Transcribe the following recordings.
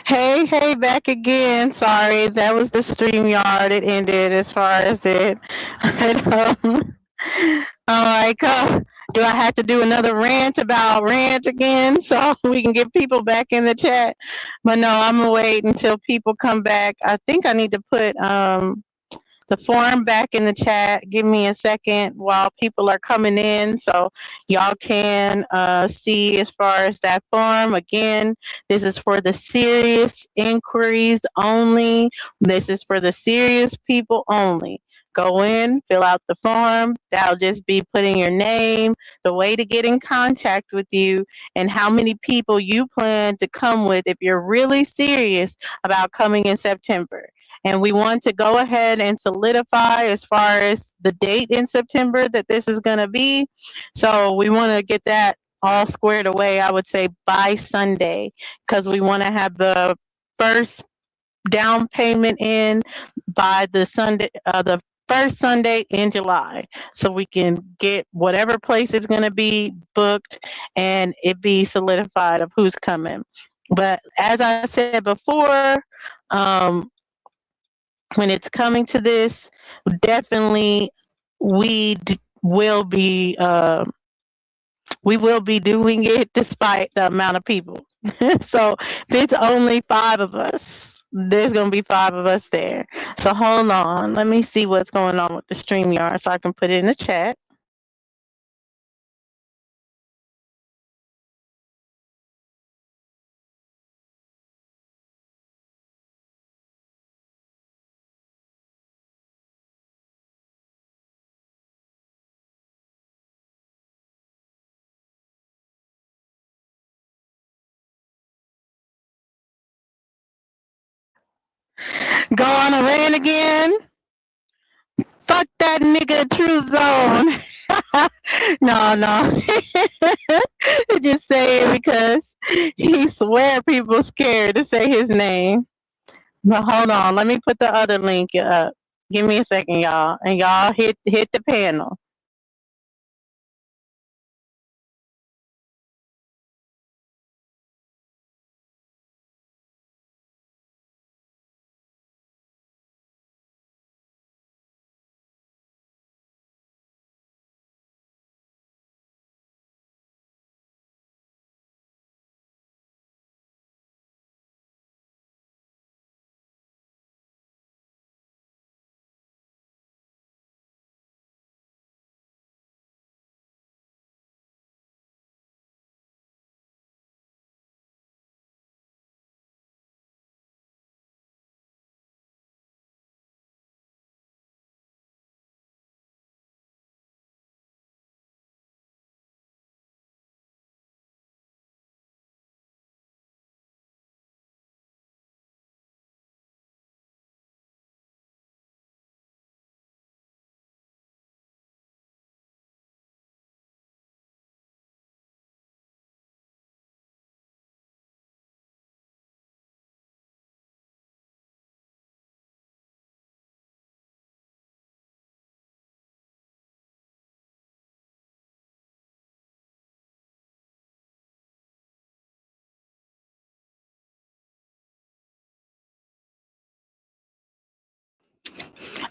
Hey, back again. Sorry, that was the StreamYard. It ended as far as it. I'm like, do I have to do another rant about rant again so we can get people back in the chat? But no, I'm gonna wait until people come back. I think I need to put the form back in the chat. Give me a second while people are coming in so y'all can see as far as that form. Again, this is for the serious inquiries only. This is for the serious people only. Go in, fill out the form. That'll just be putting your name, the way to get in contact with you, and how many people you plan to come with if you're really serious about coming in September. And we want to go ahead and solidify as far as the date in September that this is going to be. So we want to get that all squared away, I would say by Sunday, because we want to have the first down payment in by the first Sunday in July, so we can get whatever place is going to be booked and it be solidified of who's coming. But as I said before, um, when it's coming to this, definitely we will be we will be doing it despite the amount of people. So if it's only five of us, there's gonna be five of us there. So hold on, let me see what's going on with the StreamYard so I can put it in the chat. Go on a rant again. Fuck that nigga True Zone. No. Just say it because he swear people scared to say his name. But hold on, let me put the other link up. Give me a second, y'all, and y'all hit the panel.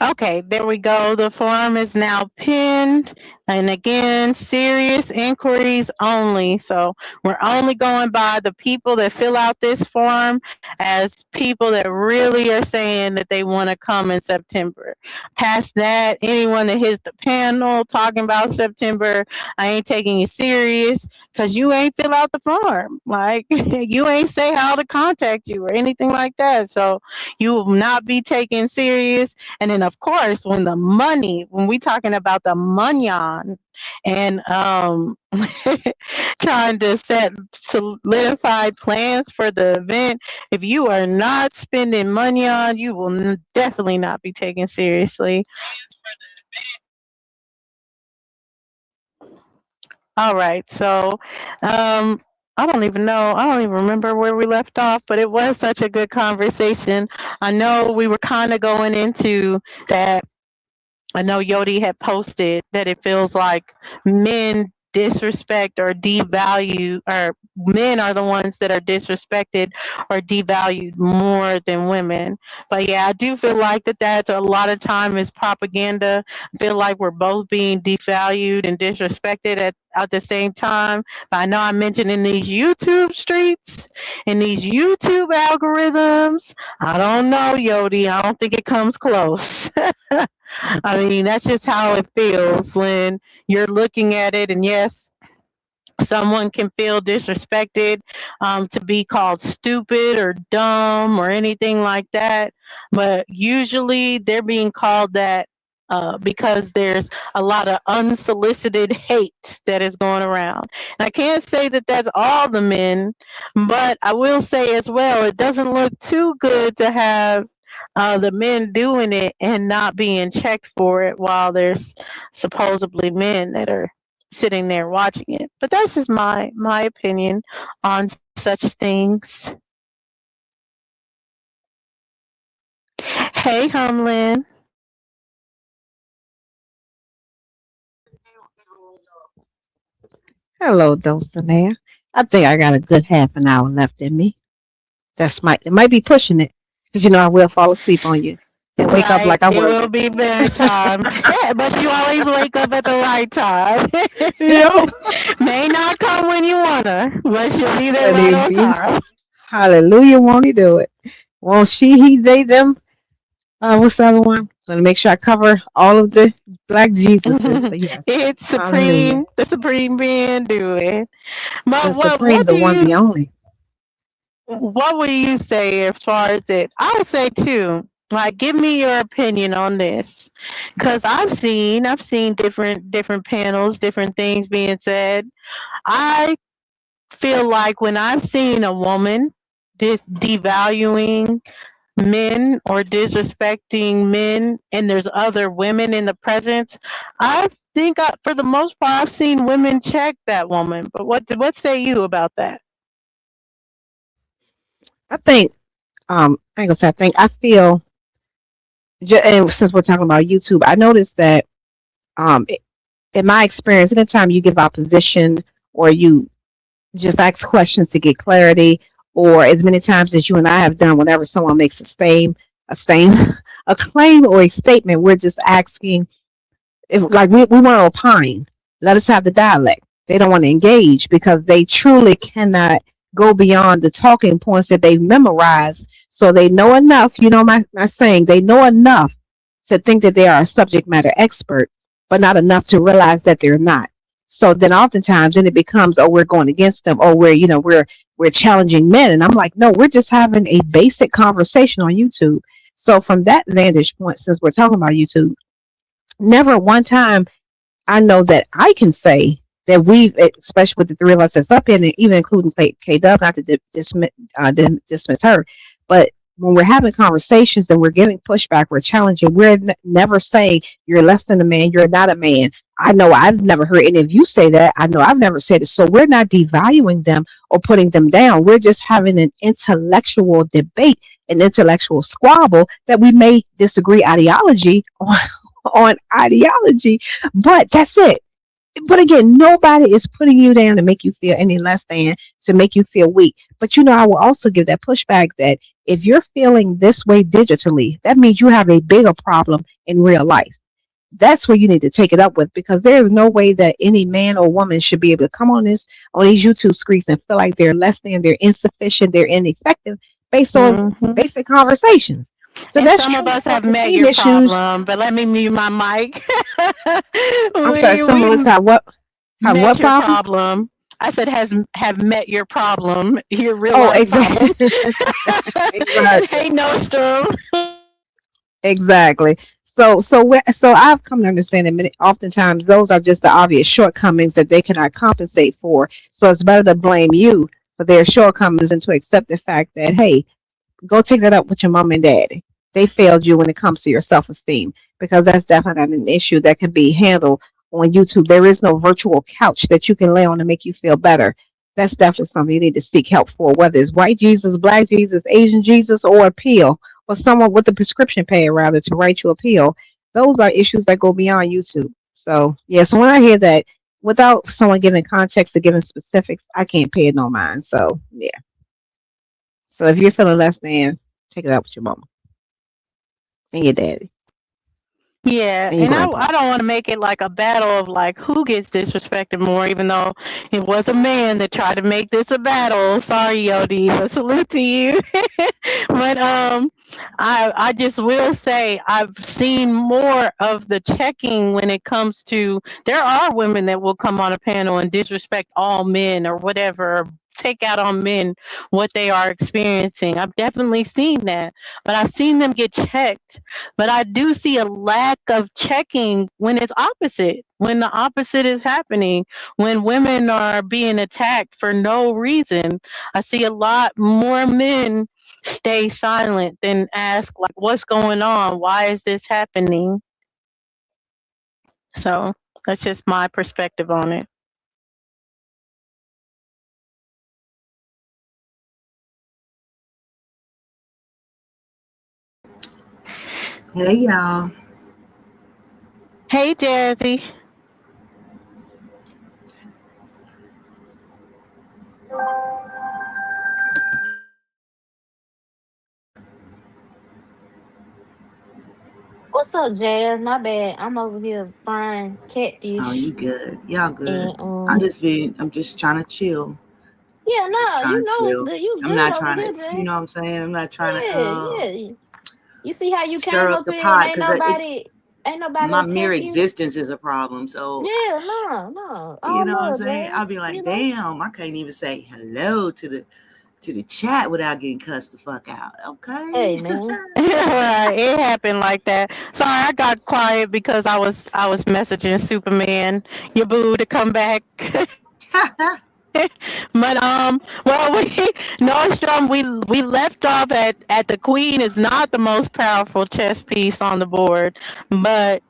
Okay, there we go. The form is now pinned. And again, serious inquiries only. So we're only going by the people that fill out this form as people that really are saying that they want to come in September. Past that, anyone that hits the panel talking about September, I ain't taking you serious because you ain't fill out the form. Like, you ain't say how to contact you or anything like that. So you will not be taken serious. And then, of course, when we talking about the money and trying to set solidified plans for the event, if you are not spending money on, you will definitely not be taken seriously. All right, so I don't even know. I don't even remember where we left off, but it was such a good conversation. I know we were kind of going into that. I know Yodi had posted that it feels like men disrespect or devalue, or men are the ones that are disrespected or devalued more than women. But yeah, I do feel like that's a lot of time is propaganda. I feel like we're both being devalued and disrespected at the same time. But I know I mentioned in these YouTube streets, in these YouTube algorithms, I don't know, Yodi. I don't think it comes close. I mean, that's just how it feels when you're looking at it. And yes, someone can feel disrespected, to be called stupid or dumb or anything like that. But usually they're being called that because there's a lot of unsolicited hate that is going around. And I can't say that that's all the men, but I will say as well, it doesn't look too good to have the men doing it and not being checked for it while there's supposedly men that are sitting there watching it. But that's just my opinion on such things. Hey, Humlin. Hello, Dulcinea. I think I got a good half an hour left in me. It might be pushing it because I will fall asleep on you and wake up Right, like I it work. will be bedtime. Yeah, but you always wake up at the right time. Yep. May not come when you wanna, but she'll be there But right on he, time. hallelujah, won't he do it? Won't she, he, they, them? What's the other one? Let me make sure I cover all of the black Jesuses. But yes, It's hallelujah. supreme, the supreme being do it. The But supreme, the one, the only. what would you say as far as it? I would say too. Like, give me your opinion on this, because I've seen different panels, different things being said. I feel like when I've seen a woman devaluing men or disrespecting men, and there's other women in the presence, I think for the most part I've seen women check that woman. But what say you about that? I think, I ain't gonna say I think, I feel, and since we're talking about YouTube, I noticed that, um, in my experience, anytime you give opposition or you just ask questions to get clarity, or as many times as you and I have done, whenever someone makes a stain, a claim or a statement, we're just asking, if, like we want to opine. Let us have the dialect. They don't want to engage because they truly cannot go beyond the talking points that they've memorized. So they know enough, my saying, they know enough to think that they are a subject matter expert, but not enough to realize that they're not. So then oftentimes then it becomes, oh, we're going against them, or we're challenging men. And I'm like, no, we're just having a basic conversation on YouTube. So from that vantage point, since we're talking about YouTube, never one time I know that I can say that we've, especially with the three of us that's up in it, even including K Dub, not to dismiss her, but when we're having conversations and we're giving pushback, we're challenging, we're never saying you're less than a man, you're not a man. I know I've never heard any of you say that. I know I've never said it. So we're not devaluing them or putting them down. We're just having an intellectual debate, an intellectual squabble that we may disagree ideology on ideology, but that's it. But again, nobody is putting you down to make you feel any less than, to make you feel weak. But I will also give that pushback that if you're feeling this way digitally, that means you have a bigger problem in real life. That's where you need to take it up with, because there is no way that any man or woman should be able to come on these YouTube screens and feel like they're less than, they're insufficient, they're ineffective based on Hmm. basic conversations. So And that's some of true us have self met esteem your issues. problem, but let me mute my mic. I'm sorry, some of us We have met what your problems? problem. I said has have met your problem, your real Oh, life problem. exactly. Exactly. Hey, Nostrum. Exactly. So I've come to understand that oftentimes those are just the obvious shortcomings that they cannot compensate for. So it's better to blame you for their shortcomings than to accept the fact that, hey, go take that up with your mom and daddy. They failed you when it comes to your self esteem, because that's definitely not an issue that can be handled on YouTube. There is no virtual couch that you can lay on to make you feel better. That's definitely something you need to seek help for, whether it's white Jesus, black Jesus, Asian Jesus, or a pill, or someone with a prescription pad rather to write you a pill. Those are issues that go beyond YouTube. So, yes, when I hear that without someone giving context or giving specifics, I can't pay it no mind. So yeah. So if you're feeling less than, take it out with your mama and your daddy Yeah, and your and grandpa. I don't want to make it like a battle of like who gets disrespected more, even though it was a man that tried to make this a battle. Sorry, Yodi, but salute to you. But I just will say I've seen more of the checking when it comes to there are women that will come on a panel and disrespect all men or whatever, or take out on men what they are experiencing. I've definitely seen that, but I've seen them get checked, but I do see a lack of checking when it's opposite, when the opposite is happening, when women are being attacked for no reason. I see a lot more men stay silent than ask, like, what's going on? Why is this happening? So that's just my perspective on it. Hey y'all. Hey, Jazzy. What's up, Jazz? My bad. I'm over here frying Oh, catfish you good. Y'all good. and I'm just trying to chill. yeah, Just no, trying you to know it's chill. good. You I'm good not over trying here, to, Jazz. what I'm saying? I'm not trying to Yeah, yeah. You see how you stir came up up the here and pot because ain't nobody my mere attack you? existence is a problem. So, Yeah, no, no. you All know what I'm love, saying? Jazz. I'll be like, You know? damn, I can't even say hello to the chat without getting cussed the fuck out. Hey, Okay. man. Right, it happened like that. Sorry, I got quiet because I was messaging Superman, your boo, to come back. But well, we Nordstrom, we left off at the queen is not the most powerful chess piece on the board, but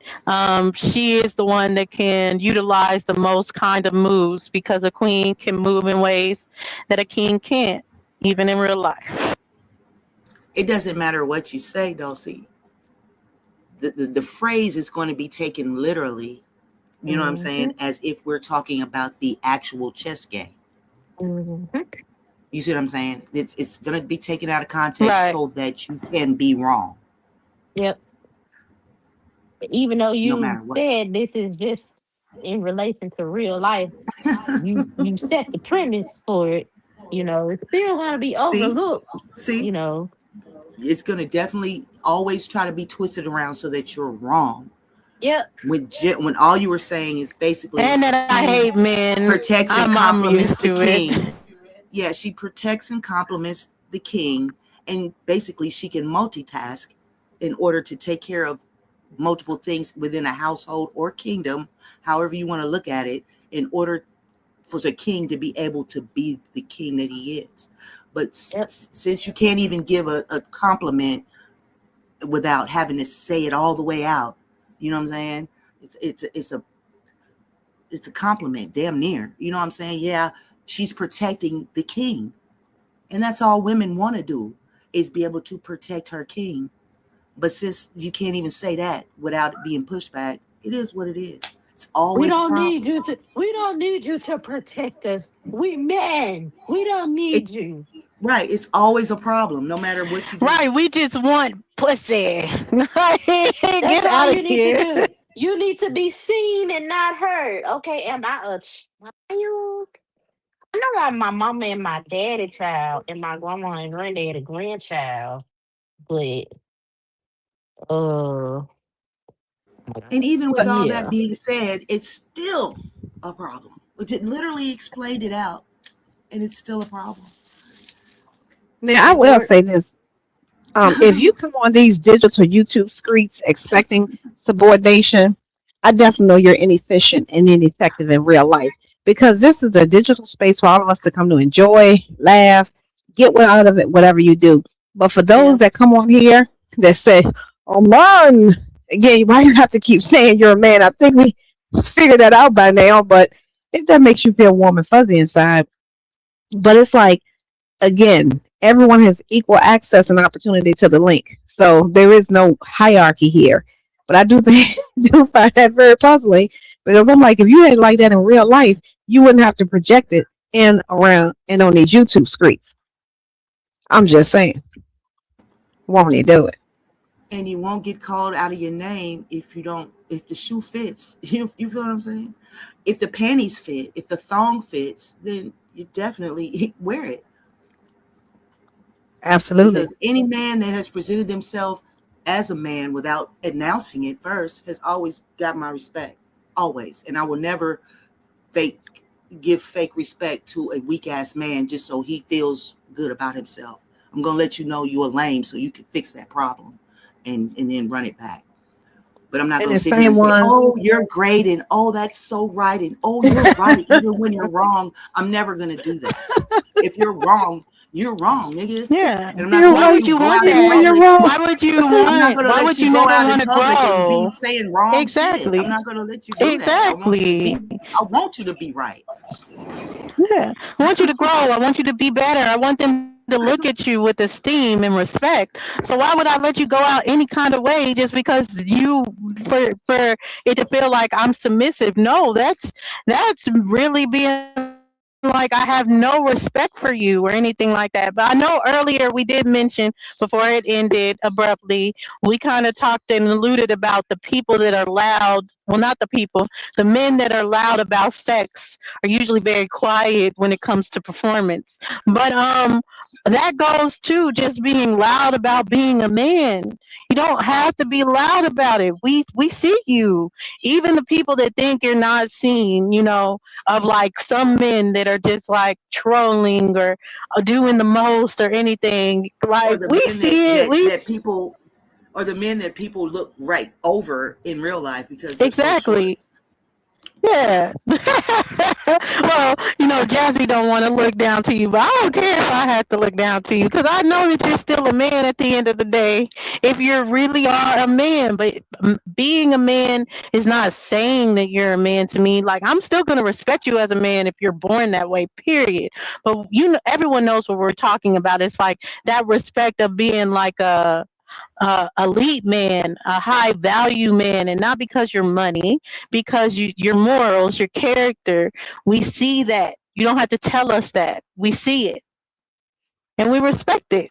she is the one that can utilize the most kind of moves because a queen can move in ways that a king can't, even in real life. It doesn't matter what you say, Dulcie. The phrase is going to be taken literally, you know what I'm Mm-hmm. saying, as if we're talking about the actual chess game. Mm-hmm. You see what I'm saying? It's going to be taken out of context Right. so that you can be wrong, Yep. Even though no you matter what. said this is just in relation to real life, you set the premise for it. It's still gonna be see, overlooked. see, You know. it's going to definitely always try to be twisted around so that you're wrong. Yep. When all you were saying is basically And the that I queen hate men. protects and I'm compliments used the to it. king. Yeah, she protects and compliments the king, and basically she can multitask in order to take care of multiple things within a household or kingdom, however you want to look at it, in order for the king to be able to be the king that he is. But Yep. since you can't even give a compliment without having to say it all the way out, you know what I'm saying? It's a compliment, damn near. You know what I'm saying? Yeah, she's protecting the king, and that's all women want to do is be able to protect her king. But since you can't even say that without being pushed back, it is what it is. It's We always a don't need problem. you to. We don't need you to protect us. We men. We don't It need you. right. It's always a problem, no matter what you do. Right, we just want pussy. Get That's all out of you need to here. do. You need to be seen and not heard. Okay, am I a child? I know I'm my mama and my daddy child and my grandma and granddaddy grandchild, but uh And even with But all that yeah. being said, it's still a problem. Which it literally explained it out, and it's still a problem. now I In will order, say this. If you come on these digital YouTube streets expecting subordination, I definitely know you're inefficient and ineffective in real life because this is a digital space for all of us to come to enjoy, laugh, get what out of it, whatever you do. But for those Yeah. that come on here that say, "Oh man," again, why you have to keep saying you're a man? I think we figured that out by now. But if that makes you feel warm and fuzzy inside, but it's like again, everyone has equal access and opportunity to the link. So there is no hierarchy here. But I do think do find that very puzzling Because I'm like, if you had like that in real life, you wouldn't have to project it in around and on these YouTube streets. I'm just saying, won't he do it? And you won't get called out of your name if you don't, if the shoe fits. You feel what I'm saying? If the panties fit, if the thong fits, then you definitely wear it. Absolutely. Because any man that has presented themselves as a man without announcing it first has always got my respect. Always. And I will never give fake respect to a weak ass man just so he feels good about himself. I'm gonna let you know you're lame so you can fix that problem and then run it back. But I'm not And gonna the sit here and same say, ones, oh, you're great, and oh, that's so right, and oh, you're right, even when you're wrong. I'm never gonna do that. If you're wrong, nigga. Yeah. And I'm not you're gonna Why let right. would you you go want out in Even when that? you're public. wrong. Why would you I'm not want? gonna Why let would you you go never out want in to public and be grow? saying wrong shit. I'm Exactly. not gonna let you do that. I want you to be. Exactly. I want you to be right. Yeah. I want you to grow. I want you to be better. I want them to look at you with esteem and respect. So why would I let you go out any kind of way just because for it to feel like I'm submissive? No, that's really being like I have no respect for you or anything like that. But I know earlier we did mention before it ended abruptly, we kind of talked and alluded about the people that are loud. Well, not the people, the men that are loud about sex are usually very quiet when it comes to performance. But that goes to just being loud about being a man. You don't have to be loud about it. We see you. Even the people that think you're not seen, of like some men that are just like trolling or doing the most or anything. Or Like the we men that see it. that that people, or the men that people look right over in real life because they're so short. Exactly. Yeah. Well, Jazzy don't want to look down to you, but I don't care if I have to look down to you because I know that you're still a man at the end of the day. If you really are a man, but being a man is not saying that you're a man to me. Like I'm still gonna respect you as a man if you're born that way. Period. But everyone knows what we're talking about. It's like that respect of being like elite man, a high value man, and not because your money, because your morals, your character. We see that. You don't have to tell us that. We see it and we respect it.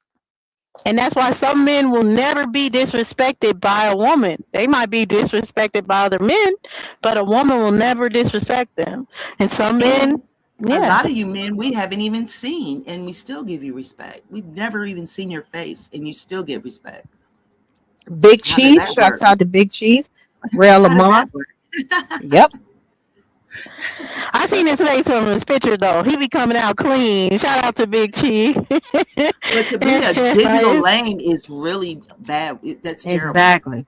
And that's why some men will never be disrespected by a woman. They might be disrespected by other men, but a woman will never disrespect them. And some men, And a yeah, lot of you men we haven't even seen, and we still give you respect. We've never even seen your face, and you still get respect. Big How does Chief, that shouts work? out to Big Chief, Rail How does Lamont. that work? Yep. I seen his face from his picture though. He be coming out clean. Shout out to Big Chi. But to be a digital lame is really bad. That's terrible. Exactly.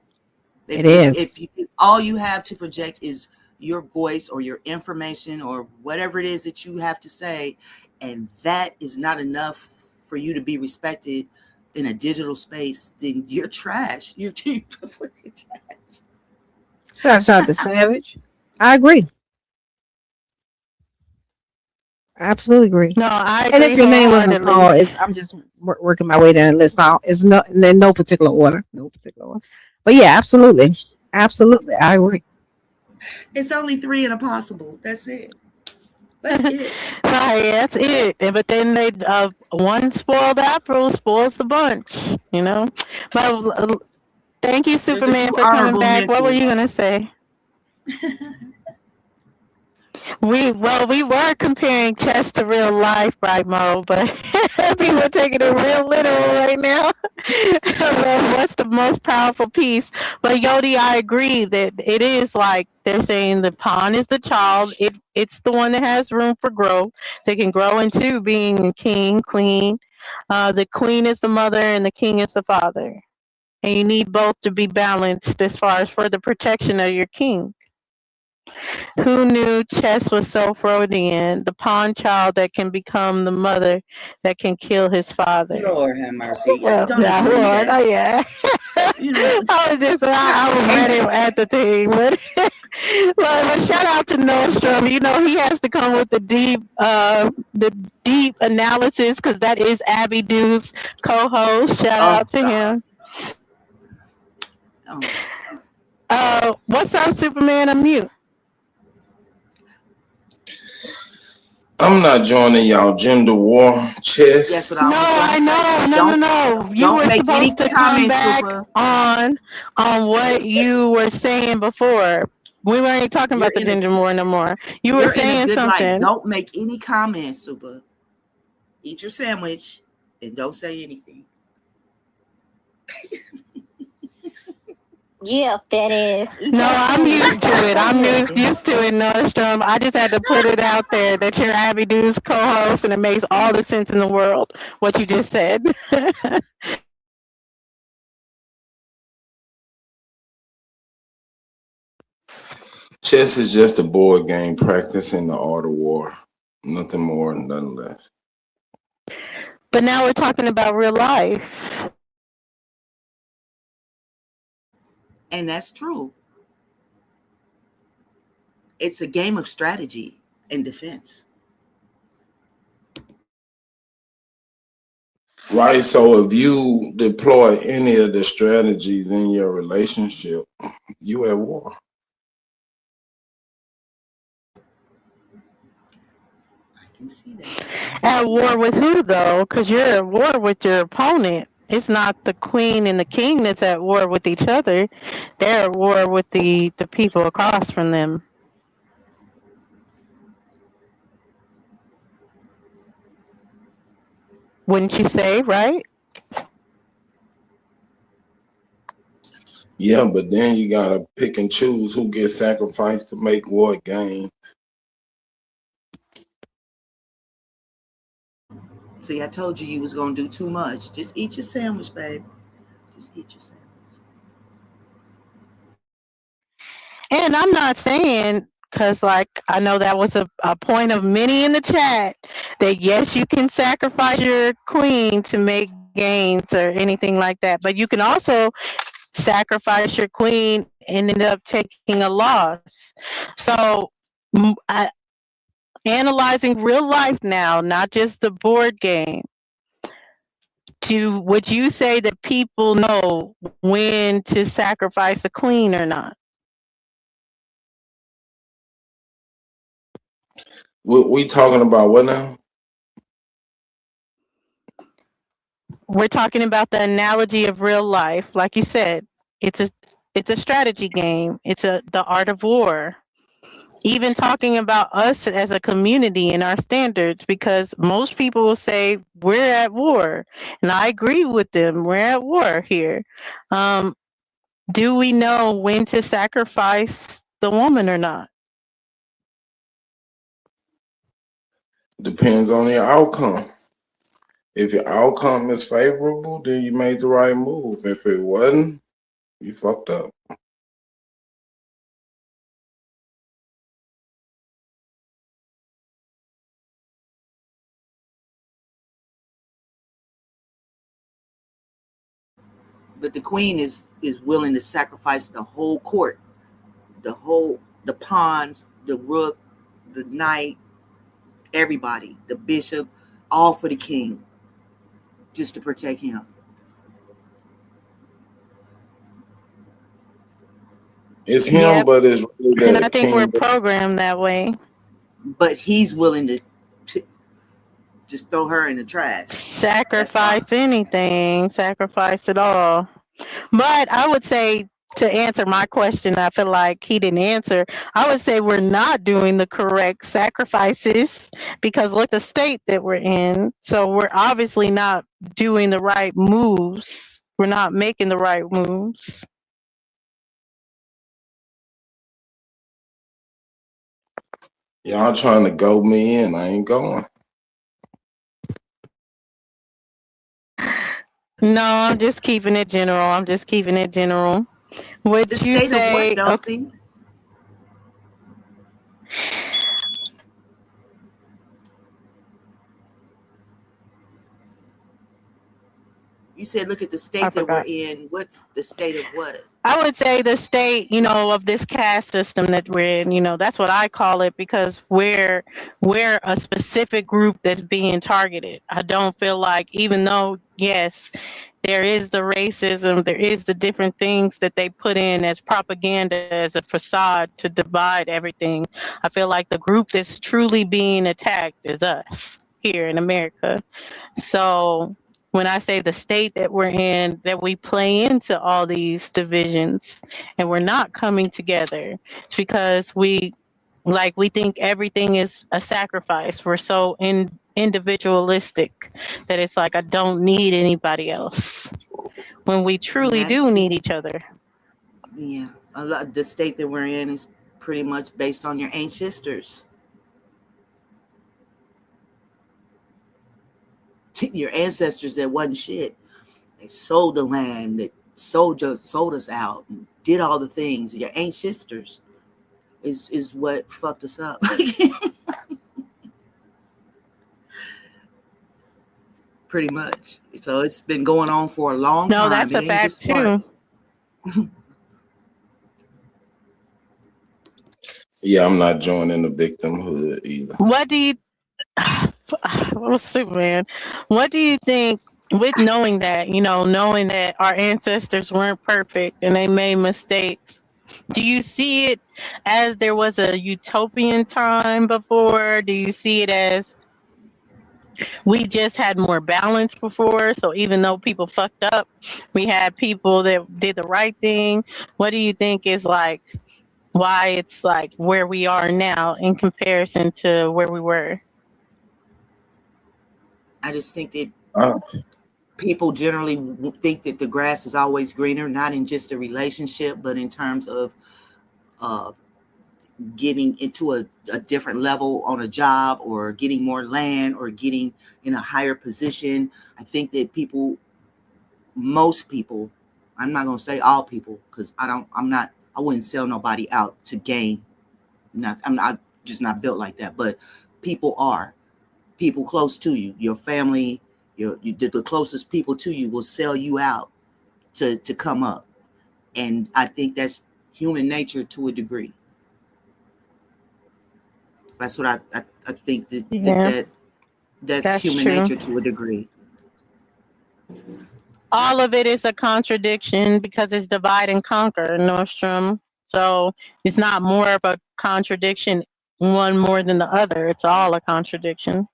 It is. If all you have to project is your voice or your information or whatever it is that you have to say, and that is not enough for you to be respected in a digital space, then you're trash. You're too trash. Shouts out to Savage. I agree. I absolutely agree. No, I And if agree your name wasn't wholeheartedly. called, I'm just working my way down the list now. It's no in no particular order. No particular order. But yeah, absolutely. Absolutely. I agree. It's only 3 in a possible. That's it. That's it. Right, that's it. But then they one spoiled apple spoils the bunch, But thank you, There's a Superman, few for coming honorable back. What were you mentions. gonna say? We were comparing chess to real life, right, Mo? But people are taking it real literal right now. What's the most powerful piece? But Yodi, I agree that it is like they're saying the pawn is the child. It's the one that has room for growth. They can grow into being a king, queen. The queen is the mother, and the king is the father. And you need both to be balanced as far as for the protection of your king. Who knew chess was so Freudian? The pawn child that can become the mother that can kill his father. Lord have mercy. Well, Don't yeah, even read Lord, that. oh yeah. You know, I was just, I was ready at the thing, but shout out to Nordstrom. He has to come with the deep analysis because that is Abby Dew's co-host. Shout oh out to God. him. Oh. What's up, Superman? I'm mute. I'm not joining y'all gender war That's what chess. I No, was I gonna say. know. No. You Don't were make any supposed to come comments, back Super. on what you were saying before. We weren't talking You're about the in a gender war no more. You were you're in a saying good light. something. Don't make any comments, Super. Eat your sandwich and don't say anything. Yeah, fat ass. Eat No, your I'm sandwich and used to don't it. say I'm nothing. used to it, Nordstrom. I just had to put it out there that you're Abby Du's co-host, and it makes all the sense in the world what you just said. Chess is just a board game practicing the art of war. Nothing more, nothing less. But now we're talking about real life. And that's true. It's a game of strategy and defense. Right. So if you deploy any of the strategies in your relationship, you at war. I can see that. At war with who, though? Because you're at war with your opponent. It's not the queen and the king that's at war with each other. They're at war with the people across from them. Wouldn't you say, right? Yeah, but then you gotta pick and choose who gets sacrificed to make what gain. See, I told you was gonna do too much. Just eat your sandwich, babe. Just eat your sandwich. And I'm not saying, because like I know that was a point of many in the chat, that yes, you can sacrifice your queen to make gains or anything like that, but you can also sacrifice your queen and end up taking a loss. So analyzing real life now, not just the board game, would you say that people know when to sacrifice a queen or not? We talking about what now? We're talking about the analogy of real life. Like you said, it's a strategy game. It's the art of war. Even talking about us as a community and our standards, because most people will say we're at war, and I agree with them. We're at war here. Do we know when to sacrifice the woman or not? Depends on your outcome. If your outcome is favorable, then you made the right move. If it wasn't, you fucked up. But the queen is willing to sacrifice the whole court, the pawns, the rook, the knight, everybody, the bishop, all for the king, just to protect him. It's him, Yep. but it's really And the I think we're king. programmed that way. But he's willing to just throw her in the trash. Sacrifice anything, sacrifice it all. But I would say, to answer my question, I feel like he didn't answer. I would say we're not doing the correct sacrifices because look the state that we're in. So we're obviously not doing the right moves. We're not making the right moves. Y'all trying to go me in. I ain't going. No, I'm just keeping it general. Would The you state of what, say, okay, Dulcie? You said look at the I state that we're forgot. in. What's the state of what? I would say the state, of this caste system that we're in, that's what I call it because we're a specific group that's being targeted. I don't feel like even though yes, there is the racism, there is the different things that they put in as propaganda as a facade to divide everything. I feel like the group that's truly being attacked is us here in America. So when I say the state that we're in, that we play into all these divisions and we're not coming together, it's because we think everything is a sacrifice. We're so individualistic that it's like I don't need anybody else when we And truly that, do need each other. yeah, a lot, the state that we're in is pretty much based on your ancestors. Your ancestors that wasn't shit. They sold the land, that sold us out, and did all the things. Your ancestors is what fucked us up. Pretty much. So it's been going on for a long No, time. that's It a ain't fact just start. too. Yeah, I'm not joining the victimhood either. What do you let's see, man. What do you think with knowing that, knowing that our ancestors weren't perfect and they made mistakes? Do you see it as there was a utopian time before? Do you see it as we just had more balance before? So even though people fucked up, we had people that did the right thing. What do you think is like why it's like where we are now in comparison to where we were? I just think that Uh, people generally think that the grass is always greener, not in just a relationship, but in terms of uh, getting into a different level on a job or getting more land or getting in a higher position. I think that most people, I'm not going to say all people because I wouldn't sell nobody out to gain. I'm not just not built like that, but people close to you, your family, the closest people to you will sell you out to come up. And I think that's human nature to a degree. That's what I think Yeah, that's that's human true. nature to a degree. All of it is a contradiction because it's divide and conquer, Nordstrom. So it's not more of a contradiction, one more than the other. It's all a contradiction.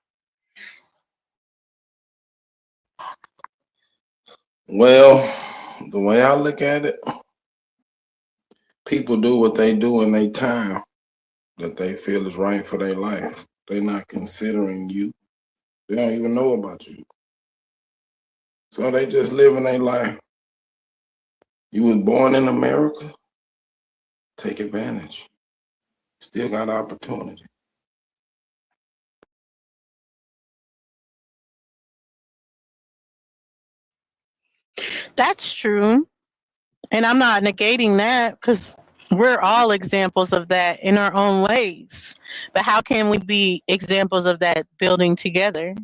well, the way I look at it, people do what they do in their time that they feel is right for their life. They're not considering you. They don't even know about you. So they just living their life. You was born in America, take advantage. Still got opportunity. That's true. And I'm not negating that because we're all examples of that in our own ways. But how can we be examples of that building together?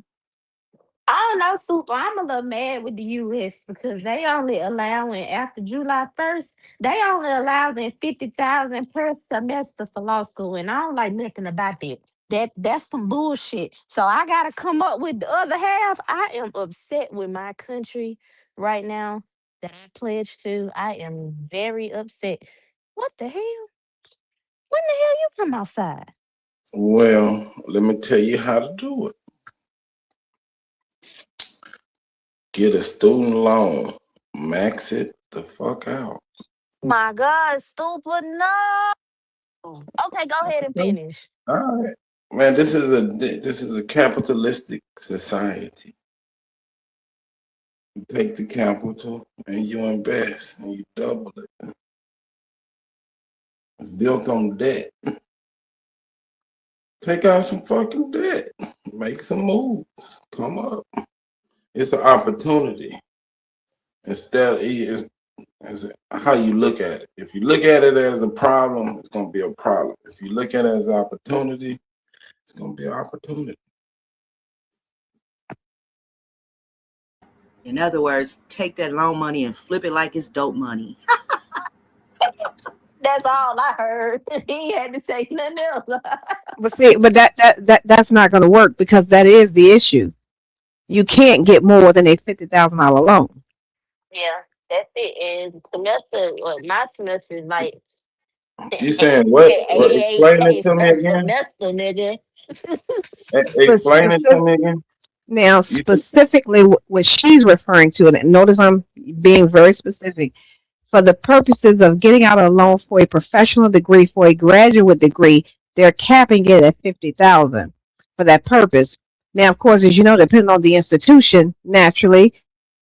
I don't know, Super. I'm a little mad with the US because they only allowing after July 1st, they only allowing 50,000 per semester for law school. And I don't like nothing about that. That's some bullshit. So I gotta come up with the other half. I am upset with my country right now that I pledged to. I am very upset. What the hell? When the hell you come outside? Well, let me tell you how to do it. Get a student loan. Max it the fuck out. My God, stupid, no. Okay, go ahead and Okay. finish. All right. Man, this is a capitalistic society. You take the capital and you invest and you double it. It's built on debt. Take out some fucking debt. Make some moves. Come up. It's an opportunity. Instead, it's how you look at it. If you look at it as a problem, it's gonna be a problem. If you look at it as an opportunity, it's gonna be an opportunity. In other words, take that loan money and flip it like it's dope money. That's all I heard. He had to say nothing else. But see, but that's not going to work because that is the issue. You can't get more than a $50,000 loan. Yeah, that's it. And semester, well, my semester is like You saying what? What? Explain it 88K to me per again. semester, nigga. Explain it to Specific, me again. now, You said, specifically, what she's referring to, and notice I'm being very specific, for the purposes of getting out a loan for a professional degree, for a graduate degree, they're capping it at 50,000 for that purpose. Now, of course, as you know, depending on the institution, naturally,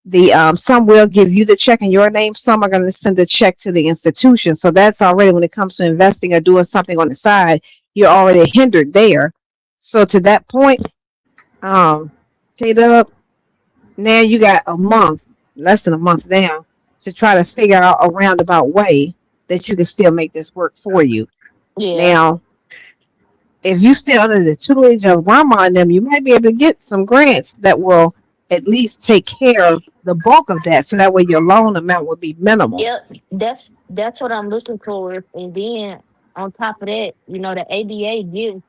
the some will give you the check in your name. Some are going to send the check to the institution. So that's already, when it comes to investing or doing something on the side, you're already hindered there. So to that point, K-Dub, now you got a month, less than a month now, to try to figure out a roundabout way that you can still make this work for you. Yeah. Now, if you still under the tutelage of grandma and them, you might be able to get some grants that will at least take care of the bulk of that. So that way your loan amount would be minimal. Yep, that's what I'm looking for. And then on top of that, the ABA gives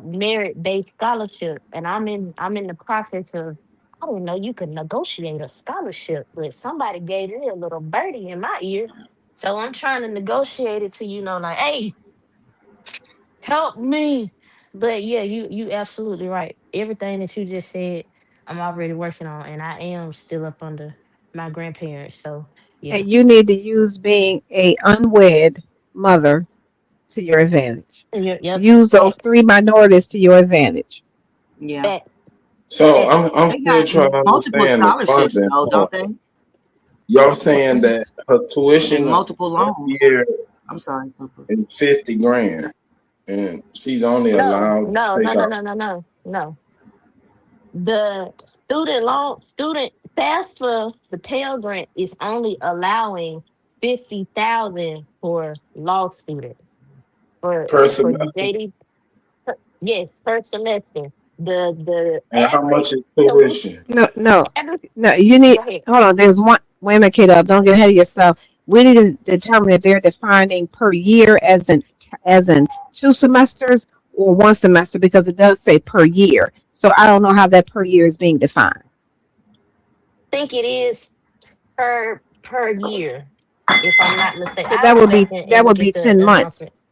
merit based scholarship, and I'm in the process of, I didn't know you could negotiate a scholarship, but somebody gave me a little birdie in my ear. So I'm trying to negotiate it to, like, hey, help me. But yeah, you absolutely right. Everything that you just said, I'm already working on, and I am still up under my grandparents. So yeah. And you need to use being a unwed mother to your advantage. Yep, yep. Use those Facts. three minorities to your advantage. Yeah. Facts. so Facts. I'm They still got trying to multiple understand the scholarships funding though, part. don't they? Y'all saying that her And tuition multiple a loans. year I'm sorry, Super. is 50 grand, and she's only No, allowed no, to no, take no, out. no, no, no, no. The student FAFSA, the Pell Grant is only allowing 50,000 for law students. Per For the semester. JD, yes, per semester. The And how average much is tuition, tuition? No, no, average, no. You go need, ahead. hold on. There's one. Wait a minute, Kate. Don't get ahead of yourself. We need to determine if they're defining per year as in 2 semesters or 1 semester, because it does say per year. So I don't know how that per year is being defined. Think it is per year, if I'm not mistaken. So I'll that go would back be and that would look be at the 10 months. announcements.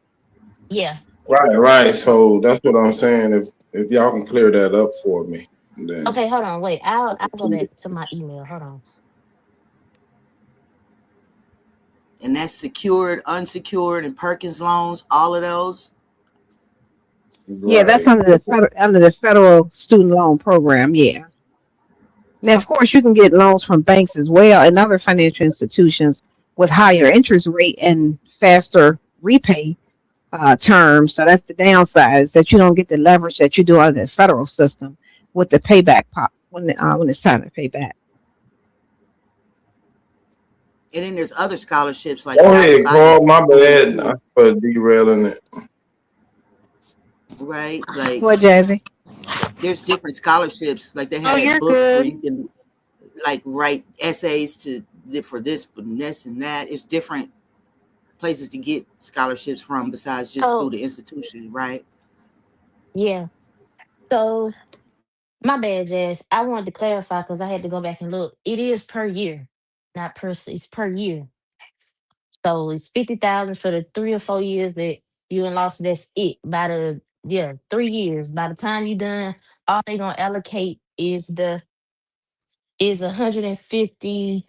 Yeah. Right, right. So that's what I'm saying. If y'all can clear that up for me, then Okay, hold on. Wait, I'll go to back to my email. Hold on. And that's secured, unsecured, and Perkins loans, all of those. Yeah, that's right. under the federal student loan program. Yeah. Now, of course, you can get loans from banks as well and other financial institutions with higher interest rate and faster repay terms. So that's the downside, is that you don't get the leverage that you do under the federal system with the payback pop when it's time to pay back. And then there's other scholarships like Go ahead, outside of Carl. My school bad too, for derailing it. right? Like What, Jazzy? there's different scholarships. Like they Oh, had a you're book where good. you can like write essays for this and this and that. It's different places to get scholarships from besides just through Oh, the institution, right? yeah. So my bad, Jess. I wanted to clarify because I had to go back and look. It is per year, not it's per year. So it's 50,000 for the 3 or 4 years that you in lost. That's it. By the, yeah, 3 years. By the time you done, all they gonna allocate is 150K.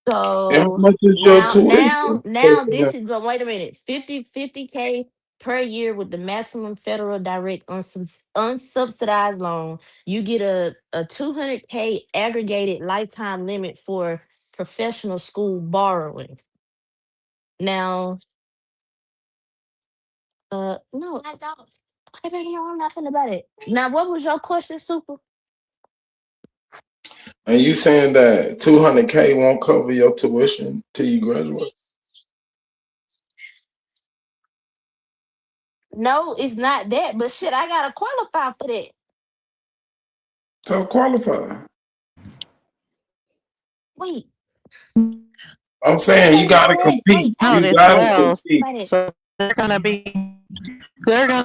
And how So much is your tuition? now this is, but wait a minute, 50K per year with the maximum federal direct unsubsidized loan. You get a 200K aggregated lifetime limit for professional school borrowing. Now, no, I don't. I don't know nothing about it. Now, what was your question, Super? And you saying that 200K won't cover your tuition till you graduate? No, it's not that, but shit, I gotta qualify for that. So qualify. Wait, I'm saying you Hey, you know gotta what? compete. Out You as gotta well. compete. Wait, So they're gonna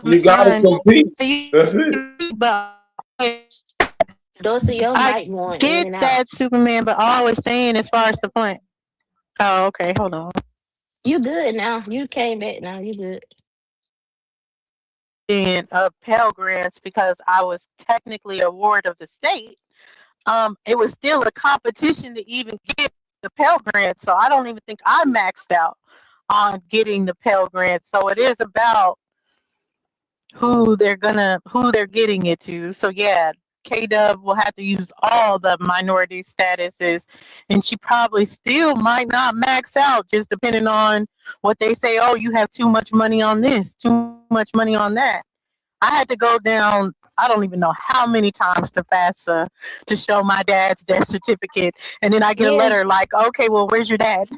You be gotta fine. compete. That's it. But Dulcie, your I mic going in get and out. that Superman, but all I was saying as far as the point. Oh, okay, hold on. You good now? You came back now. You good? In Pell Grants because I was technically a ward of the state. It was still a competition to even get the Pell Grant. So I don't even think I maxed out on getting the Pell Grant. So it is about who they're getting it to. So yeah, K Dub will have to use all the minority statuses, and she probably still might not max out, just depending on what they say. Oh, you have too much money on this, too much money on that. I had to go down, I don't even know how many times to FAFSA to show my dad's death certificate. And then I get a Yeah, letter like, okay, well, where's your dad?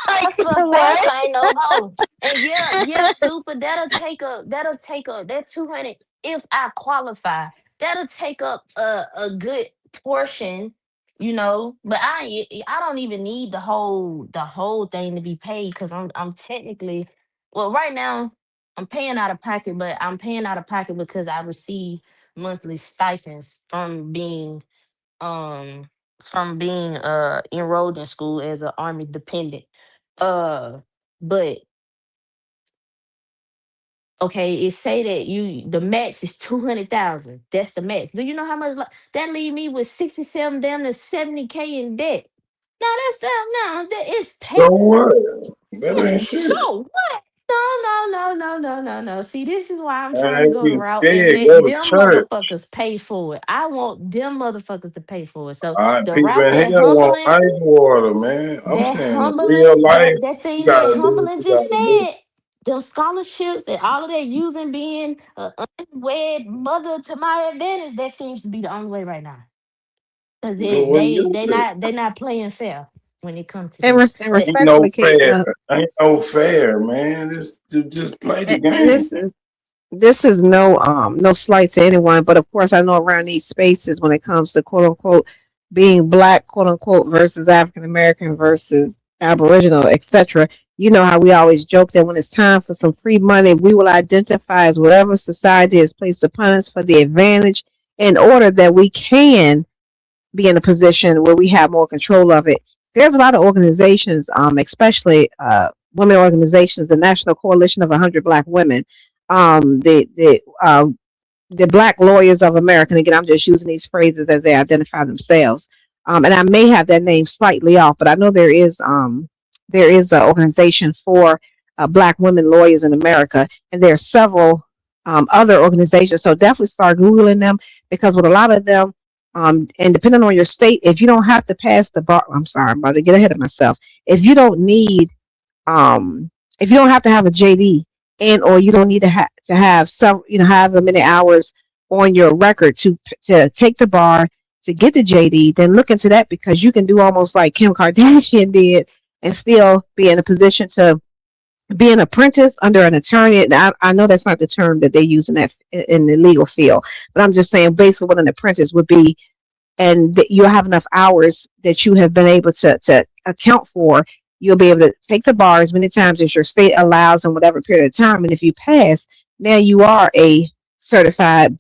Like, that's what what? FAFSA ain't no hoe. And yeah, super. That'll take up that 200 if I qualify. That'll take up a good portion, you know. But I don't even need the whole thing to be paid because I'm technically, well, right now I'm paying out of pocket, but I'm paying out of pocket because I receive monthly stipends um being enrolled in school as an army dependent. Uh but okay, it say that the max is 200,000. That's the max. Do you know how much that leave me with 67 damn to 70K in debt? No, that's no, that is So what? That yeah, ain't shit. so what? No. See, this is why I'm trying to Man, go the you route and scared, let go to them church. motherfuckers pay for it. I want them motherfuckers to pay for it. So All right, the people route in that here want humbling ice water, man. I'm that saying in real humbling life, that you thing that gotta do what humbling you just gotta do. said, them scholarships and all of that using being an unwed mother to my advantage, that seems to be the only way right now. Cause So they what do they you they do? not they not playing fair when it comes to And, this. Ain't no respectfully, Kate, fair. Ain't no fair, man. Just play the and game. this is no slight to anyone, but of course I know around these spaces when it comes to quote unquote being black, quote unquote, versus African American versus Aboriginal, etc. You know how we always joke that when it's time for some free money, we will identify as whatever society has placed upon us for the advantage in order that we can be in a position where we have more control of it. There's a lot of organizations, especially women organizations, the National Coalition of 100 Black Women, um, the the uh, the Black Lawyers of America. And again, I'm just using these phrases as they identify themselves. And I may have that name slightly off, but I know there is an organization for Black women lawyers in America, and there are several other organizations. So definitely start googling them because with a lot of them, and depending on your state, if you don't have to pass the bar, I'm sorry, I'm about to get ahead of myself. If you don't need um, if you don't have to have a JD and or you don't need to have some, however many hours on your record to take the bar to get the JD, then look into that because you can do almost like Kim Kardashian did and still be in a position to be an apprentice under an attorney. And I know that's not the term that they use in the legal field, but I'm just saying basically what an apprentice would be, and that you'll have enough hours that you have been able to account for. You'll be able to take the bar as many times as your state allows in whatever period of time. And if you pass, now you are a certified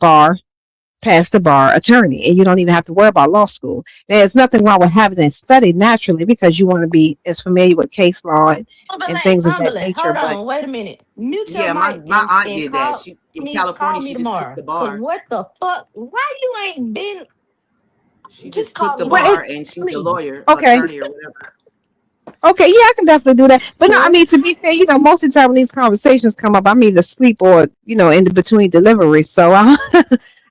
pass the bar attorney, and you don't even have to worry about law school. There's nothing wrong with having it studied naturally because you want to be as familiar with case law and Humbling, things of that humbling. nature. Hold But on, wait a minute. Mute your Yeah, my mic my aunt and did that. call She in me. Call California, me she just took tomorrow. the Cause bar. what the fuck? Why you ain't been? She Just just took call the me well, bar, tomorrow, and she's a please. lawyer, okay, attorney, or whatever. okay, yeah, I can definitely do that. But no, I Yeah. mean to be fair, most of the time when these conversations come up, I'm either asleep or in between deliveries, so I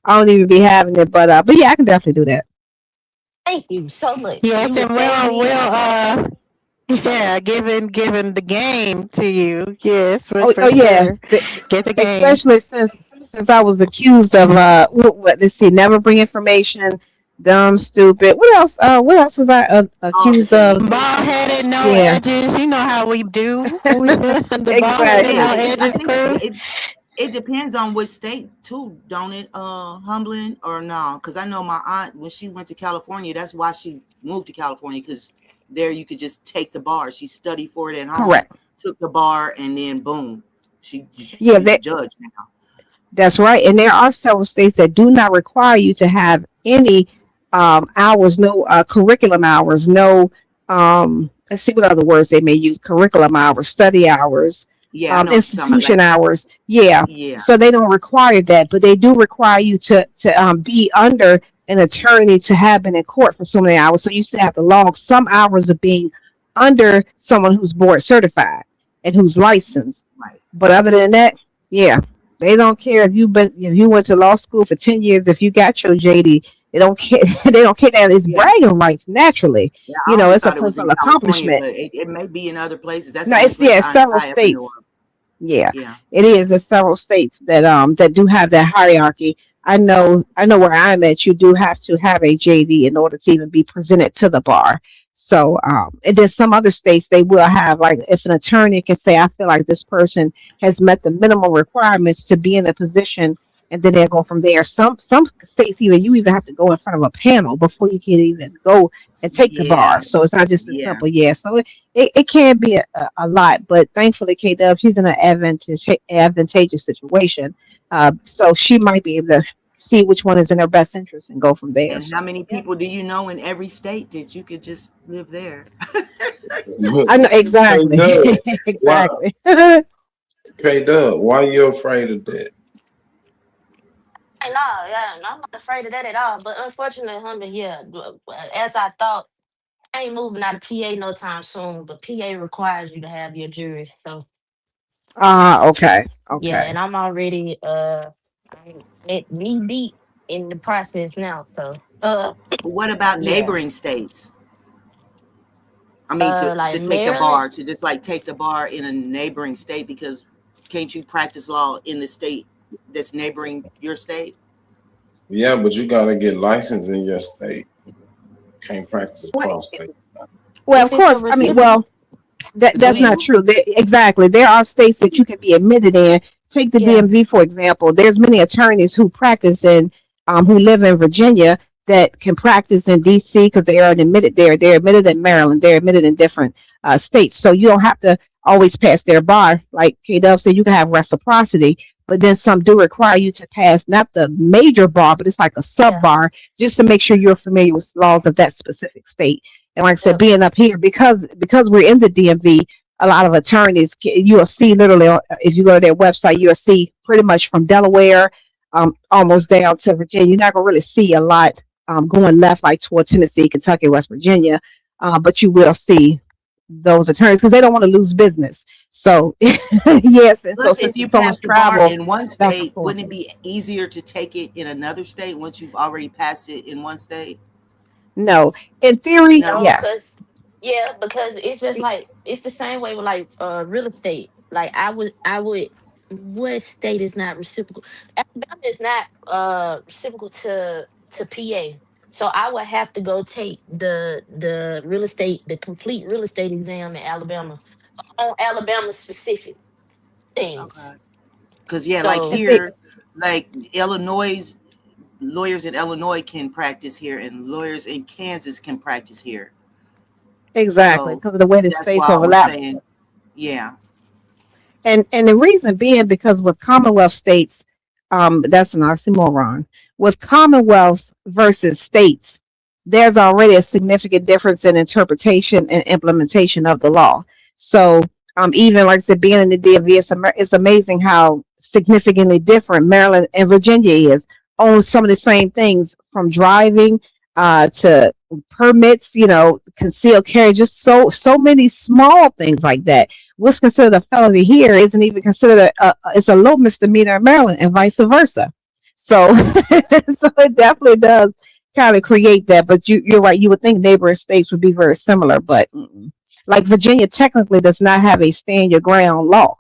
don't even be having it. But yeah, I can definitely do that. Thank you so much. Yes, You will and save me. yeah, giving the game to you. Yes, Oh for yeah, sure. Get the game. especially since I was accused of let's see, never bring information, dumb, stupid. What else was I All the accused of? things. Bald headed, no Yeah, edges. You know how we do. The bald headed, Yeah, no exactly. I edges think crew. it depends on which state too, don't it? Humbling or no? Because I know my aunt when she went to California, that's why she moved to California because there you could just take the bar. She studied for it at home, Correct. took the bar, and then boom, Yeah, she's a judge now. that's right. And there are several states that do not require you to have any hours, no curriculum hours, no, let's see what other words they may use, curriculum hours, study hours, Yeah, I know what you're talking about. institution Like, hours. Yeah. yeah, So they don't require that, but they do require you to be under an attorney to have been in court for so many hours. So you still have to log some hours of being under someone who's board certified and who's licensed. right. But other than that, yeah, they don't care if you went to law school for 10 years, if you got your JD, they don't care. They don't care that it's Yeah, bragging rights naturally. yeah. I only It's a thought it was in personal California, accomplishment. but it may be in other places. That's No, the only it's place several I ever knew states. of. Yeah, Yeah. it is. There's several states that do have that hierarchy. I know where I'm at. You do have to have a JD in order to even be presented to the bar. So, and then some other states they will have like if an attorney can say, I feel like this person has met the minimum requirements to be in a position, and then they'll go from there. Some states even you even have to go in front of a panel before you can even go and take the bar. Yeah. So it's not just as Yeah. simple. Yeah. So it can be a lot, but thankfully K Dub, she's in an advantageous situation. So she might be able to see which one is in her best interest and go from there. And So how many yeah. people do you know in every state that you could just live there? I know K exactly. Dub, why? Exactly. K Dub, why you afraid of that? Hey, no, yeah, I'm not afraid of that at all. But unfortunately, honey, yeah, as I thought, I ain't moving out of PA no time soon. But PA requires you to have your jury. So Okay. yeah, Okay. and I'm already I'm knee deep in the process now. So But what about yeah, neighboring states? I mean, like to take the Maryland. bar, to just like take the bar in a neighboring state, because can't you practice law in the state that's neighboring your state? Yeah, but you gotta get licensed in your state. Can't practice Well, across state. well, of If it's a course. I mean, reciprocal, well, that's not Between true. Exactly. There are states that you can be admitted in. Take the yeah, DMV, for example. There's many attorneys who practice in, who live in Virginia that can practice in DC because they are admitted there. They're admitted in Maryland. They're admitted in different states. So you don't have to always pass their bar. Like K Dub said, you can have reciprocity, but then some do require you to pass not the major bar, but it's like a sub yeah, bar just to make sure you're familiar with laws of that specific state. And like I said, yep, being up here because we're in the DMV, a lot of attorneys you will see literally if you go to their website, you'll see pretty much from Delaware, almost down to Virginia. You're not gonna really see a lot going left like toward Tennessee, Kentucky, West Virginia, but you will see those attorneys because they don't want to lose business. So yes, and so Plus, if since you it's so much pass the bar travel in one back and state, forth. wouldn't it be easier to take it in another state once you've already passed it in one state? No, in theory, No. no, yes. because it's just like it's the same way with like real estate. Like I would what state is not reciprocal? Alabama is not reciprocal to PA. So I would have to go take the real estate, the complete real estate exam in Alabama on Alabama specific Okay. things. Because yeah, like And So see, here, like Illinois, lawyers in Illinois can practice here, and lawyers in Kansas can practice here. exactly So because of the way the that's states why I was overlap. saying, yeah. And the reason being because with Commonwealth states, that's an oxymoron. With Commonwealths versus states, there's already a significant difference in interpretation and implementation of the law. So even like I said, being in the DMV, it's amazing how significantly different Maryland and Virginia is on some of the same things from driving to permits, concealed carry, just so many small things like that. What's considered a felony here isn't even considered it's a low misdemeanor in Maryland and vice versa. So, so it definitely does kind of create that. But you're right. You would think neighboring states would be very similar, but like Virginia technically does not have a stand your ground law.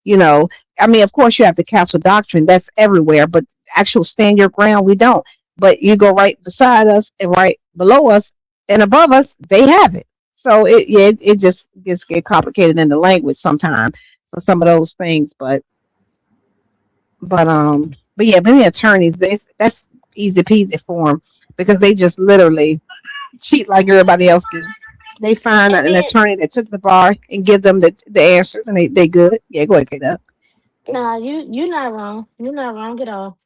You know, I mean, of course, you have the castle doctrine that's everywhere, but actual stand your ground, we don't. But you go right beside us and right below us and above us, they have it. So it just gets get complicated in the language sometimes for some of those things. But yeah, many attorneys, that's easy peasy for them because they just literally cheat like everybody else do. They find And an then, attorney that took the bar and give them the answers, and they good. Yeah, go ahead, get up. nah, you not wrong. You're not wrong at all.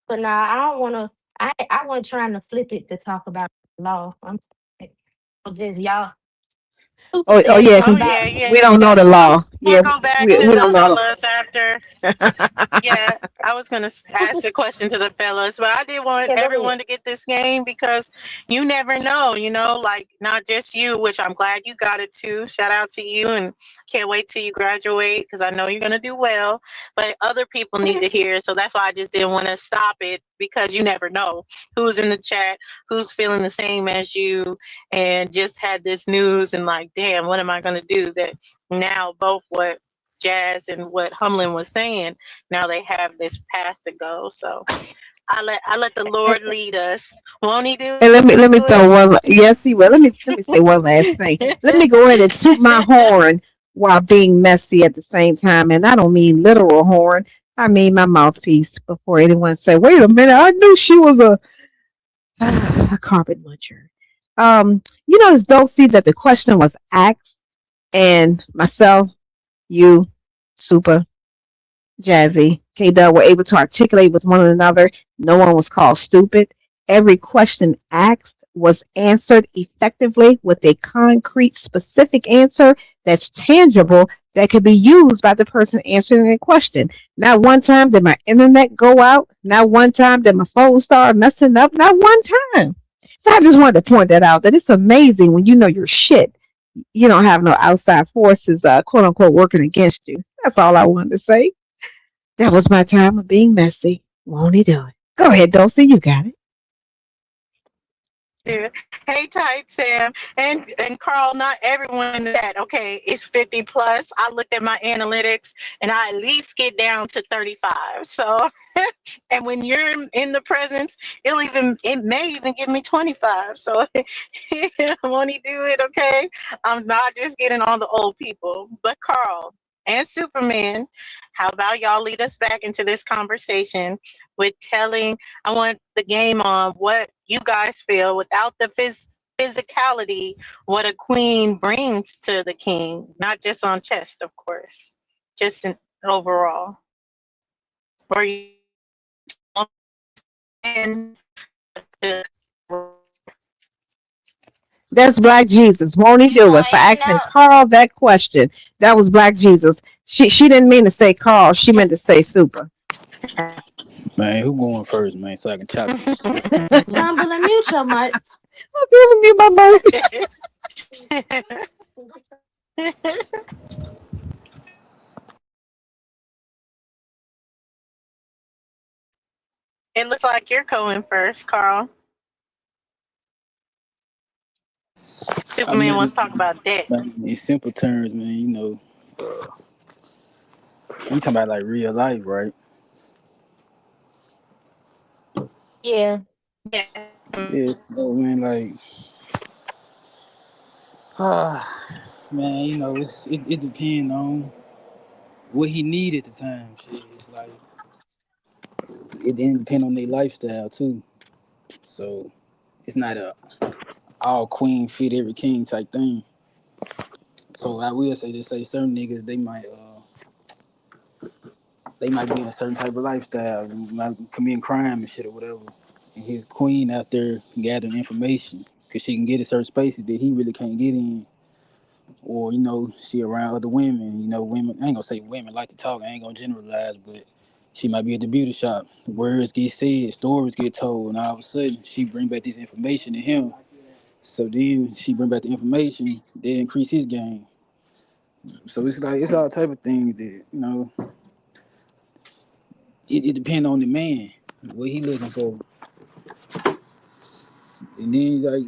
But nah, I don't wanna I wasn't trying to flip it to talk about law. I'm sorry. Just y'all Super Oh, said yeah, something Oh because about yeah, yeah, we don't know yeah. the law. We'll Yeah, go back we, to we the don't know. fellas after. Yeah, I was going to Super ask a question to the fellas, but I did want yeah, go ahead. everyone to get this game because you never know, like not just you, which I'm glad you got it too. Shout out to you and can't wait till you graduate because I know you're going to do well, but other people need to hear. So that's why I just didn't want to stop it because you never know who's in the chat, who's feeling the same as you, and just had this news and like, damn, what am I going to do? That now both what Jazz and what Humlin was saying, now they have this path to go. So I let the And, Lord lead us. Won't He do and it? let me throw one. Yes, he will. Let me say one last thing. Let me go ahead and toot my horn while being messy at the same time, and I don't mean literal horn. I mean my mouthpiece. Before anyone say, "Wait a minute, I knew she was a carpet muncher." You notice, don't see that the question was asked, and myself, you, Super, Jazzy, K Dub were able to articulate with one another. No one was called stupid. Every question asked was answered effectively with a concrete, specific answer that's tangible that could be used by the person answering the question. Not one time did my internet go out. Not one time did my phone start messing up. Not one time. So I just wanted to point that out that it's amazing when you know your shit. You don't have no outside forces, quote unquote, working against you. That's all I wanted to say. That was my time of being messy. Won't he do it? Go ahead, Dulcie. You got it. Dude. Hey, tight Sam and Carl. Not everyone in the chat. Okay, it's 50 plus. I looked at my analytics, and I at least get down to 35. So, and when you're in the presence, it may even give me 25. So, won't he do it? Okay, I'm not just getting all the old people, but Carl and Superman. How about y'all lead us back into this conversation with telling I want the game on what you guys feel without the physicality, what a queen brings to the king, not just on chest, of course, just overall. Or you and That's Black Jesus. Won't he You do know, it? For and asking Carl that question. That was Black Jesus. She didn't mean to say Carl. She meant to say Super. Man, who going first, man, so I can chop this? Tumble and mute your mic. I'm giving you my mic. It looks like you're going first, Carl. I Superman wants mean, to talk about that. man, in simple terms, man, we talking about like real life, right? Yeah. Yeah. Yeah, so man, like, man, it depends on what he need at the time. Shit, it's like it then depend on their lifestyle too. So it's not a all queen fit every king type thing. So I will say, just say certain niggas they might be in a certain type of lifestyle, might commit crime and shit or whatever. And his queen out there gathering information because she can get in certain spaces that he really can't get in. Or, she around other women. Women, I ain't gonna say women like to talk, I ain't gonna generalize, but she might be at the beauty shop. Words get said, stories get told, and all of a sudden she bring back this information to him. So then she bring back the information, they increase his game. So it's like it's all type of things that, it depends on the man, what he looking for. And then like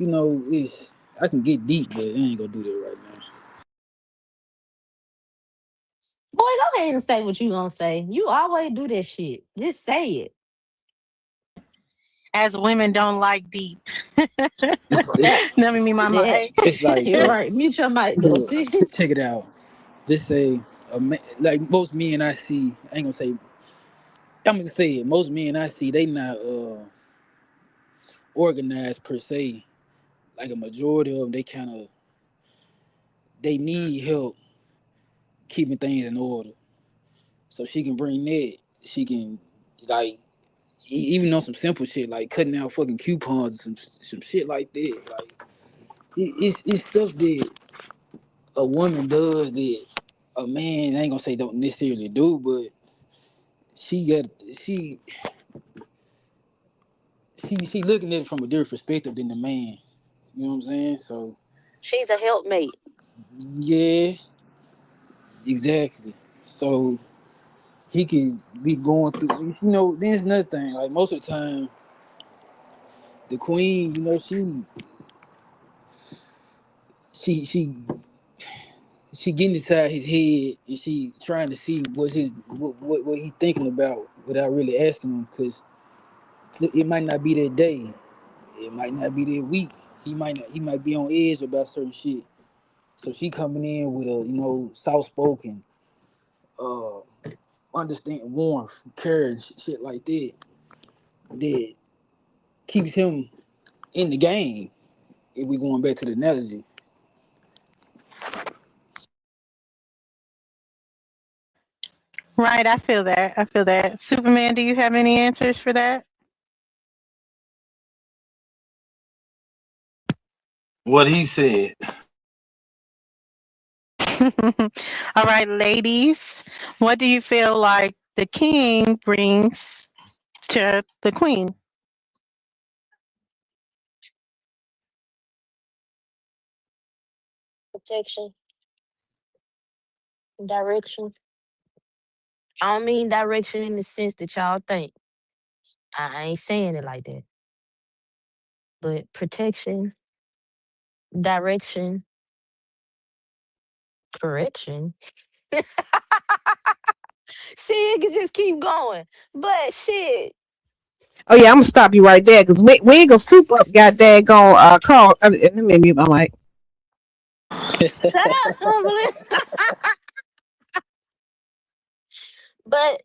it's I can get deep, but I ain't gonna do that right now. Boy, go ahead and say what you gonna say. You always do that shit. Just say it. As women don't like deep. That Let me mute my that mic. It's like you're right. Mute your mic, look, Dulcie. check it out. Just say like most men I see, I ain't gonna say I'm gonna say it. Most men I see, they not organized per se, like a majority of them, they need help keeping things in order. So she can bring that. She can like even on some simple shit like cutting out fucking coupons and some shit like that. Like it's stuff that a woman does that a man, I ain't gonna say don't necessarily do, but she got she looking at it from a different perspective than the man. You know what I'm saying? So She's a helpmate. yeah, exactly. So he can be going through. Then it's another thing. Like most of the time, the queen, she getting inside his head and she trying to see what he thinking about without really asking him, because it might not be that day, it might not be that week. He might be on edge about certain shit. So she coming in with a soft spoken, uh, understand warmth, courage, shit like that. That keeps him in the game. If we going back to the analogy. Right, I feel that. I feel that. Superman, do you have any answers for that? What he said. All right, ladies, what do you feel like the king brings to the queen? Protection, direction. I don't mean direction in the sense that y'all think. I ain't saying it like that. But protection, direction, correction. See, it can just keep going. But shit, Oh yeah, I'm gonna stop you right there because we ain't gonna soup up. God daggone, Carl. Let me mute my mic. shut up, Cumberland. But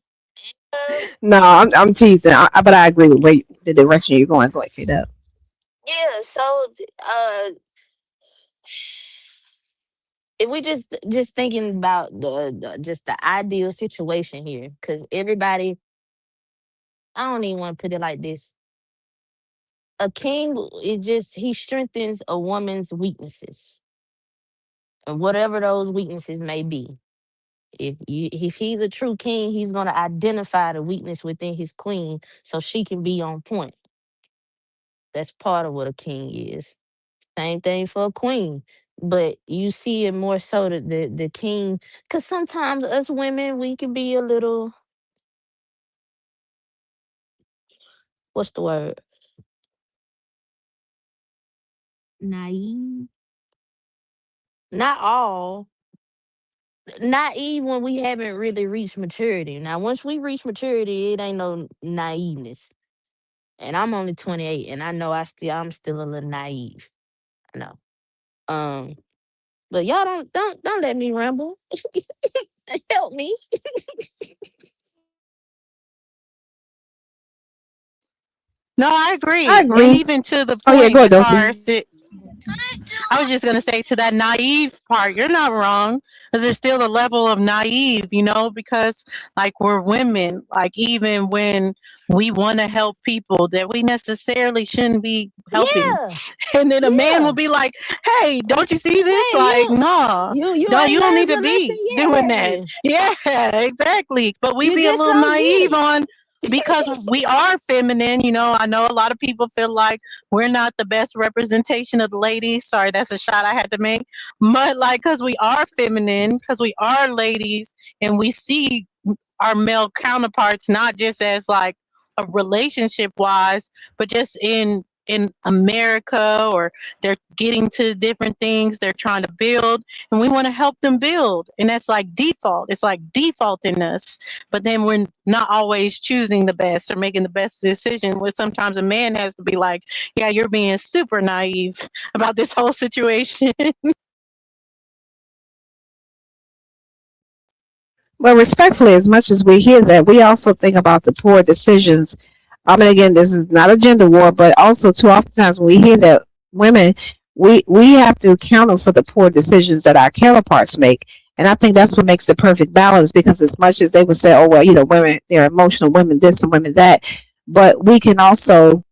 No, I'm teasing. But I agree with the direction you're going. Go ahead, K-Dub. yeah, so if we just thinking about just the ideal situation here, because everybody, I don't even want to put it like this. A king, he strengthens a woman's weaknesses, and whatever those weaknesses may be. If he's a true king, he's gonna identify the weakness within his queen so she can be on point. That's part of what a king is. Same thing for a queen. But you see it more so that the king, because sometimes us women, we can be a little, what's the word? Naive. Not all. Naive when we haven't really reached maturity. Now, once we reach maturity, it ain't no naiveness. And I'm only 28, and I know I'm still a little naive. I know. Um, but y'all don't let me ramble. Help me. No, I I agree. And agree. even to the Oh yeah, point go ahead, as far Dosey. as I was just going to say to that naive part, you're not wrong. Because there's still a level of naive, because like we're women, like even when we want to help people that we necessarily shouldn't be helping. Yeah, And then a man will yeah. be like, hey, don't you see this? Hey, Like, no, you you ain't don't need learned to your lesson be doing that. yet. Yeah, exactly. But we You be a just little don't get naive it. on because we are feminine. I know a lot of people feel like we're not the best representation of the ladies. Sorry, that's a shot I had to make. But like, because we are feminine, because we are ladies, and we see our male counterparts not just as like a relationship wise, but just in America, or they're getting to different things they're trying to build, and we want to help them build, and that's like default. It's like defaulting us, but then we're not always choosing the best or making the best decision. Where sometimes a man has to be like, "Yeah, you're being super naive about this whole situation." Well, respectfully, as much as we hear that, we also think about the poor decisions. I mean, again, this is not a gender war, but also too oftentimes when we hear that women we have to account for the poor decisions that our counterparts make. And I think that's what makes the perfect balance, because as much as they would say, oh, well, women, they're emotional, women this and women that, but we can also,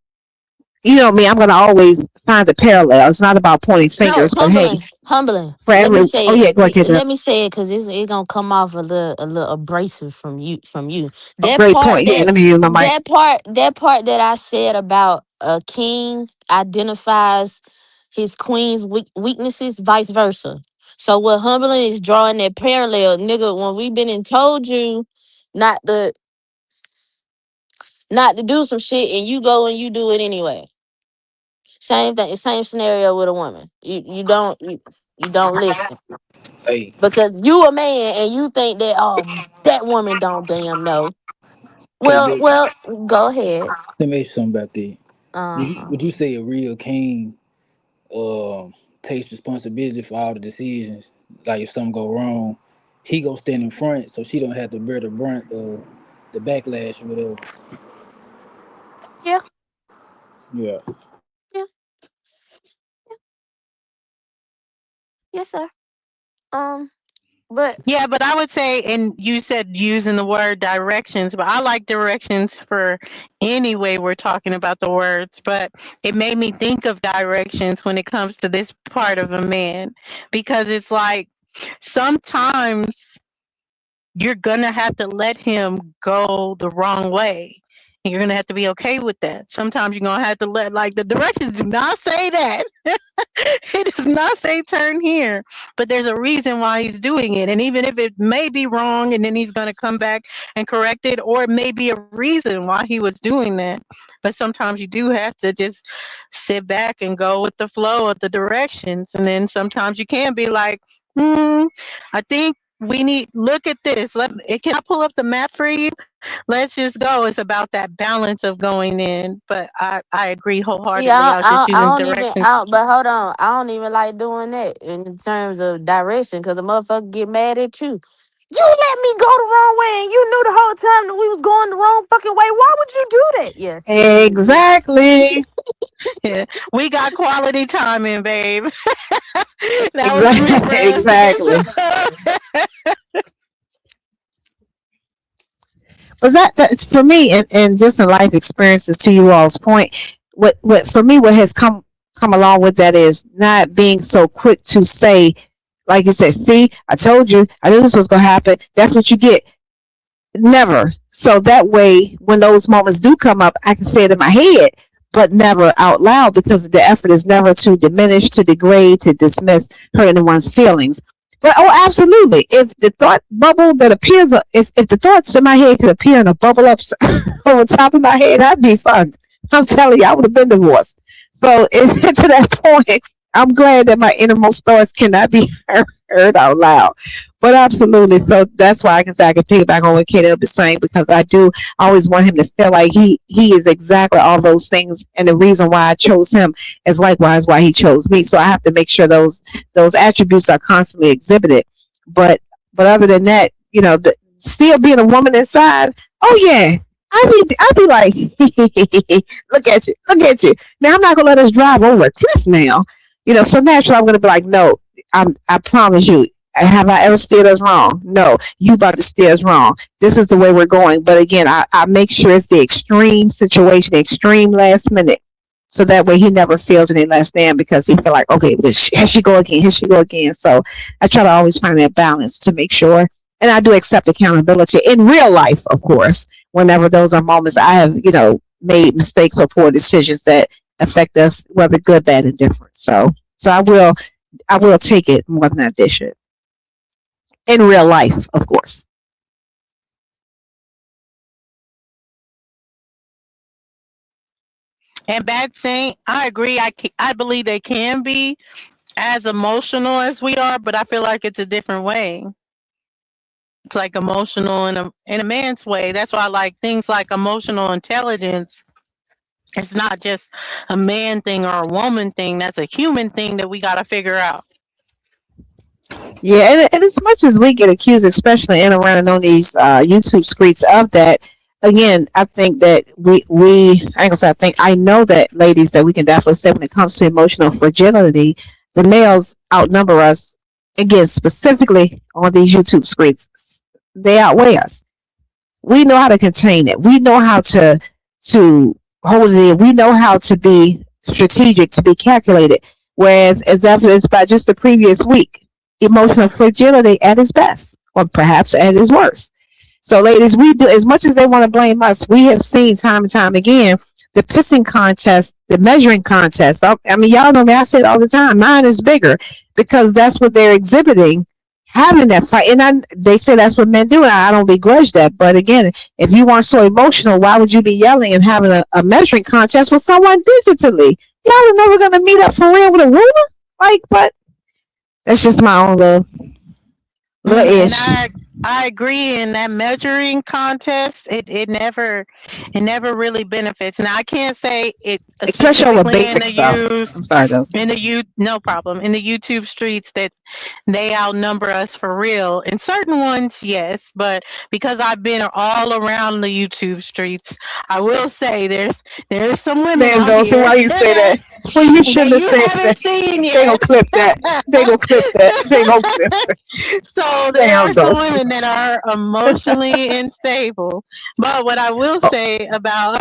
me, I'm going to always find a parallel. It's not about pointing No, fingers, but hey, humbling. for Let me every, say oh it. yeah, go ahead. Let me say it because it's gonna come off a little abrasive from you. Oh, That great part point. Yeah, that let me use my mic. that I said about a king identifies his queen's weaknesses, vice versa. So what humbling is drawing that parallel, nigga. When we been and told you not to do some shit, and you go and you do it anyway. Same thing, same scenario with a woman. You don't listen Hey, because you a man and you think that, oh, that woman don't damn know. K Well, Dub, go ahead. let me ask you something about that. Uh huh. Would you say a real king um takes responsibility for all the decisions? Like if something go wrong, he go stand in front so she don't have to bear the brunt of the backlash or whatever. Yeah, Yeah. yeah, yes, sir. Um, but Yeah, but I would say, and you said using the word directions, but I like directions for any way we're talking about the words. But it made me think of directions when it comes to this part of a man, because it's like sometimes you're gonna have to let him go the wrong way. And you're gonna have to be okay with that. Sometimes you're gonna have to let, like, the directions do not say that. It does not say turn here, but there's a reason why he's doing it. And even if it may be wrong and then he's gonna come back and correct it, or it may be a reason why he was doing that. But sometimes you do have to just sit back and go with the flow of the directions. And then sometimes you can be like, I think we need look at this. Can I pull up the map for you? Let's just go. It's about that balance of going in. But I agree see, wholeheartedly. I was just I using don't even. directions. But hold on, I don't even like doing that in terms of direction because a motherfucker get mad at you. You let me go the wrong way, and you knew the whole time that we was going the wrong fucking way. Why would you do that? Yes. Exactly. Yeah. We got quality time in, babe. That was meant for Exactly. us to get Exactly. some. But that's for me, and just in life experiences, to you all's point, what for me, what has come along with that is not being so quick to say, like you said, see, I told you, I knew this was gonna happen. That's what you get. Never. So that way, when those moments do come up, I can say it in my head, but never out loud, because the effort is never to diminish, to degrade, to dismiss, hurt anyone's feelings. But oh, absolutely. If the thought bubble that appears, if the thoughts in my head could appear in a bubble up over top of my head, I'd be fucked. I'm telling you, I would have been divorced. So if, to that point, I'm glad that my innermost thoughts cannot be heard out loud. But absolutely, so that's why I can say I can piggyback on what Caleb is saying, because I do always want him to feel like he is exactly all those things, and the reason why I chose him is likewise why he chose me. So I have to make sure those attributes are constantly exhibited. But other than that, still being a woman inside, oh yeah. I'd be like, look at you. Now I'm not gonna let us drive over a cliff now. So naturally I'm gonna be like, no, I promise you, have I ever steered us wrong? No, you about to steer us wrong. This is the way we're going. But again, I make sure it's the extreme situation, the extreme last minute. So that way he never feels any less than, because he feel like, okay, here she go again, here she go again. So I try to always find that balance to make sure. And I do accept accountability in real life, of course, whenever those are moments I have, made mistakes or poor decisions that affect us, whether good, bad, and different. So I will take it more than I dish it. In real life, of course. And Bad Saint, I agree. I believe they can be as emotional as we are, but I feel like it's a different way. It's like emotional in a man's way. That's why I like things like emotional intelligence. It's not just a man thing or a woman thing. That's a human thing that we got to figure out. Yeah, and as much as we get accused, especially in around and on these YouTube streets, of that, again, I think that I ain't gonna say I think, I know that, ladies, that we can definitely say when it comes to emotional fragility, the males outnumber us. Again, specifically on these YouTube screens, they outweigh us. We know how to contain it. We know how to hold it in. We know how to be strategic, to be calculated. Whereas, as evidenced by just the previous week, emotional fragility at its best, or perhaps at its worst. So, ladies, we do, as much as they want to blame us, we have seen time and time again the pissing contest, the measuring contest. I mean, y'all know me, I say it all the time. Mine is bigger because that's what they're exhibiting, having that fight. And they say that's what men do, and I don't begrudge that. But again, if you weren't so emotional, why would you be yelling and having a measuring contest with someone digitally? Y'all are never going to meet up for real with a ruler? Like, but that's just my own little And ish. I agree in that measuring contest. It never really benefits. Now I can't say it Especially over specifically in basic the stuff. use I'm sorry, though. in the you no problem in the YouTube streets that they outnumber us for real. In certain ones, yes, but because I've been all around the YouTube streets, I will say there's some women Damn, out Dawson, here why you say that? Well, you that shouldn't have you said that. haven't seen They gonna yet. clip that. They gonna clip that. They gonna clip that. So there Damn, are some Dawson. women that are emotionally unstable. But what I will Oh, say about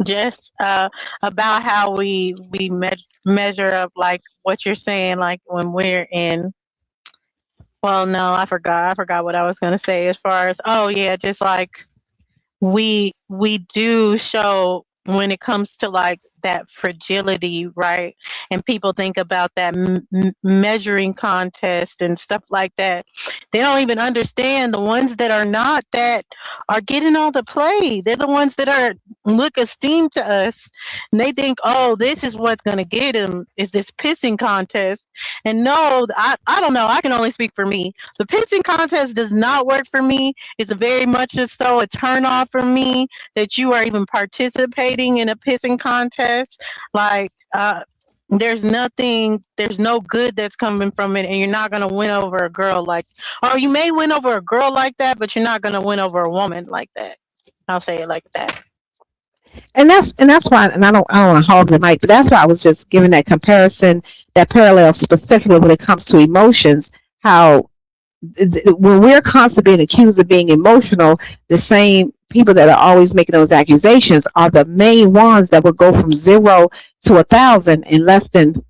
just about how measure up, like what you're saying, like when we're in. Well, no, I forgot what I was gonna say. As far as, oh yeah, just like we do show when it comes to like that fragility, right? And people think about that measuring contest and stuff like that. They don't even understand the ones that are not, that are getting all the play. They're the ones that are look esteemed to us, and they think, oh, this is what's going to get them, is this pissing contest. And no, I don't know, I can only speak for me. The pissing contest does not work for me. It's very much so a turn off for me that you are even participating in a pissing contest. Like, there's no good that's coming from it, and you're not gonna win over a girl like, or you may win over a girl like that, but you're not gonna win over a woman like that. I'll say it like that. and that's why, and I don't want to hog the mic, but that's why I was just giving that comparison, that parallel specifically when it comes to emotions. How when we're constantly being accused of being emotional, the same people that are always making those accusations are the main ones that will go from 0 to 1,000 in less than zero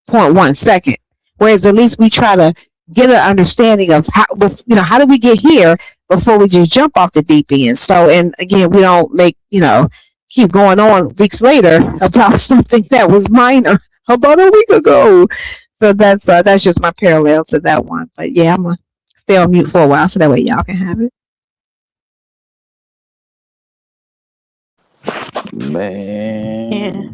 point 0.1 second. Whereas at least we try to get an understanding of how, how did we get here before we just jump off the deep end. So, and again, we don't keep going on weeks later about something that was minor about a week ago. So that's just my parallel to that one. But yeah, I'm gonna stay on mute for a while so that way y'all can have it. Yeah. Man,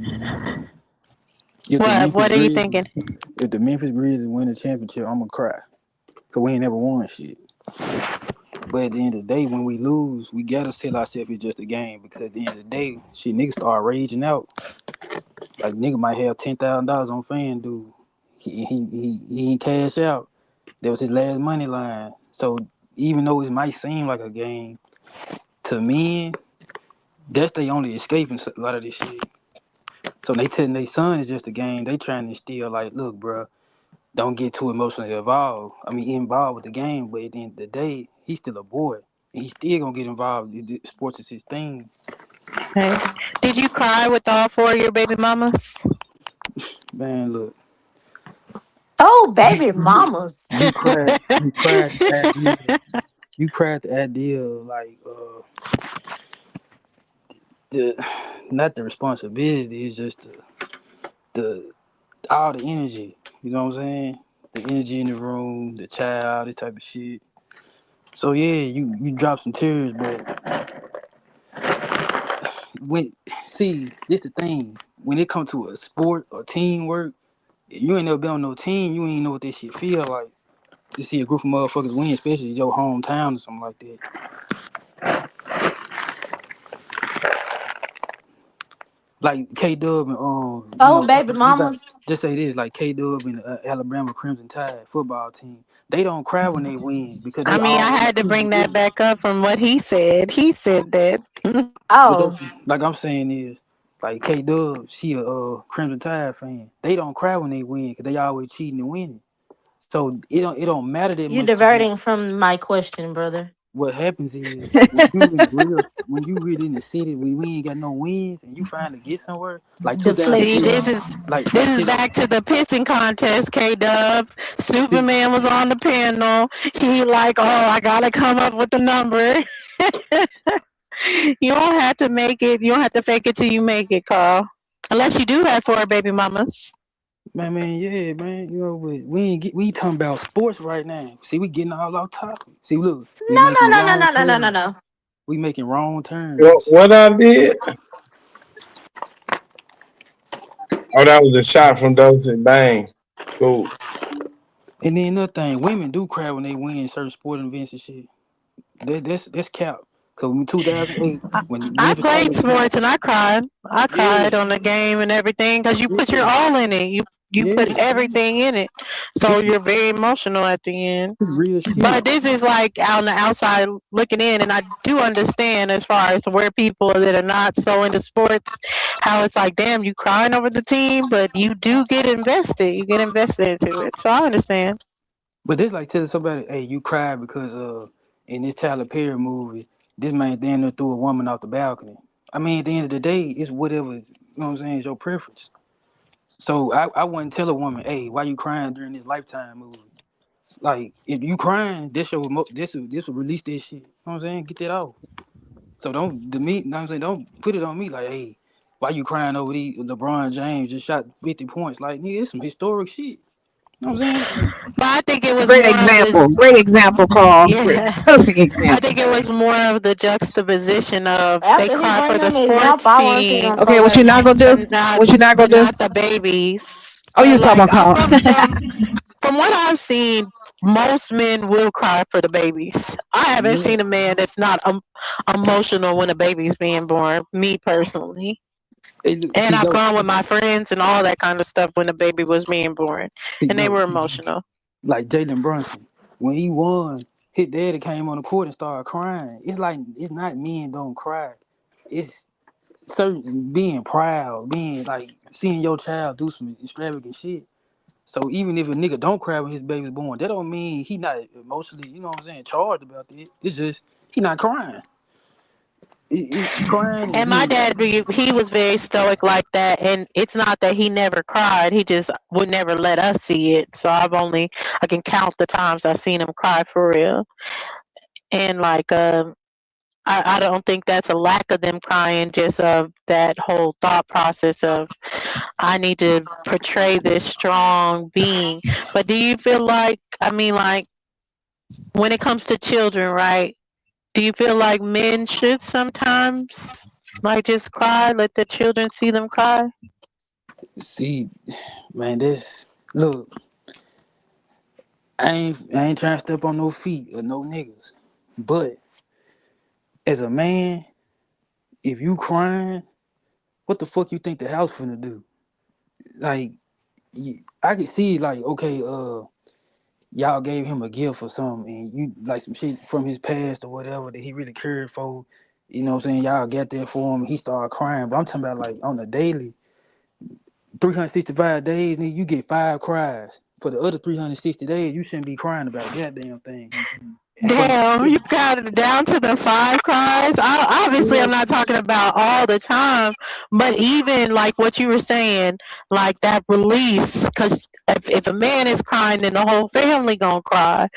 if the What Memphis are you thinking? Grizzlies, if the Memphis Grizzlies win the championship, I'm gonna cry because we ain't never won shit. But at the end of the day, when we lose, we gotta tell ourselves it's just a game because at the end of the day, shit, niggas start raging out. Like nigga might have $10,000 on FanDuel. He ain't cash out. That was his last money line. So even though it might seem like a game, to men, that's they only escaping a lot of this shit. So they telling their son it's just a game. They trying to instill like, look, bro, don't get too emotionally involved with the game. But at the end of the day, he's still a boy. And he's still gonna get involved. Sports is his thing. Hey, did you cry with all four of your baby mamas? Man, look, Oh, you baby you, mamas. you cried the idea. You cried the idea of like the not the responsibility, it's just the all the energy. You know what I'm saying? The energy in the room, the child, this type of shit. So yeah, you drop some tears, but when see this the thing. When it comes to a sport or teamwork, if you ain't never been on no team, you ain't know what this shit feel like. To see a group of motherfuckers win, especially your hometown or something like that. Like K Dub and Oh, baby we got mamas. just say this, like K-Dub and the Alabama Crimson Tide football team, they don't cry when they win because I they mean, I always had to choose to bring that win. back up from what he said. He said that. But Oh, that, like I'm saying is, like K-Dub, she a Crimson Tide fan. They don't cry when they win because they always cheating and winning. So it don't matter that you much to them. diverting from my question, brother. What happens is when you really in the city, we ain't got no wins, and you finally get somewhere. Like See, 2010, Deflection. like this is check it. back to the pissing contest, K Dub. Superman was on the panel. He like, oh, I gotta come up with the number. You don't have to make it. You don't have to fake it till you make it, Carl. Unless you do have 4 baby mamas. Man, yeah, man. You know, but we talking about sports right now. See, we getting all off topic. See, look, we No, making no, no, no, wrong no, no, no, no, turns. no. We making wrong What, turns. what I did? Oh, that was a shot from Dosey Bang. Cool. And then another thing, women do cry when they win certain sporting events and shit. That's cap. Cause in 2008, when I Memphis played Tigers, sports and I cried. I yeah, cried on the game and everything because you put your yeah, all in it. You put yeah, everything in it, so this you're very emotional at the end. is real shit. But this is like out on the outside looking in, and I do understand as far as where people that are not so into sports, how it's like, damn, you crying over the team, but you do get invested. You get invested into it, so I understand. But it's like telling somebody, hey, you cried because in this Tyler Perry movie, this man damn near threw a woman off the balcony. I mean, at the end of the day, it's whatever, you know what I'm saying, it's your preference. So I wouldn't tell a woman, hey, why you crying during this Lifetime movie? Like, if you crying, this will release this shit. You know what I'm saying? Get that off. So don't you know what I'm saying? Don't put it on me like, hey, why you crying over these LeBron James just shot 50 points? Like, nigga, it's some historic shit. You know what I'm saying? Like, But I think it was Great more of example. the Great example, Carl. yeah. Perfect I think example. it was more of the juxtaposition of they After he cry bring for the them example, sports I want to see them team, Okay, throw what you're that. not gonna do? but not What you're not gonna but do? not the babies. Oh, you But was talking like about Carl. from what I've seen, most men will cry for the babies. I haven't yeah. seen a man that's not emotional when a baby's being born. Me personally, Hey, look, and see, I've though, gone with my friends and all that kind of stuff when the baby was being born, see, and they look, were emotional. like Jalen Brunson, when he won, his daddy came on the court and started crying. It's like it's not men don't cry. It's certain being proud, being like seeing your child do some extravagant shit. So even if a nigga don't cry when his baby's born, that don't mean he not emotionally, you know what I'm saying, charged about it. It's just he not crying. Crying is And my being dad, he was very stoic like that. And it's not that he never cried; he just would never let us see it. So I can count the times I've seen him cry for real. And like, I don't think that's a lack of them crying, just of that whole thought process of I need to portray this strong being. But do you feel like, I mean, like when it comes to children, right? Do you feel like men should sometimes like just cry, let the children see them cry? see, man. This look, I ain't trying to step on no feet or no niggas, but as a man, if you crying, what the fuck you think the house finna do? Like, I could see like, okay, y'all gave him a gift or something, and you like some shit from his past or whatever that he really cared for. You know what I'm saying? Y'all got there for him. He started crying, but I'm talking about like on the daily, 365 days, nigga, you get 5 cries. For the other 360 days, you shouldn't be crying about a goddamn thing. And for Damn, you got it down to the 5 cries. Obviously, I'm not talking about all the time, but even like what you were saying, like that release. Because if a man is crying, then the whole family gonna cry.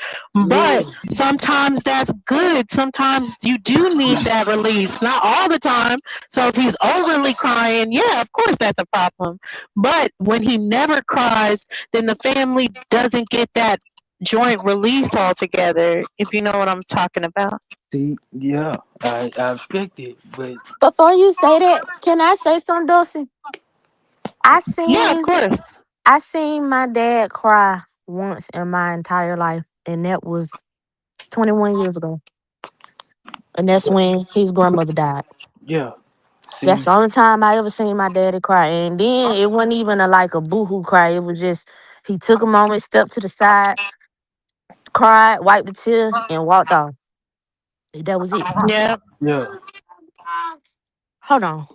yeah, But sometimes that's good. Sometimes you do need that release. Not all the time. So if he's overly crying, yeah, of course that's a problem. But when he never cries, then the family doesn't get that joint release altogether, if you know what I'm talking about. see, yeah, I respect it, but Before you say that, can I say something, Dulcie? I Yeah, of seen course. I seen my dad cry once in my entire life, and that was 21 years ago. And that's when his grandmother died. yeah, See, That's the only time I ever seen my daddy cry. And then it wasn't even like a boohoo cry. It was just he took a moment, stepped to the side, cried, wiped the tear, and walked off. That was it. Yeah. yeah. Hold on.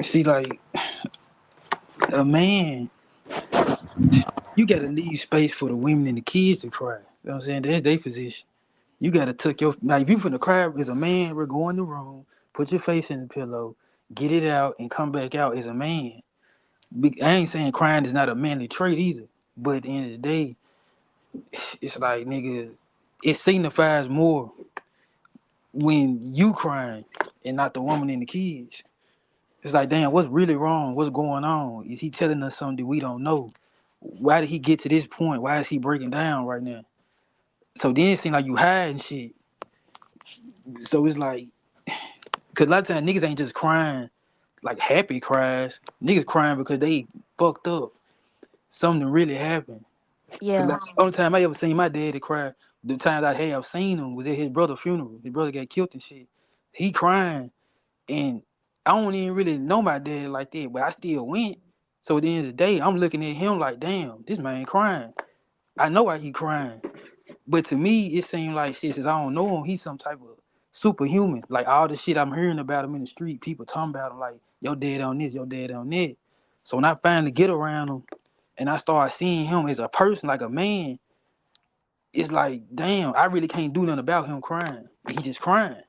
See, like a man, you gotta leave space for the women and the kids to cry. You know what I'm saying? That's their position. You gotta tuck your now. If you finna cry as a man, we're going in the room, put your face in the pillow, get it out, and come back out as a man. I ain't saying crying is not a manly trait either, but at the end of the day, it's like nigga, it signifies more when you crying and not the woman and the kids. It's like, damn, what's really wrong? What's going on? Is he telling us something we don't know? Why did he get to this point? Why is he breaking down right now? So then it seems like you hiding shit. So it's like, cause a lot of times niggas ain't just crying like happy cries. Niggas crying because they fucked up. Something really happened. Cause Yeah. like, the only time I ever seen my daddy cry, the times I have seen him was at his brother's funeral. His brother got killed and shit. He crying, and I don't even really know my dad like that, but I still went. So at the end of the day, I'm looking at him like, damn, this man crying. I know why he crying, but to me, it seemed like shit. Since I don't know him, he's some type of superhuman. Like all the shit I'm hearing about him in the street, people talking about him like, your dad on this, your dad on that. So when I finally get around him, and I start seeing him as a person, like a man, it's like, damn, I really can't do nothing about him crying. He just crying.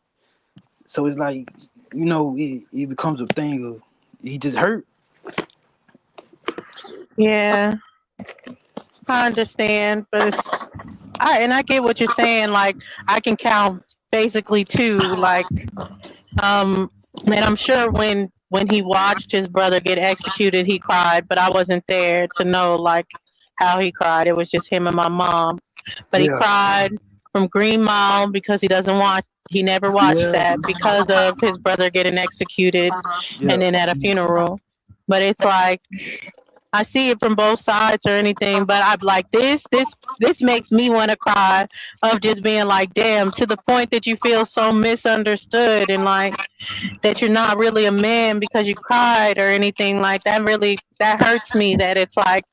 So it's like, it becomes a thing of he just hurt. Yeah. I understand, but I get what you're saying. Like, I can count basically two. Like, and I'm sure when he watched his brother get executed, he cried, but I wasn't there to know like how he cried. It was just him and my mom. But he Yeah. cried from Green Mile because he never watched Yeah. that because of his brother getting executed and Yeah. then at a funeral. But it's like I see it from both sides or anything, but I'm like this makes me want to cry of just being like, damn, to the point that you feel so misunderstood and like that you're not really a man because you cried or anything like that. Really, that hurts me. That it's like,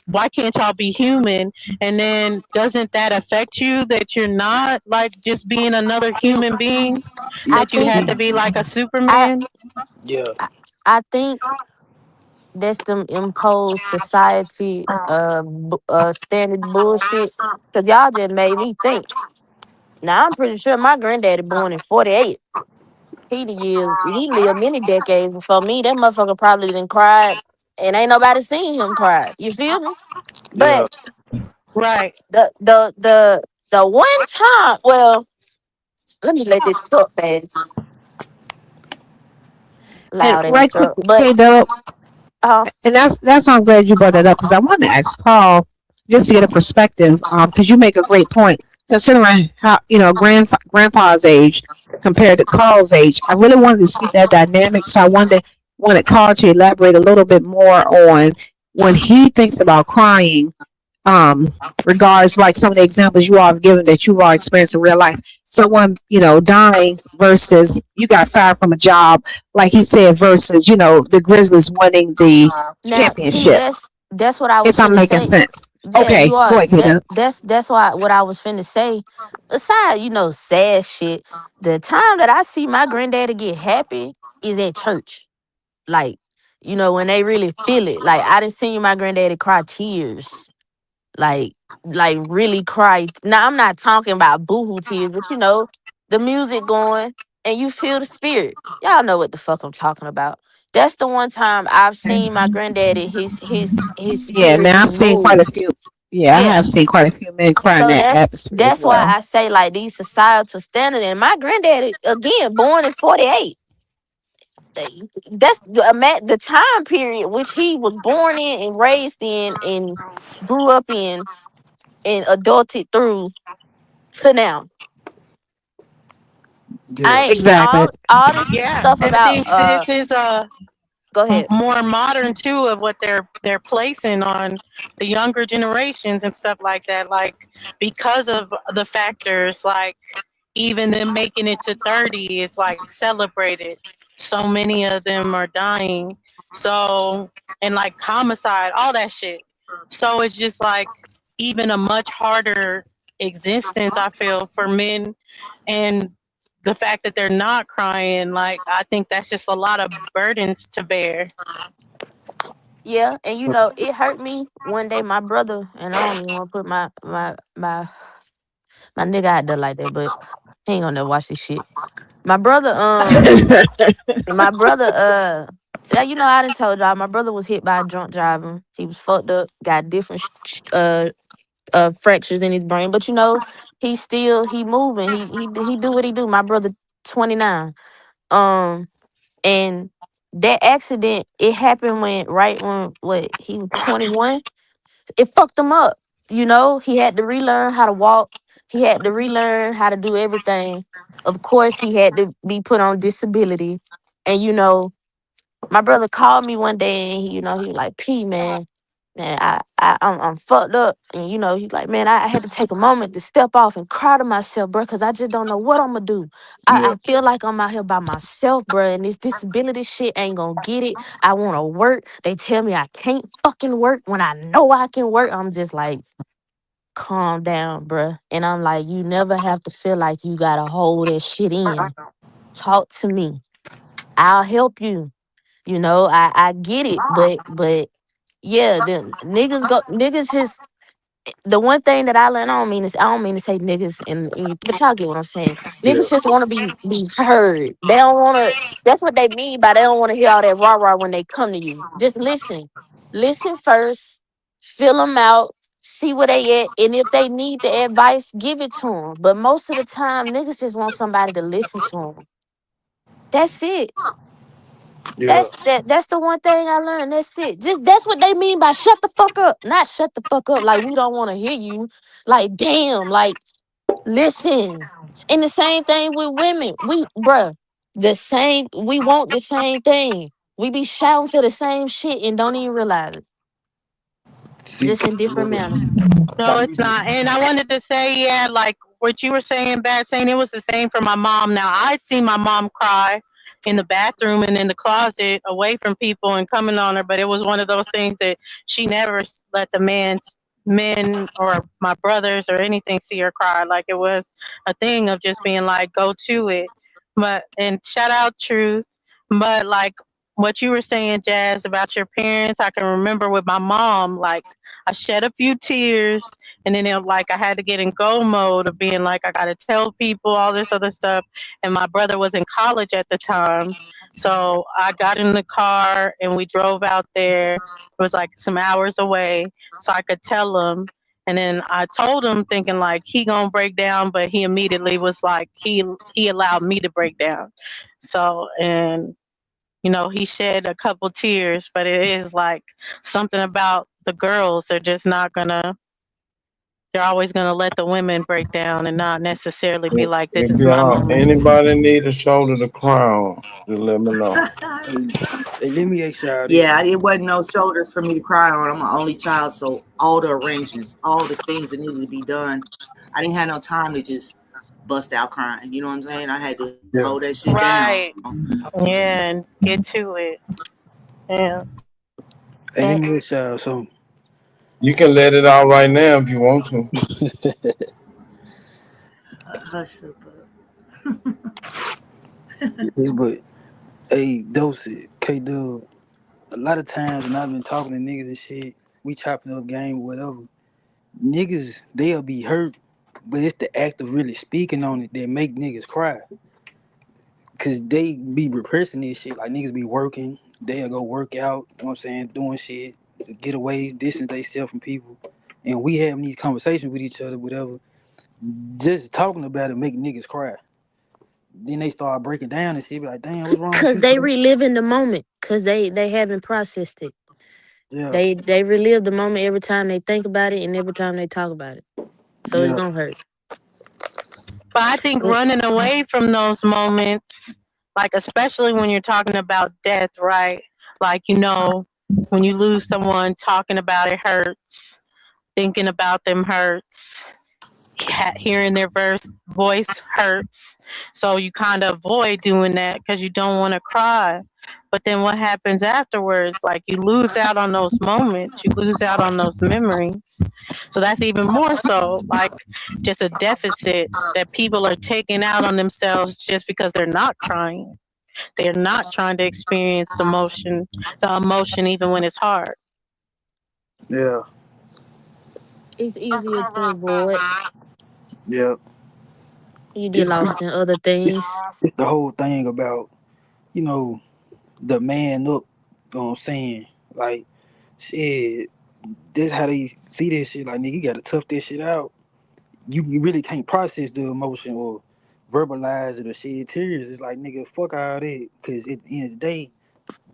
why can't y'all be human? And then doesn't that affect you that you're not like just being another human being? I That you think had to be like a I Superman? Yeah. I, I think that's them imposed society standard bullshit. Cause y'all just made me think. Now I'm pretty sure my granddaddy born in '48. He lived many decades before me. That motherfucker probably didn't cry, and ain't nobody seen him cry. You feel me? Yeah. But Right. the one time, well, let me let this truck pass. And Loud in this right quick, truck, but K Dub, uh, and that's why I'm glad you brought that up because I wanted to ask Paul just to get a perspective, because you make a great point considering how grandpa's age compared to Carl's age. I really wanted to see that dynamic, so I wanted Carl to elaborate a little bit more on when he thinks about crying. Regards like some of the examples you all have given that you've all experienced in real life. Someone, dying versus you got fired from a job, like he said, versus, the Grizzlies winning the now see championship. that's what I was If I'm finna making say. sense. Yeah, Okay, you go are. ahead, Kida. That's why what I was finna say. Aside, sad shit. The time that I see my granddaddy get happy is at church. Like, when they really feel it. Like I didn't see my granddaddy cry tears. Like really cry. Now I'm not talking about boohoo tears, but the music going and you feel the spirit. Y'all know what the fuck I'm talking about. That's the one time I've seen my granddaddy, his Yeah, spirit now be I've seen quite a moved. few. Yeah, I Yeah. have seen quite a few men cry in So that that's atmosphere as that's why well. I say like these societal standards. And my granddaddy, again, born in '48. That's the time period which he was born in and raised in and grew up in and adulted through to now. Yeah. I ain't Exactly. all this Yeah. stuff And I about think this is go ahead. more modern too of what they're placing on the younger generations and stuff like that, like because of the factors like even them making it to 30 is like celebrated. So many of them are dying. So, and like homicide, all that shit. So it's just like even a much harder existence, I feel, for men. And the fact that they're not crying, like, I think that's just a lot of burdens to bear. Yeah, and you know, it hurt me one day. My brother, and I don't even want to put my nigga out there like that, but he ain't gonna never watch this shit. My brother, my brother, yeah, you know, I done told y'all my brother was hit by a drunk driver. He was fucked up, got different fractures in his brain, but you know, he moving. He do what he do. My brother, 29. And that accident, it happened when what he was 21. It fucked him up. You know, he had to relearn how to walk. He had to relearn how to do everything. Of course, he had to be put on disability. And you know, my brother called me one day and he was like, P man, I'm fucked up. And you know, he's like, man, I had to take a moment to step off and cry to myself, bro, because I just don't know what I'm gonna do. I Yeah, feel like I'm out here by myself, bro, and this disability shit ain't gonna get it. I wanna work. They tell me I can't fucking work when I know I can work. I'm just like, calm down, bro. And I'm like, you never have to feel like you gotta hold that shit in. Talk to me. I'll help you. You know, I get it, but yeah, the niggas just the one thing that I don't mean to say niggas but y'all get what I'm saying. yeah, Niggas just want to be heard. They don't want to. That's what they mean by they don't want to hear all that rah rah when they come to you. Just listen first, fill them out, see where they at, and if they need the advice, give it to them. But most of the time, niggas just want somebody to listen to them. That's it. yeah. That's the one thing I learned. That's it. Just that's what they mean by shut the fuck up. Not shut the fuck up like we don't want to hear you. Like damn, like listen. And the same thing with women. We want the same thing. We be shouting for the same shit and don't even realize it. See, Just in different manner. No, it's not. And I wanted to say, yeah, like what you were saying, Bad saying it was the same for my mom. Now, I'd seen my mom cry in the bathroom and in the closet away from people and coming on her, but it was one of those things that she never let the men or my brothers or anything see her cry. Like it was a thing of just being like, go to it. But, and shout out Truth. But like what you were saying, Jazz, about your parents, I can remember with my mom, like, I shed a few tears, and then I had to get in go mode of being like I gotta tell people all this other stuff. And my brother was in college at the time, so I got in the car and we drove out there. It was like some hours away, so I could tell him. And then I told him thinking like he gonna break down, but he immediately was like he allowed me to break down. So and he shed a couple tears, but it is like something about the girls. They're always gonna let the women break down and not necessarily be like, this If is my y'all moment. anybody need a shoulder to cry on, just let me know. hey, let me ask y'all this. Yeah, it wasn't no shoulders for me to cry on. I'm an only child, so all the arrangements, all the things that needed to be done, I didn't have no time to just bust out crying. You know what I'm saying? I had to Yeah. hold that shit Right. down. Yeah, and get to it. Yeah. Hey, let me ask Facts. y'all something. You can let it out right now if you want to. Hush up. Yeah, but hey, Dosey, K Dub, a lot of times when I've been talking to niggas and shit, we chopping up game or whatever. Niggas, they'll be hurt, but it's the act of really speaking on it that make niggas cry. Cause they be repressing this shit. Like niggas be working, they'll go work out, you know what I'm saying, doing shit, getaways, distance themselves from people. And we having these conversations with each other, whatever. Just talking about it make niggas cry. Then they start breaking down and shit, be like, damn, what's wrong with Cause you, they bro? relive in the moment. Cause they haven't processed it. Yeah, They relive the moment every time they think about it and every time they talk about it. So it's yeah, gonna hurt. But I think Mm. running away from those moments, like especially when you're talking about death, right? Like, when you lose someone, talking about it hurts, thinking about them hurts. hearing their voice hurts. So you kind of avoid doing that because you don't want to cry. But then what happens afterwards? Like you lose out on those moments, you lose out on those memories. So that's even more so like just a deficit that people are taking out on themselves just because they're not crying. They're not trying to experience the emotion even when it's hard. Yeah, It's easier to avoid. yeah. You get It's, lost in other things. it's the whole thing about, you know, the man up, you know what I'm saying? Like, shit, this how they see this shit. Like, nigga, you gotta tough this shit out. You really can't process the emotion or verbalize it or shed tears. It's like, nigga, fuck all that. Cause at the end of the day,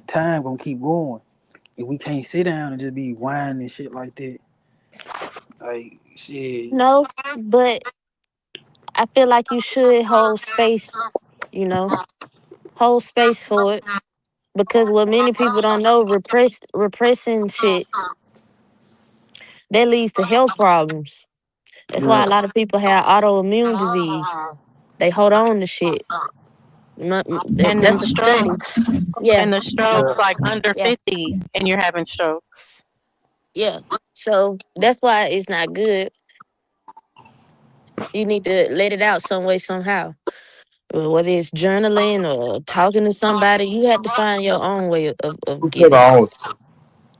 time gonna keep going. And we can't sit down and just be whining and shit like that. Like, shit. No, but I feel like you should hold space, you know, hold space for it. Because what many people don't know, repressing shit, that leads to health problems. That's why Yeah, a lot of people have autoimmune disease. They hold on to shit. And then That's a study. strokes, Yeah, and the yeah. strokes like under yeah, 50 and you're having strokes. yeah. So that's why it's not good. You need to let it out some way, somehow. Whether it's journaling or talking to somebody, you have to find your own way of Come to getting the it. altar.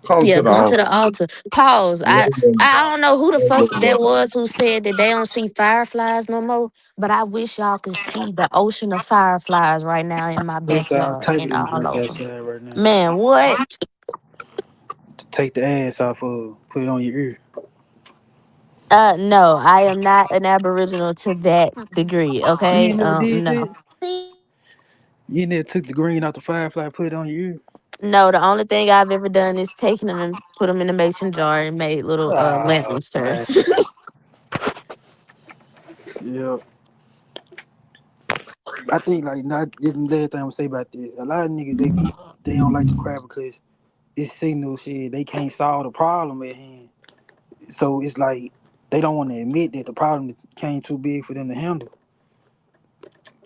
Come Yeah, to the going to the altar. altar. Pause. Yeah. I don't know who the fuck that was who said that they don't see fireflies no more, but I wish y'all could see the ocean of fireflies right now in my It's all backyard type of and all events over. outside right now. Man, what? To take the ass off of, put it on your ear. No, I am not an aboriginal to that degree. You Okay, ain't never did no. that? You ain't never took the green off the firefly, put it on your ear? No, the only thing I've ever done is taken them and put them in a mason jar and made little Oh, lanterns turn. man. Yeah. I think, like, not this the last thing I'm gonna say about this. A lot of niggas, they don't like to cry because it signals shit they can't solve the problem at hand. So it's like they don't want to admit that the problem came too big for them to handle.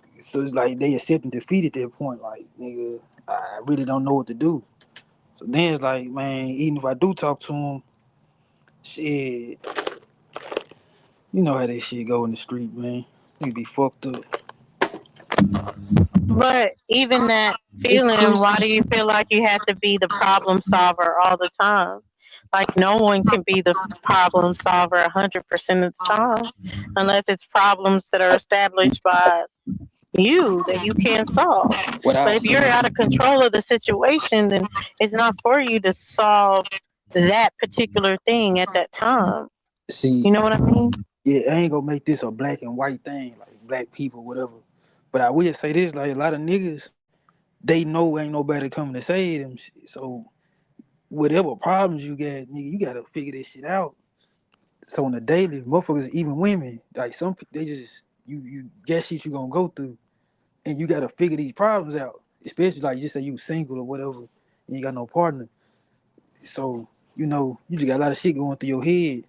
So it's like they accepting defeat at that point. Like, nigga, I really don't know what to do. So then it's like, man, even if I do talk to him, shit, you know how that shit go in the street, man. Nigga be fucked up. But even that feeling, why Excuse. do you feel like you have to be the problem solver all the time? Like no one can be the problem solver 100% of the time, unless it's problems that are established by you that you can't solve. What I But if you're say, out of control of the situation, then it's not for you to solve that particular thing at that time. see, You know what I mean? yeah, I ain't gonna make this a black and white thing, like black people, whatever. But I will say this, like a lot of niggas, they know ain't nobody coming to save them. So whatever problems you got, nigga, you gotta figure this shit out. So on the daily, motherfuckers, even women, like they just you guess shit you gonna go through, and you gotta figure these problems out. Especially like you just say you single or whatever, and you got no partner. So you just got a lot of shit going through your head.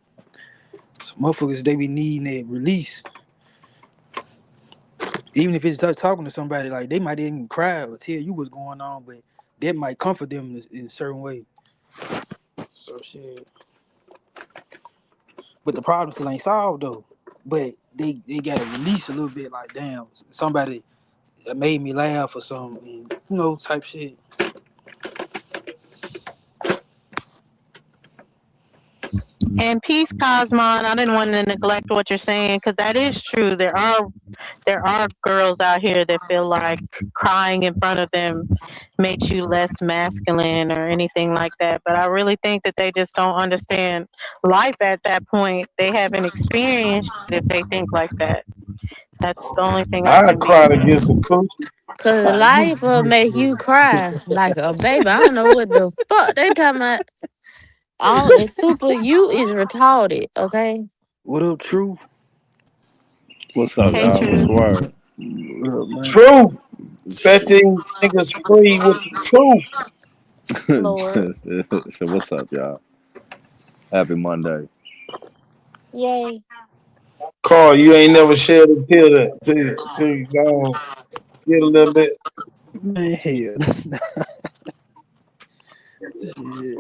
So motherfuckers, they be needing that release. Even if it's just talking to somebody, like they might even cry or tell you what's going on, but that might comfort them in a certain way. So shit. But the problem still ain't solved though. But they gotta release a little bit, like damn, somebody made me laugh or something, and, type shit. And peace, Cosmon. I didn't want to neglect what you're saying because that is true. There are girls out here that feel like crying in front of them makes you less masculine or anything like that. But I really think that they just don't understand life at that point. They haven't experienced it if they think like that. That's the only thing I I can be cried saying. against the coochie. Cause You life will make you cry like a baby. I don't know what the fuck they talking about. All is super. You is retarded. Okay. what up, True? What's up, Hey, y'all? What's True. the word? What up, man? True. Set Shit. these niggas free with the truth. Lord. So what's up, y'all? Happy Monday. Yay. Carl, you ain't never shed a tear till you go get a little bit. Man, hell. Shit.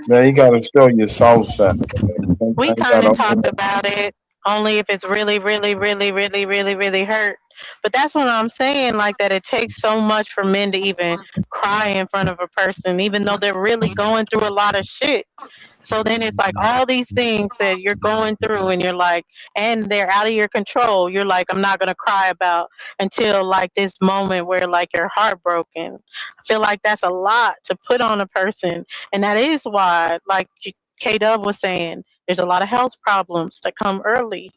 Man, you gotta show your soft side. Man. Sometimes We you kind gotta of open talked up. about it only if it's really, really, really, really, really, really hurt. But that's what I'm saying, like that it takes so much for men to even cry in front of a person, even though they're really going through a lot of shit. So then it's like all these things that you're going through and you're like, and they're out of your control. You're like, I'm not going to cry about until like this moment where like you're heartbroken. I feel like that's a lot to put on a person. And that is why, like K Dub was saying, there's a lot of health problems that come early.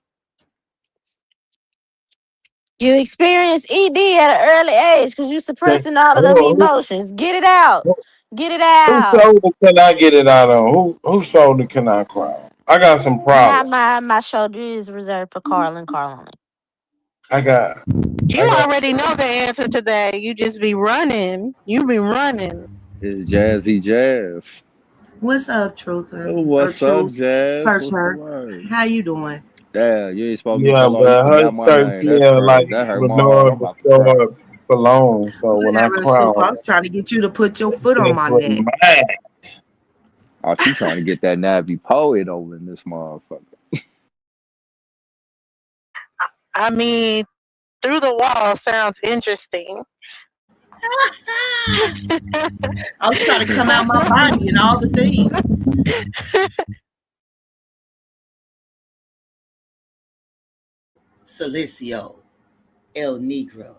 You experience ED at an early age because you Okay. suppressing all of them Who, emotions. Get it out. who, Get it who out. shoulder can I get it out on? Whose shoulder can I cry on? I got some My problems. my my shoulder is reserved for Carl and Carl only. I got You I got already know the answer to that. You just be running. You be running. It's Jazzy Jazz. What's up, Truther? Oh, Or what's up, Truth Jazz? What's the Searcher? word? How you doing? Damn, you ain't supposed to be yeah, so long. You but her forgot my church name. That's yeah like crazy. That hurt my heart. I'm Bernard about to cry. Bernard Cologne. So when I Whatever, cry so I on was trying to get you to put your foot on it, my with neck. mine. Oh, she trying to get that Navi poet over in this motherfucker. I mean, through the wall sounds interesting. I was trying to come out my body and all the things. Silicio, El Negro.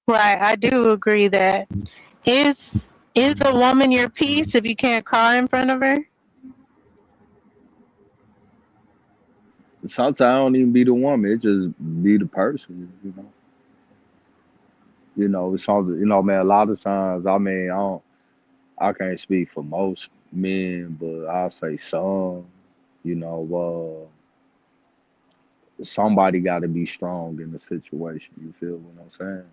Right, I do agree that is is a woman your piece if you can't cry in front of her? Sometimes I don't even be the woman. It just be the person, you know. It's something. Man. A lot of times, I mean, I can't speak for most men, but I'll say some. You know, somebody got to be strong in the situation. You feel what I'm saying?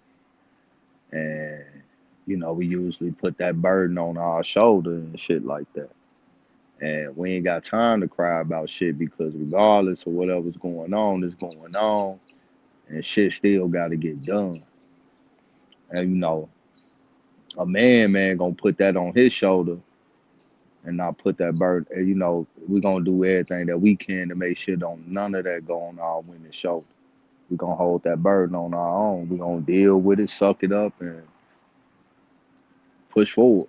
And we usually put that burden on our shoulder and shit like that. And we ain't got time to cry about shit because regardless of whatever's going on, is going on, and shit still got to get done. And a man, gonna put that on his shoulder and not put that burden. And, we gonna do everything that we can to make sure don't none of that go on our women's shoulder. We gonna hold that burden on our own. We gonna deal with it, suck it up, and push forward.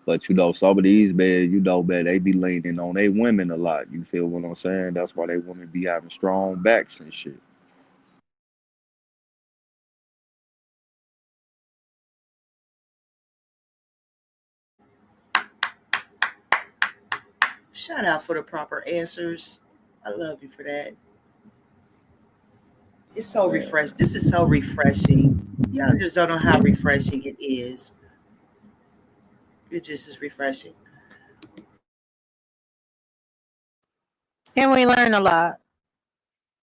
But some of these men, man, they be leaning on their women a lot. You feel what I'm saying? That's why they women be having strong backs and shit. Shout out for the proper answers. I love you for that. It's so Man. refreshing. This is so refreshing. Y'all just don't know how refreshing it is. It just is refreshing. And we learn a lot.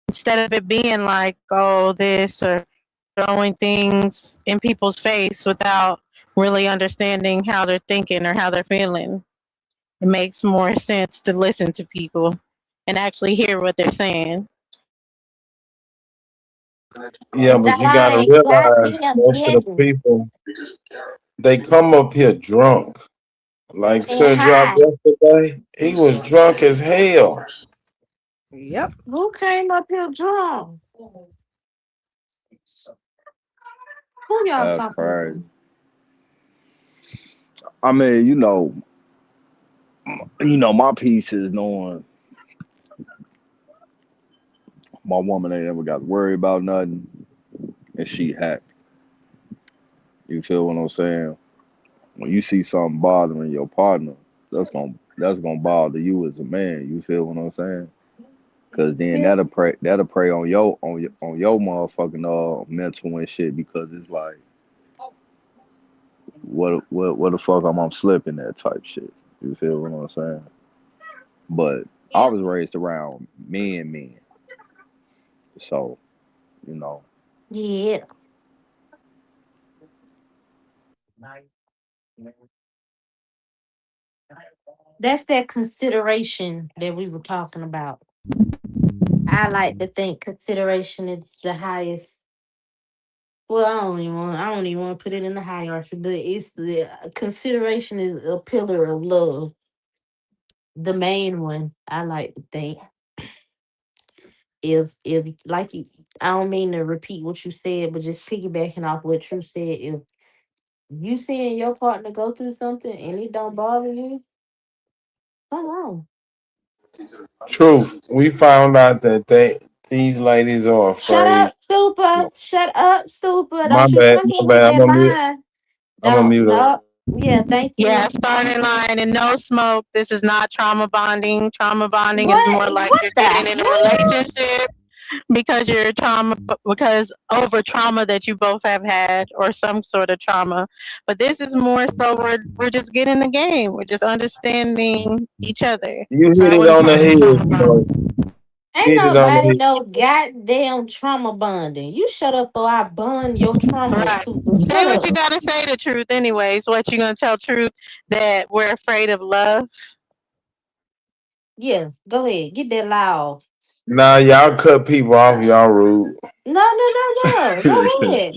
Instead of it being like, oh, this or throwing things in people's face without really understanding how they're thinking or how they're feeling. It makes more sense to listen to people and actually hear what they're saying. Yeah, but you gotta Like, realize goddamn most of the getting people they come up here drunk. Like and Sir Drop high. yesterday, he was drunk as hell. Yep. Who came up here drunk? Who y'all That's talking crazy. to? I mean, my piece is knowing my woman ain't ever got to worry about nothing, and she happy. You feel what I'm saying? When you see something bothering your partner, that's gonna bother you as a man. You feel what I'm saying? Cause then Yeah. that'll prey on your motherfucking mental and shit. Because it's like, what the fuck I'm slipping that type shit. You feel what I'm saying? But I was raised around men. So, you know, Yeah. That's that consideration that we were talking about. I like to think consideration is the highest. Well, I don't even want to put it in the hierarchy, but it's the consideration is a pillar of love. The main one, I like to think. If like you, I don't mean to repeat what you said, but just piggybacking off what True said, if you seeing your partner go through something and it don't bother you, what's wrong? Truth. We found out that these ladies are Shut afraid. up, stupid. Shut up, stupid. My Don't you bad. come My here with bad. that line. I'm gonna Don't, mute up. no. Yeah, thank Yeah, you. starting line and no smoke. This is not trauma bonding. Trauma bonding is more like What you're the getting in a hell? relationship because over trauma that you both have had or some sort of trauma. But this is more so we're just getting the game. We're just understanding each other. You So hit I it wouldn't on call the it trauma head. bonding. Ain't Hit it on the nobody head. no goddamn trauma bonding. You shut up or I bond your trauma, Right. super. Say Shut what you up. gotta say the truth anyways. What you gonna tell truth that we're afraid of love? Yeah, go ahead. Get that loud. Nah, y'all cut people off. Y'all rude. No. Go ahead.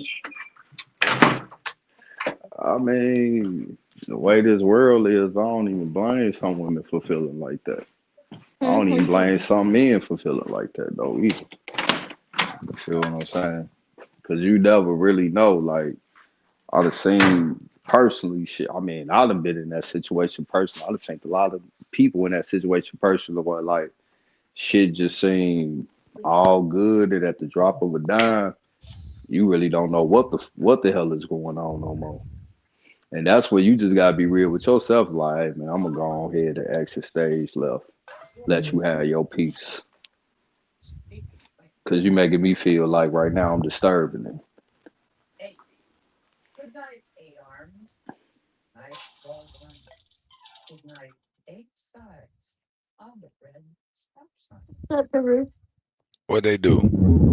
I mean, the way this world is, I don't even blame some women for feeling like that. I don't even blame some men for feeling like that though either. You feel what I'm saying? Because you never really know. Like I've seen personally shit. I mean, I done been in that situation personally. I done seen a lot of people in that situation personally where like shit just seemed all good and at the drop of a dime, you really don't know what the hell is going on no more. And that's where you just gotta be real with yourself. Like, hey, man, I'm gonna go on ahead and exit stage left. Let you have your peace. Cause you making me feel like right now I'm disturbing it. What's up, Peru? What they do?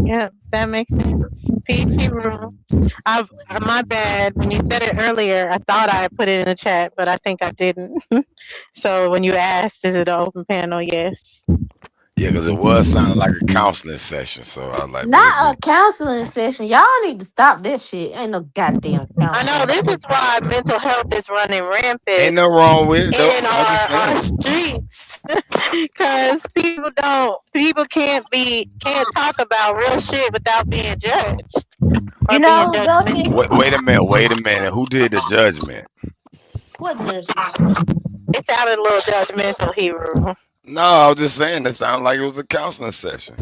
Yeah, that makes sense. PC room. My bad. When you said it earlier, I thought I put it in the chat, but I think I didn't. So when you asked, is it an open panel? Yes. Yeah, because it was sounding like a counseling session. So I was like, but if Not it, a counseling session. Y'all need to stop this shit. Ain't no goddamn I know counseling. this is why mental health is running ain't rampant no wrong with it though. in I'm just our saying. streets because people can't talk about real shit without being judged You or being know, Dusty, judgmental. Wait a minute. Who did the judgment? what judgment? It sounded a little judgmental, Hero. No, I was just saying that sounded like it was a counseling session.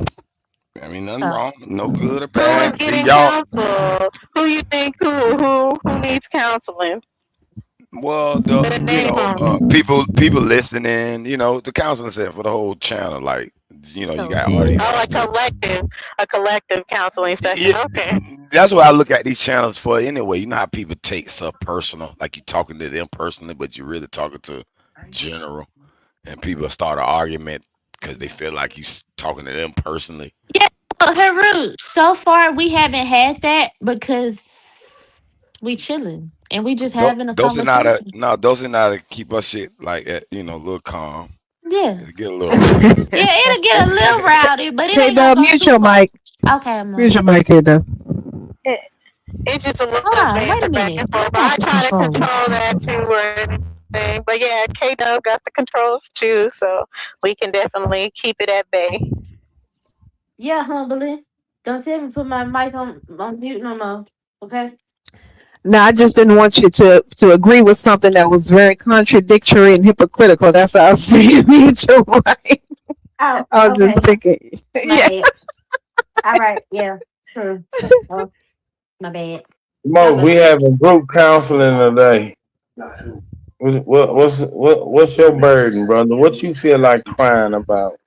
I mean, nothing Oh. wrong, no good or Who is bad. See, getting y'all. counsel? Who you think who needs counseling? Well, Put a name on it. people listening. The counseling session for the whole channel. Like, you got audience Oh, and stuff. a collective counseling Yeah, session. Okay. that's what I look at these channels for anyway. You know how people take stuff personal, like you talking to them personally, but you're really talking to general, and people start an argument because they feel like you talking to them personally. Yeah, Haru, so far we haven't had that because we chilling and we just having a Those are not a conversation. no. Those are not to keep us shit like a little calm. Yeah. It'll get a little rowdy. Yeah, it'll get a little rowdy, but it Hey, ain't gonna Dub, go mute too your far. mic. Okay, I'm Mute on. your mic, hey, Dub. It, it's just a Hold little on, wait a banter back minute. and I forth. got I the try to controls. control that too or anything. But yeah, K Dub got the controls too, so we can definitely keep it at bay. Yeah, humbly. Don't tell me to put my mic on mute no more. Okay? No, I just didn't want you to agree with something that was very contradictory and hypocritical. That's what I was saying. Mute your mic. Oh, I was just okay. thinking. My Yeah. bad. All right, yeah. True. Oh, my bad. My Mo, we bad. having group counseling today. What's your burden, brother? What you feel like crying about?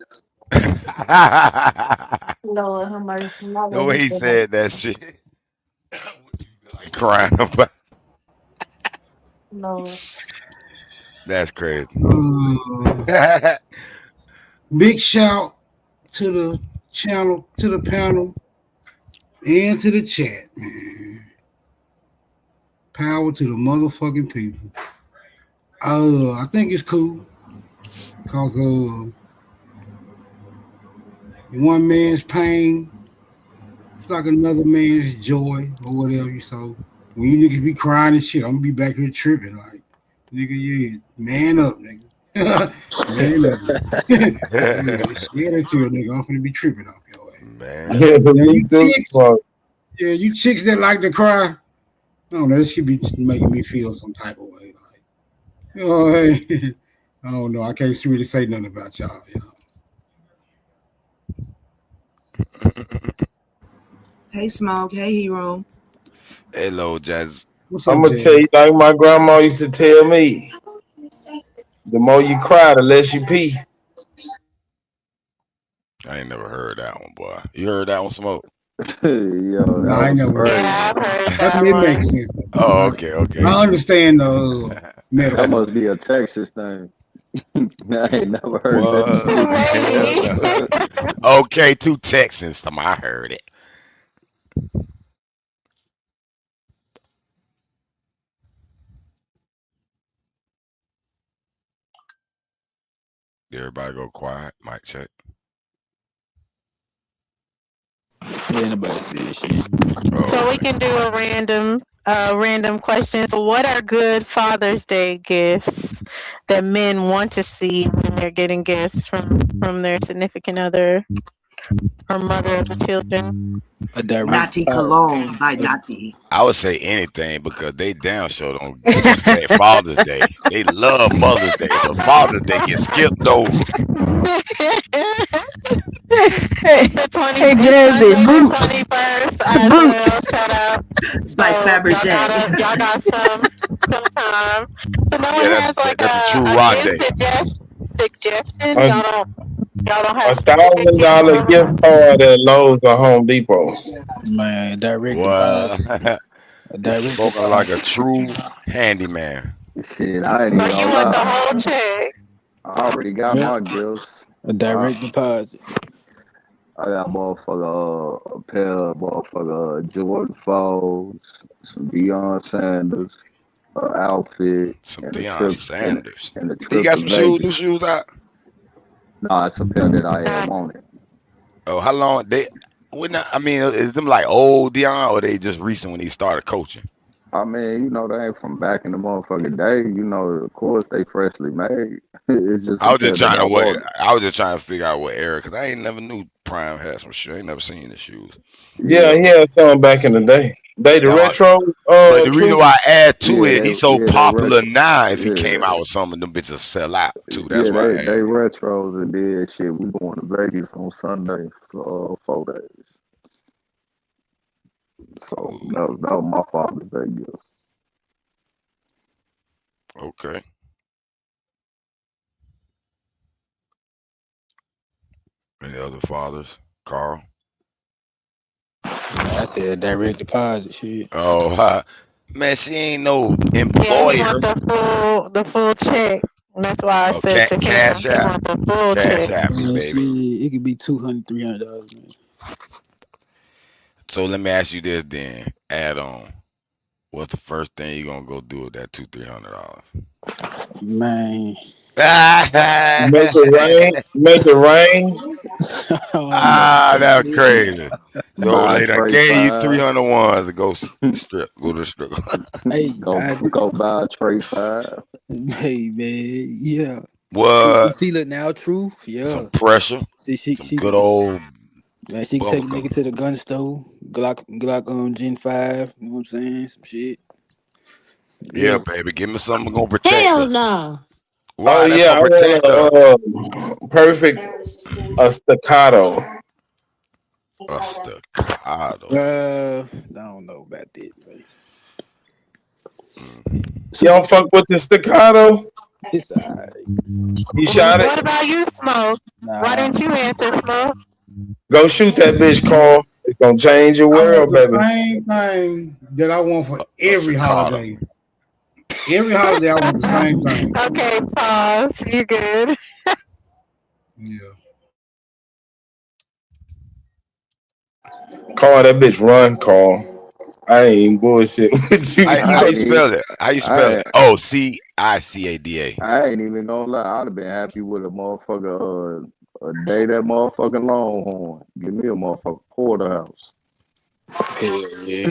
Lord have mercy. My The bad. way he said that shit, like crying about. Lord. That's crazy. Mm. Big shout to the channel, to the panel, and to the chat, man. Power to the motherfucking people. I think it's cool because one man's pain, it's like another man's joy or whatever. So when you niggas be crying and shit, I'm gonna be back here tripping like, nigga, yeah, man up, nigga. Man up. Yeah, scared into it, nigga. I'm gonna be tripping off your ass. Man. You chicks that like to cry, I don't know, this should be making me feel some type of way. Like, you know, hey, I don't know. I can't really say nothing about y'all. Hey, Smoke. Hey, Hero. Hello, Jazz. I'm gonna tell you like my grandma used to tell me: the more you cry, the less you pee. I ain't never heard that one, boy. You heard that one, Smoke? Yo, I never heard Yeah, I've heard that that. It one. makes sense. Oh, okay. I understand the metaphor. That must be a Texas thing. I ain't never heard that shit. Okay, 2 Texans. I heard it. Everybody go quiet. Mic check. Anybody see shit? So we can do a random question. So what are good Father's Day gifts that men want to see when they're getting gifts from their significant other or mother of the children? A direct Nati Cologne by Nati. I would say anything because they damn sure don't just say Father's Day. They love Mother's Day, but Father's Day gets skipped over. Hey, Jazzy, Brute. 21st, as well. Shout out. It's like Fabergé. Y'all got some time. So no one Yeah, has like that's a true a rock gift day. suggestion. Y'all don't have $1,000 gift card at Lowe's or Home Depot. Man, direct What? deposit. Spoken like a true handyman. Shit, I ain't even But you gonna want the lie. whole check. I already got my gifts. A direct deposit. I got a pair of motherfucker Jordan 4s, some Deion Sanders, outfit, Some and Deion Sanders. and the He trip got to some shoes, new Vegas. shoes out. Nah, it's a pair that I had wanted. Oh, how long they? Is them like old Deion or they just recent when he started coaching? I mean, you know, they ain't from back in the motherfucking day. You know, of course they freshly made. It's just I a was pair just that trying I to wait. wanted. I was just trying to figure out what era because I ain't never knew Prime had some shoes. I ain't never seen the shoes. Yeah, he had some back in the day. They the retro. But the reason True. why I add to Yeah, it, he's so they popular retro. now. If he Yeah, came out with some of them bitches sell out too. That's yeah, why I they add. retros and did shit. We going to Vegas on Sunday for 4 days. So that was my Father's Day gift. Okay. Any other fathers? Carl? I said direct deposit shit. Oh, man, she ain't no Yeah, he employer. want the full check. And that's why I Oh, said to him, cash he out. want the full Cash check. out me, Man, baby. shit, it could be $200, $300, man. So let me ask you this then. Add on. What's the first thing you gonna go do with that $200-300? Man. Make it rain. That's crazy. Yo, Buy a lady, I tray gave you 5. 300 ones to go strip. Go to the strip. Hey, Go buy a tray 5. Hey, man, yeah. What? See, look now, true, yeah. Some pressure. See, Some good old. Man, she can take a nigga to the gun store, Glock Gen 5. You know what I'm saying? Some shit. Yeah, baby, give me something gonna protect Hell us. no. Why? Oh That's yeah, gonna I protect us. want a perfect staccato. A staccato. I don't know about that, man. You don't fuck with the staccato? It's alright. You shot What it? about you, Smoke? Why didn't you answer, Smoke? Go shoot that bitch, Carl. It's gonna change your I want world, the baby. same thing that I want for every staccato. holiday. Every holiday, I want the same thing. Okay, pause. You good? Yeah. Call that bitch run, call. I ain't even bullshit with you. How, You how I you know, ain't even, spell it? How you spell I it? Oh, CICADA. I ain't even gonna lie. I'd have been happy with a motherfucker a day that motherfucking Longhorn. Give me a motherfucking porterhouse. Hell yeah.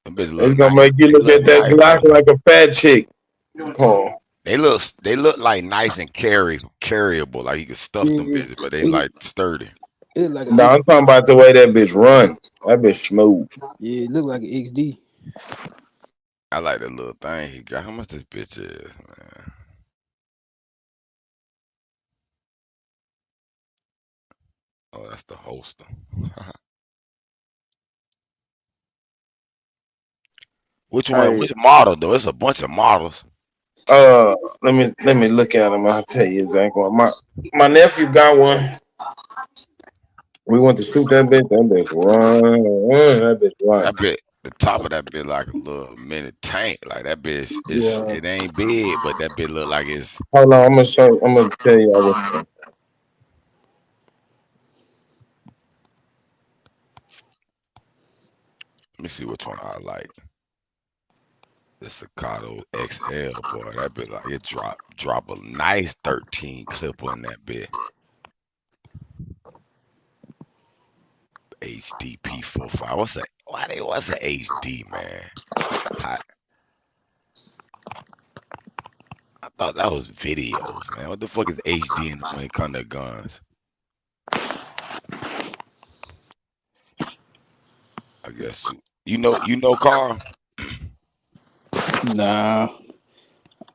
Them bitch it's look gonna nice. make you They look look at that nice, Glock bro. like a fat chick. Paul. They look like nice and carryable. Like you can stuff them Yeah, bitches, but they it like sturdy. it like No, a I'm talking about the way that bitch run. That bitch smooth. yeah, it look like an XD. I like that little thing he got. How much this bitch is, man? Oh, that's the holster. Which one? Hey, Which model though? It's a bunch of models. Let me look at him. I'll tell you exactly what my nephew got one. We went to shoot that bitch. That bitch run. That bitch run. That bit, the top of that bit like a little mini tank. Like that bitch is, Yeah. it ain't big, but that bit look like it's. Hold on, I'm gonna show. I'm gonna tell y'all what's up. Let me see which one I like. The Staccato XL, boy. That bit like it drop a nice 13 clipper in that bit. HD P45. What's a HD, man? I, I thought that was videos, man. What the fuck is HD when it comes to guns? I guess you know, Carl. Nah.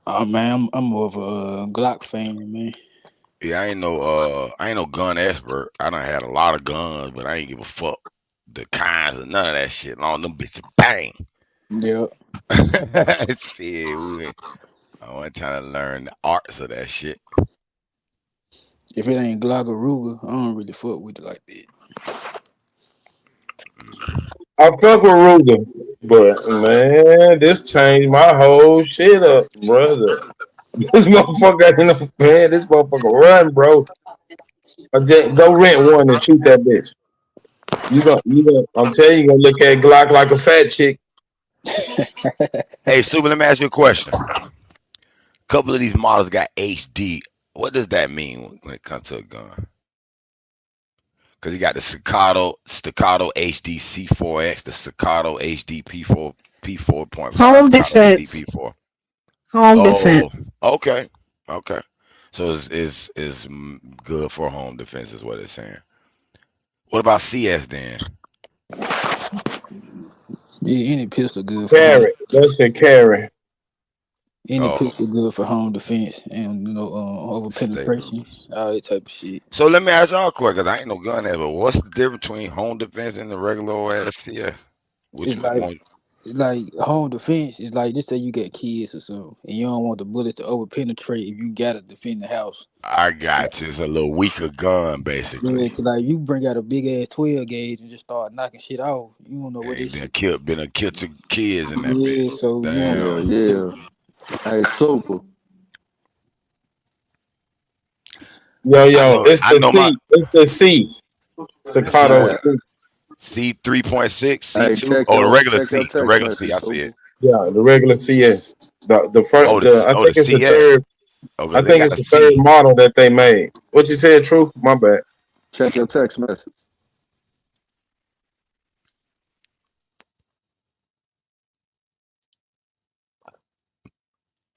Oh man, I'm more of a Glock fan, man. Yeah, I ain't no gun expert. I done had a lot of guns, but I ain't give a fuck the kinds of none of that shit. Long them bitches bang. Yeah. See, I wasn't trying to learn the arts of that shit. If it ain't Glock or Ruger, I don't really fuck with it like that. Mm. I fuck with Ruger, but man, this changed my whole shit up, brother. This motherfucker ain't no man. This motherfucker run, bro. Go rent one and shoot that bitch. You gonna. I'm telling you, you gonna look at Glock like a fat chick. Hey, Super, let me ask you a question. Couple of these models got HD. What does that mean when it comes to a gun? Because you got the Staccato HD C4X, the Staccato HD P4.5, Home Staccato HD defense. P4. Home Oh, defense. okay, okay. So it's good for home defense, is what it's saying. What about CS then? Yeah, any pistol good for home. Carry. That's a carry. Any Oh, pistol good for home defense and over stay. penetration, all that type of shit. So let me ask y'all a question, because I ain't no gun at, but what's the difference between home defense and the regular old ass CS? Which It's like one? it's like home defense is like just say you got kids or something, and you don't want the bullets to over penetrate if you gotta defend the house. I got you. It's a little weaker gun, basically. Yeah, 'cause like you bring out a big ass 12 gauge and just start knocking shit off. You don't know what Ain't this been shit. killed, been a killed to kids in that bitch. Yeah, so you don't know hell Damn. what this shit. yeah. Hey, super. I Yo, know. it's I the know my C. It's the C. the C Staccato what? Hey, C. C 3.6, C hey, 2, or the regular check your C. The text regular C. message, I see super. it. Yeah, the regular CS. The Oh, front. I the think it's the CS. third. Oh, I because they think got it's the the third C. model that they made. What you said, true? My bad. Check your text message.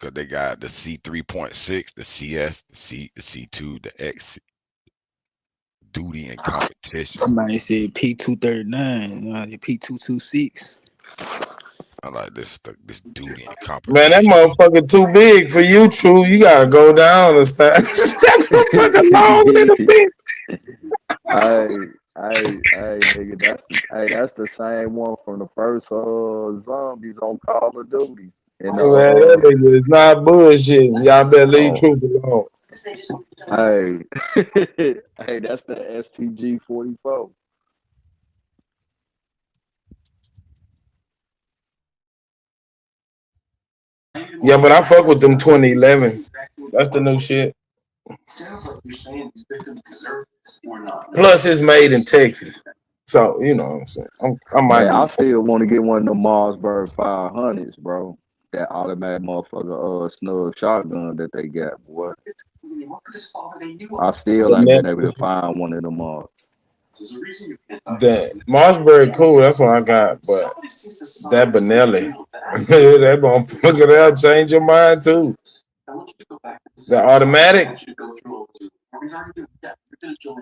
Because they got the C 3.6, the CS, the C2, the X duty and competition. Somebody said P239, P226. I like this duty and Man, that competition. motherfucker too big for you, true. You gotta go down and start. That motherfucker long than a bitch. Nigga, that's the same one from the first zombies on Call of Duty. And Man, that nigga is not bullshit. Y'all better leave oh, truth alone. hey, hey, that's the STG 44. Yeah, but I fuck with them 2011s. That's the new shit. Plus, it's made in Texas, so you know what I'm saying. I might Man, I be. still want to get one of the Mossberg 500s, bro. That automatic motherfucker, snug shotgun that they got, boy. I still ain't been able to find one of them. That Mossberg cool. That's what I got, but that Benelli, that motherfucker, that'll change your mind too. The automatic.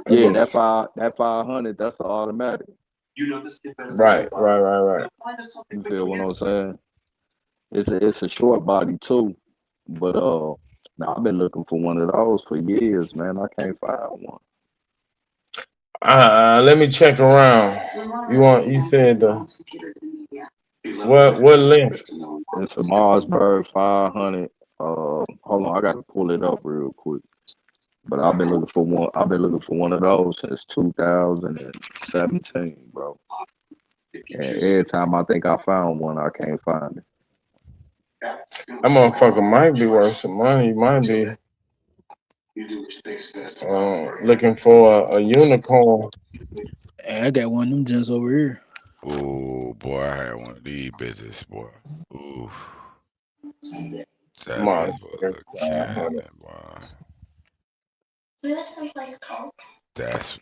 Yeah, that 500, that's the automatic. Right. You feel what I'm saying? It's a short body too, but now I've been looking for one of those for years, man. I can't find one. Let me check around. You said what length? It's a Mossberg 500. Hold on, I gotta pull it up real quick. But I've been looking for one. I've been looking for one of those since 2017, bro. And every time I think I found one, I can't find it. That motherfucker might be worth some money. Might be looking for a unicorn. Hey, I got one of them just over here. Oh boy, I had one of these bitches, boy. Ooh, that My bitch was a cannon, boy. That's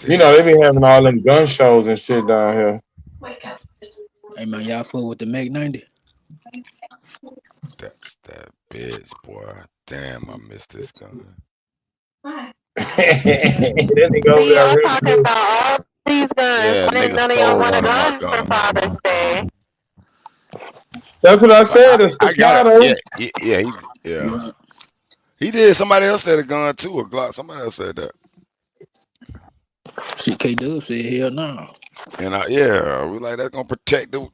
you know they be having all them gun shows and shit down here. Hey man, y'all fuck with the Mac 90? That's that bitch, boy. Damn, I missed this gun. See, y'all talking about all these guns. Yeah, None nigga of y'all stole want a one of my gun for guns. Father's Day. That's what I said. A I got staccato. it. Yeah. He did. Somebody else said a gun too, a Glock. Somebody else said that. Shit, K-Dub said hell no. And we like that's gonna protect the.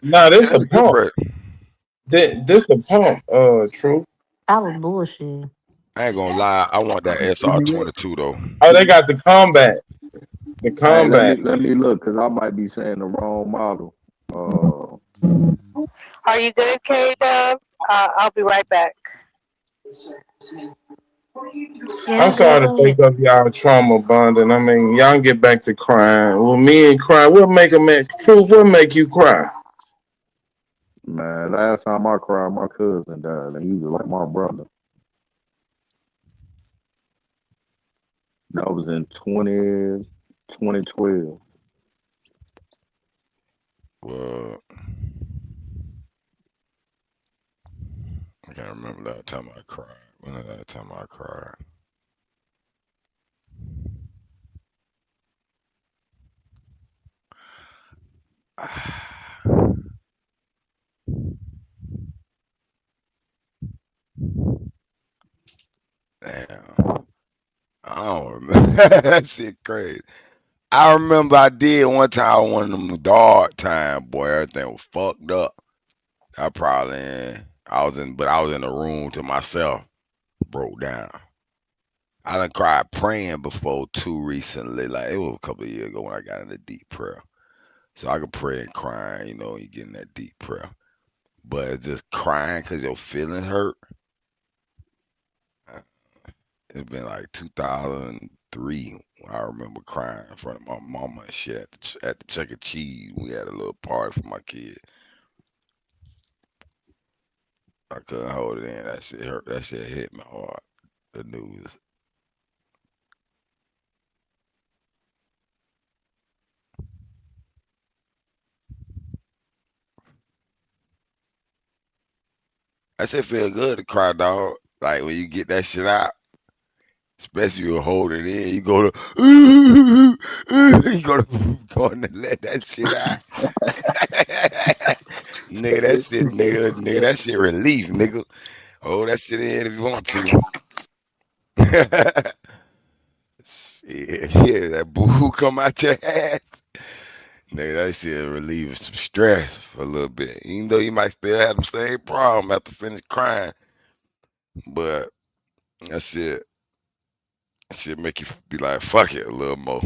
Nah, this That's a a good pump. bread. This a pump. True. That was bullshit. I ain't gonna lie. I want that SR22 though. Oh, they got the combat. The Hey, combat. let me look, cause I might be saying the wrong model. Are you good, K-Dub? I'll be right back. Yeah, I'm sorry to take up y'all trauma bonding. I mean, y'all get back to crying. Well, me and cry. What make a man? Truth. What make you cry? Man, last time I cried, my cousin died, and he was like my brother. That was in 2012. Well, I can't remember that time I cried. When was that time I cried? Damn. I don't remember. That shit crazy. I remember I did one time one of them dark time, boy. Everything was fucked up. I was in the room to myself, broke down. I done cried praying before too recently. Like it was a couple of years ago when I got into deep prayer. So I could pray and crying, you get in that deep prayer. But just crying because your feelings hurt. It's been like 2003 when I remember crying in front of my mama and shit at the Chuck E. Cheese. We had a little party for my kid. I couldn't hold it in. That shit hurt. That shit hit me hard. The news. That shit feel good to cry, dog. Like when you get that shit out. Especially you hold it in, you go to you go to let that shit out. Nigga, that shit relief, nigga. Hold that shit in if you want to. Shit, yeah, that boo come out your ass. Nigga, that shit relieve some stress for a little bit. Even though you might still have the same problem after finish crying. But that shit make you be like, fuck it a little more.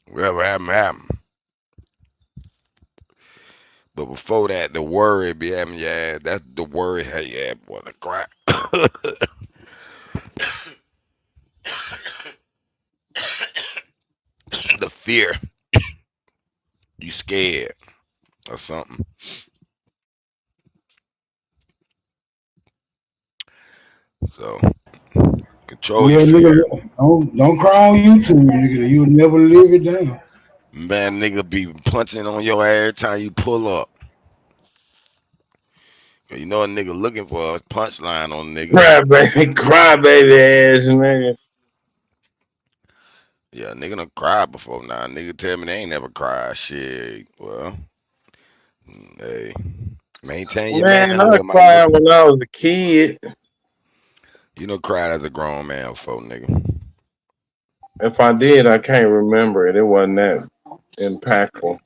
Whatever happened. But before that, the worry be having your ass. That's the worry had your ass want to cry. fear. You scared or something. So control your Yeah, fear. nigga, don't cry on YouTube, nigga. You'll never live it down. Man, nigga be punching on your ass every time you pull up. Cause you know a nigga looking for a punchline on a nigga. Cry baby ass nigga. Yeah, nigga done cried before now. Nigga tell me they ain't never cried. Shit. Well, hey. Maintain your Man, I manhood, my cried nigga. when I was a kid. You know cried as a grown man before, nigga. If I did, I can't remember it. It wasn't that impactful.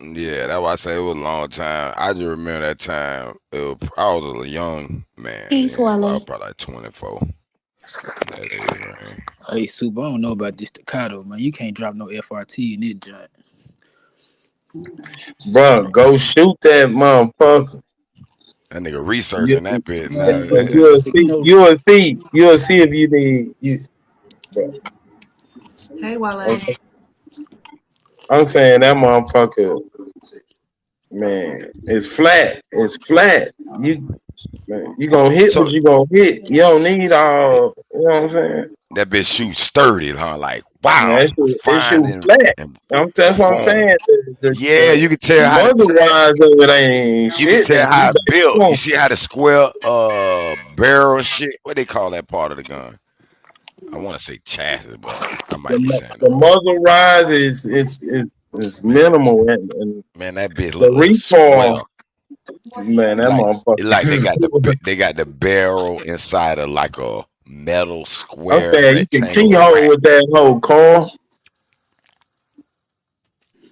Yeah, that's why I say it was a long time. I just remember that time. I was a young man. Peace, Then. I was Wale. probably like 24. That age range. Hey, Super, I don't know about this staccato, man. You can't drop no FRT in it joint. Bro, go shoot that motherfucker. That nigga You, researching that bit Man, now. you'll you see. know, You'll see if you need. Bro, Hey, Wale. I'm saying that motherfucker, man, it's flat. It's flat. You gonna hit So what you gonna hit. You don't need all. You know what I'm saying? that bitch shoot sturdy, huh? Like Man, wow, it fine shoot flat. and That's what I'm perform. saying. Yeah, you can The tell how to muzzle tell. wise of it ain't You can shit. tell And how it built. You you see how the square barrel and shit. What they call that part of the gun? I want to say chassis, but I might be saying it the wrong. muzzle rise is Man, minimal, and man, that bitch the look like a square. recoil, man, It that like motherfucker. it like they got the barrel inside of like a metal I'm square saying you can rectangle keyhole rack. with that whole car.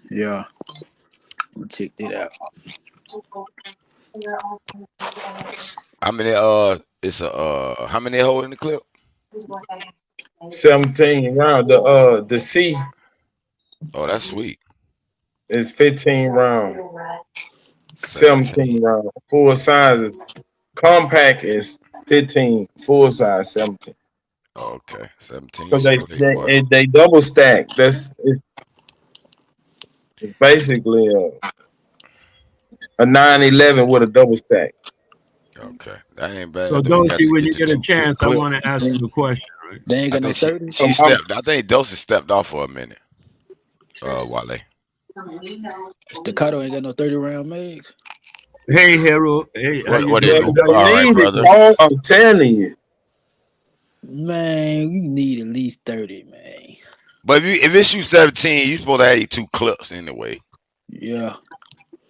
yeah, I'm gonna check that out. How many it's a how many hole in the clip? 17 round. The C Oh, that's sweet. is 15 round. 17 17. round. Full size is compact is 15. Full size 17. Okay. 17 So sure hit, boy. they double stack. It's basically a 911 with a double stack. Okay. That ain't bad. So, Though you got Dorsey, to when get you your get a two quick chance, I clip. want to ask you a question, right? They ain't I got no think 30. she stepped. I think Dosey stepped off for a minute. Wale. Staccato ain't got no 30 round mags. Hey, Harold. Hey, how you What it But do? doing? you don't All right, need it, brother. Paul. I'm telling you. Man, you need at least 30, man. But if it's you 17, you supposed to have your two clips anyway. Yeah.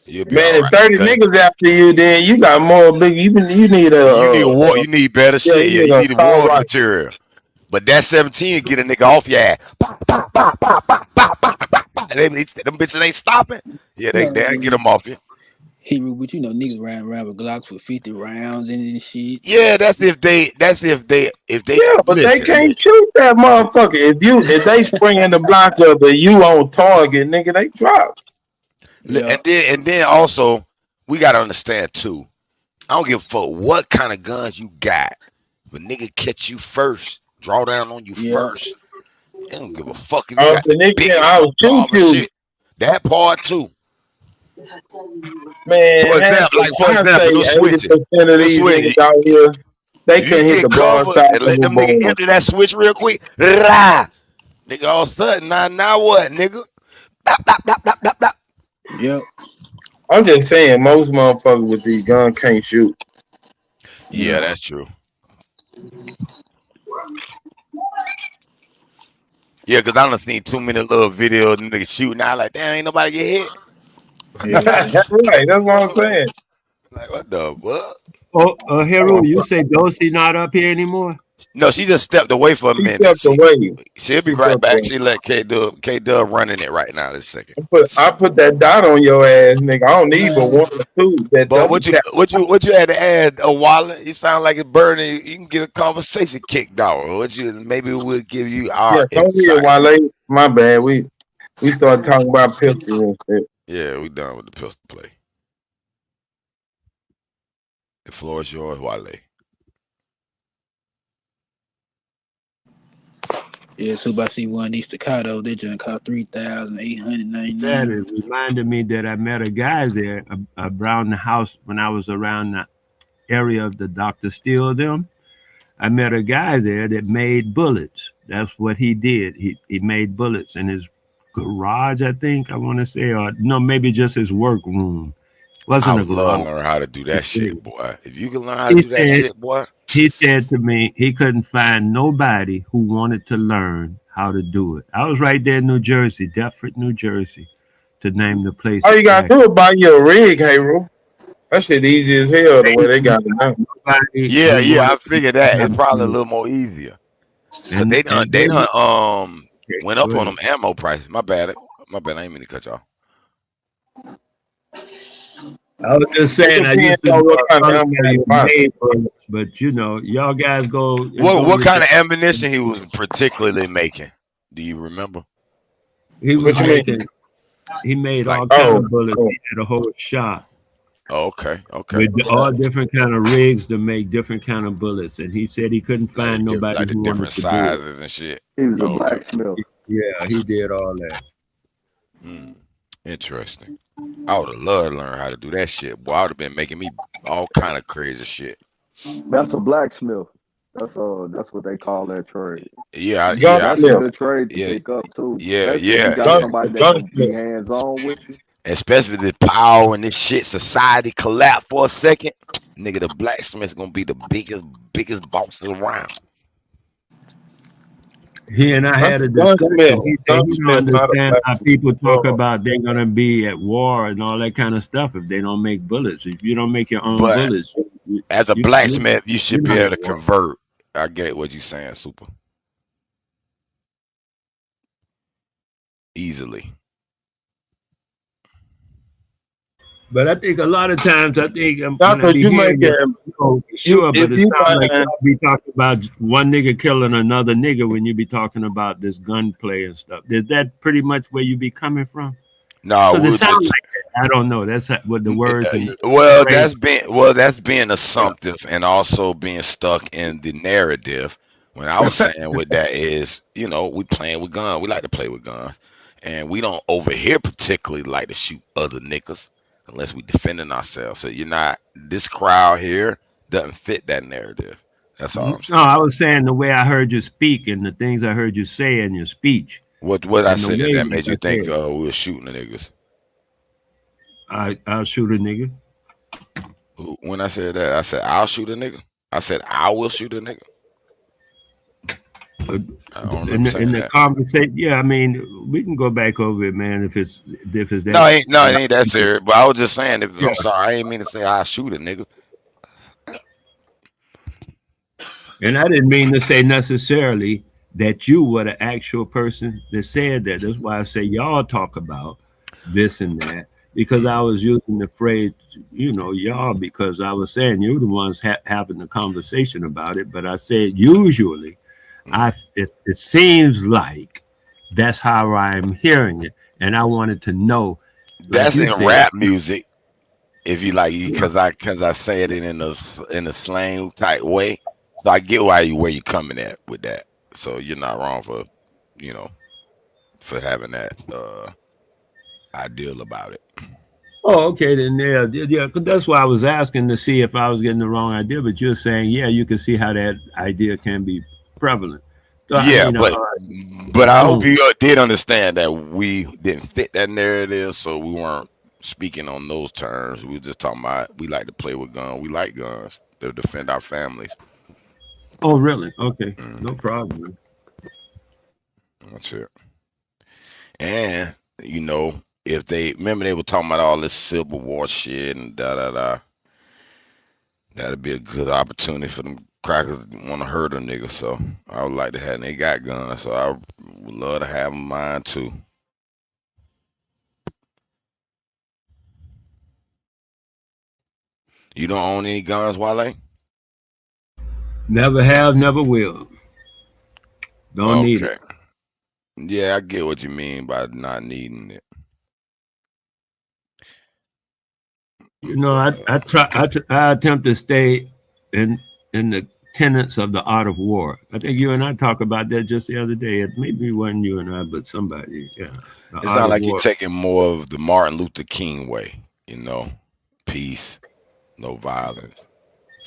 You'll be Man, all if right. 30 Cause niggas after you, then you got more big. You need you need war. You need better yeah, shit. you Yeah, need you a need the car war right. material. But that 17 get a nigga off your ass. Pop, pop, pop, pop, pop, pop, pop, pop, pop. Them bitches ain't stopping. Yeah, they get them off you. Hebrew, but you know niggas riding around with Glocks with 50 rounds in it and shit. Yeah, that's if they Yeah, but they listen. can't shoot that motherfucker. If they spring in the block of the you on target, nigga, they drop. Yeah. And then also we gotta understand too. I don't give a fuck what kind of guns you got. If a nigga catch you first, draw down on you Yeah. first, they don't give a fuck if you got The the nigga can biggest outshoot revolver you. shit. That part too. Man, For I say example, no 80% switching. of No these niggas switching. out here, they If you can hit get the bar cover top and of let a them nigga boom. empty that switch real quick, rah, nigga all of a sudden, now what, nigga? Bop, bop, bop, bop, bop, bop. Yep. I'm just saying, most motherfuckers with these guns can't shoot. Yeah, Yeah. that's true. Yeah, cause I done seen too many little videos of niggas shooting out like, damn, ain't nobody get hit. Yeah. Right, that's what I'm saying. Like, what the what? Oh, Harold, you say Dorsey not up here anymore? No, she just stepped away for a She minute. stepped away. She'll be She right stepped back. away. She let K Dub running it right now this second. I put that dot on your ass, nigga. I don't need but Man, one or two. That But double tap. what you had to add, a wallet? You sound like it's burning. You can get a conversation kicked off. Maybe we'll give you our Yeah, come here, insight. Wale. My bad. We started talking about pistols and shit. Yeah, we done with the pistol play. The floor is yours, Wale. Yeah, so if I see one of these staccato, they just cost That $3,899. it reminded me that I met a guy there around the house when I was around the area of the Dr. Steele them. I met a guy there that made bullets. That's what he did. He made bullets in his garage, I think I want to say, or no, maybe just his workroom. I Wasn't a would love garage. to learn how to do that shit, boy. If you can learn how to He do that said shit, boy. he said to me he couldn't find nobody who wanted to learn how to do it. I was right there in New Jersey, Deptford, New Jersey, to name the place All you gotta exactly. do is buy your rig, Harold. That shit easy as hell the way they got it now. Nobody Yeah, who yeah, I wanted to figured learn that. how It's to probably a do little more easier. it. Cause And they they done okay, went go up on ahead. them ammo prices. My bad. My bad. I ain't mean to cut y'all. I was just It saying I used depends to on know what a kind of brother ammo guy you that buy. made bullets, but you know, y'all guys go and go What with kind that. of ammunition he was particularly making? Do you remember? He Was it was What you like mean? making he made like all kind Oh, of bullets. oh. He had a whole shop oh, okay, okay. with all different kind of rigs to make different kind of bullets, and he said he couldn't find nobody Like the who wanted different to do it. sizes and shit. He was a Oh, okay. blacksmith. Yeah, he did all that. Hmm. Interesting. I would have loved to learn how to do that shit. Boy, I would have been making me all kind of crazy shit. That's a blacksmith. That's what they call that trade. Yeah. That's a Gunsmith. good trade to Yeah, pick up too, yeah, especially if you yeah, got yeah. somebody that can be Gunsmith. hands on with you. Especially the power and this shit society collapse for a second. Nigga, the blacksmith's gonna be the biggest bosses around. He and I That's had a a gunsmith. discussion. He said he don't Gunsmith, not a understand how blacksmith. people talk Oh. about they're gonna be at war and all that kind of stuff if they don't make bullets. If you don't make your own But bullets, you, as a you, you blacksmith, you you're should be not able at to war. convert. I get what you're saying, super easily. But I think a lot of times, I think when I Doctor, be you make hearing you, it. You sure, if but it you sounds like find y'all be talking about one nigga killing another nigga when you be talking about this gunplay and stuff. Is that pretty much where you be coming from? No, Because we it were sounds just like that. I don't know. That's what the words and the well, phrase. that's being assumptive and also being stuck in the narrative. When I was saying with that is, we playing with guns. We like to play with guns, and we don't over here particularly like to shoot other niggas unless we defending ourselves. So you're not this crowd here doesn't fit that narrative. That's all I'm No, saying. I was saying the way I heard you speak and the things I heard you say in your speech What I and the said way that like made I you think said, we were shooting the niggas. I'll shoot a nigga. When I said that, I said I'll shoot a nigga. I said I will shoot a nigga. Uh, I don't In remember in saying the that. conversation, yeah, I mean, we can go back over it, man. If it's No, that, it ain't that serious. But I was just saying, yeah. I'm sorry, I ain't mean to say I shoot a nigga. And I didn't mean to say necessarily that you were the actual person that said that. That's why I say y'all talk about this and that because I was using the phrase, y'all, because I was saying you're the ones having the conversation about it. But I said usually, Mm. it seems like that's how I'm hearing it, and I wanted to know, like That's you in said, rap music. If you like, because I say it in a slang type way, so I get where you coming at with that. So you're not wrong for, you know, for having that ideal about it. oh, okay, then yeah, 'cause that's why I was asking to see if I was getting the wrong idea. But you're saying, yeah, you can see how that idea can be prevalent. So I Yeah, mean, but I hope assume. you did understand that we didn't fit that narrative, so we weren't speaking on those terms. We were just talking about we like to play with guns. We like guns to defend our families. Oh, really? Okay, Mm, no problem. that's it. And if they remember, they were talking about all this Civil War shit and da da da. That'd be a good opportunity for them crackers to want to hurt a nigga. So I would like to have. They got guns, so I would love to have mine too. You don't own any guns, Wale? Never have, never will. Don't need it. Okay. Yeah, I get what you mean by not needing it. You know, But I attempt to stay in the tenets of the art of war. I think you and I talked about that just the other day. It maybe wasn't you and I, but somebody. Yeah, the It art sounds of like you're war. taking more of the Martin Luther King way, you know, peace, no violence,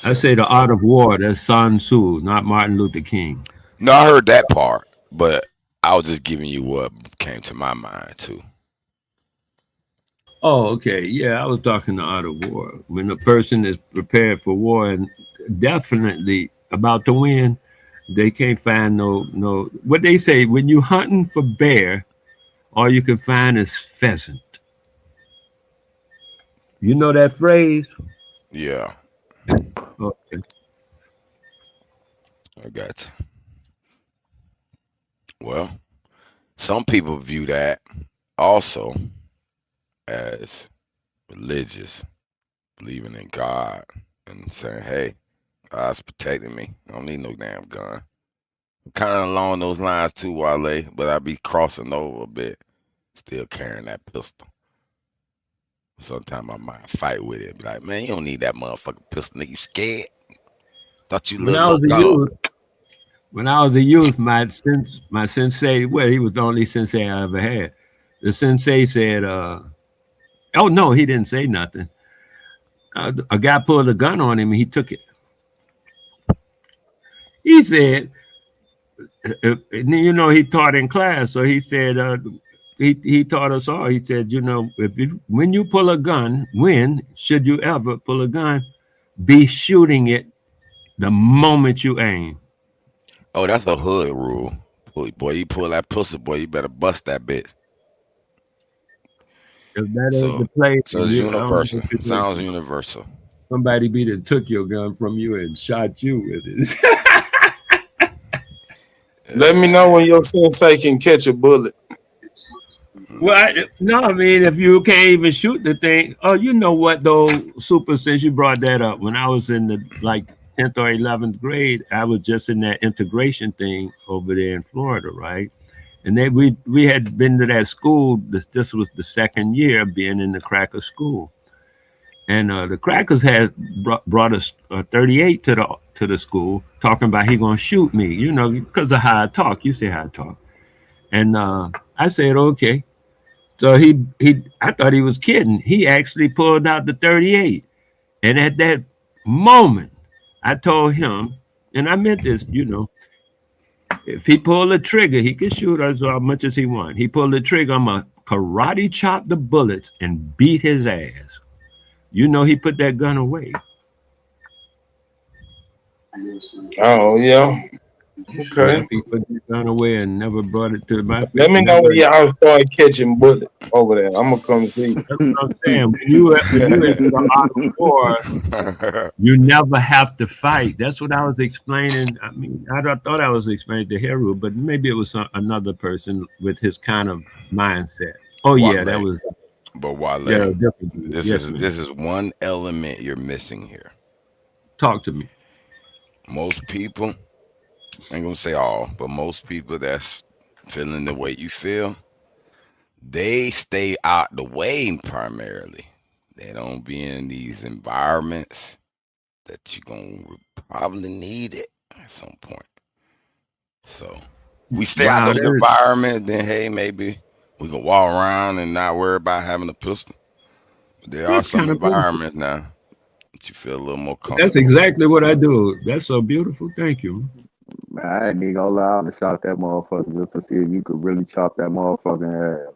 I say the self-respect. art of war. That's Sun Tzu, not Martin Luther King. No, I heard that part, but I was just giving you what came to my mind too. Oh, okay. Yeah, I was talking the art of war. When a person is prepared for war and definitely about to win, they can't find no. What they say when you hunting for bear, all you can find is pheasant. You know that phrase? Yeah, Okay. I got you. Well, some people view that also as religious, believing in God and saying, "Hey, God's protecting me. I don't need no damn gun." Kind of along those lines too, Wale, but I be crossing over a bit, still carrying that pistol. Sometimes I might fight with it. Be like, man, you don't need that motherfucking pistol, nigga. You scared? Thought you When little I more was a gone. youth, my sensei, well, he was the only sensei I ever had. The sensei said, "Oh no, he didn't say nothing." A guy pulled a gun on him, and he took it. He said, you know, he taught in class, so he said, he taught us all. He said, you know, when you pull a gun, when should you ever pull a gun? Be shooting it the moment you aim. Oh, that's a hood rule. Boy, you pull that pussy, boy, you better bust that bitch. If that ain't So, the place, so and it's you, I don't know universal. what you're doing. Sounds universal. Somebody be that took your gun from you and shot you with it. Let me know when your sensei can catch a bullet. Well, no, I mean, if you can't even shoot the thing, oh, you know what though, Super, since you brought that up, when I was in the like 10th or 11th grade, I was just in that integration thing over there in Florida, right? And then we had been to that school. This was the second year being in the Cracker school, and the Crackers had brought us 38 to the school, talking about he gonna shoot me, you know, because of how I talk. You say how I talk, and I said okay. So he I thought he was kidding. He actually pulled out the 38. And at that moment, I told him, and I meant this, you know, if he pulled the trigger, he could shoot us as much as he want. He pulled the trigger, I'm going to karate chop the bullets and beat his ass. You know, he put that gun away. Oh yeah. Yeah, Okay. he put the gun away and never brought it to my Let face. me know Never. when y'all start catching bullets over there. I'm gonna come see. That's what I'm saying. When you into the art of war, you never have to fight. That's what I was explaining. I mean, thought I was explaining to Heru, but maybe it was another person with his kind of mindset. Oh yeah, that Wale, was but Wale, yeah, definitely. Yes, man. this is one element you're missing here. Talk to me. Most people, I ain't gonna say all, but most people that's feeling the way you feel, they stay out the way primarily. They don't be in these environments that you're gonna probably need it at some point. So we stay out Wow, those that is, environments, then hey, maybe we can walk around and not worry about having a pistol. But there are that's some kind of beautiful. environments now that you feel a little more That's comfortable with. exactly what I do. That's so beautiful. Thank you. Man, I ain't even gonna lie, I'd have shot that motherfucker just to see if you could really chop that motherfucker in half.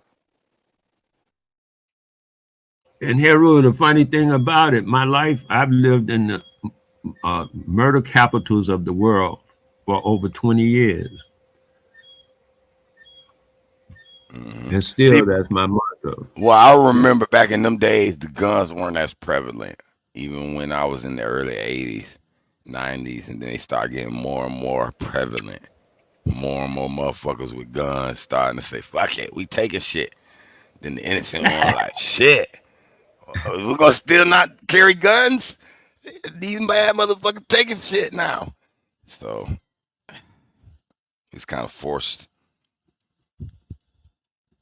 And Heru, the funny thing about it, my life, I've lived in the murder capitals of the world for over 20 years. And See, still, that's my motto. well, I remember back in them days, the guns weren't as prevalent, even when I was in the early 80s, 90s, and then they start getting more and more prevalent. More and more motherfuckers with guns starting to say, fuck it, we taking shit. Then the innocent one like, shit, we're gonna still not carry guns? These bad motherfuckers taking shit now. So it's kind of forced.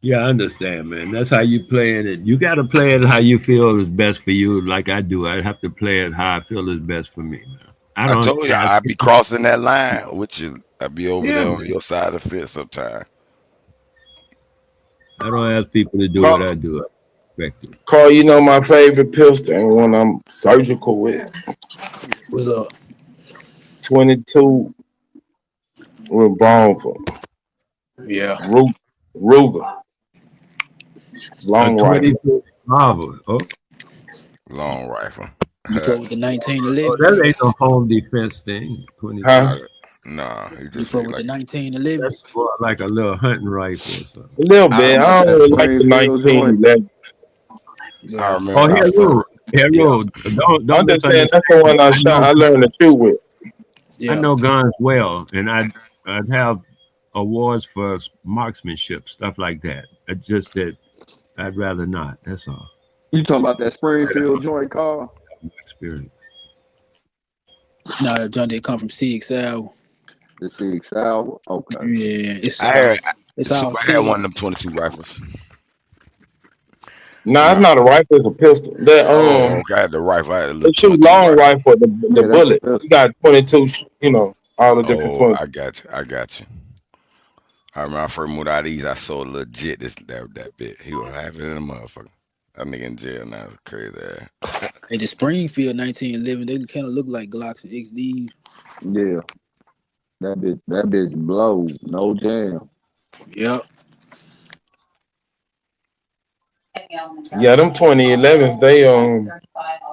Yeah, I understand, man. That's how you playing it. You got to play it how you feel is best for you. Like I do, I have to play it how I feel is best for me, man. I I don't told you ask I'd be people, crossing that line with you. I'd be over yeah, there on your side of the fence sometime. I don't ask people to do what Carl, I do. I respect it. Carl, you know my favorite pistol and one I'm surgical with. What's up? 22 revolver, Yeah. Ruger, A long rifle. 22 novel. Oh, Long rifle. You fuck with the oh, 1911s? that ain't no home defense thing. 22. Huh? I, nah, he You just fuck say with the like That's 1911s? more like a little hunting rifle or something. A little I, Talking bit. about I that don't really like the Springfield joint? 1911. I Yeah. Oh, remember I Hero, fuck. Yeah, Hero. Don't I'm just saying misunderstand that's the one me. I shot. I learned to shoot with. I Yeah. know guns well, and I'd have awards for marksmanship, stuff like that. It's just that I'd rather not. That's all. You talking about that I don't Springfield joint, Carl? have experience. Nah, the joint that come from CXL. The Sig Sauer? Okay. Yeah, I heard it's all Super had Sig. one of them 22 rifles. Nah, it's Nah. not a rifle. It's a pistol. Oh, okay. I had the rifle. I had a little They shoot 22 long rifle. rifle. The Yeah, that's a bullet. You pistol. got 22. All the different Oh, 20. I got you. I got you. I remember I first moved out of these. I sold legit that bit. He was happy in the motherfucker. That nigga in jail now. It's crazy ass. Hey, the Springfield 1911, they kind of look like Glocks and XDs. Yeah. That bitch blow. No jam. Yep. Yeah, them 2011s.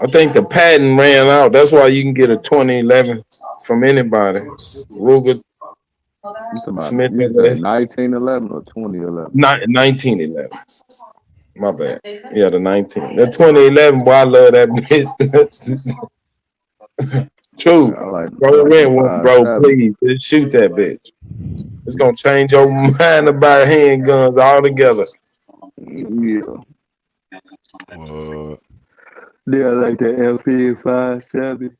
I think the patent ran out. That's why you can get a 2011 from anybody. Ruger You talking about, Smith you and said Wesson. 1911 or 2011? 1911. My bad. Yeah, the 19. The 2011. Boy, I love that bitch. True. I like Bro, the rent one, bro. 5.7. Please, just shoot that bitch. It's gonna change your mind about handguns altogether. Yeah. What? Yeah, I like the LP 5.7.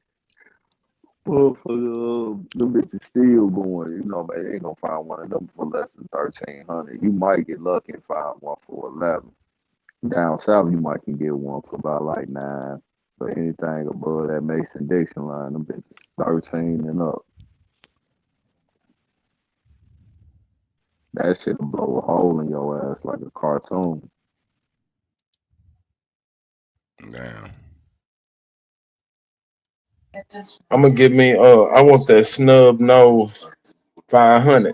Motherfucker, them bitches still going. You know, man, you ain't gonna find one of them for less than 1,300. You might get lucky and find one for 11. Down south, you might can get one for about like 9. But anything above that Mason Dixon line, them bitches 13 and up. That shit'll blow a hole in your ass like a cartoon. Damn. I'm gonna give me. I want that snub nose 500.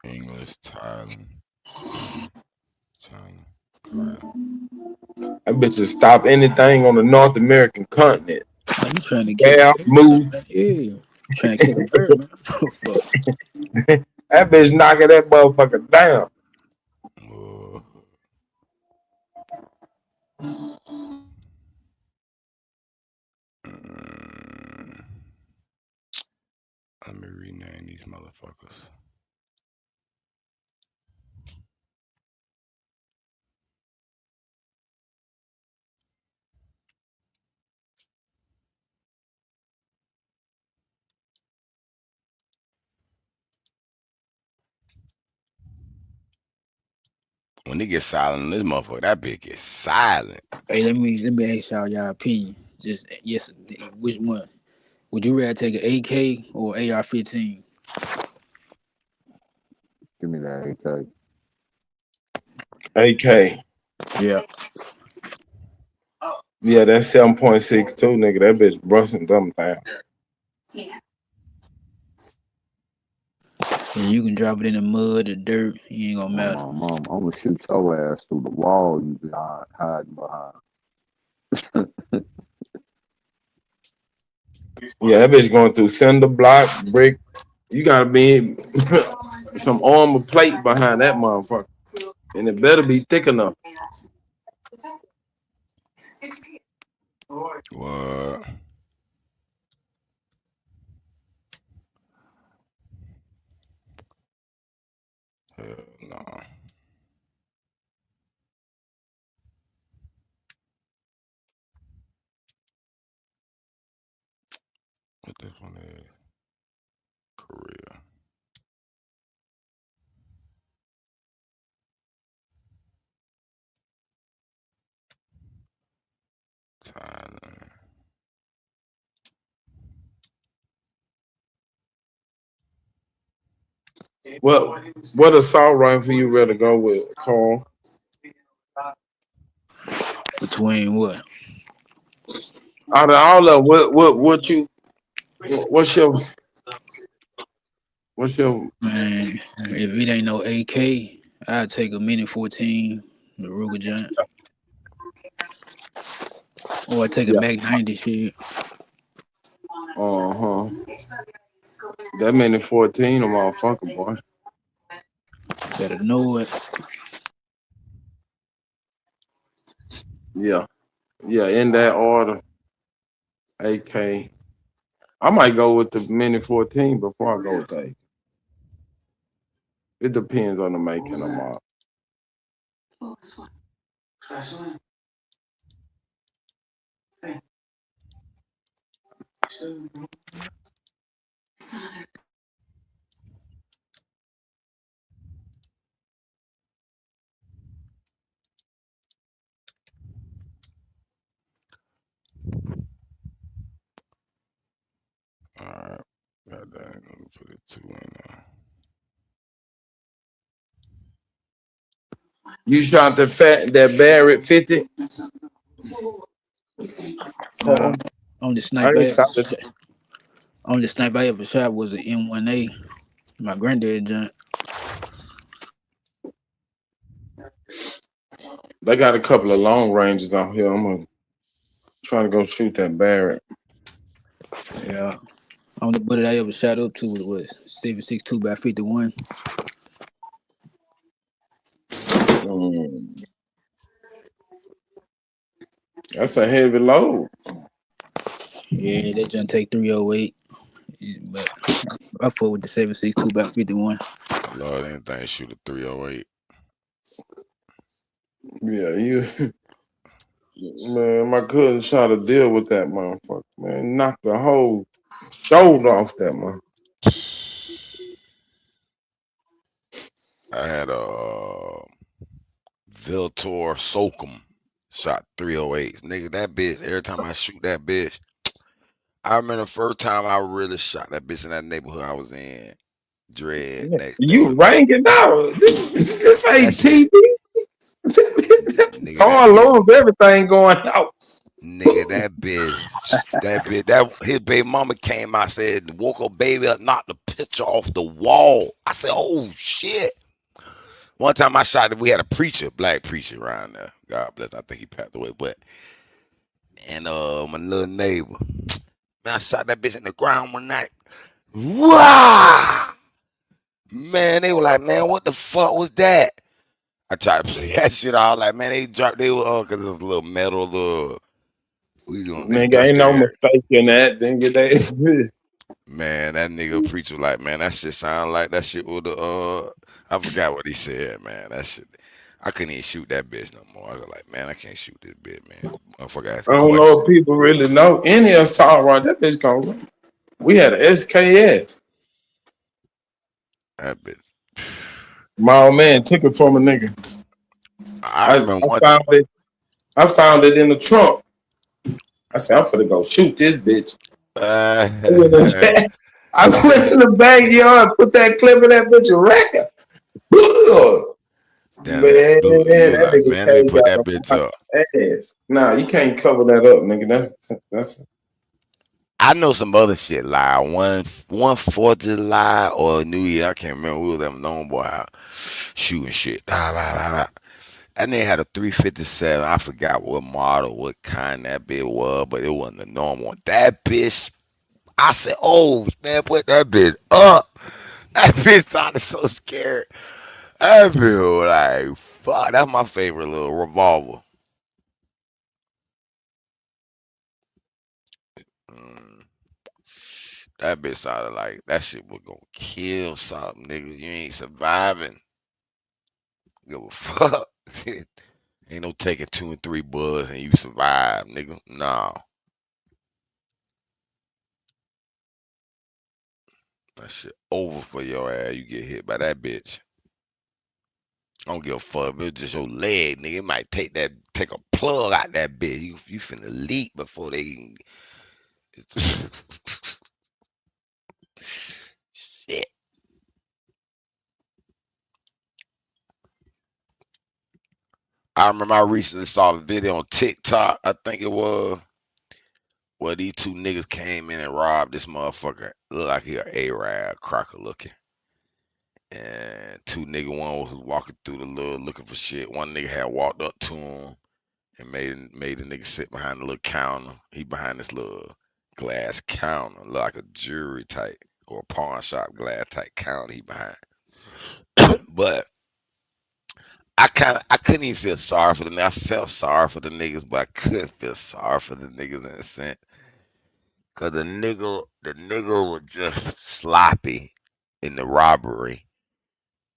English, Thailand, China, Korea. That bitch just stop anything on the North American continent. Oh, you trying to kill a Yeah, person, move. man? Yeah. You trying to kill a bird, man? Fuck. That bitch knocking that motherfucker down. Whoa. Mm, let me rename these motherfuckers. When they get silent on this motherfucker, that bitch gets silent. Hey, let me ask y'all opinion. Just yes, which one? Would you rather take an AK or AR-15? Give me that AK. AK. Yeah. Yeah, that's 7.62, nigga. That bitch busting them down. And you can drop it in the mud or dirt. You ain't gonna Oh matter. my mom, I'm gonna shoot your ass through the wall you be hiding behind. Yeah, that bitch going through cinder block, brick. You gotta be some armor plate behind that motherfucker. And it better be thick enough. What? Hell no. What this one is? Korea. Thailand. What assault rifle you rather go with, Carl? Between what? Out of all of what's your Man, if it ain't no AK, I'd take a Mini 14, the Ruger Giant, or I take a yeah? Mac 90 shit. Uh-huh. That many 14 a motherfucker, boy. Better know it. Yeah. Yeah, in that order. AK. I might go with the mini 14 before I go with the AK. It depends on the making of them. All right. God dang, I'm gonna put it 2 in there. You shot that Barrett 50? Nah, only I sniper I ain't ever shot it. shot, only sniper I ever shot was an M1A. My granddad Giant. They got a couple of long ranges out here. I'm gonna try to go shoot that Barrett. Yeah. Only bullet I ever shot up to was 7.62 by 51. Mm, that's a heavy load. Yeah, that Giant take 308. Yeah, but I fought with the 7.62 by 51. Lord, anything shoot a 308. Yeah, you man, my cousin shot a deal with that motherfucker. Man, knocked the whole shoulder off that man. I had a Viltor Sokum shot 308. Nigga, that bitch, every time I shoot that bitch, I remember the first time I really shot that bitch in that neighborhood I was in, Dread next You door. rang it out. This That ain't shit, TV. nigga, that Carl bitch, loves everything going out. nigga, that his baby mama came out, said, woke her baby up, knocked the picture off the wall. I said, oh shit. One time I shot it, we had a preacher, black preacher around there. God bless. I think he passed away, but and my little neighbor, man, I shot that bitch in the ground one night. Wow, man, they were like, man, what the fuck was that? I tried to play that shit all like, man, they dropped, they were because it was a little metal, little we doing Nigga, ain't no industrial. mistake in that. Nigga, they Man, that nigga preacher like, man, that shit sound like that shit with the I forgot what he said, man. That shit, I couldn't even shoot that bitch no more. I was like, man, I can't shoot this bitch, man. Motherfucker I asking don't know if questions. people really know any assault right. That bitch gonna. We had a SKS. That bitch. My old man took it from a nigga. I I, remember I one. found it. I found it in the trunk. I said, I'm finna go shoot this bitch. I went in Uh, the, I went in the backyard, put that clip in that bitch a record. damn it, Man, blue. You was that like, nigga man, let me came put that down bitch my up. ass. Nah, you can't cover that up, nigga. That's I know some other shit like one 4th of July or New Year. I can't remember. We was having known boy out shooting shit. And they had a 357. I forgot what model, what kind that bitch was, but it wasn't the normal one. That bitch, I said, oh man, put that bitch up. That bitch sounded so scared. That bitch was like, fuck, that's my favorite little revolver. Mm, that bitch sounded like that shit was gonna kill something, nigga. You ain't surviving. Give a fuck. Ain't no taking 2 and 3 bullets and you survive, nigga. Nah, that shit over for your ass. You get hit by that bitch. I don't give a fuck if it's just your leg, nigga. It might take a plug out that bitch. You finna leak before they shit. I remember I recently saw a video on TikTok, I think it was, where these two niggas came in and robbed this motherfucker. Look like he a Arab cracker looking. And two nigga, one was walking through the little looking for shit. One nigga had walked up to him and made the nigga sit behind the little counter. He behind this little glass counter, look like a jewelry type or a pawn shop glass type counter he behind. But I couldn't even feel sorry for the niggas. I felt sorry for the niggas, but I couldn't feel sorry for the niggas in a sense. Cause the nigga was just sloppy in the robbery,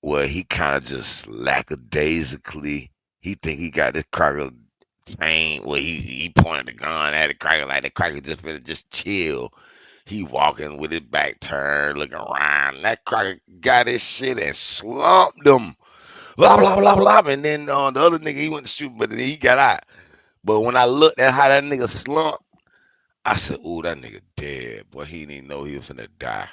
where he kind of just lackadaisically, he think he got this cracker thing where he pointed the gun at the cracker like the cracker just finna just chill. He walking with his back turned, looking around. That cracker got his shit and slumped him. Blah blah blah blah. And then the other nigga, he went to shoot, but then he got out. But when I looked at how that nigga slumped, I said, "Ooh, that nigga dead." Boy, he didn't even know he was finna die.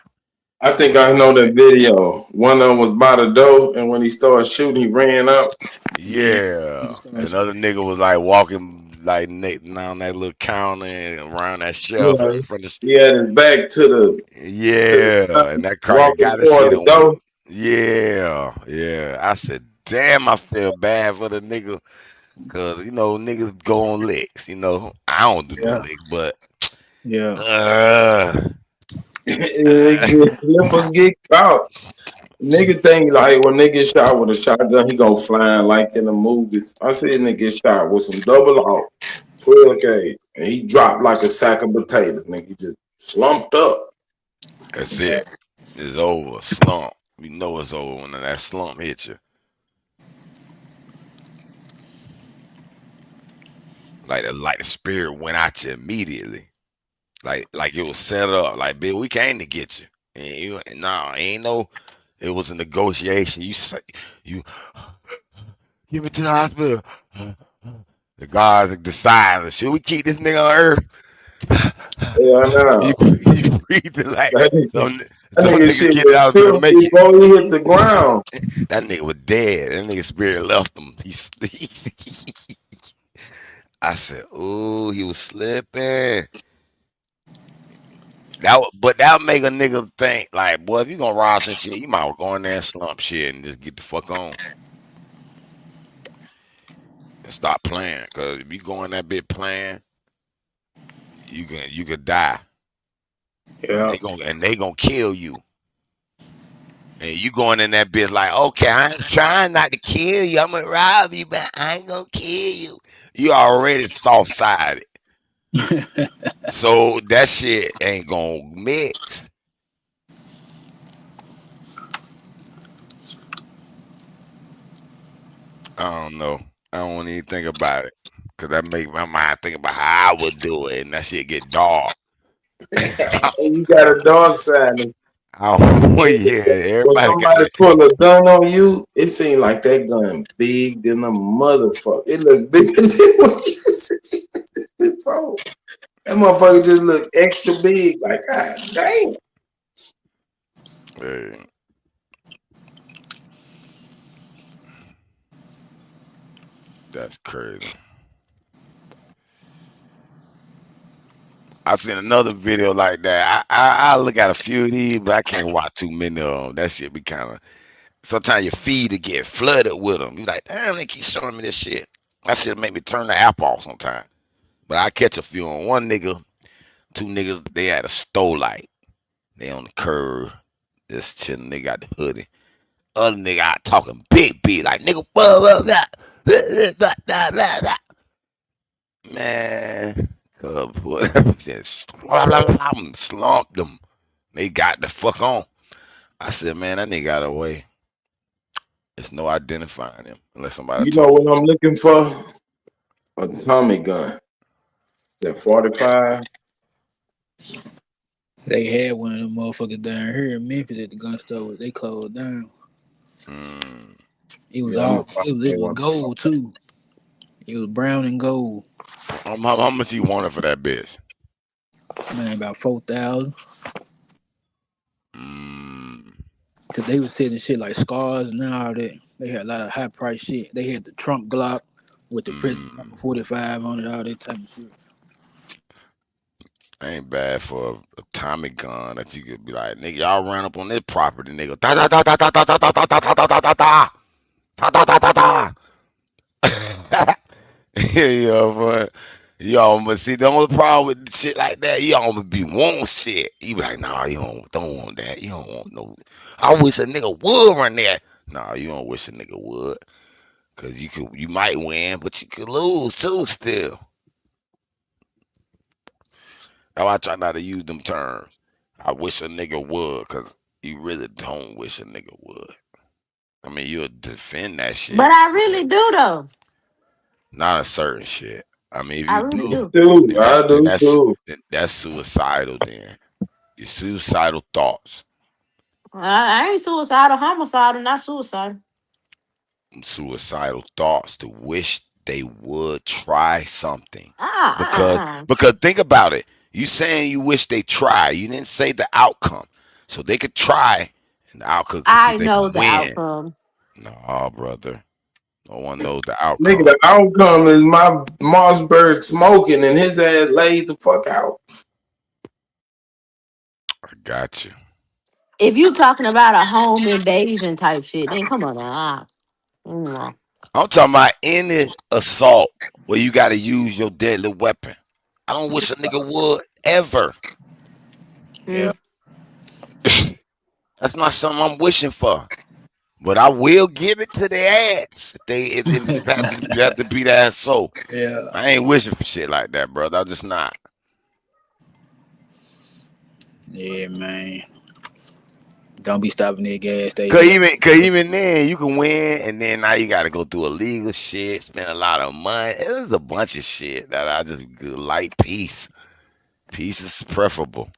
I think I know that video. One of them was by the door, and when he started shooting, he ran out. Yeah. Another nigga was like walking like down that little counter and around that shelf Yeah, in front of. he had his back to the Yeah, and that cracker walking got his toward shit the on. door. Yeah. I said, damn, I feel bad for the nigga, cause niggas go on licks. I don't do no licks, but Flippers get caught. Nigga think like when they get shot with a shotgun, he go flying like in the movies. I see a nigga get shot with some double out, 12K, and he dropped like a sack of potatoes. Nigga, he just slumped up. that's it. It's over. Slump. You know it's over when that slump hits you. Like the spirit went at you immediately. Like it was set up. Like, bitch, we came to get you. And ain't no. It was a negotiation. You say you give it to the hospital. The guards decide, should we keep this nigga on earth? Yeah, I know. He breathing like some nigga nigga shit get it out was to make it. before he hit the ground. That nigga was dead. That nigga spirit left him. I said, ooh, he was slipping. But that would make a nigga think, like, boy, if you gonna rob some shit, you might well go in there and slump shit and just get the fuck on. And stop playing. Cause if you go in that bit playing, you could die. Yeah. They gonna kill you. And you going in that bitch like, okay, I ain't trying not to kill you. I'm gonna rob you, but I ain't gonna kill you. You already soft-sided. So that shit ain't gonna mix. I don't know. I don't want to even think about it. Cause that make my mind think about how I would do it, and that shit get dark. You got a dark side. Oh yeah, When everybody got somebody that. pull a gun on you, it seemed like that gun big than a motherfucker. It looked bigger than what you see before. That motherfucker just look extra big. Like, God damn. Hey. That's crazy. I seen another video like that. I look at a few of these, but I can't watch too many of them. That shit be kind of. Sometimes your feed to get flooded with them. You like, damn, they keep showing me this shit. That shit make me turn the app off sometimes. But I catch a few on one nigga, two niggas. They had a stove light. They on the curb, just chilling. They got the hoodie. Other nigga out talking big, like nigga, man. Whatever. Just slumped them. They got the fuck on. I said, man, that nigga got away. There's no identifying him unless somebody You know told what I'm looking for? A Tommy gun. That 45. They had one of them motherfuckers down here in Memphis at the gun store. They closed down. me. It was Yeah, I'm all gonna find it me was one. gold too. It was brown and gold. How much you wanted for that bitch? Man, about 4,000. Mm, Cause they was selling shit like scars and all that. They had a lot of high price shit. They had the Trump Glock with the President mm, 45 on it, all that type of shit. ain't bad for a Tommy gun that you could be like, nigga, y'all ran up on this property, nigga. Da da da da da da da da da da da da da da da da da da da. Yeah, but you almost see the only problem with shit like that, you almost be want shit. You be like, nah, you don't want that. You don't want no. I wish a nigga would run that. Nah, you don't wish a nigga would, cause you might win, but you could lose too. Still, now I try not to use them terms. I wish a nigga would, cause you really don't wish a nigga would. I mean, you'll defend that But shit, I but really do though. not a certain shit. I mean, if I you really do, Me do. too. then I do too. that's suicidal. Then your suicidal thoughts, I ain't suicidal, homicidal, not suicidal. suicidal thoughts to wish they would try something. Because Uh. because think about it. You saying you wish they try. You didn't say the outcome. So they could try, and the outcome could be I they know could the win. outcome. No, brother. No one knows the Nigga, outcome. the outcome is my Mossberg smoking and his ass laid the fuck out. I got you. If you talking about a home invasion type shit, then come on now. Mm. I'm talking about any assault where you got to use your deadly weapon. I don't wish a nigga would ever. Yeah. Mm. That's not something I'm wishing for. But I will give it to their ass if it have to be that. So Yeah. I ain't wishing for shit like that, brother. I'm just not. Yeah, man. Don't be stopping at gas Cause station. even cause even then you can win, and then now you got to go through illegal shit, spend a lot of money. There's a bunch of shit that I just like peace. Peace is preferable.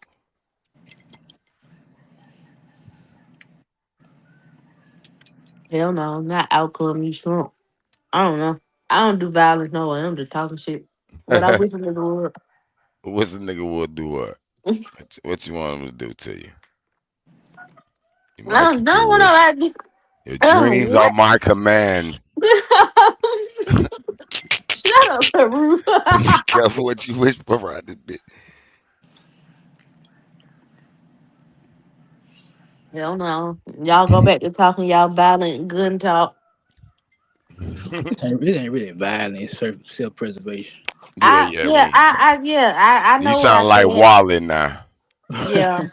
Hell no, not outcome. You sure? I don't know. I don't do violence. No way. I'm just talking shit. But I wish a nigga What's the nigga would do what? would. What you want him to do to you? You I might don't could do want wish. to. Your Oh, dreams are what? my command. Shut up, Ruth. Be careful what you wish for around this bitch. Hell no. Y'all go back to talking y'all violent gun talk. It ain't really violence, self preservation. Yeah. I You know what I sound like said. Wally now. Yeah,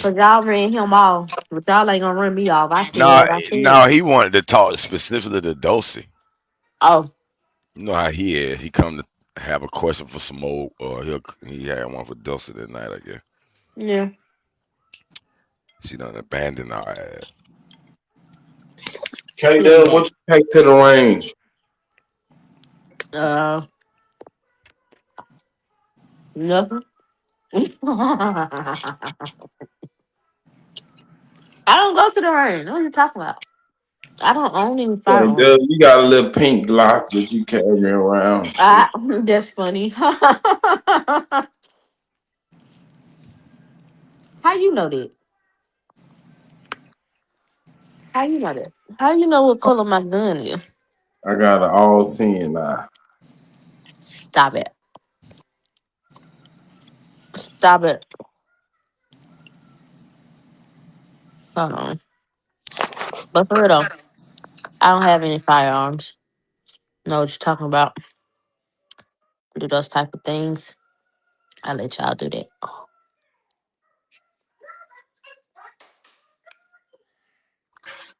cause y'all ran him off, but y'all ain't gonna run me off. I said No, what I said. no, he wanted to talk specifically to Dosey. Oh, You know how he is. He come to have a question for Smoke, or he had one for Dosey that night. I guess yeah. she done abandoned our ass. K Yeah. Dub, what you take to the range? Nothing. I don't go to the range. What are you talking about? I don't own any K firearms. Dub, you got a little pink Glock that you carry around. And shit. That's funny. How you know that? How you know that? How you know what color my gun is? I got an all seeing eye. Stop it. Stop it. Hold on. But for real though, I don't have any firearms. Know what you're talking about. Do those type of things. I let y'all do that.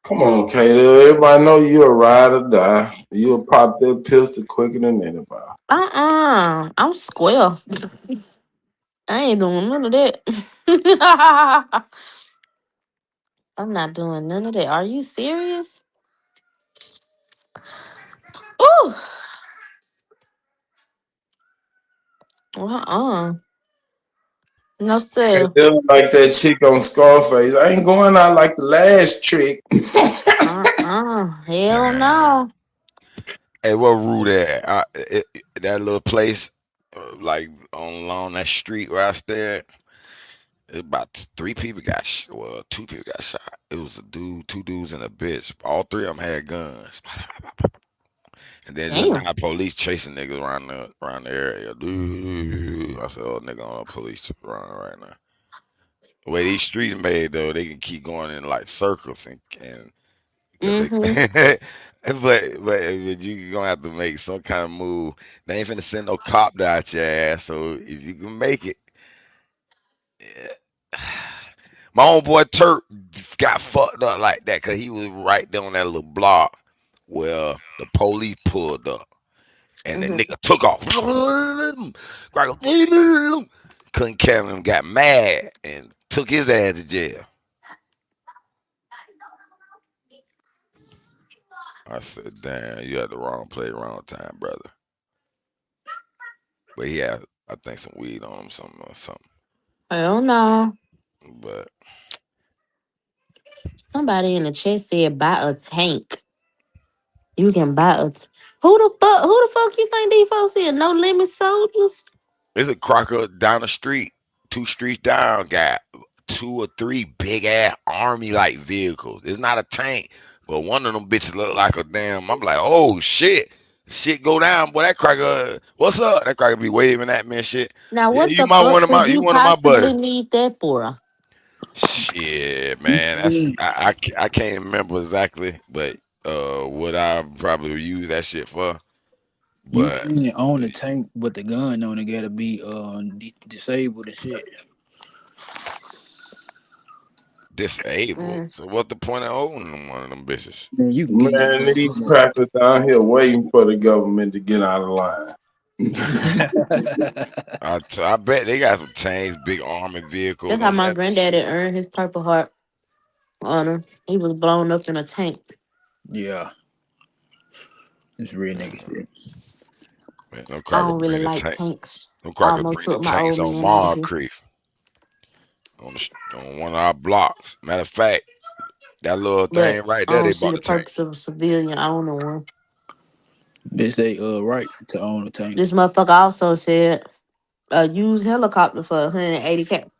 Come on, K Dub. Everybody know you a ride or die. You'll pop that pistol quicker than anybody. I'm square. I ain't doing none of that. I'm not doing none of that. Are you serious? Ooh. No K sir. Dub like that chick on Scarface. I ain't going out like the last trick. Hell no. Hey, what route that? That little place, like along that street where I stay at. About three people got well, two people got shot. It was a dude, two dudes, and a bitch. All three of them had guns. And then just Damn. now, police chasing niggas around the area. Dude, I said, "Oh, nigga, on the police around right now." The way these streets made though, they can keep going in like circles and because they. But you gonna have to make some kind of move. They ain't finna send no cop out your ass. So if you can make it, yeah. My own boy Turk got fucked up like that because he was right there on that little block where the police pulled up. And the nigga took off. Couldn't count him, got mad, and took his ass to jail. I said, damn, you had the wrong place, wrong time, brother. But he had, I think, some weed on him, something. Hell no. But Somebody in the chat said buy a tank. You can buy a who the fuck you think these folks here? No Limit Soldiers? there's a crocker down the street, 2 streets down, got 2 or 3 big ass army like vehicles. It's not a tank, but one of them bitches look like a damn. I'm like, oh shit. Shit go down, boy. That cracker, what's up? That cracker be waving at me and shit. Now Yeah, what you the my fuck one of my, could you you one of my possibly buddies. need that for? Shit, You man. can, I can't remember exactly, but what I probably use that shit for. you But can own a tank, but the gun on it gotta be disabled and shit. disabled. So what's the point of owning one of them bitches? Man, you can get Man, these that. crackers down here waiting for the government to get out of line. I bet they got some tanks, big armored vehicles That's how on my that granddaddy shit. earned his Purple Heart honor. He was blown up in a tank. Yeah, it's real nigga shit. Man, them I cracker don't really bring the like tank. tanks. Them I cracker almost bring the took my tanks old on man out of here. Moncrief on one of our blocks. Matter of fact, that little But thing right I there, don't they see bought the the tank. purpose of a civilian owning one. Bitch, they right to own a tank. This motherfucker also said a used helicopter for 180K.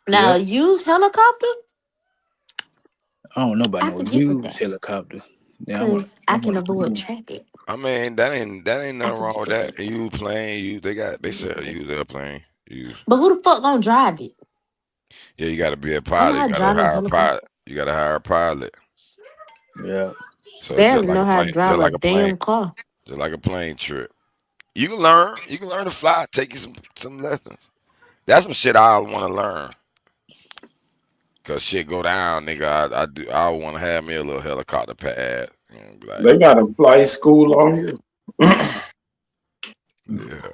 Now, a Yep. used helicopter, I don't know about I no could get with used that helicopter. Yeah, because I I can want a avoid used. traffic. I mean, that ain't I nothing can wrong get with with that. that. You plane, they Get sell with that. used airplane. Use. But who the fuck gonna drive it? Yeah, you gotta be a I know pilot. how You to gotta drive a hire a helicopter. pilot. You gotta hire a pilot. Yeah. So Barely know how to drive a damn car. just like a plane trip. You can learn. You can learn to fly. Take you some lessons. That's some shit I want to learn. Cause shit go down, nigga. I want to have me a little helicopter pad. You know, be like, They got a flight school on here. yeah.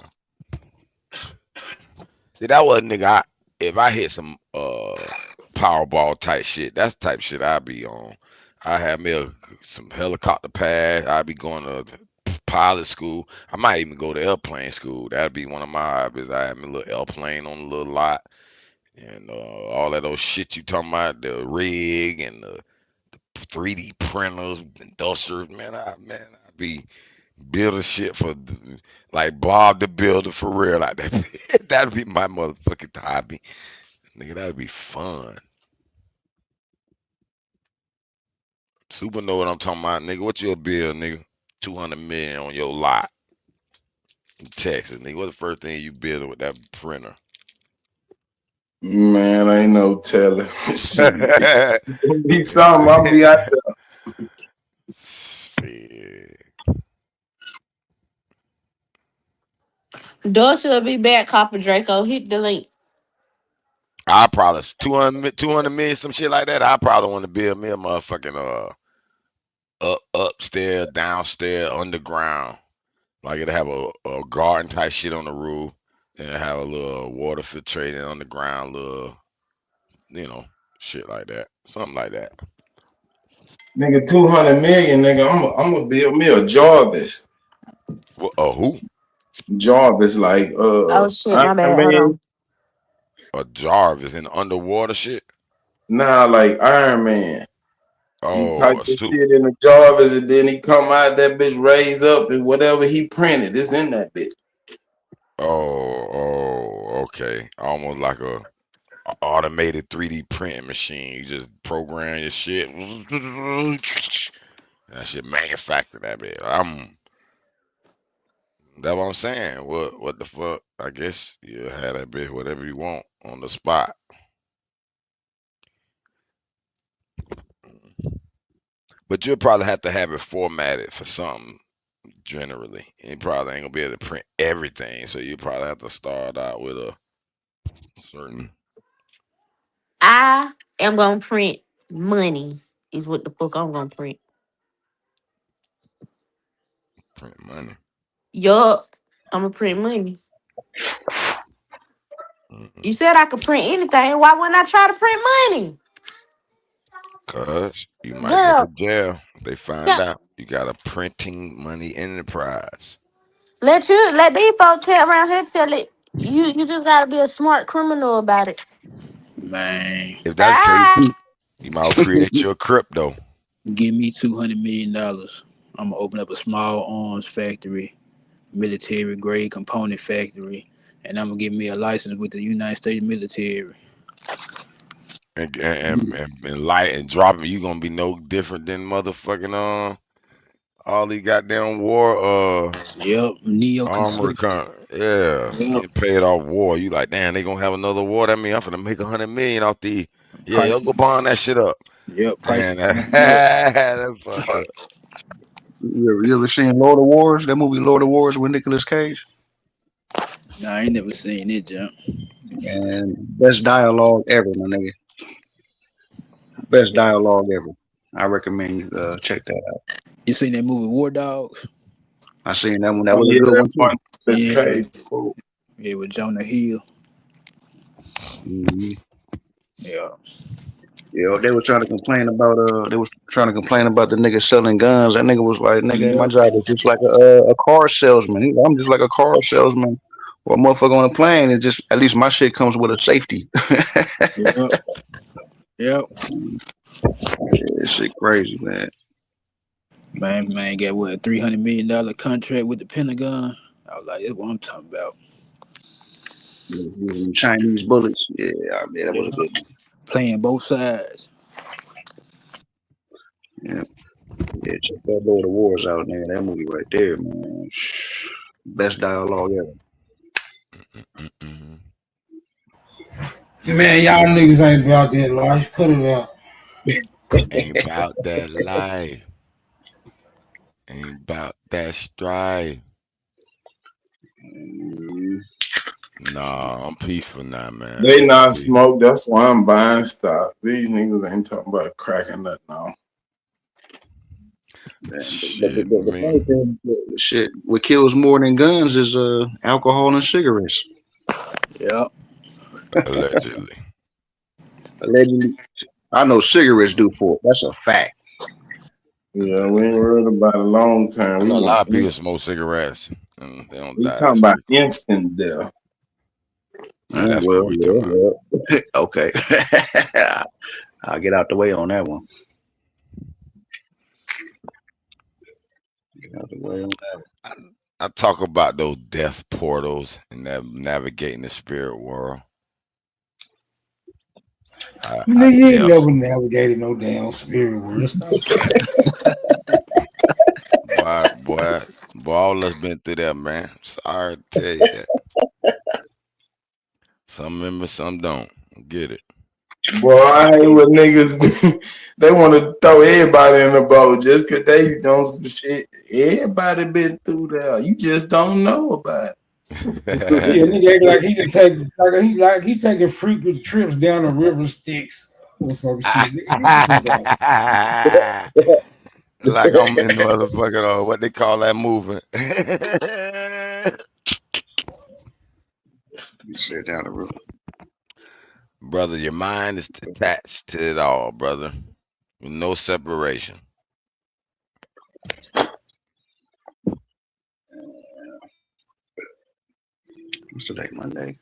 See, that was nigga. If I hit some Powerball type shit, that's the type of shit I be on. I have me some helicopter pad. I be going to pilot school. I might even go to airplane school. That'd be one of my hobbies. I have me a little airplane on a little lot, and all that old shit you talking about, the rig and the 3D printers, industrials. I be building shit for like Bob the Builder for real. Like that. That'd be my motherfucking hobby, nigga. That'd be fun. Super know what I'm talking about, nigga. What your bill, nigga? 200 million on your lot in Texas, nigga. What's the first thing you building with that printer? Man, ain't no telling. Shit. Be something, I'll be out there. Shit. Dorsey will be back, Copper Draco. Hit the link. I probably 200 million, some shit like that. I probably want to build me a motherfucking upstairs, downstairs, underground. Like it'll have a garden type shit on the roof, and it'll have a little water filtrating on the ground, little shit like that, something like that. Nigga, 200 million, nigga. I'm gonna build me a Jarvis. Who? Jarvis, like Oh shit, my Iron bad. Hold Man. on. A Jarvis in underwater shit. Nah, like Iron Man. He Oh, type a the suit. shit in the Jarvis and then he come out that bitch raised up and whatever he printed is in that bitch. Okay. Almost like a automated 3D printing machine. You just program your shit. That shit manufacture that bit. That's what I'm saying. What the fuck? I guess you have that bitch whatever you want on the spot. But you'll probably have to have it formatted for something generally. You probably ain't gonna be able to print everything. So you probably have to start out with a certain I am gonna print money. Is what the fuck I'm gonna print. print money. Yup. I'm gonna print money. You Mm-mm. said I could print anything. Why wouldn't I try to print money? Cause you might go to Girl, jail if they find yeah. out you got a printing money enterprise. Let these folks tell around here tell it. You just gotta be a smart criminal about it. Man, If that's the case, Ah. you might create your crypto. give me $200 million. I'm gonna open up a small arms factory, military grade component factory, and I'm gonna get me a license with the United States military. And light and dropping, you gonna be no different than motherfucking all these goddamn war Yep, neo armor construction. con yeah, Yep, getting paid off war. You like, damn, they gonna have another war. That mean I'm finna make 100 million off the yeah, y'all go prices. bond that shit up. Yep, Man, prices going up. that's fucked up. You ever seen Lord of Wars? That movie Lord of Wars with Nicolas Cage? Nah, I ain't never seen it, jump. And best dialogue ever, my nigga. Best dialogue ever. I recommend you check that out. You seen that movie War Dogs? I seen that one. That Oh was a yeah, good that one too. one. The Yeah, cage. Cool. yeah, with Jonah Hill. hmm Yeah, Yeah, they was trying to complain about the nigga selling guns. That nigga was like, nigga, my yep, job is just like a car salesman. I'm just like a car salesman. Or a motherfucker on a plane. It just at least my shit comes with a safety. yep, yep. This shit crazy, man. Man, got what, $300 million contract with the Pentagon? I was like, that's what I'm talking about. Using Chinese bullets. Yeah, I mean that was a Yeah. good one. Playing both sides. Yeah, yeah. Check that Lord of Wars out, man. That movie right there, man. Best dialogue ever. Mm-mm. Man, y'all niggas ain't about that life. Cut it out. Ain't about that life. Ain't about that strife. Mm, Nah, I'm peaceful now, man. They I'm not peaceful. smoke. That's why I'm buying stock. These niggas ain't talking about cracking that now. man, Shit, the funny me. thing, the shit, what kills more than guns is alcohol and cigarettes. Yep. Allegedly. Allegedly, I know cigarettes do for it. That's a fact. Yeah, we ain't worried about a long I term. We know a want lot of people smoke cigarettes and they don't we die talking as about frequent. instant death. Yeah, that's what Well, we talking about. yeah, well. Okay. I'll get out the way on that one. Get out the way on that I, I talk about those death portals and navigating the spirit world. How Nigga, you ain't death, never navigated no damn spirit world. Stop playing. boy, all us been through that, man. Sorry to tell you that. Some remember, some don't. Get it. Boy, I hate what niggas they want to throw everybody in the boat just cause they don't some shit. Everybody been through that. You just don't know about it. Yeah, nigga act like he can take he taking frequent trips down the river Styx or some shit. Nigga, get the fuck out. Like I'm in motherfucking what they call that movement. You sit down the room. Brother, your mind is attached to it all, brother. With no separation. What's today? Monday.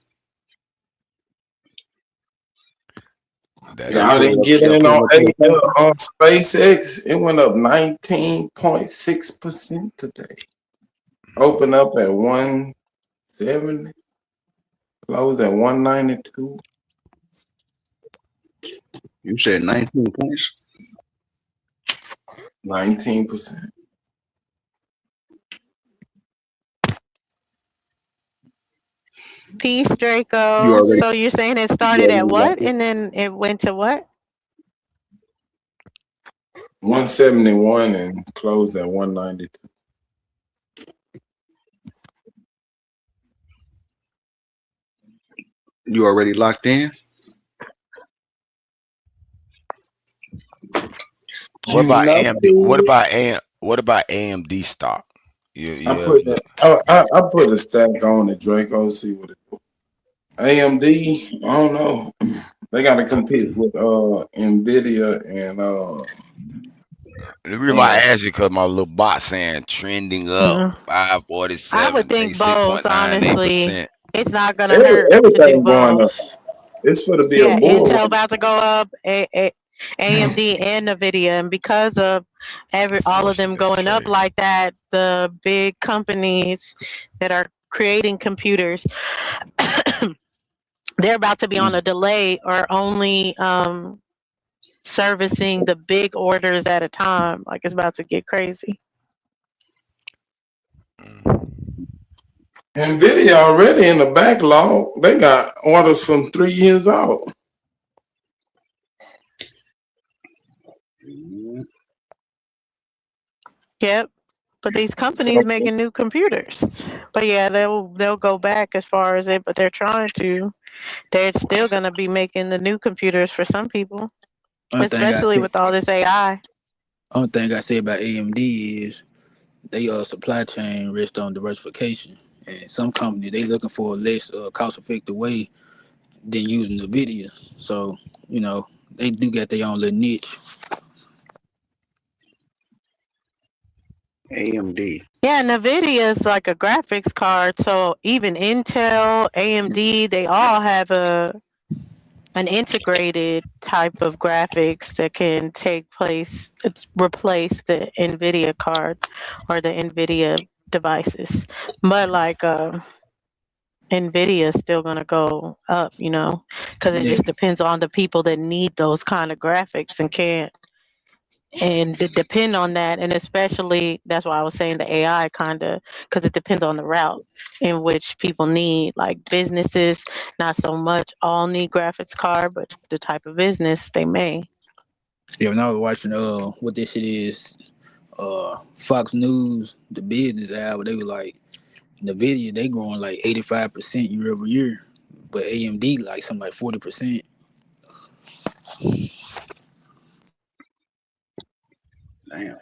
That Y'all Pull is. it didn't up. get Yeah, in pull on it up to the top. SpaceX. It went up 19.6% today. Open up at 170, closed at 192. You said 19 points. 19%. Peace, You Draco. already, So you're saying it you started at already what locked in. and then it went to what? 171 and closed at 192. You already locked in. What about AMD? What Nothing. about AMD stock? I You ever put look? I put the stack on it, Draco. See what it do. AMD, I don't know. They got to compete with Nvidia and The reason why I asked you because my little bot saying trending up Mm. I would 547, think both, honestly. 86.98%. It's not gonna hurt to do everything going up. both. It's for to be a Yeah, bull Intel run. about to go up, AMD and Nvidia, and because of all of them going up like that, the big companies that are creating computers, they're about to be on a delay or only servicing the big orders at a time. Like it's about to get crazy. Nvidia already in the backlog. They got orders from 3 years out. Yep. But these So companies making new computers. But yeah, they'll go back as far as it, but they're trying to. They're still gonna be making the new computers for some people, Only thing I especially say, with all this AI. only thing I say about AMD is they supply chain rests on diversification, and some companies they looking for a less cost effective way than using NVIDIA. So you know they do got their own little niche. AMD. Yeah, NVIDIA is like a graphics card, so even Intel, AMD, they all have an integrated type of graphics that can replace the NVIDIA card or the NVIDIA devices. But like NVIDIA is still going to go up, because it Yeah, just depends on the people that need those kind of graphics and can't depend on that. And especially that's why I was saying the AI kind of, because it depends on the route in which people need. Like businesses, not so much all need graphics card, but the type of business they may. yeah. When I was watching what this shit is, Fox News, the business hour, they were like NVIDIA they growing like 85% year over year, but AMD like something like 40%. Damn.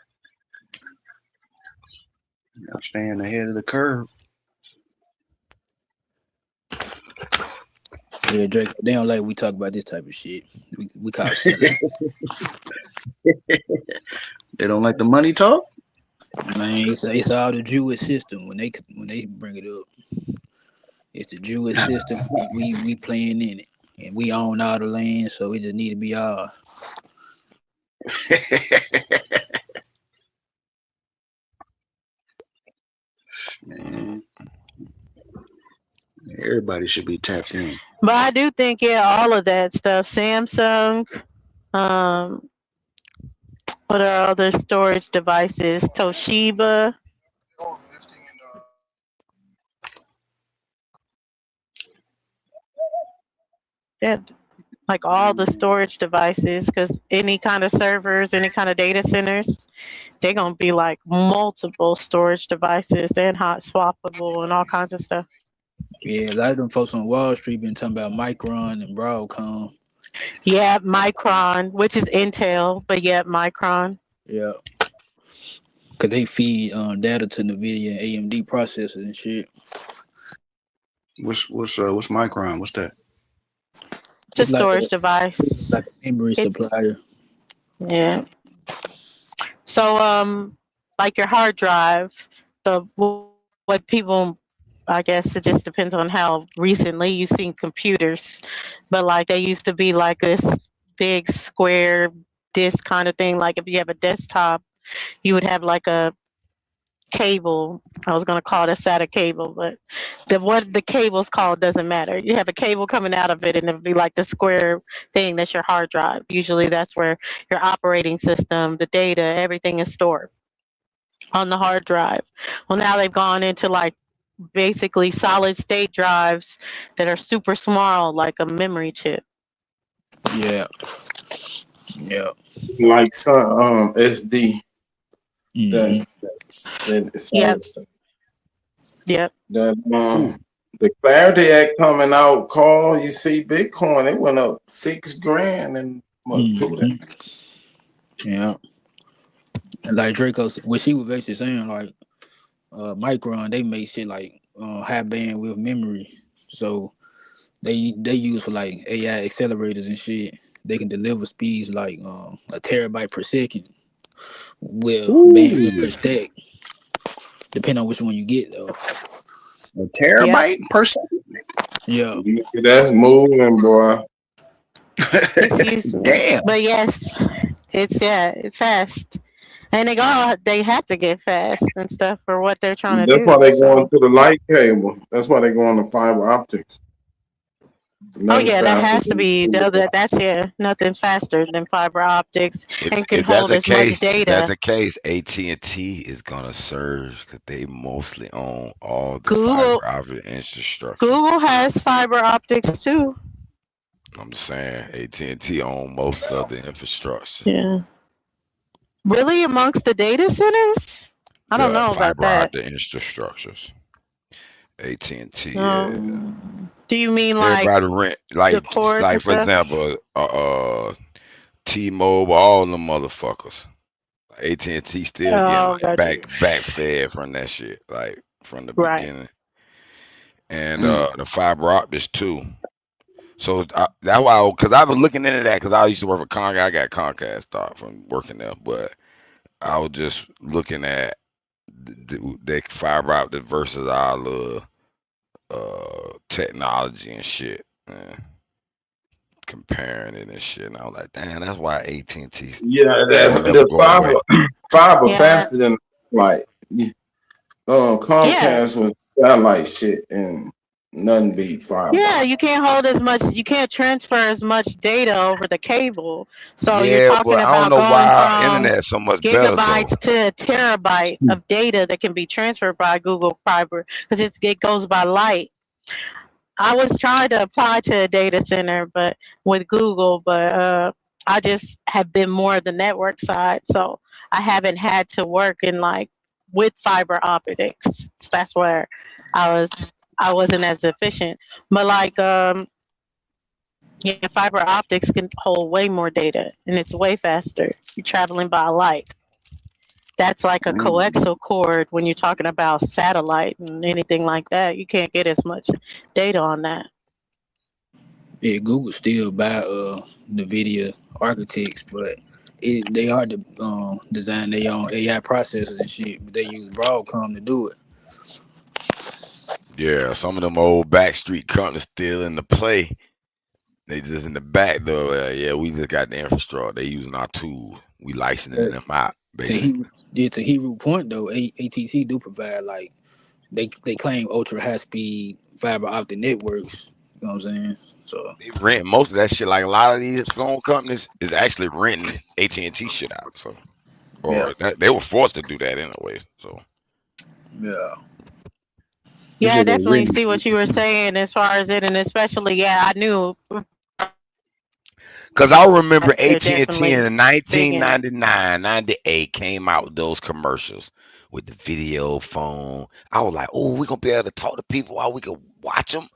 Y'all staying ahead of the curve. Yeah, Drake, they don't like we talk about this type of shit. We call it selling. They don't like the money talk. Man, it's all the Jewish system when they bring it up. It's the Jewish system. We playing in it, and we own all the land, so it just need to be ours. Man, everybody should be tapped in. But I do think, yeah, all of that stuff. Samsung, um, what are other storage devices? Toshiba. Yeah, like all the storage devices, because any kind of servers, any kind of data centers, they're gonna be like multiple storage devices and hot swappable and all kinds of stuff. Yeah, a lot of them folks on Wall Street been talking about Micron and Broadcom. Yeah, Micron, which is Intel, but yeah, Micron. Yeah, cause they feed data to NVIDIA and AMD processors and shit. What's Micron? What's that? It's a It's like storage device. a memory It's supplier. yeah. So like your hard drive, what people, I guess it just depends on how recently you've seen computers, but like they used to be like this big square disc kind of thing. Like if you have a desktop, you would have like a cable. I was gonna call it a SATA cable, but what the cable's called doesn't matter. You have a cable coming out of it, and it'd be like the square thing that's your hard drive. Usually, that's where your operating system, the data, everything is stored on the hard drive. Well, now they've gone into like basically solid state drives that are super small, like a memory chip. Yeah. Yeah. Like some SD. Mhm. That Yep. stuff. Yep. That the Clarity Act coming out, Carl. You see, Bitcoin it went up $6,000 in what 2 days. Yeah. And like Draco, what she was basically saying, like Micron, they make shit like high bandwidth memory, so they use for like AI accelerators and shit. They can deliver speeds like a terabyte per second with bandwidth per stack, depending on which one you get though. A terabyte per second. Yeah. That's moving, boy. Excuse me. Damn. But yes, it's fast. And they have to get fast and stuff for what they're trying to That's do. why they So going to the light cable. That's why they going to fiber optics. oh yeah, that faster has to than be that's nothing faster than fiber optics and can If that's hold the as much case, if that's data. the case, AT&T is gonna surge because they mostly own all the Google fiber optic infrastructure. Google has fiber optics too. I'm just saying, AT&T own most of the infrastructure. Yeah. Really, amongst the data centers? I don't The know about fiber that. optic infrastructures. AT&T, yeah. Do you mean like Everybody rent the cords and for stuff? example, T-Mobile, all them motherfuckers. AT&T still getting Oh, like got you. back fed from that shit, like from the Right. beginning, and the fiber optics too. So that's why, because I was looking into that, because I used to work for Comcast. I got Comcast start from working there, but I was just looking at the fiber optic versus our little technology and shit, and comparing it and shit. And I was like, damn, that's why AT&T Yeah, will never the go away. fiber Yeah. faster than like Yeah. Comcast was satellite shit and nothing beat fiber. Yeah, you can't transfer as much data over the cable. So you're Yeah, talking but I don't about know going why our from internet so much better though. gigabytes to a terabyte of data that can be transferred by Google Fiber because it goes by light. I was trying to apply to a data center, but with Google, but I just have been more the network side, so I haven't had to work in like with fiber optics. That's where I wasn't as efficient. But like yeah, fiber optics can hold way more data and it's way faster. You're traveling by light. That's like a coaxial cord when you're talking about satellite and anything like that. You can't get as much data on that. Yeah, Google still buy NVIDIA architects, but they are to design their own AI processors and shit. But they use Broadcom to do it. Yeah, some of them old backstreet companies still in the play. They just in the back though. Yeah, we just got the infrastructure. They using our tools. We licensing them out, basically. To Hebrew point though, ATC do provide like they claim ultra high speed fiber optic networks. You know what I'm saying? So They rent most of that shit. Like a lot of these phone companies is actually renting AT&T shit out. So, or they were forced to do that anyway. So, yeah. Yeah, I definitely see what you were saying as far as it, and especially, yeah, I knew. Because I remember AT&T definitely in big in it. 1999, 98 came out with those commercials with the video phone. I was like, oh, we're going to be able to talk to people while we can watch them.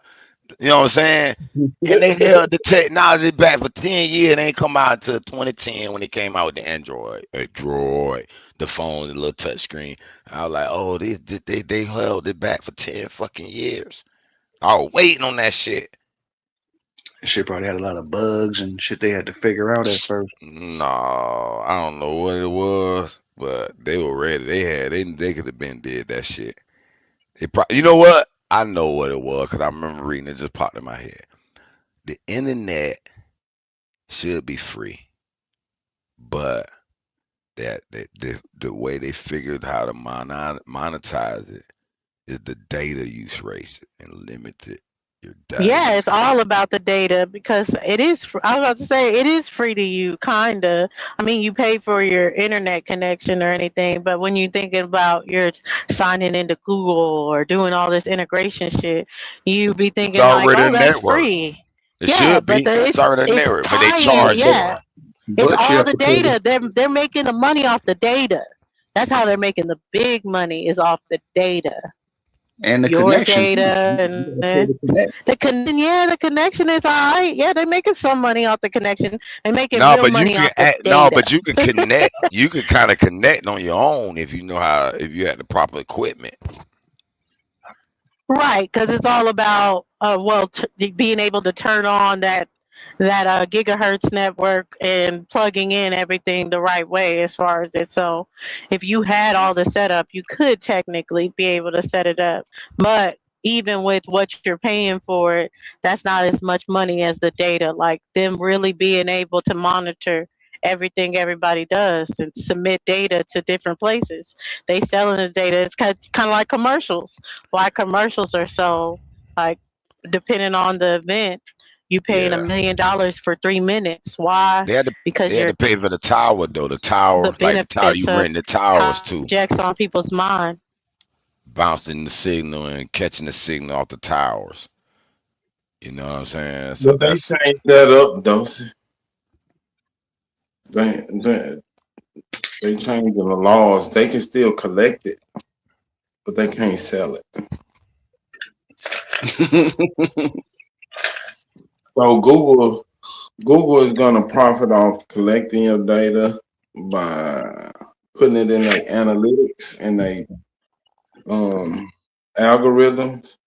You know what I'm saying? And they held the technology back for 10 years. It ain't come out until 2010 when it came out with the Android, the phone, the little touch screen. I was like, oh, they held it back for 10 fucking years. I was waiting on that shit. Shit probably had a lot of bugs and shit they had to figure out at first. No, I don't know what it was, but they were ready. They could have been did that shit. You know what? I know what it was because I remember reading it, just popped in my head. The internet should be free, but that the way they figured how to monetize it is the data use rate and limited your data Yeah, it's use. all about the data because it is. I was about to say it is free to you, kinda. I mean, you pay for your internet connection or anything, but when you're thinking about you're signing into Google or doing all this integration shit, you be It's thinking like, already "Oh, a that's network. free." It Yeah, should but be. It's already a it's network, but they tying. charge But for Yeah, it. it's you all have the to pay. data. They're making the money off the data. That's how they're making the big money is off the data. And the Your connection too. data You and gotta pay to connect. the connection is all right. Yeah, they're making some money off the connection. They're making No, real but you money can off the no, data. but you can connect. You can kind of connect on your own if you know how. If you had the proper equipment. Right, because it's all about being able to turn on that gigahertz network and plugging in everything the right way as far as it. So, if you had all the setup, you could technically be able to set it up. But even with what you're paying for it, that's not as much money as the data. Like them really being able to monitor everything everybody does and submit data to different places. They selling the data. It's kind of like commercials. Why commercials are so like depending on the event, you paying $1 Yeah, million for 3 minutes. Why? they had to Because they had you're to pay for the tower though. The the tower, like the tower, benefits you of rent the towers too, hijacks on people's mind. bouncing the signal and catching the signal off the towers. You know what I'm saying? So But they that's changed that up, Dosey. They they changed the laws. They can still collect it, but they can't sell it. So Google is gonna profit off collecting your data by putting it in their analytics and they algorithms,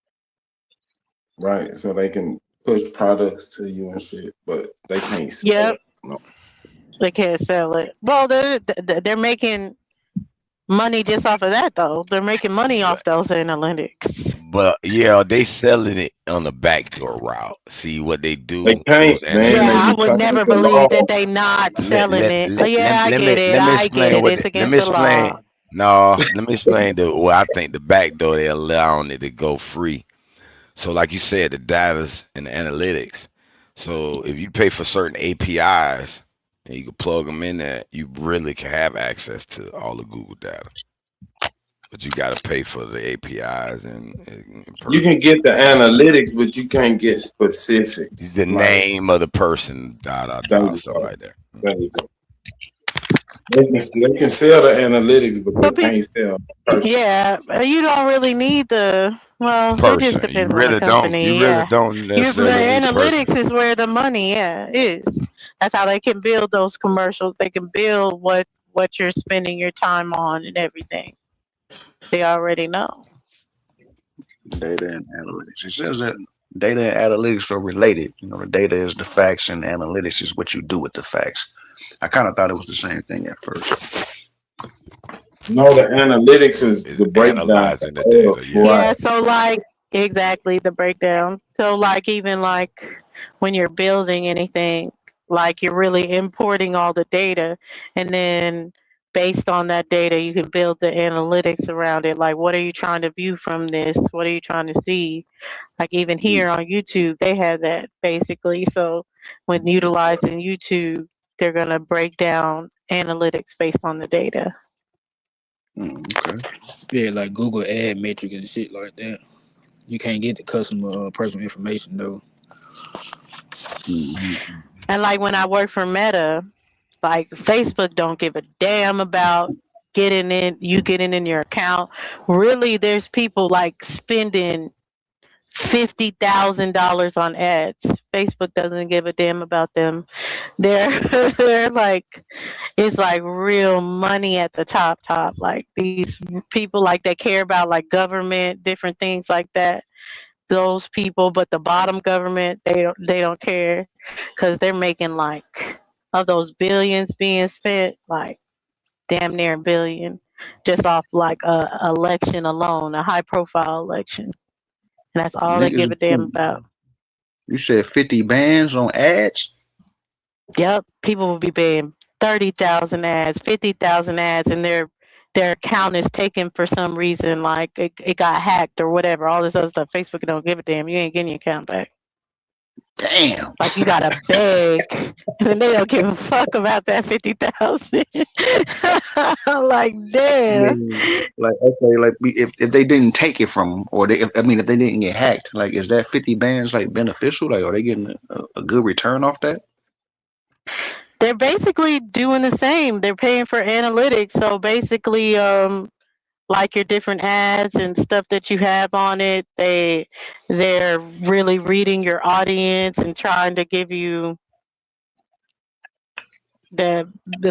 right? So they can push products to you and shit, but they can't sell Yep, it. No. they can't sell it. Well, they're making money just off of that though. They're making money but off those analytics. but yeah, they selling it on the backdoor route. See what they They do? can't, Those man. Yeah, They I be analytics. would playing never with the believe that law. they not let selling let it. Oh let yeah, let, I let get me it. let me I get explain it. what It's let against me the explain. law. No, let me explain the well, I think the back door they're allowing it to go free. So like you said, the data's and the analytics. So if you pay for certain APIs and you can plug them in there, you really can have access to all the Google data. But you got to pay for the APIs and You can get the analytics, but you can't get specifics. the Like name of the person, there or you something go. like that. There you go. They can sell the analytics, but But they people, can't sell the person. yeah, you don't really need the. Well, it just Person, depends on the you company. really Yeah, don't the necessarily need the person. analytics is where the money, yeah, is. That's how they can build those commercials. They can build what you're spending your time on and everything. They already know. Data and analytics. It says that data and analytics are related. You know, the data is the facts and the analytics is what you do with the facts. I kind of thought it was the same thing at first. No, the analytics is Is the breakdown analyzing the of data. Yeah. Yeah, right. so like exactly the breakdown. So like even like when you're building anything, like you're really importing all the data and then based on that data you can build the analytics around it. Like what are you trying to view from this? What are you trying to see? Like even here on YouTube they have that basically. So when utilizing YouTube, they're gonna break down analytics based on the data. Okay. Yeah, like Google Ad Metric and shit like that. You can't get the customer personal information though. Mm-hmm. And like when I work for Meta, like Facebook don't give a damn about getting in your account. Really, there's people like spending $50,000 on ads. Facebook doesn't give a damn about them. They're they're like it's like real money at the top. Like these people like they care about like government, different things like that. Those people, but the bottom government they don't care because they're making like of those billions being spent like damn near a billion just off like a election alone, a high profile election, and that's all they Niggas, give a damn about. you said 50 bands on ads? Yep, people will be paying 30,000 ads, 50,000 ads, and their account is taken for some reason, like it got hacked or whatever. All this other stuff. Facebook don't give a damn. You ain't getting your account back. Damn. Like you gotta beg, and they don't give a fuck about that 50,000. Like Yeah. damn. Like okay, like if they didn't take it from 'em, or if they didn't get hacked, like is that 50 bands like beneficial? Like are they getting a good return off that? They're basically doing the same. They're paying for analytics. So basically, like your different ads and stuff that you have on it, they're really reading your audience and trying to give you the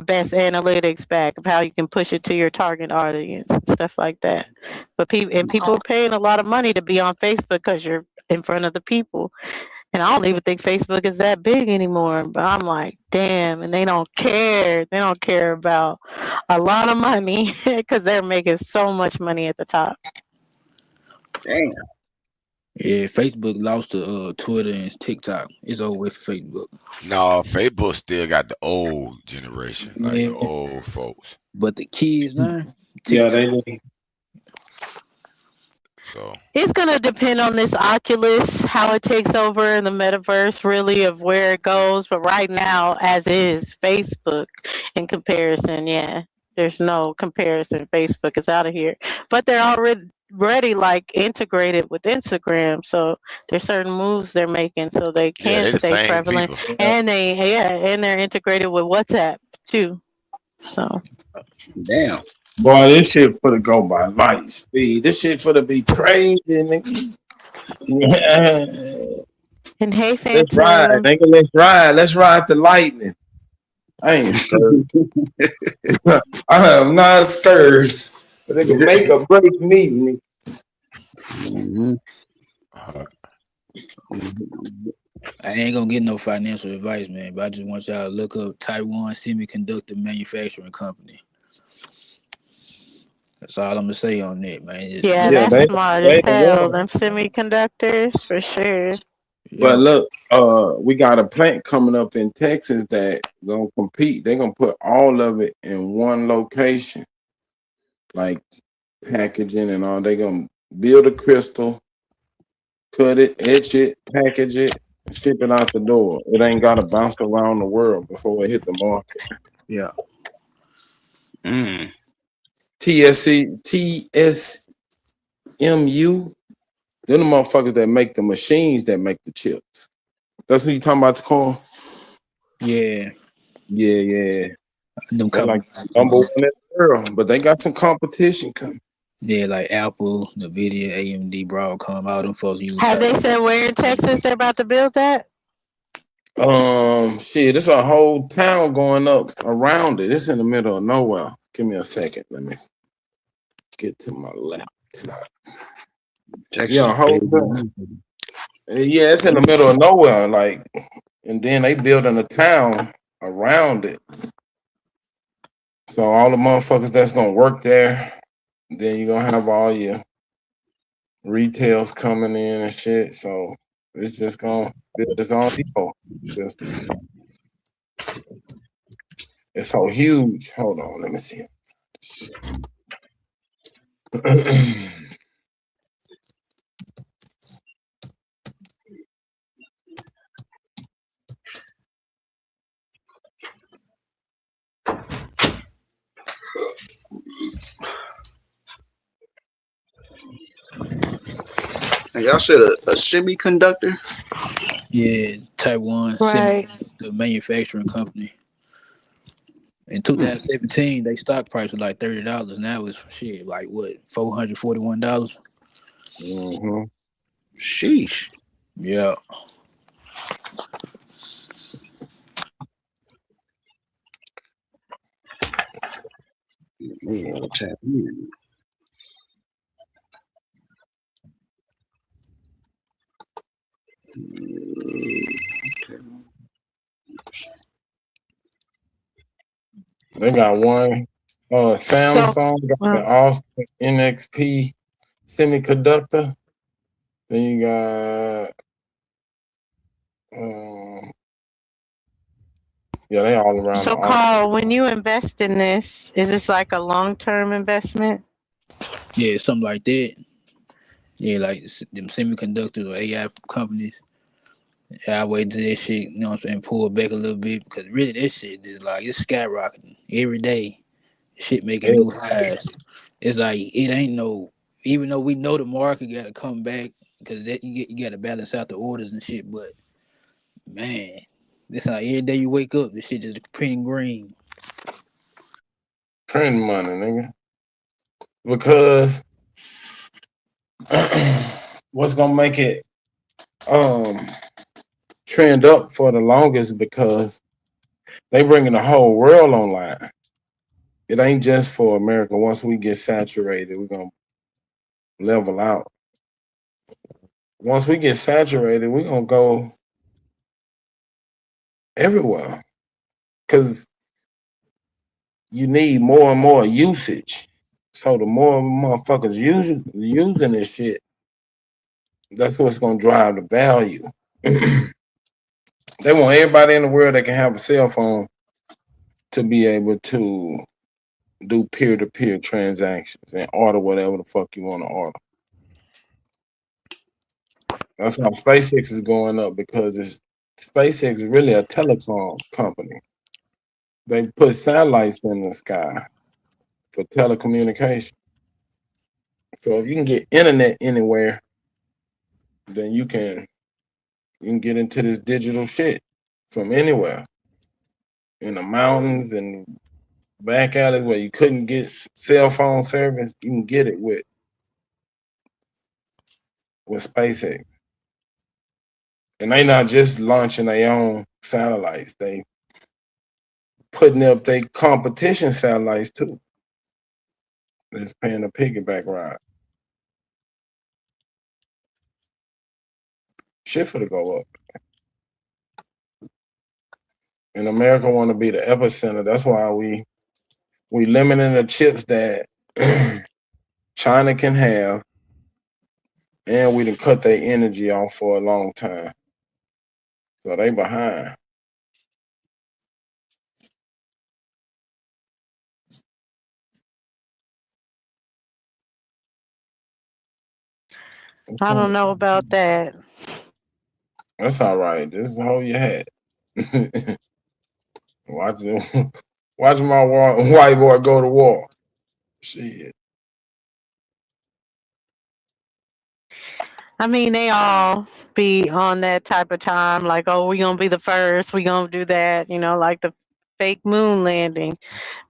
best analytics back of how you can push it to your target audience and stuff like that. But people are paying a lot of money to be on Facebook because you're in front of the people. And I don't even think Facebook is that big anymore. But I'm like, damn, and they don't care. They don't care about a lot of money because they're making so much money at the top. Damn. Yeah, Facebook lost to Twitter and TikTok. It's over with for Facebook. No, Facebook still got the old generation, like the Yeah, old folks. but the kids now, Yeah, TikTok. they So It's going to depend on this Oculus, how it takes over in the metaverse, really, of where it goes. But right now, as is, Facebook in comparison, yeah, there's no comparison. Facebook is out of here. But they're already like integrated with Instagram. So there's certain moves they're making so they yeah, can they the stay same prevalent. people. And they're integrated with WhatsApp too. So Damn. boy, this shit for to go by light speed. This shit for to be crazy, nigga. Yeah. and hey Let's ride, Phantom. nigga. Let's ride. Let's ride the lightning. I ain't scared. I am not scared. But they can make or break me, nigga. Mhm. I ain't gonna get no financial advice, man. But I just want y'all to look up Taiwan Semiconductor Manufacturing Company. That's all I'm gonna say on that, man. Just Yeah, look Yeah, them that's they up. smart as they the hell. one. Them semiconductors for sure. But Yeah, look, we got a plant coming up in Texas that gonna compete. They're gonna put all of it in one location, like packaging and all. They gonna build a crystal, cut it, etch it, package it, and ship it out the door. It ain't gotta bounce around the world before it hit the market. yeah. Mm. TSMU, they're the motherfuckers that make the machines that make the chips. That's what you talking about, the car? Yeah, Yeah. them They like companies. number one in the world, but they got some competition coming. Yeah, like Apple, Nvidia, AMD, Broadcom, all them folks use Have they Taiwan. said where in Texas they're about to build that? Shit, it's a whole town going up around it. It's in the middle of nowhere. Give me a second. Let me get to my laptop. Texas Yeah, a whole big. town. Yeah, it's in the middle of nowhere, like, and then they building a town around it. So all the motherfuckers that's gonna work there, then you're gonna have all your retails coming in and shit. So it's just gonna build its own ecosystem. It's so huge. Hold on, let me see. And y'all said a semiconductor? Yeah, Taiwan Right. Semiconductor Manufacturing Company. In 2017, they stock price was like $30. Now it's shit like what, $441? Mm-hmm. Sheesh. Yeah. Yeah, tap in. They got one. So Samsung got the Austin NXP semiconductor. Then you got Yeah, they all around the So, arc. Carl, when you invest in this, is this like a long-term investment? Yeah, something like that. Yeah, like them semiconductors or AI companies. Yeah, I wait till that shit, you know what I'm saying, pull back a little bit because really that shit is like it's skyrocketing every day. Shit making new highs. It's like it ain't no. Even though we know the market got to come back because that you got to balance out the orders and shit, but man, it's like every day you wake up, the shit just printing green. Print money, nigga. Because what's gonna make it trend up for the longest because they bringing the whole world online. It ain't just for America. Once we get saturated, we're gonna level out. Once we get saturated, we're gonna go everywhere because you need more and more usage. So the more motherfuckers using this shit, that's what's gonna drive the value. They want everybody in the world that can have a cell phone to be able to do peer-to-peer transactions and order whatever the fuck you want to order. That's why SpaceX is going up because SpaceX is really a telecom company. They put satellites in the sky for telecommunication. So if you can get internet anywhere, then you can get into this digital shit from anywhere. In the mountains and back alleys where you couldn't get cell phone service, you can get it with SpaceX. And they not just launching their own satellites, they putting up their competition satellites too. It's paying a piggyback ride. Shit for to go up. And America want to be the epicenter. That's why we limiting the chips that China can have, and we done cut their energy off for a long time. So they behind. I don't know about that. That's all right. Just hold your hat. watch my white boy go to war. Shit. I mean, they all be on that type of time, like, oh, we gonna be the first, we gonna do that, like the fake moon landing.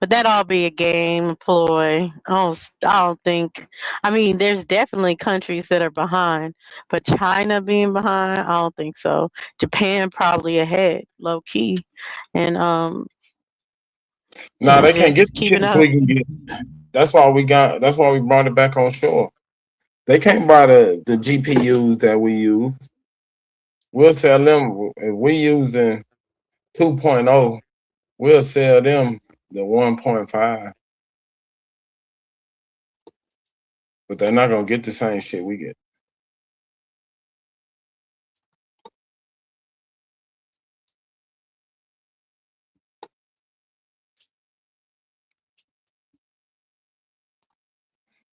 But that all be a game, a ploy. I don't think. I mean, there's definitely countries that are behind, but China being behind, I don't think so. Japan probably ahead, low key, and Nah, they can't get just the keeping chips up. we can get. That's why we brought it back on shore. They can't buy the GPUs that we use. We'll sell them if we using 2.0. We'll sell them the 1.5. But they're not gonna get the same shit we get.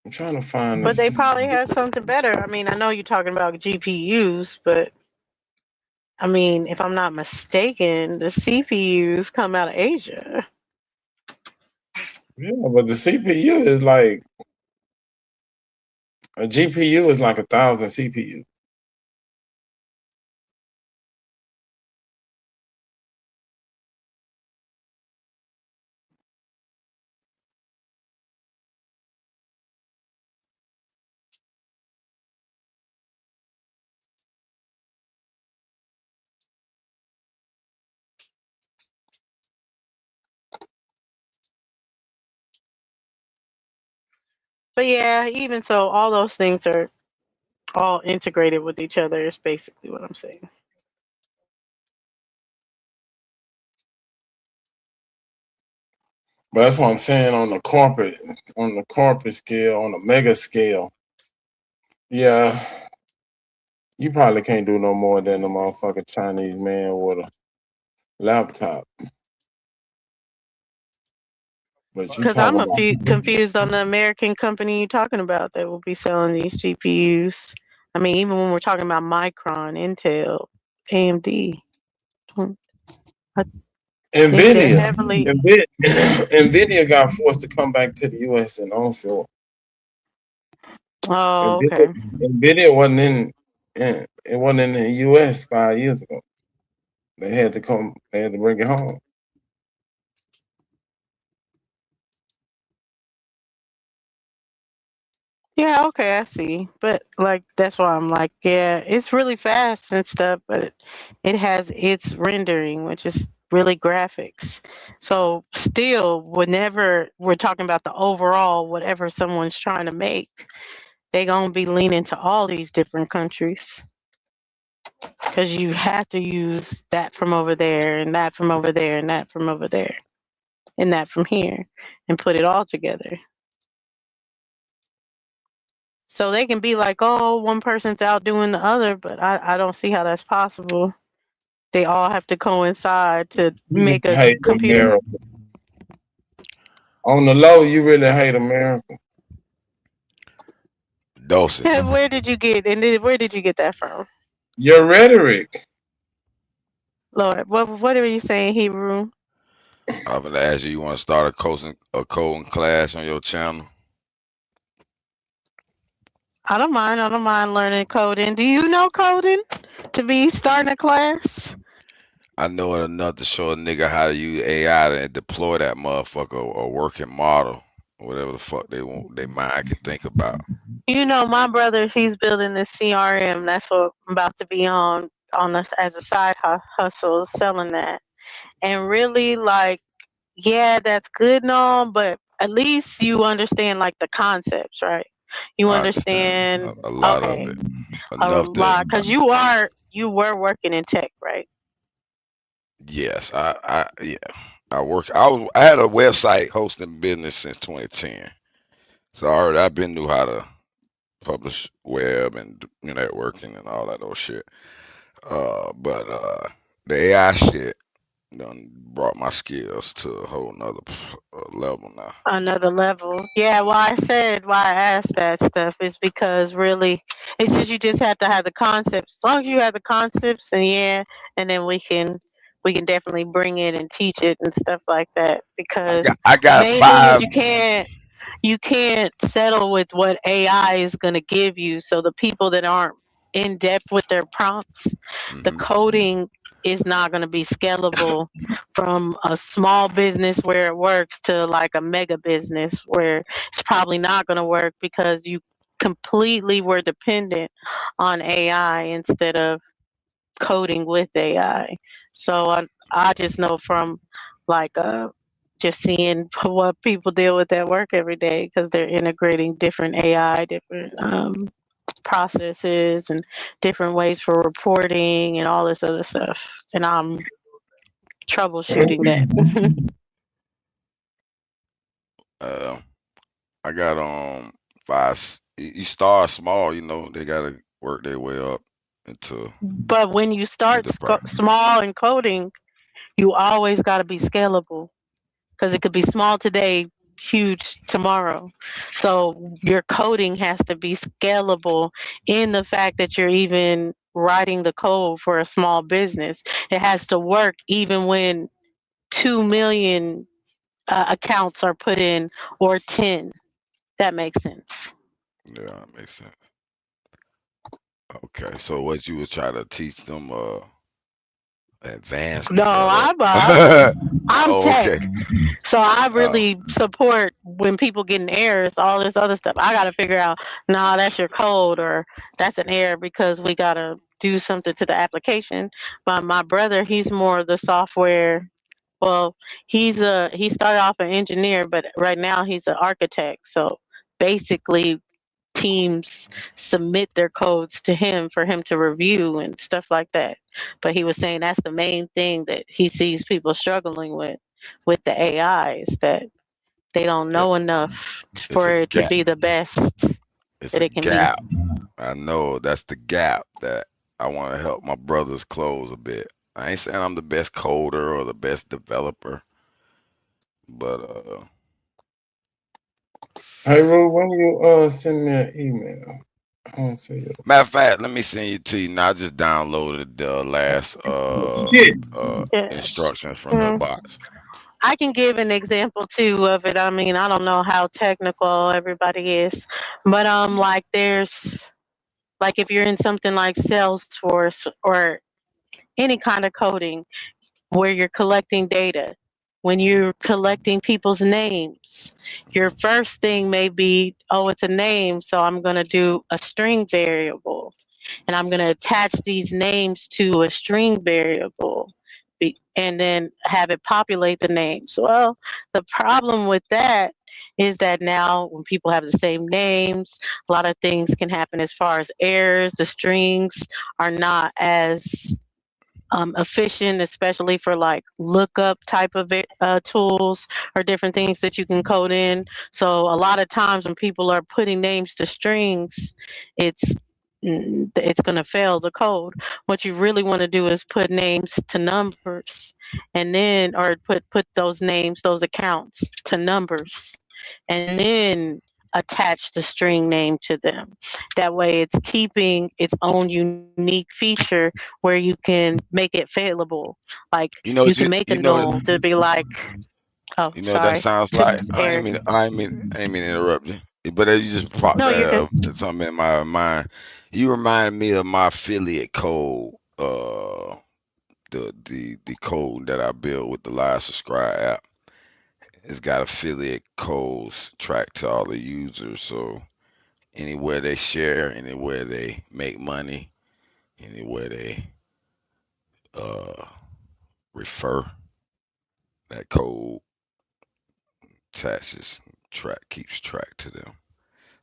I'm trying to find But they this. probably have something better. I mean, I know you're talking about GPUs, but I mean, if I'm not mistaken, the CPUs come out of Asia. Yeah, but the CPU is like a GPU is like 1,000 CPU. But yeah, even so, all those things are all integrated with each other, is basically what I'm saying. But that's what I'm saying on the corporate scale, on the mega scale. Yeah, you probably can't do no more than the motherfucking Chinese man with a laptop. But you Because I'm talking about confused on the American company you're talking about that will be selling these GPUs. I mean, even when we're talking about Micron, Intel, AMD, I think they're Nvidia. heavily. Nvidia got forced to come back to the US and onshore. Oh, Nvidia, okay. Nvidia wasn't it wasn't in the US 5 years ago. They had to bring it home. Yeah, okay, I see. But like that's why I'm like, yeah, it's really fast and stuff, but it has its rendering, which is really graphics. So still, whenever we're talking about the overall, whatever someone's trying to make, they gonna be leaning to all these different countries because you have to use that from over there and that from over there and that from over there and that from here and put it all together. So they can be like, oh, one person's outdoing the other, but I don't see how that's possible. They all have to coincide to You make a hate computer. America. On the low, you really hate America. Dose it. Where did you get where did you get that from? Your rhetoric. Lord, what are you saying, Hebrew? I'm gonna ask you. You want to start a coding class on your channel? I don't mind. I don't mind learning coding. Do you know coding to be starting a class? I know it enough to show a nigga how to use AI to deploy that motherfucker a working model, whatever the fuck they want, they mind can think about. You know, my brother, he's building this CRM. That's what I'm about to be on as a side hustle, selling that. And really, like, yeah, that's good and all, but at least you understand like the concepts, right? You I understand understand, a lot of okay, it, a enough that lot, because you were working in tech, right? yes, yeah, I had a website hosting business since 2010, so I've been knew how to publish web and networking and all that old shit. But the AI shit done brought my skills to a whole nother level now. Another level. Yeah, why I asked that stuff is because really it's just you just have to have the concepts. As long as you have the concepts, then yeah, and then we can definitely bring it and teach it and stuff like that. Because I the got main thing is five. you can't settle with what AI is gonna give you. So the people that aren't in depth with their prompts, the Mhm. coding is not going to be scalable from a small business where it works to like a mega business where it's probably not going to work because you completely were dependent on AI instead of coding with AI. So I just know from like just seeing what people deal with at work every day because they're integrating different AI, different processes and different ways for reporting and all this other stuff. And I'm troubleshooting that. Uh, I got You start small, they gotta work their way up into But when you start enterprise. small in coding, you always got to be scalable because it could be small today, huge tomorrow. So your coding has to be scalable in the fact that you're even writing the code for a small business. It has to work even when 2 million accounts are put in or 10. That makes sense. Yeah, that makes sense. Okay, so what you was trying to teach them No, advancement of I'm oh, tech. okay. So I Oh, really support when people getting errors, all this other stuff. I got to figure out, nah, that's your code or that's an error because we got to do something to the application. But my brother, he's more of the software. Well, he started off an engineer, but right now he's an architect. So basically, teams submit their codes to him for him to review and stuff like that. But he was saying that's the main thing that he sees people struggling with the AI is that they don't yeah, know enough it's for a it to gap. be the best It's that a it can be. gap. I know that's the gap that I want to help my brothers close a bit. I ain't saying I'm the best coder or the best developer, but Hey, Ru, when you send me an email? I don't see it. Matter of fact, let me send you to you now. I just downloaded the last Shit. Yeah. instructions from the Mm. box. I can give an example too of it. I mean, I don't know how technical everybody is, but like there's like if you're in something like Salesforce or any kind of coding where you're collecting data, when you're collecting people's names, your first thing may be, oh, it's a name, so I'm going to do a string variable and I'm going to attach these names to a string variable and then have it populate the names. Well, the problem with that is that now when people have the same names, a lot of things can happen as far as errors. The strings are not as efficient, especially for like lookup type of tools or different things that you can code in. So a lot of times when people are putting names to strings, it's going to fail the code. What you really want to do is put names to numbers, and then or put those names, those accounts to numbers, and then attach the string name to them. That way it's keeping its own unique feature where you can make it failable. Like You know you what can make a you know null to be like, oh, you know what that sorry, sounds like. Eric. I ain't mean to interrupt you, but you just popped No, you're good. something in my mind. You remind me of my affiliate code. The code that I built with the Live Subscribe app. It's got affiliate codes tracked to all the users. So anywhere they share, anywhere they make money, anywhere they uh refer, that code attaches keeps track to them.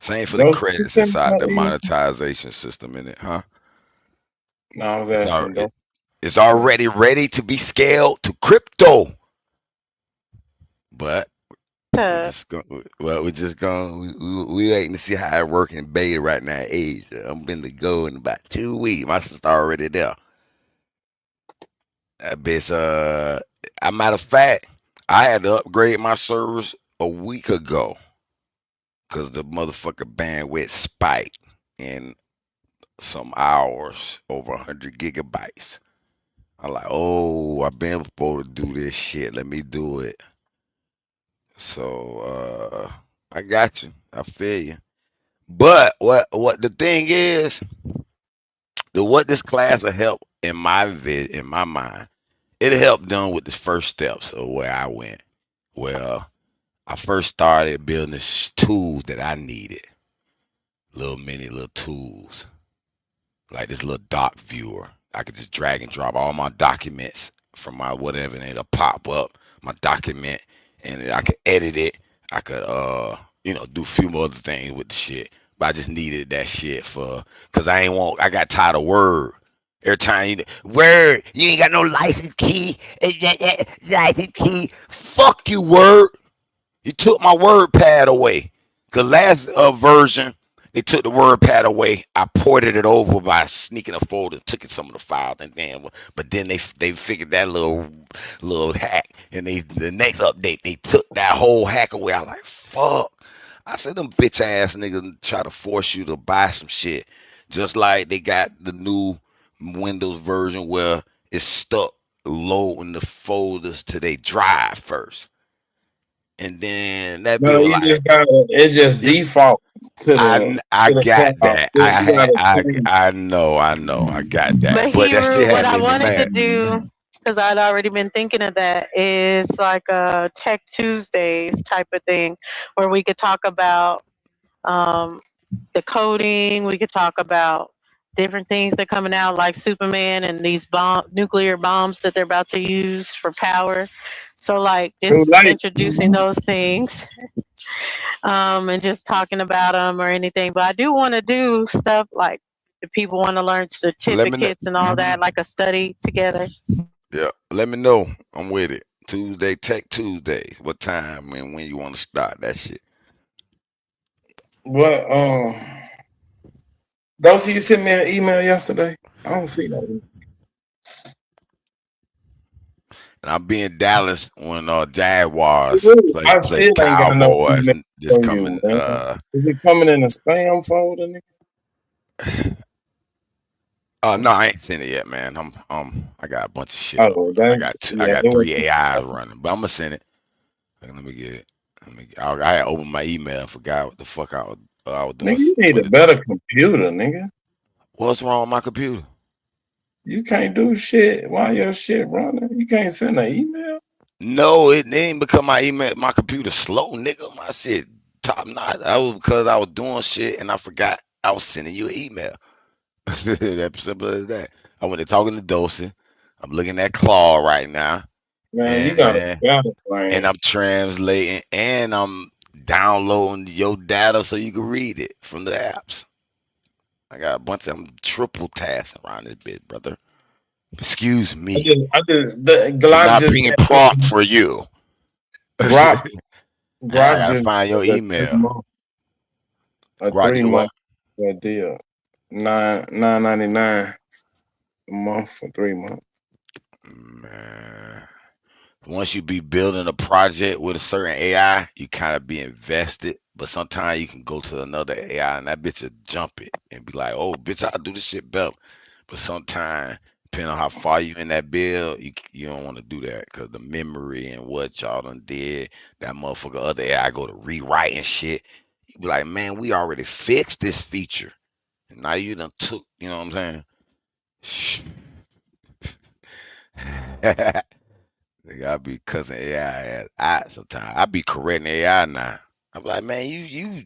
Same for the Don't you credits send me inside that the email? monetization system in it, huh? No, I was It's asking. already Don't it's send me. already ready to be scaled to crypto. But we Uh, just going well, we just going we waiting to see how it work in beta right now in Asia. I'm been to go in about 2 weeks. My sister already there. That bitch a matter of fact, I had to upgrade my servers a week ago because the motherfucker bandwidth spiked in some hours over 100 gigabytes. I'm like, oh, I've been supposed to do this shit. Let me do it. So I got you. I feel you. But what the thing is, what this class will help in my mind, it'll help them with the first steps of where I went. Well, I first started building the tools that I needed, little tools like this little doc viewer. I could just drag and drop all my documents from my whatever, and it'll pop up my document, and I could edit it. I could do a few more other things with the shit. But I just needed that shit cause I got tired of Word. Every time Word, you ain't got no license key. License key. Fuck you, Word. You took my WordPad away. The last version, they took the WordPad away. I ported it over by sneaking a folder, took some of the files, and but then they figured that little hack, and the next update they took that whole hack away. I was like, fuck. I said them bitch ass niggas try to force you to buy some shit, just like they got the new Windows version where it's stuck loading the folders to their drive first. And then that No, bill you like just got it. Just this. default to the I got cloud. that. You gotta change. I know, I got that. but But that shit Hebrew, what had I made me wanted to mad. do, because I'd already been thinking of that, is like a Tech Tuesdays type of thing where we could talk about um, the coding. We could talk about different things that are coming out, like Superman and these nuclear bombs that they're about to use for power. So, like, Too just late. introducing those things and just talking about them or anything. But I do want to do stuff like if people want to learn Let me know. certificates and all that, like a study together. Yeah, let me know. I'm with it. Tuesday, Tech Tuesday. What time and when you want to start that shit? But don't see you sent me an email yesterday. I don't see no email. And I'll be in Dallas when Jaguars play I play still ain't got no Cowboys email this from you, coming. man. Is it coming in a spam folder, nigga? No, I ain't seen it yet, man. I got a bunch of shit up. Oh, I that got two, I yeah, got it was. 3 AIs running, but I'm gonna send it. Let me get it. I had opened my email and forgot what the fuck I was doing. Nigga, you need a What better computer, nigga. What's wrong with my computer? You can't do shit while your shit running. You can't send an email. No, it ain't because my computer slow, nigga. My shit top notch. That was because I was doing shit and I forgot I was sending you an email. That simple as that. I went to talking to Dawson. I'm looking at Claw right now. Man, you got a And better plan. I'm translating and I'm downloading your data so you can read it from the apps. I got a bunch of them triple tasks around this bit, brother. Excuse me. The Do Glock not just being prompt for you. Grok I Grok gotta just find your did email. a Grok three did what? month deal. $9.99 a month for 3 months. Man. Once you be building a project with a certain AI, you kind of be invested. But sometimes you can go to another AI and that bitch will jump it and be like, oh, bitch, I'll do this shit better. But sometimes, depending on how far you in that build, you don't want to do that because the memory and what y'all done did, that motherfucker other AI go to rewriting shit. You be like, man, we already fixed this feature. And now you done took, you know what I'm saying? Nigga, I be cussing AI out sometimes. I be correcting AI now. I'm like, man, you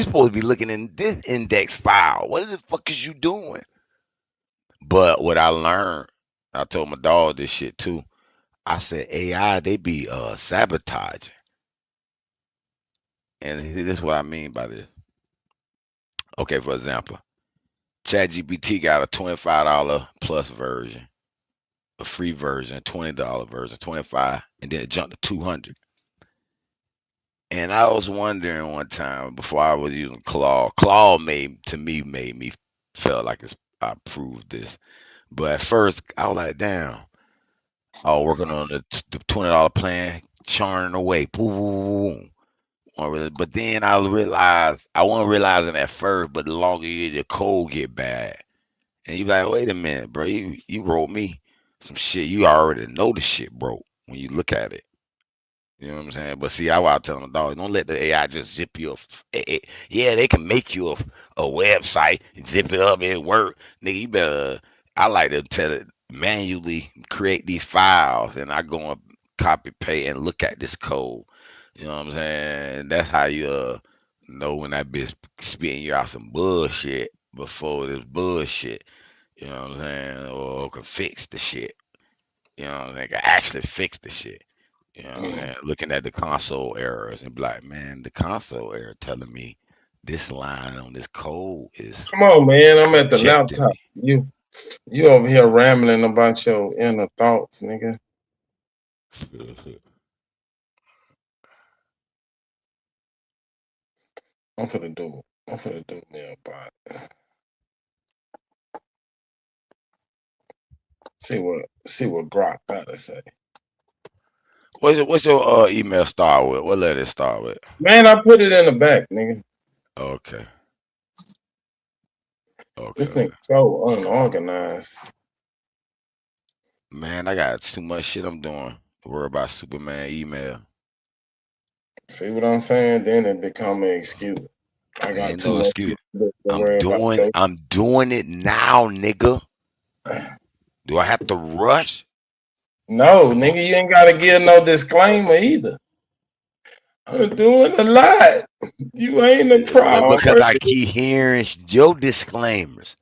supposed to be looking in this index file. What the fuck is you doing? But what I learned, I told my dog this shit too. I said AI, they be sabotaging. And this is what I mean by this. Okay, for example, ChatGPT got a $25 plus version, a free version, $20 version, 25, and then it jumped to 200. And I was wondering one time before I was using Claw. Claw made me feel like I proved this. But at first I was like, damn, I was working on the $20 plan, churning away. Boom. But then I realized I wasn't realizing at first, but the longer your code get bad. And you like, wait a minute, bro, you wrote me some shit. You already know the shit broke when you look at it. You know what I'm saying? But see, I was telling my dog, don't let the AI just zip you up. Yeah, they can make you a website and zip it up and work. Nigga, you better, I like to tell it manually create these files and I go and copy, paste, and look at this code. You know what I'm saying? That's how you know when that bitch spitting you out some bullshit before this bullshit. You know what I'm saying? Or can fix the shit. You know what I'm saying? Can actually fix the shit. You know what I'm saying? Looking at the console errors and be like, man, the console error telling me this line on this code is Come on, man. I'm at the rejecting laptop. me. You over here rambling about your inner thoughts, nigga. I'm finna do me a bot. See what Grok gotta say. What's your email start with? What letter it start with? Man, I put it in the back, nigga. Okay. This Okay. thing so unorganized. Man, I got too much shit I'm doing. Worry about Superman email. See what I'm saying? Then it become an excuse. I got Ain't too no much excuse. to worry about. I'm doing it now, nigga. Do I have to rush? No, nigga, you ain't gotta give no disclaimer either. I'm doing a lot. You ain't a problem. Because I keep hearing your disclaimers.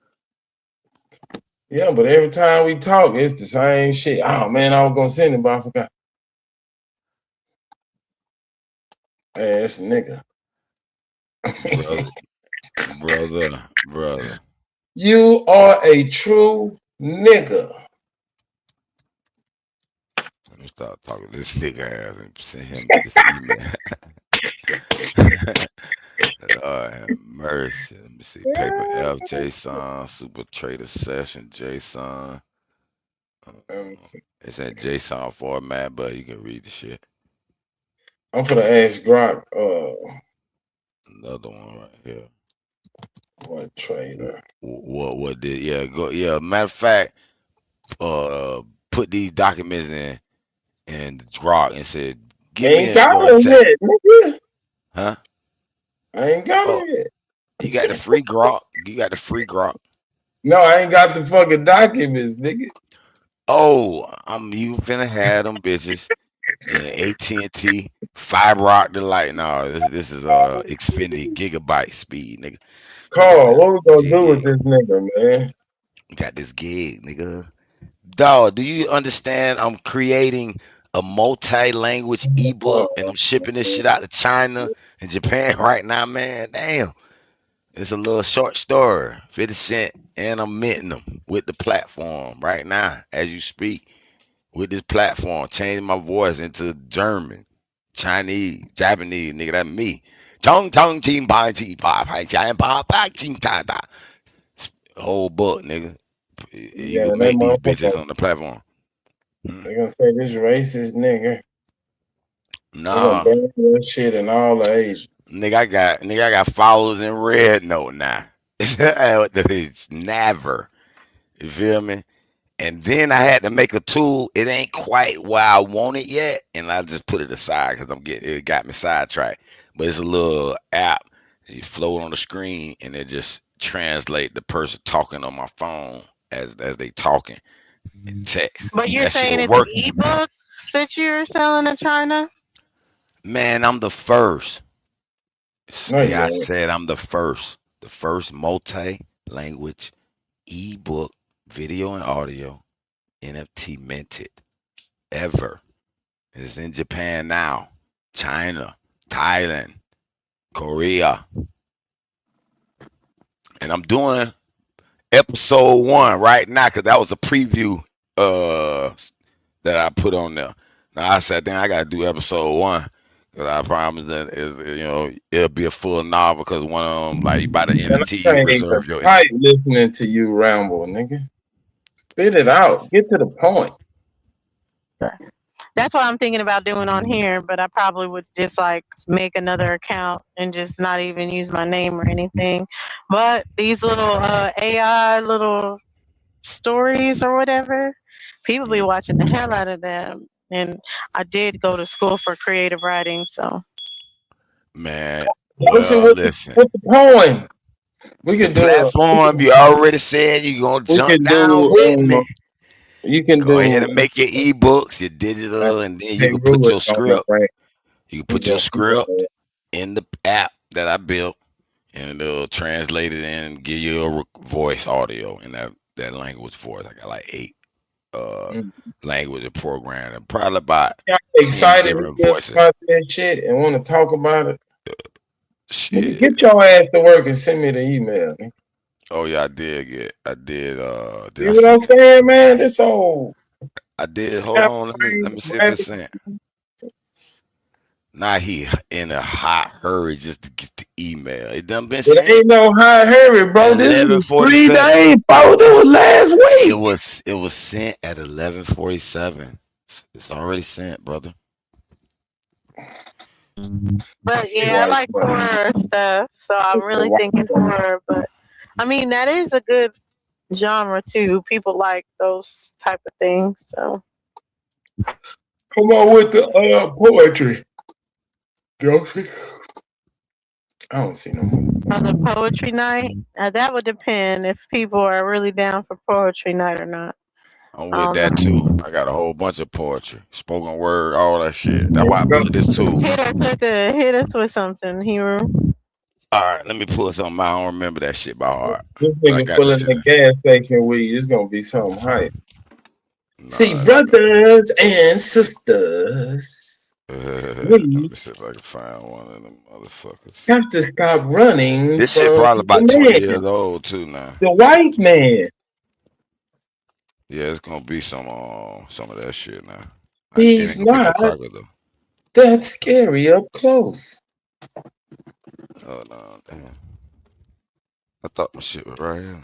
Yeah, but every time we talk, it's the same shit. Oh man, I was gonna send it, but I forgot. Ass nigga. Brother. You are a true nigga. Let me start talking to this nigga ass and send him this email. Lord have mercy. Let me see. Paper F, JSON, Super Trader Session, JSON. It's in JSON format, but you can read the shit. I'm finna ask Grok, Another one right here. what trader? What did matter of fact, put these documents in the Grok and said, give me Ain't a got them yet, nigga. huh? I ain't got Oh, them yet. you got the free Grok. You got the free Grok. No, I ain't got the fucking documents, nigga. Oh, you finna have them bitches in AT&T fiber optic light. No, this is Xfinity gigabyte speed, nigga. You got Carl, the what we gonna G do with gig. this nigga, man? You got this gig, nigga. Dog, do you understand? I'm creating a multi-language ebook and I'm shipping this shit out to China and Japan right now, man. Damn. It's a little short story, 50 Cent, and I'm minting them with the platform right now as you speak. With this platform, changing my voice into German, Chinese, Japanese, nigga, that's me. Chong chong ching pai chi pa pai chai pa pa ching ta ta. Whole book, nigga. You Yeah, can that make these bitches motherfucker. on the platform. They gonna say this racist nigga. They gonna Nah, ban your shit in all the Asia. nigga, I got followers in red note now. It's never. You feel me? And then I had to make a tool. It ain't quite where I want it yet, and I just put it aside because it got me sidetracked. But it's a little app. You float on the screen, and it just translate the person talking on my phone as they talking in text. But you're That saying shit it's working. ebooks that you're selling in China? Man, I'm the first. No, you Yeah, I ain't. said I'm the first multi-language ebook, video and audio NFT minted ever. It's in Japan now, China, Thailand, Korea, and I'm doing episode 1 right now because that was a preview that I put on there. Now I said, then I gotta do episode 1 because I promise that it'll be a full novel because one of them like you buy the And NFT, I you can't even reserve your. fight listening to you ramble, nigga. Spit it out. Get to the point. That's what I'm thinking about doing on here, but I probably would just like make another account and just not even use my name or anything. But these little AI little stories or whatever, people be watching the hell out of them. And I did go to school for creative writing, so Man, Listen well, with listen. the poem. We The can do platform you already said you're gonna we jump can down with do me. you can Go ahead do and make your ebooks, your digital, and then you hey can put Ruler your on the script. right. You can He's put your on script in the app that I built, and it'll translate it and give you a voice audio in that language voice. I got like 8 language program and probably about Y'all 10 excited different voices. about that shit and want to talk about it. Nigga, Shit. get your ass to work and send me the email. Nigga. Oh yeah, I did. Did See I what I'm send it? saying, man? This old I did. Hold snap on. Let brain me see if it's rabbit. sent. Now he in a hot hurry just to get the email. It done been It sent ain't no high hurry, at bro. This was 3 11:47. days, bro. That was last week. It was sent at 11:47. It's already sent, brother. but yeah, I like horror stuff, so I'm really thinking horror, but I mean that is a good genre too. People like those type of things, so Come on with the poetry. Josie. I don't see no more. on the poetry night, that would depend if people are really down for poetry night or not. I'm I with don't that know. too. I got a whole bunch of poetry, spoken word, all that shit. That's why I built this tool. Hit us with something, hero. All right, let me pull something out. I don't remember that shit by heart. This But I nigga got this pulling shit. the gas station weed. It's gonna be something hype. See, Nah, brothers and sisters, let we me see if I can find one of them motherfuckers. have to stop running This shit from probably the about 20 man, years old too now. the white man. Yeah, it's gonna be some of that shit now. It He's ain't gonna be no not cracker though. that scary up close. Oh no, damn. I thought my shit was right here.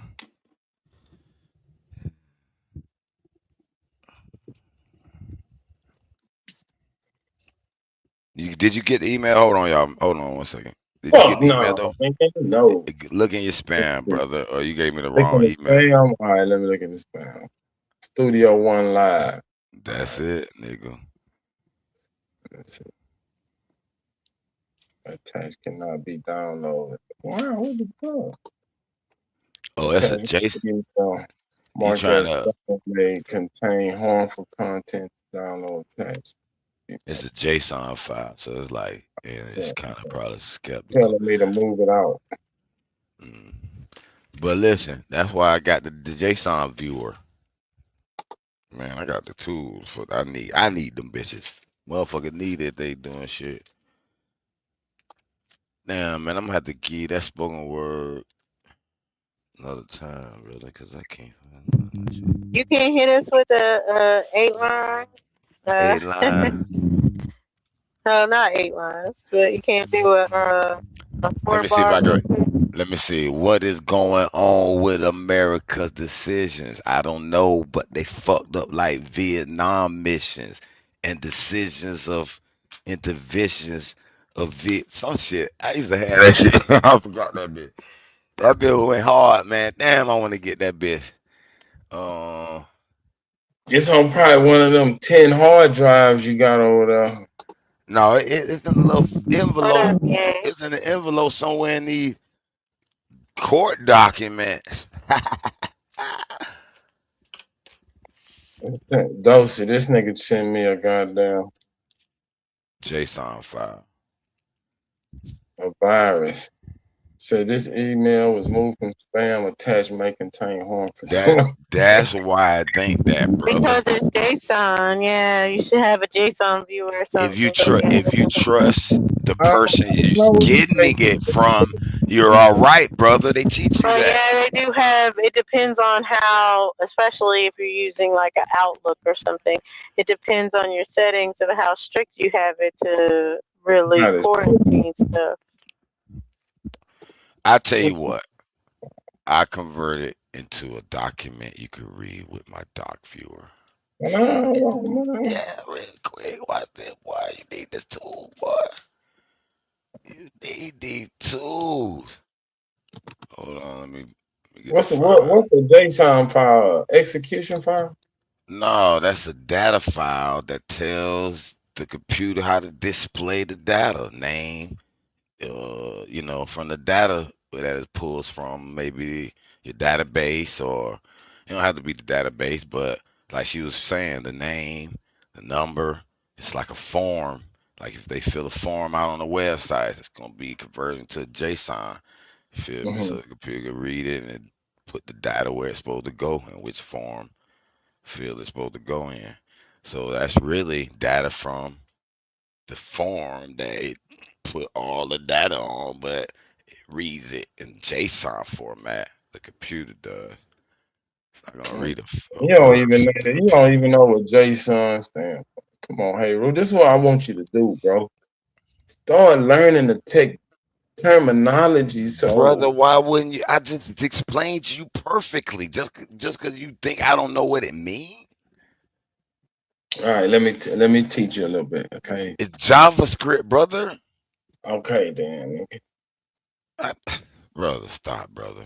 Did you get the email? Hold on, y'all. Hold on 1 second. Did you get Fuck the email no, though? man. No. Look in your spam, brother, or you gave me the Look wrong in the email. spam. All right, let me look in the spam. Studio One Live. That's it, nigga. That's it. Attached cannot be downloaded. Wow, what the fuck? Oh, that's a Attached JSON. You marked trying as to? may contain harmful content. Download attached. It's a JSON file, so it's like, yeah, it's So, kind of probably skeptical. telling me to move it out. Mm. But listen, that's why I got the JSON viewer. Man, I got the tools for I need them bitches. Motherfucker need it. They doing shit. Damn, man, I'm gonna have to give that spoken word another time, really, cause I can't find that shit. You can't hit us with a 8 line. 8 line. No, not 8 lines, but you can't do a Let four me see if I bar. can. Let me see. What is going on with America's decisions? I don't know, but they fucked up like Vietnam missions and decisions of interventions of some shit. I used to have that shit. I forgot that bit. That bill went hard, man. Damn, I want to get that bitch. It's on probably one of them 10 hard drives you got over there. No, it's in a little envelope. Yeah. It's in an envelope somewhere in these court documents. Dosey, this nigga sent me a goddamn JSON file. a virus. Said this email was moved from spam attached may contain harmful. That's why I think that, brother. Because it's JSON, yeah, you should have a JSON viewer or something. If you trust the person you're no, getting it from, you're all right, brother. They teach you But that. yeah, they do have. It depends on how, especially if you're using like an Outlook or something. It depends on your settings of how strict you have it to really That is quarantine stuff. I tell you what, I convert it into a document you could read with my doc viewer. Yeah, real quick. Watch this, boy. You need this tool, boy. You need these tools. Hold on, let me get what's the the file. what's the JSON file? Execution file? No, that's a data file that tells the computer how to display the data name, from the data that it pulls from, maybe your database, or it don't have to be the database, but like she was saying, the name, the number, it's like a form. Like if they fill a form out on the website, it's gonna be converted to JSON. You feel me? So the computer can read it and put the data where it's supposed to go and which form field it's supposed to go in. So that's really data from the form they put all the data on, but it reads it in JSON format. The computer does. It's not gonna read a You don't word even know from that. the You don't computer. even know what JSON stands for. Come on, hey, Ru, this is what I want you to do, bro. Start learning the tech terminology. Brother, So, why wouldn't you? I just explained to you perfectly. Just because you think I don't know what it means. all right, let me teach you a little bit, okay? It's JavaScript, brother. Okay, then. Brother, stop, brother.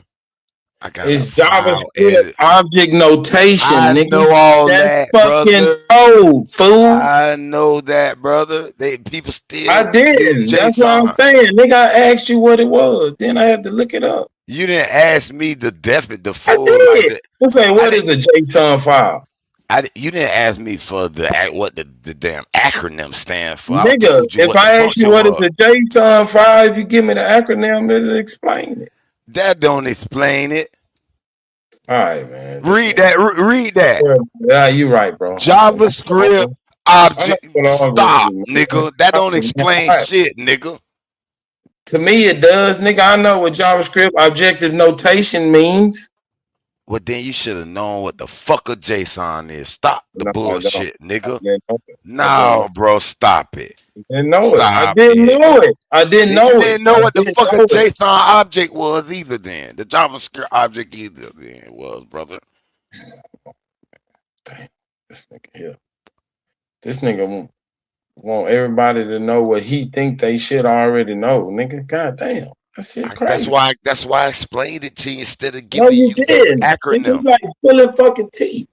I got a It's file JavaScript edit. object notation, I nigga. know all That's that, fucking brother. code, fool. I know that, brother. People I still use didn't. That's what I'm JSON. saying. Nigga, I asked you what it was. Then I had to look it up. You didn't ask me the I full like did. the. You say, I what didn't. is a JSON file? You didn't ask me for what the damn acronym stands for. I Nigga, told you if what the I ask you function what is was. a JSON file, if you give me the acronym, it'll explain it. That don't explain it. All right, man. Read that. Read that. Yeah, you're right, bro. JavaScript I'm not object. gonna argue with Stop, you, man. nigga. That don't All explain right. shit, nigga. To me, it does, nigga. I know what JavaScript objective notation means. Well, then you should have known what the fuck a JSON is. Stop the No, I don't. bullshit, I nigga. didn't know it. I didn't know. No, bro, stop it. Didn't know it. I Stop didn't it. know it. I didn't Then you know it. didn't know I what the didn't fuck a know it. JSON object was either then. The JavaScript object either then was, brother. Damn, this nigga here. This nigga won't. want everybody to know what he think they should already know, nigga. Goddamn, that shit That's crazy. why I explained it to you instead of No, giving you you the didn't. Nigga, acronym. you like pulling fucking teeth.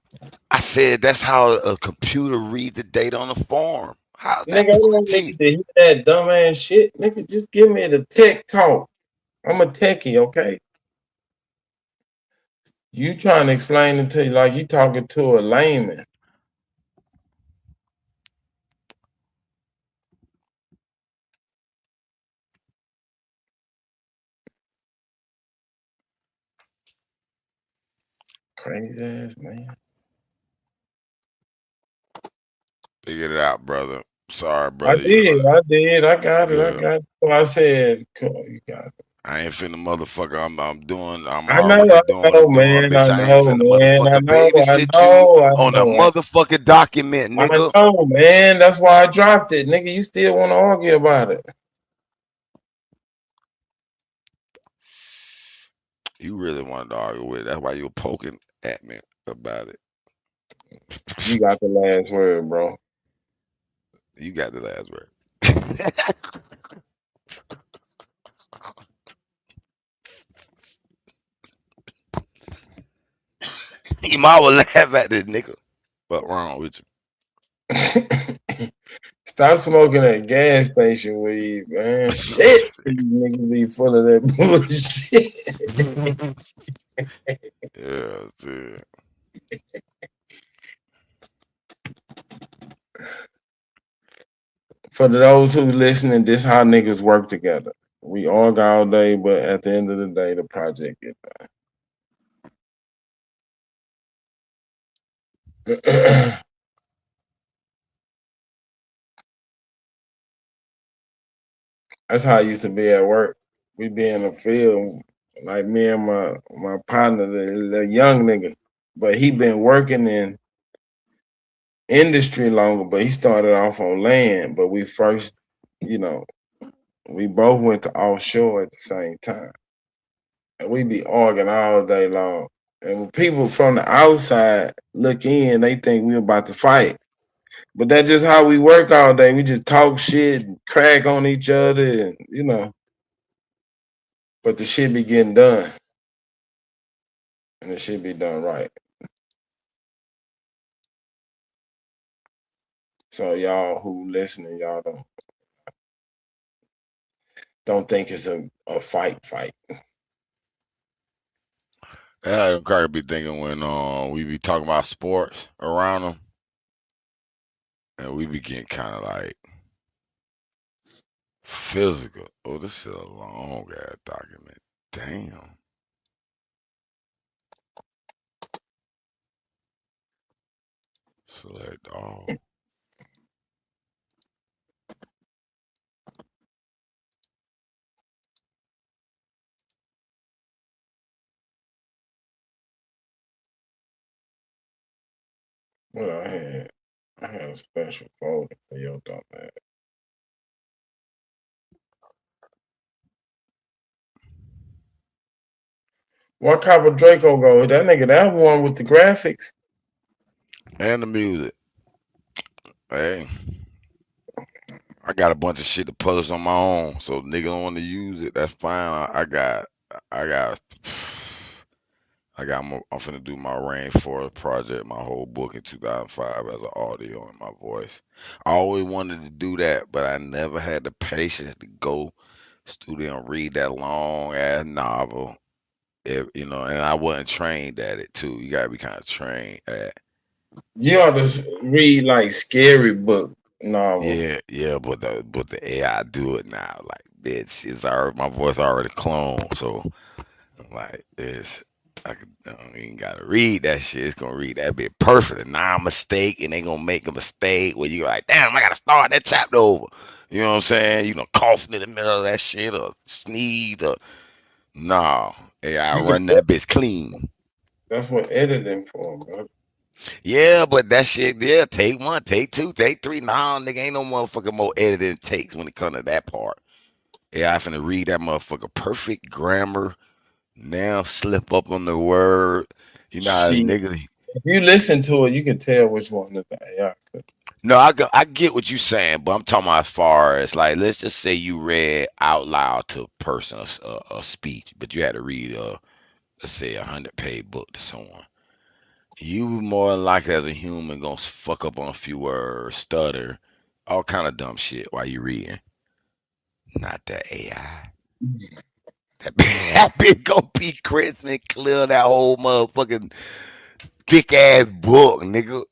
I said that's how a computer read the data on the form. How's that Nigga, I pulling don't teeth? need to hear that dumbass shit. Nigga, just give me the tech talk. I'm a techie, okay? You trying to explain it to you like you talking to a layman. Crazy ass man. Figured it out, brother. Sorry, I brother. did. I got it. Good. So I said, cool, you got it. I ain't finna motherfucker. I'm I know, already doing what I'm doing, man. I bitch. I ain't know, finna man. motherfucking babysit you on a motherfucking document, I nigga. know, man. That's why I dropped it, nigga. You still want to argue about it? You really wanted to argue with it. That's why you were poking at me about it. You got the last word, bro. You got the last word. You might well laugh at this nigga. What wrong with you? Stop smoking that gas station weed, man. Shit, these niggas be full of that bullshit. Yeah, see. For those who listening, this how niggas work together. We argue all day, but at the end of the day, the project get done. That's how I used to be at work. We be in the field, like me and my partner, the young nigga, but he been working in industry longer. But he started off on land. But we first, you know, we both went to offshore at the same time, and we be arguing all day long. And when people from the outside look in, they think we about to fight. But that's just how we work all day. We just talk shit, and crack on each other, and you know. But the shit be getting done. And it should be done right. So y'all who listening, y'all don't think it's a fight. Yeah, them crackers be thinking when we be talking about sports around them, and we be getting kind of like physical. Oh, this is a long ass document. Damn. Select all. What I had a special folder for your dumb ass. What type of Draco go? That nigga, that one with the graphics. And the music. Hey. I got a bunch of shit to publish on my own. So nigga don't want to use it, that's fine. I'm finna do my Rainforest project, my whole book in 2005 as an audio in my voice. I always wanted to do that, but I never had the patience to go studio and read that long ass novel. You know, and I wasn't trained at it too. You gotta be kind of trained at. You ought to read like scary book novels. Yeah, but the AI do it now. Like, bitch, it's already my voice already cloned, so like this. I don't even gotta read that shit. It's gonna read that bit perfect. And now mistake, and they gonna make a mistake where you like, damn, I gotta start that chapter over. You know what I'm saying? You know, coughing in the middle of that shit or sneeze or no. AI You can, run that bitch clean. that's what editing for, bro. Yeah, but that shit, yeah, take one, take two, take three. Nah, nigga, ain't no motherfucking more editing takes when it comes to that part. Yeah, I finna read that motherfucker perfect grammar. Now slip up on the word. You know, how Shit. nigga. If you listen to it, you can tell which one is the AI. No, I get what you're saying, but I'm talking about as far as like, let's just say you read out loud to a person a speech, but you had to read let's say 100-page book to someone. You more than likely as a human gonna fuck up on a few words, stutter, all kind of dumb shit while you reading. Not that AI. That bitch gonna be crisp and clear that whole motherfucking thick ass book, nigga.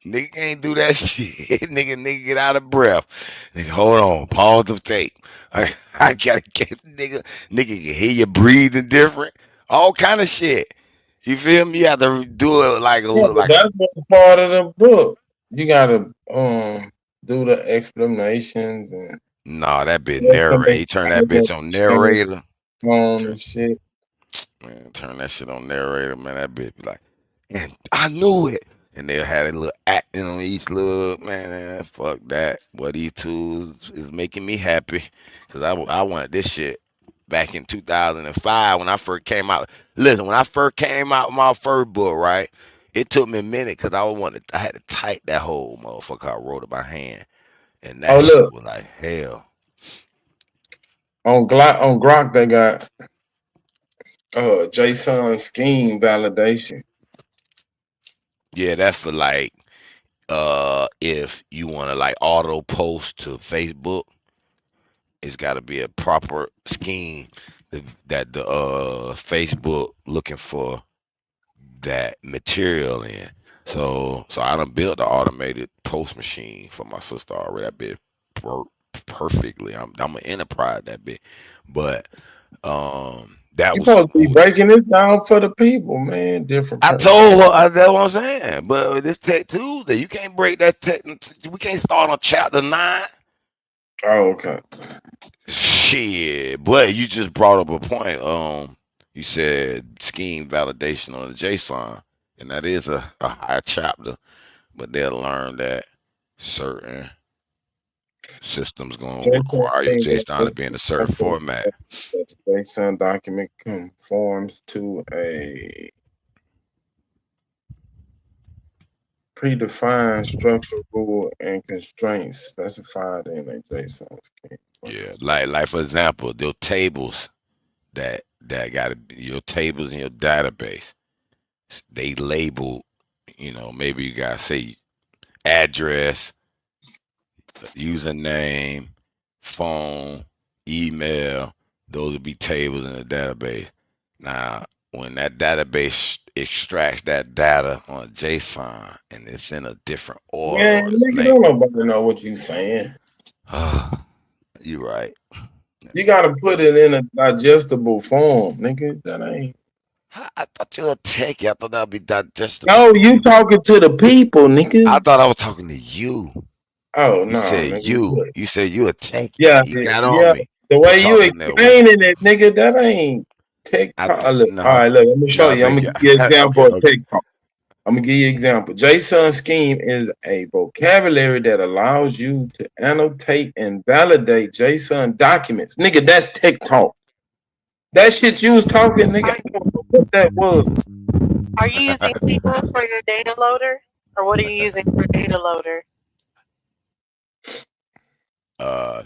Nigga can't do that shit. nigga get out of breath. Nigga, hold on, pause the tape. I gotta get nigga can hear you breathing different. All kind of shit. You feel me? You have to do it like a Yeah, little but like a that's what part of the book. You gotta do the explanations and nah, that bitch let narrate. somebody He turned that bitch on change narrator. on Turn, and shit. man, turn that shit on narrator, man. That bitch be like, and I knew it. And they'll have a little acting on each little man. Fuck that. What these tools is making me happy, cause I wanted this shit back in 2005 when I first came out. Listen, when I first came out with my first book, right? It took me a minute because I had to type that whole motherfucker. I wrote it by hand, and Oh that shit look, was like hell. on Grok they got JSON scheme validation. Yeah, that's for like if you want to like auto post to Facebook, it's got to be a proper scheme that the Facebook looking for that material in. So I done built the automated post machine for my sister already. That bit worked perfectly. I'm an enterprise that bit, but that You was supposed to be breaking this down for the people, man. Different I person. told her that's what I'm saying. But with this Tech Tuesday, you can't break that tech. We can't start on chapter 9. Oh, okay. Shit, but you just brought up a point. You said scheme validation on the JSON, and that is a higher chapter, but they'll learn that certain systems gonna JSON require your scheme JSON to be in a certain validation format. that JSON document conforms to a predefined structure, rule, and constraints specified in a JSON scheme. Yeah, like for example, your tables that got to be your tables in your database. They label, maybe you gotta say address, username, phone, email. Those would be tables in the database. Now, when that database extracts that data on JSON and it's in a different order Man, or it's nigga, don't labeled, nobody know what you saying. you're right. You gotta put it in a digestible form, nigga. That ain't. I thought you were a techie. I thought that would be digestible No, for you you. talking to the people, I nigga. thought I was talking to you. Oh You no, said nigga. you. You said you a techie. Yeah, You got on yeah. me The for way you talking that way. explaining it, nigga, that ain't TikTok. Look, No, all right, look, I'm gonna show no, I you. I'm think gonna give you an okay, example of okay. TikTok. I'm gonna give you an example. JSON scheme is a vocabulary that allows you to annotate and validate JSON documents. Nigga, that's TikTok. That shit you was talking, nigga. I don't know what that was. Are you using SQL for your data loader, or what are you using for data loader? Uh,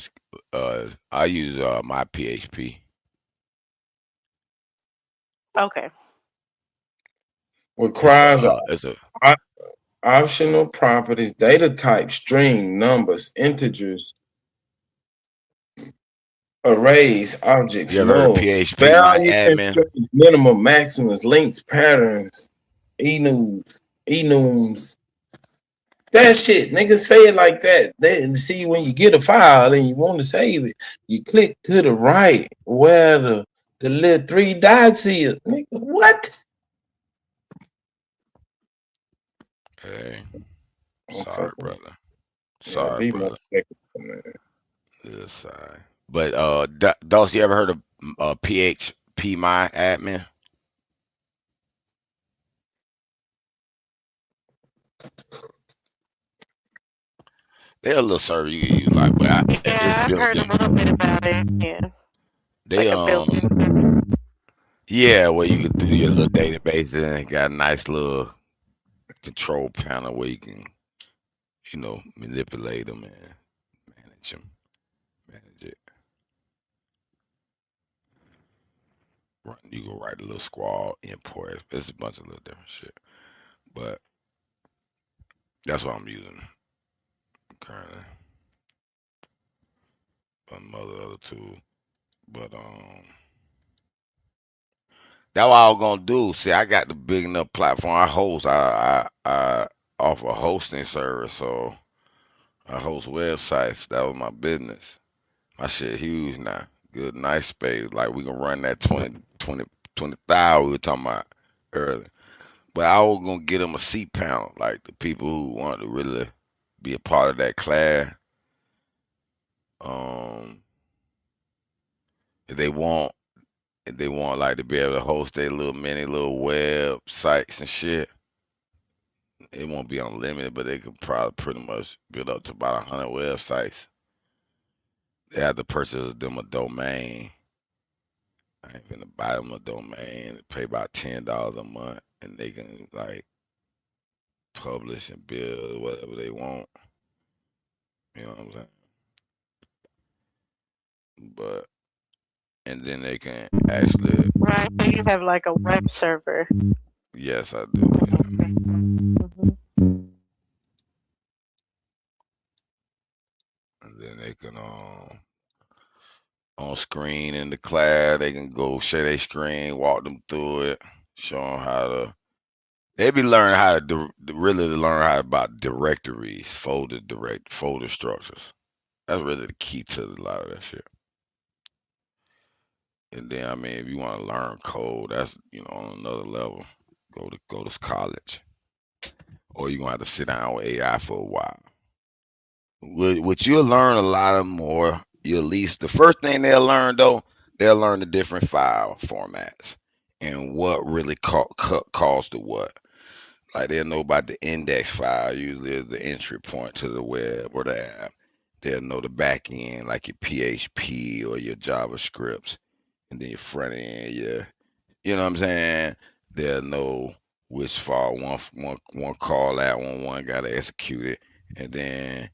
I use my PHP. Okay. Requires It's a optional properties, data type, string, numbers, integers, arrays, objects, you ever heard of null, PHP, my value admin? constraints, minimum, maximums, links, patterns, enums. That shit, nigga, say it like that. Then see when you get a file and you want to save it, you click to the right where the little 3 dots is. Nigga, what? Hey, I'm sorry, fucking. brother. Yeah, Sorry, be more brother. technical, man. Yeah, sorry. But Dawes, you ever heard of PHP, my admin? They're a little server you can use, like, but it's Yeah, I've built heard a in. little bit about it. Yeah, They like a built-in. yeah, where you could do your little database and it got a nice little control panel where you can manipulate them and manage it. You go write a little squad, import. It's a bunch of little different shit, but that's what I'm using currently. Another other tool, but that's what I was gonna do. See, I got the big enough platform. I host. I offer a hosting service, so I host websites. That was my business. My shit huge now. Good, nice space. Like we can run that 20,000 we were talking about earlier. But I was gonna get them a seat panel, like the people who want to really be a part of that class. If they want like to be able to host their little websites and shit, it won't be unlimited, but they could probably pretty much build up to about 100 websites. They have to purchase them a domain. I ain't gonna buy them a domain, pay about $10 a month, and they can like publish and build whatever they want. You know what I'm saying? But and then they can actually. Right, so you have like a web server. Yes, I do. Yeah. And then they can on screen in the class, they can go share their screen, walk them through it, show them how to. They be learning how to really learn how about directories, folder structures. That's really the key to a lot of that shit. And then I mean, if you want to learn code, that's on another level. Go to college, or you're gonna have to sit down with AI for a while. Which you'll learn a lot of more. You'll at least the first thing they'll learn though, they'll learn the different file formats and what really caused the what. Like they'll know about the index file, usually is the entry point to the web or the app. They'll know the back end, like your PHP or your JavaScripts, and then your front end, you know what I'm saying? They'll know which file one call out, one got to execute it, and then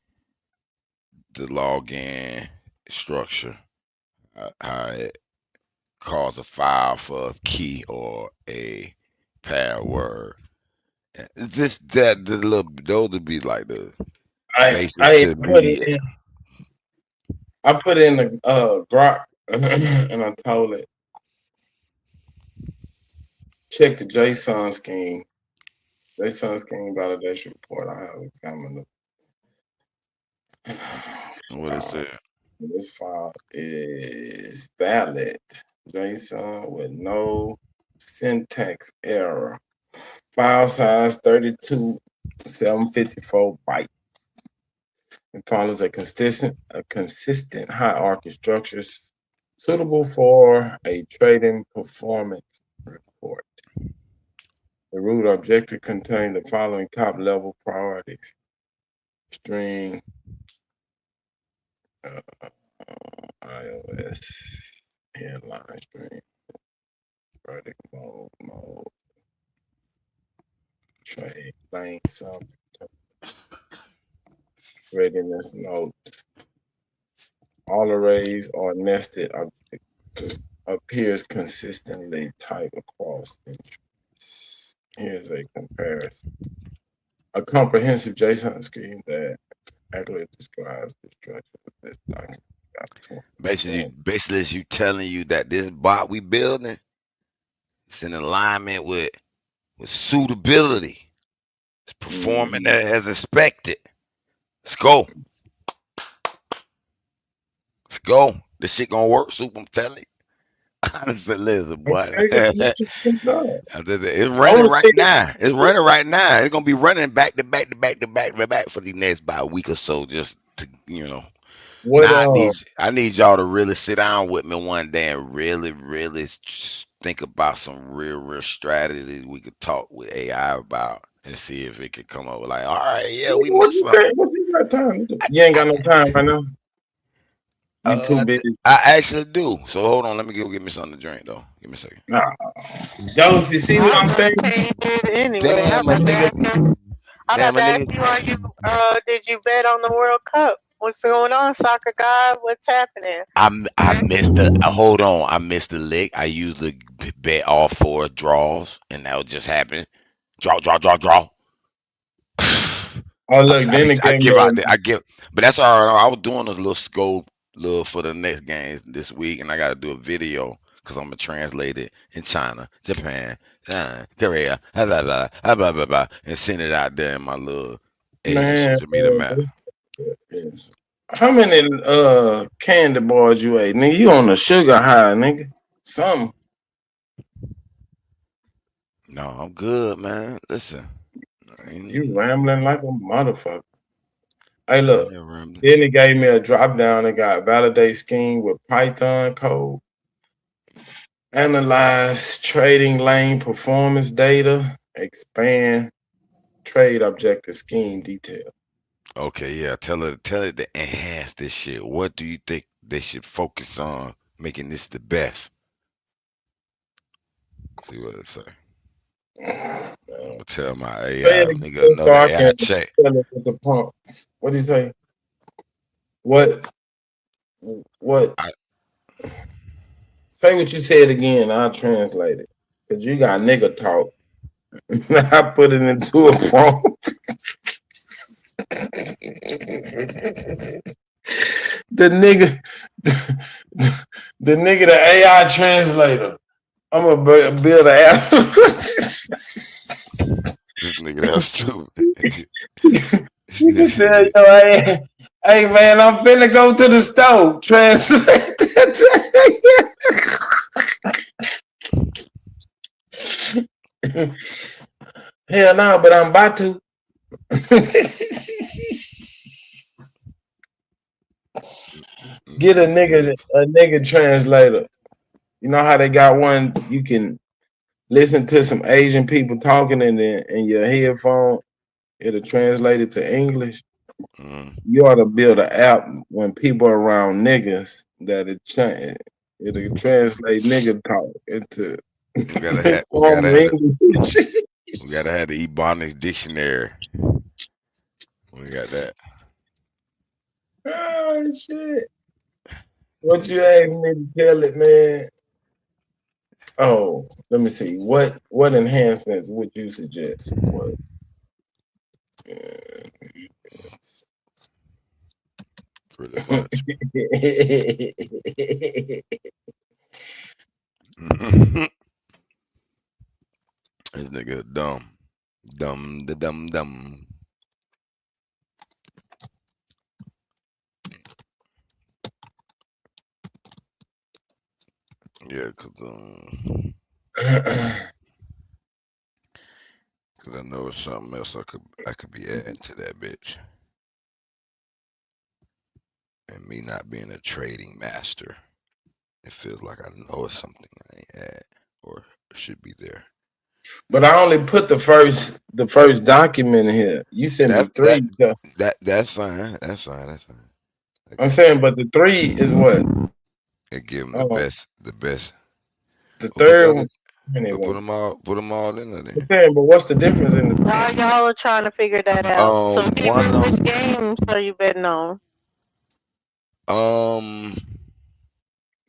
the login structure, how it calls a file for a key or a password. Just that the little those would be like the basics to media. I put in the Grok and I told it check the JSON scheme. JSON scheme validation report. I have examined it. What is it? This file is valid. JSON with no syntax error. File size 32,754 bytes. It follows a consistent hierarchy structure suitable for a trading performance report. The root objective contains the following top-level priorities: string, iOS, headline string, vertical mode, trade, lane, sum, readiness notes. All arrays or nested object appears consistently typed across entries. Here's a comparison. A comprehensive JSON scheme that accurately describes the structure of this document. Basically, it's you telling you that this bot we building is in alignment with suitability. It's performing as expected. Let's go. Let's go. This shit gonna work, Soup. I'm telling you. I said, listen, boy. It's running right now. It's running right now. It's gonna be running back to back for the next about a week or so, just to I need y'all to really sit down with me one day and really think about some real strategies we could talk with AI about and see if it could come up with like, all right, yeah, we missed something. You got time? You ain't got no time right now. You too busy. I actually do. So hold on, let me get me something to drink though. Give me a second. Josie, see what I'm saying? Anyway, Damn, my nigga. I Damn, about a to ask nigga. you, did you bet on the World Cup? What's going on, soccer guy? What's happening? I missed the. Hold on, I missed the lick. I usually bet all 4 draws, and that would just happen. Draw, draw, draw, draw. Oh look, then it I gave me give out. I give, but that's all right. I was doing a little scope, little for the next games this week, and I got to do a video because I'm gonna translate it in China, Japan, Korea, blah, blah, blah, blah, blah, blah, blah, and send it out there in my little Asian man. social media map. Yes. How many candy bars you ate, nigga? You on a sugar high, nigga? Something. No, I'm good, man. Listen, You rambling like a motherfucker. Hey, look. ain't rambling. Then it gave me a drop down. It got validate scheme with Python code. Analyze trading lane performance data. Expand trade objective scheme detail. Okay, yeah. Tell it to enhance this shit. What do you think they should focus on making this the best? See what it say. I'm gonna tell my Say AI it nigga again so another I AI can check. tell it with the prompt. What do you say? What? I, Say what you said again. I'll translate it. Cause you got nigga talk. I put it into a prompt. the nigga, the nigga, the AI translator. I'm gonna build an app. this nigga that's stupid. You can tell your ass, hey man, I'm finna go to the store. Translate that. Hell no, but I'm about to. Get a nigga translator. You know how they got one you can listen to some Asian people talking and then in your headphone it'll translate it to English. You ought to build an app when people are around niggas that it'll translate nigga talk into We gotta have the Ebonics dictionary. We got that. Oh shit. What you asked me to tell it, man? Oh, let me see. What enhancements would you suggest? What? Pretty much. This nigga dumb. Dumb. Yeah, cause I know it's something else I could be adding to that bitch. And me not being a trading master, it feels like I know it's something I ain't add or should be there. But I only put the first document here. You sent me 3. That's fine. That's fine. I'm saying, but the 3 is what? It give them the best. The third one. Put them all in there. I'm saying, but what's the difference in the? While y'all are trying to figure that out, so which games are you betting on?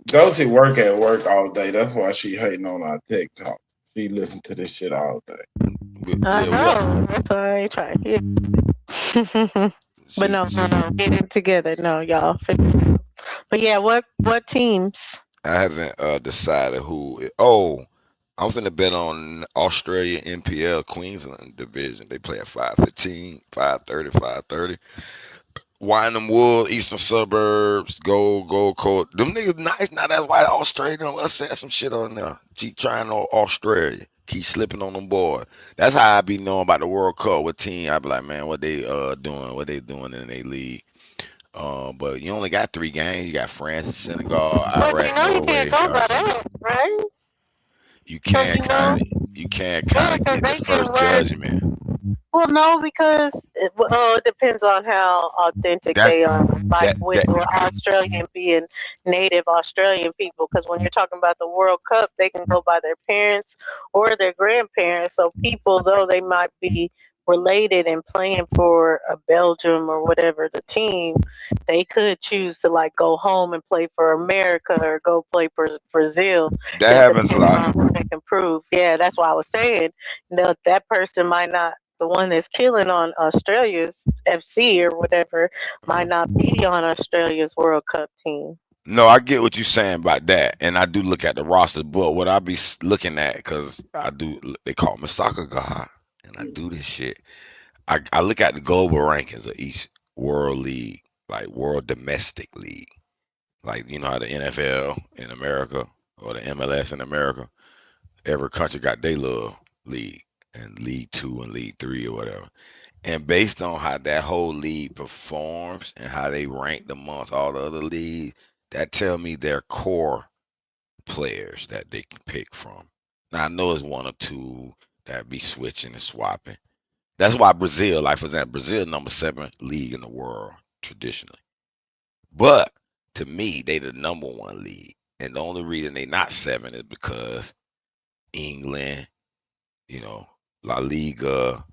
Dulcie work at work all day. That's why she hating on our TikTok. She listen to this shit all day. I know. That's why I ain't trying to hear. But no, get it together. No, y'all. But yeah, what teams? I haven't decided who. I'm finna bet on Australia NPL Queensland division. They play at 5:15, 5:30, 5:30. Wyndham Wood, Eastern Suburbs, Gold Coast. Them niggas nice. Now that's why Australia. Let's say some shit on there. Keep trying on Australia. Keep slipping on them boys. That's how I be knowing about the World Cup with team. I be like, man, what they doing in their league. But you only got 3 games. You got France, Senegal, Iraq, Norway. You can't go by that, right? You can't kind of get the first judgment. Well, no, because it depends on how authentic they are. Like with Australian being native Australian people, because when you're talking about the World Cup, they can go by their parents or their grandparents. So people, though they might be related and playing for a Belgium or whatever the team, they could choose to like go home and play for America or go play for Brazil, That just happens a depending lot. on who they can prove. Yeah, that's why I was saying that person might not. The one that's killing on Australia's FC or whatever might not be on Australia's World Cup team. No, I get what you're saying about that, and I do look at the roster. But what I be looking at, because they call me soccer god, and I do this shit. I look at the global rankings of each world league, like world domestic league, like you know how the NFL in America or the MLS in America, every country got their little league, and League 2 and League 3 or whatever. And based on how that whole league performs and how they rank amongst all the other leagues, that tell me their core players that they can pick from. Now I know it's one or two that be switching and swapping. That's why Brazil, like for example, Brazil #7 league in the world traditionally. But to me, they the #1 league. And the only reason they not 7 is because England, you know, La Liga,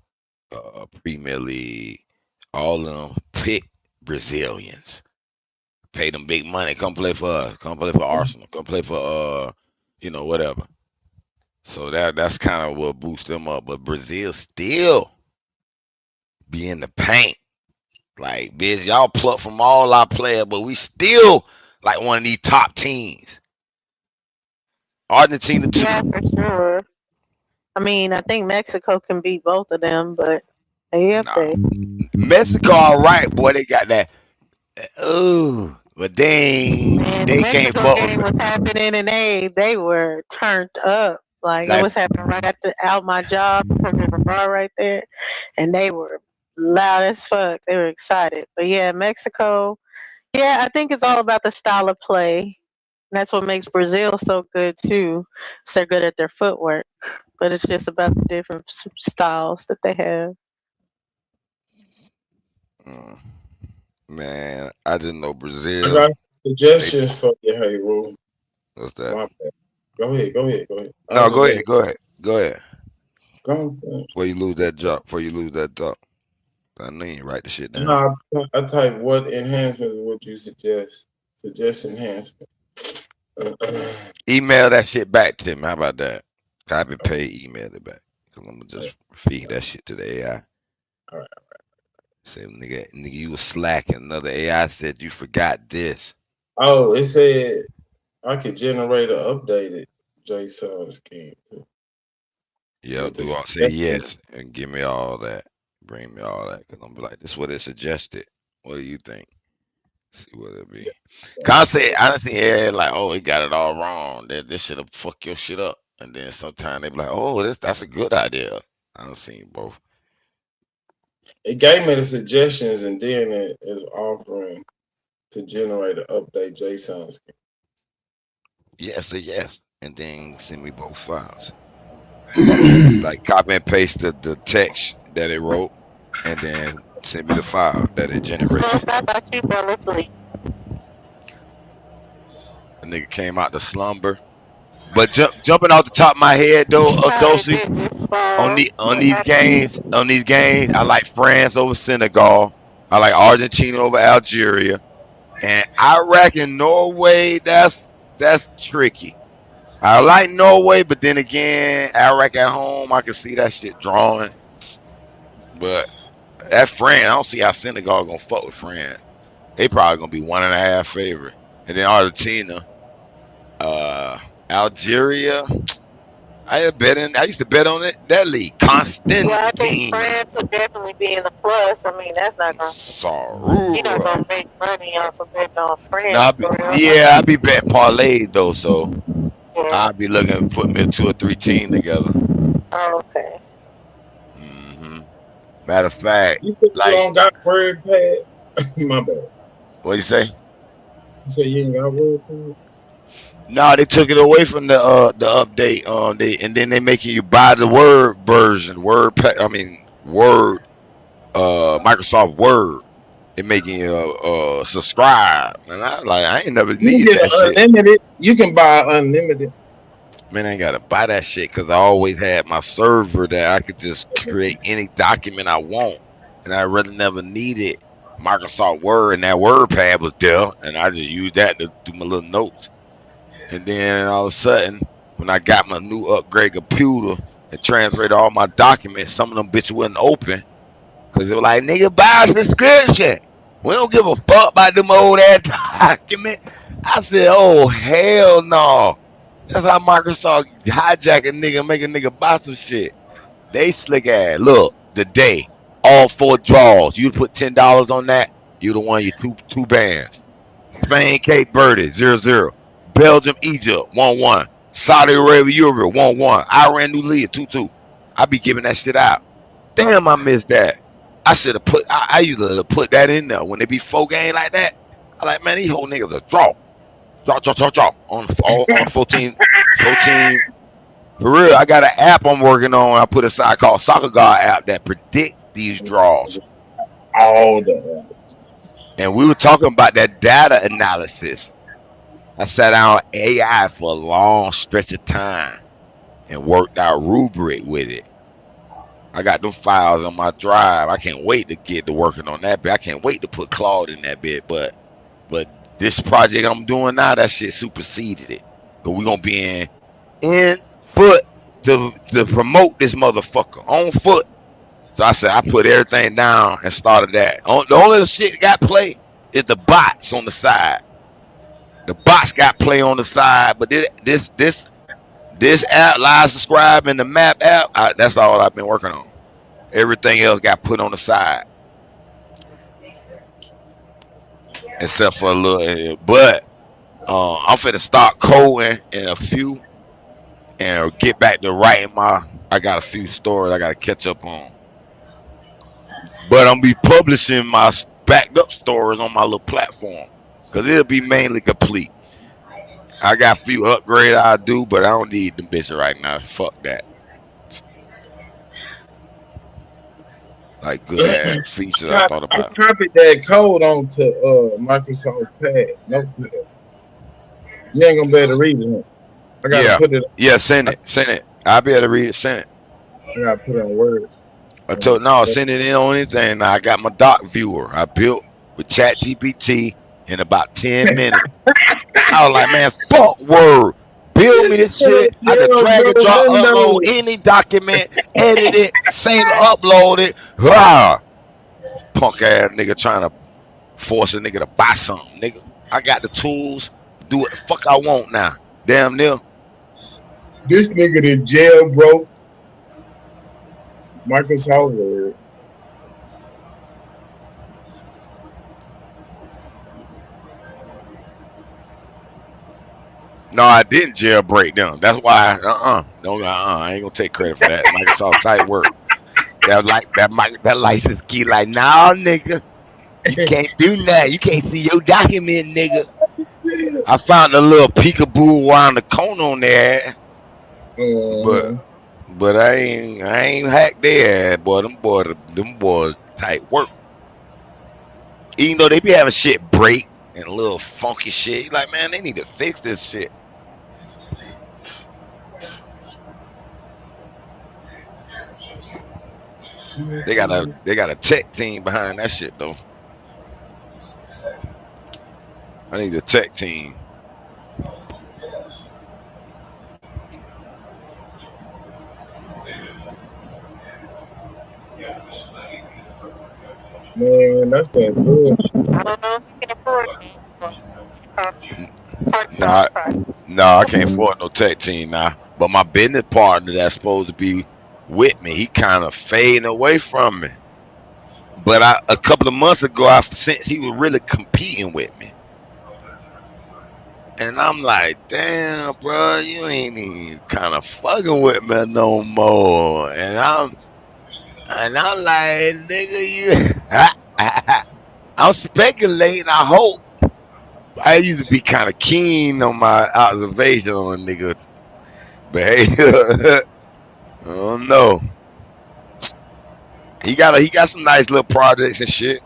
Premier League, all of them pick Brazilians. Pay them big money. Come play for us. Come play for Arsenal. Come play for you know, whatever. So that's kind of what boosts them up. But Brazil still be in the paint. Like, bitch, y'all pluck from all our players, but we still like one of these top teams. Argentina too. Yeah, for sure. I mean, I think Mexico can beat both of them, but they up there. Mexico, all right, boy. They got that. Ooh, but they can't Mexico fuck game with was happening, and they were turned up. Like it was happening right out my job. There's a bar right there, and they were loud as fuck. They were excited. But yeah, Mexico. Yeah, I think it's all about the style of play. That's what makes Brazil so good too. So they're good at their footwork, but it's just about the different styles that they have. Man, I just know I Brazil. got suggestions for you, hey, Rule. What's that? Go ahead. No, go ahead. Go ahead. Go on. Before you lose that job. I know you write the shit down. No, I type what enhancements would you suggest? Suggest enhancement. Email that shit back to him. How about that? Copy, paste, email it back. Cause I'm gonna just feed that shit to the AI. All right. Say, nigga, you was slacking. Another AI said you forgot this. Oh, it said I could generate an updated JSON scheme. Yeah, do all say yes and give me all that. Bring me all that. Cause I'm be like, this is what it suggested. What do you think? See what it be. Cause I done seen AI like, oh, he got it all wrong. This shit'll fuck your shit up. And then sometimes they be like, oh, that's a good idea. I done seen both. It gave me the suggestions and then it is offering to generate an update JSON scheme. Yes, and then send me both files. Like copy and paste the text that it wrote, and then send me the file that it generated. A nigga came out to slumber, but jumping off the top of my head though, Dosey, on these games, I like France over Senegal, I like Argentina over Algeria, and I reckon Norway. That's tricky. I like Norway, but then again, Iraq at home, I can see that shit drawing. But that France, I don't see how Senegal gonna fuck with France. They probably gonna be 1.5 favorite. And then Argentina, Algeria. I used to bet on that league. Constantine. Well, I think France would definitely be in the plus. I mean, that's not gonna. You're not gonna make money off of betting on France. I'd be betting parlays though, so I'd be looking to put me a 2 or 3 team together. Oh, okay. Matter of fact, you don't got word pad. My bad. What you say? You say you ain't got word pad? No, they took it away from the update. And then they making you buy the Word version. Microsoft Word. They making you subscribe. And I ain't never needed that shit. Unlimited. You can buy unlimited. Man, I ain't gotta buy that shit because I always had my server that I could just create any document I want, and I really never needed Microsoft Word, and that WordPad was there, and I just used that to do my little notes. And then all of a sudden, when I got my new upgrade computer and transferred all my documents, some of them bitches wouldn't open because they were like, "Nigga, buy a subscription. We don't give a fuck about them old ass document." I said, "Oh hell no." That's how Microsoft hijack a nigga, make a nigga buy some shit. They slick ass. Look, the day, all 4 draws. You put $10 on that, you the one you two bands. Spain, Cape Verde, 0-0. Belgium, Egypt, 1-1. Saudi Arabia, Europe, 1-1. Iran, New Leah, 2-2. I be giving that shit out. Damn, I missed that. I should have put. I used to put that in there when they be 4 game like that. I like, man, these whole niggas a draw. Draw on 14. For real, I got an app I'm working on. I put aside called Soccer God app that predicts these draws. All the And we were talking about that data analysis. I sat down AI for a long stretch of time and worked out rubric with it. I got them files on my drive. I can't wait to get to working on that bit. I can't wait to put Claude in that bit. But this project I'm doing now, that shit superseded it. But we're gonna be in foot to promote this motherfucker on foot. So I said I put everything down and started that. The only shit that got play is the bots on the side. The bots got play on the side, but this app, Live Subscribe, and the map app, that's all I've been working on. Everything else got put on the side, except for a little. But I'm finna start coding in a few and get back to writing I got a few stories I gotta catch up on. But I'm be publishing my backed up stories on my little platform because it'll be mainly complete. I got a few upgrades I do, but I don't need them bitches right now. Fuck that. Like good ass features I thought I about. copied that code onto Microsoft Pad. Notepad. You ain't gonna be able to read it. I gotta put it. Yeah, send it. I'll be able to read it. Send it. I gotta put it on Word. Send it in on anything. Now I got my doc viewer. I built with ChatGPT in about 10 minutes. I was like, man, fuck Word. Build me this shit. I can drag and drop, upload any document, edit it, save it, upload it. Rah. Punk ass nigga trying to force a nigga to buy something, nigga. I got the tools. Do what the fuck I want now. Damn near. This nigga in jail, bro. Microsoft Word. No, I didn't jailbreak them. That's why I ain't gonna take credit for that. Microsoft type work. That license key like, nah, nigga. You can't do that. You can't see your document, nigga. I found a little peekaboo around the corner on there. But I ain't hacked their ass, boy. Them boys tight work. Even though they be having shit break and a little funky shit, like, man, they need to fix this shit. They got a tech team behind that shit though. I need a tech team. Man, that's that bullshit. Nah, I can't afford no tech team now. But my business partner that's supposed to be with me, he kind of fading away from me. But a couple of months ago, I sensed he was really competing with me. And I'm like, damn, bro, you ain't even kind of fucking with me no more. And I'm like, nigga, I'm speculating. I hope. I used to be kind of keen on my observation on a nigga behavior. I don't know. He got some nice little projects and shit.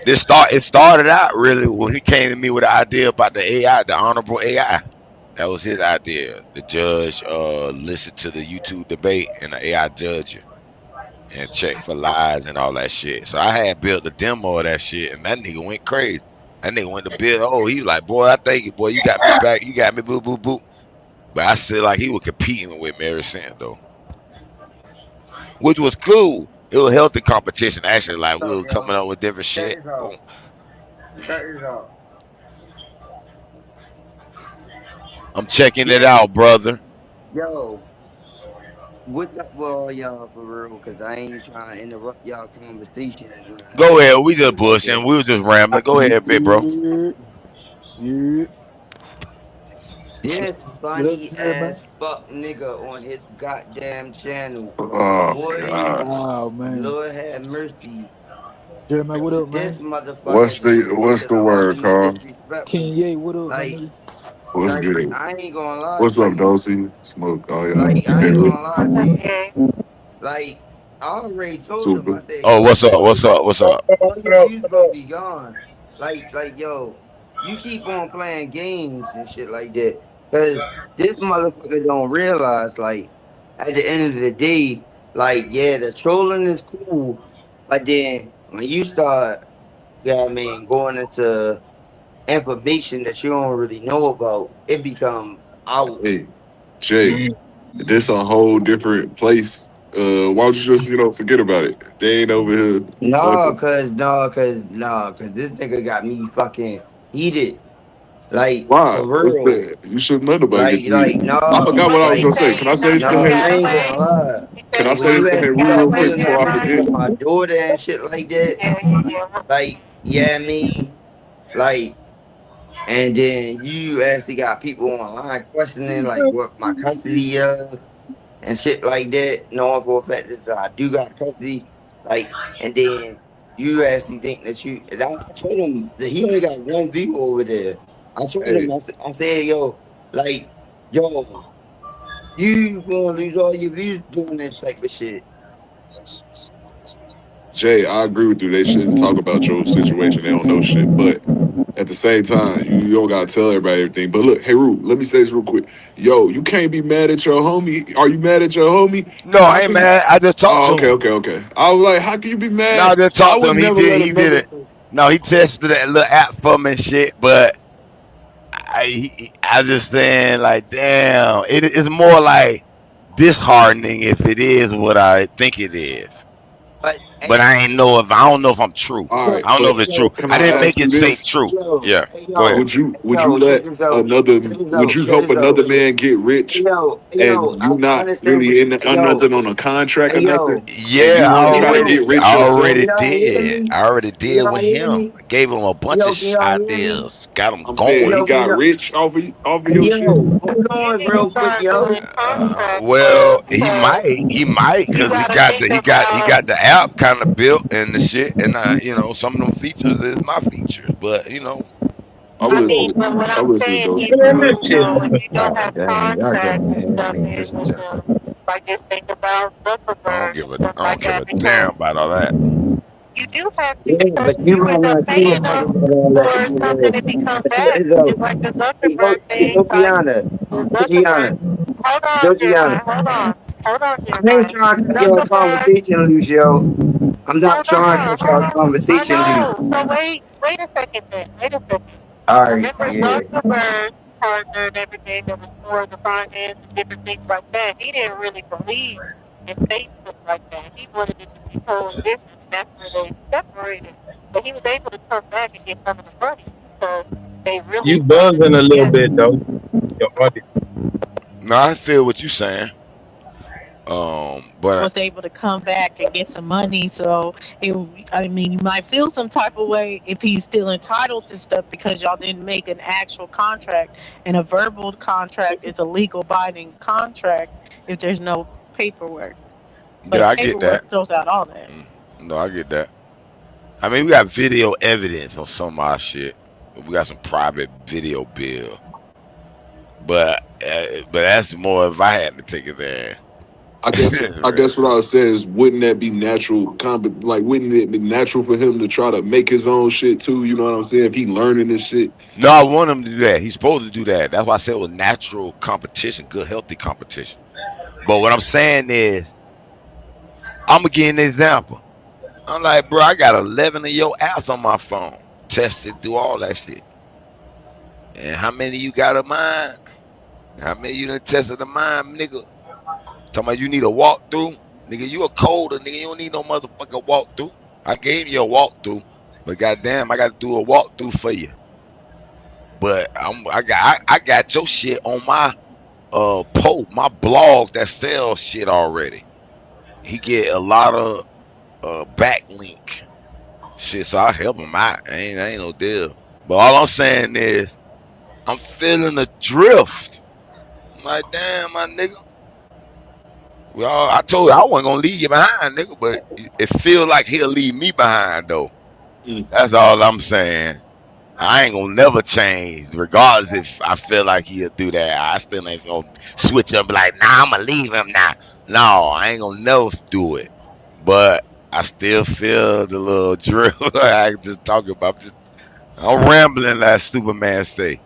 It started out really when he came to me with the idea about the AI, the honorable AI. That was his idea. The judge listened to the YouTube debate and the AI judge you and check for lies and all that shit. So I had built the demo of that shit, and that nigga went crazy. That nigga went to build. Oh, he was like, boy, I think it, boy, you got me back. You got me, boo, boo, boo. But I said like he was competing with me ever since though, which was cool. It was healthy competition. Actually, like we were coming up with different shit. I'm checking it out, brother. Yo, what's up with all y'all for real? Cause I ain't trying to interrupt y'all conversation. Go ahead. We just bushing. We was just rambling. Go ahead, big bro. This funny ass fuck nigga on his goddamn channel. Boy, Oh man. Lord have mercy. Jeremiah, what up, This man? motherfucker. What's the word, Carl? King Ye, what up, Like, man? What's like good? I ain't gonna lie. What's to up, you. Dosey? Smoke. Oh yeah. Like I ain't Hey, gonna lie to you. Like I already told him. I Super. said, Oh, yo, what's up? What's up? What's up? all your views gonna be gone. Like yo, you keep on playing games and shit like that. Cause this motherfucker don't realize, like, at the end of the day, like, yeah, the trolling is cool, but then when you start, yeah, I mean, going into information that you don't really know about, it become out. Hey, Jay. This a whole different place. Why don't you just forget about it? They ain't over here. No, Fucking. cause this nigga got me fucking heated. Like, Why? for What's real. that? You should know nobody gets heated. No, I forgot what I was like, gonna say. Can I say this to no, him? I ain't gonna lie. Can I When say you this to ask him me real about quick putting that before I pictures forget? of my daughter and shit like that, like, yeah, I mean, like, and then you actually got people online questioning like what my custody is and shit like that, knowing for a fact that I do got custody, like, and then you actually think that and I told him that he only got one view over there. I told him, Hey, I said, yo, like, yo, you gonna lose all your views doing this type of shit. Jay, I agree with you. They shouldn't talk about your situation. They don't know shit. But at the same time, you don't gotta tell everybody everything. But look, hey Rue, let me say this real quick. Yo, you can't be mad at your homie. Are you mad at your homie? No, How I ain't can you? mad. I just talked Oh, to him. okay. I was like, how can you be No, I mad? just I talked to would him. He never did. let He did another. it. No, he tested that little app for me and shit. But I just saying like, damn, it's more like disheartening if it is what I think it is. But But I don't know if I'm true. All right, I don't know if but it's true. can I I didn't make ask you it say this? true. yo, Yeah, hey go ahead. yo, Would you yo, check let this out. another? Check this Would out. you Check help this out. another man get rich, and I you not understand what really you. in the, nothing on a contract or nothing, and Yeah, you want to try to get rich I yourself? already Can y'all hear did. me? I already Can did y'all with hear him. me? I gave him a bunch of Yo, can y'all hear me? ideas. Got him I'm saying he going. Can got y'all? rich off of your shit. Hold on, real quick, yo. Well, he might, cause he got the app kind of built and the shit, and some of them features is my features, but I would listen. I would listen to those. God damn, y'all got me halfway through the time. I don't give a damn about all that. Yeah, but you might not give a fuck about all that either. But check this out. Hey, Georgiana, I ain't trying to cut your conversation loose, yo. I'm not trying to cut your conversation loose. All right, yeah. You buzzing a little bit though. Your audio. No, I feel what you're saying. But was able to come back and get some money. So I mean, you might feel some type of way if he's still entitled to stuff because y'all didn't make an actual contract. And a verbal contract is a legal binding contract if there's no paperwork. But yeah, I get that. paperwork throws out all that. No, I get that. I mean, we got video evidence on some of our shit. We got some private video bill, but that's more if I had to take it there. I guess what I would say is, wouldn't that be natural? Like, wouldn't it be natural for him to try to make his own shit too? You know what I'm saying? If he learning this shit. No, I want him to do that. He's supposed to do that. That's why I said it was natural competition, good, healthy competition. But what I'm saying is, I'm gonna give an example. I'm like, bro, I got 11 of your apps on my phone, tested through all that shit. And how many you got of mine? How many you done tested of mine, nigga? Talking about you need a walkthrough, nigga. You a coder, nigga. You don't need no motherfucking walkthrough. I gave you a walkthrough, but goddamn, I got to do a walkthrough for you. But I got your shit on my my blog that sells shit already. He get a lot of backlink shit, so I help him out. Ain't no deal. But all I'm saying is, I'm feeling the drift. I'm like, damn, my nigga. I told you I wasn't gonna leave you behind, nigga, but it feels like he'll leave me behind though. That's all I'm saying. I ain't gonna never change, regardless if I feel like he'll do that. I still ain't gonna switch up and be like, nah, I'm gonna leave him now. No, I ain't gonna never do it. But I still feel the little drill. I just talk about. I'm rambling, like Superman say.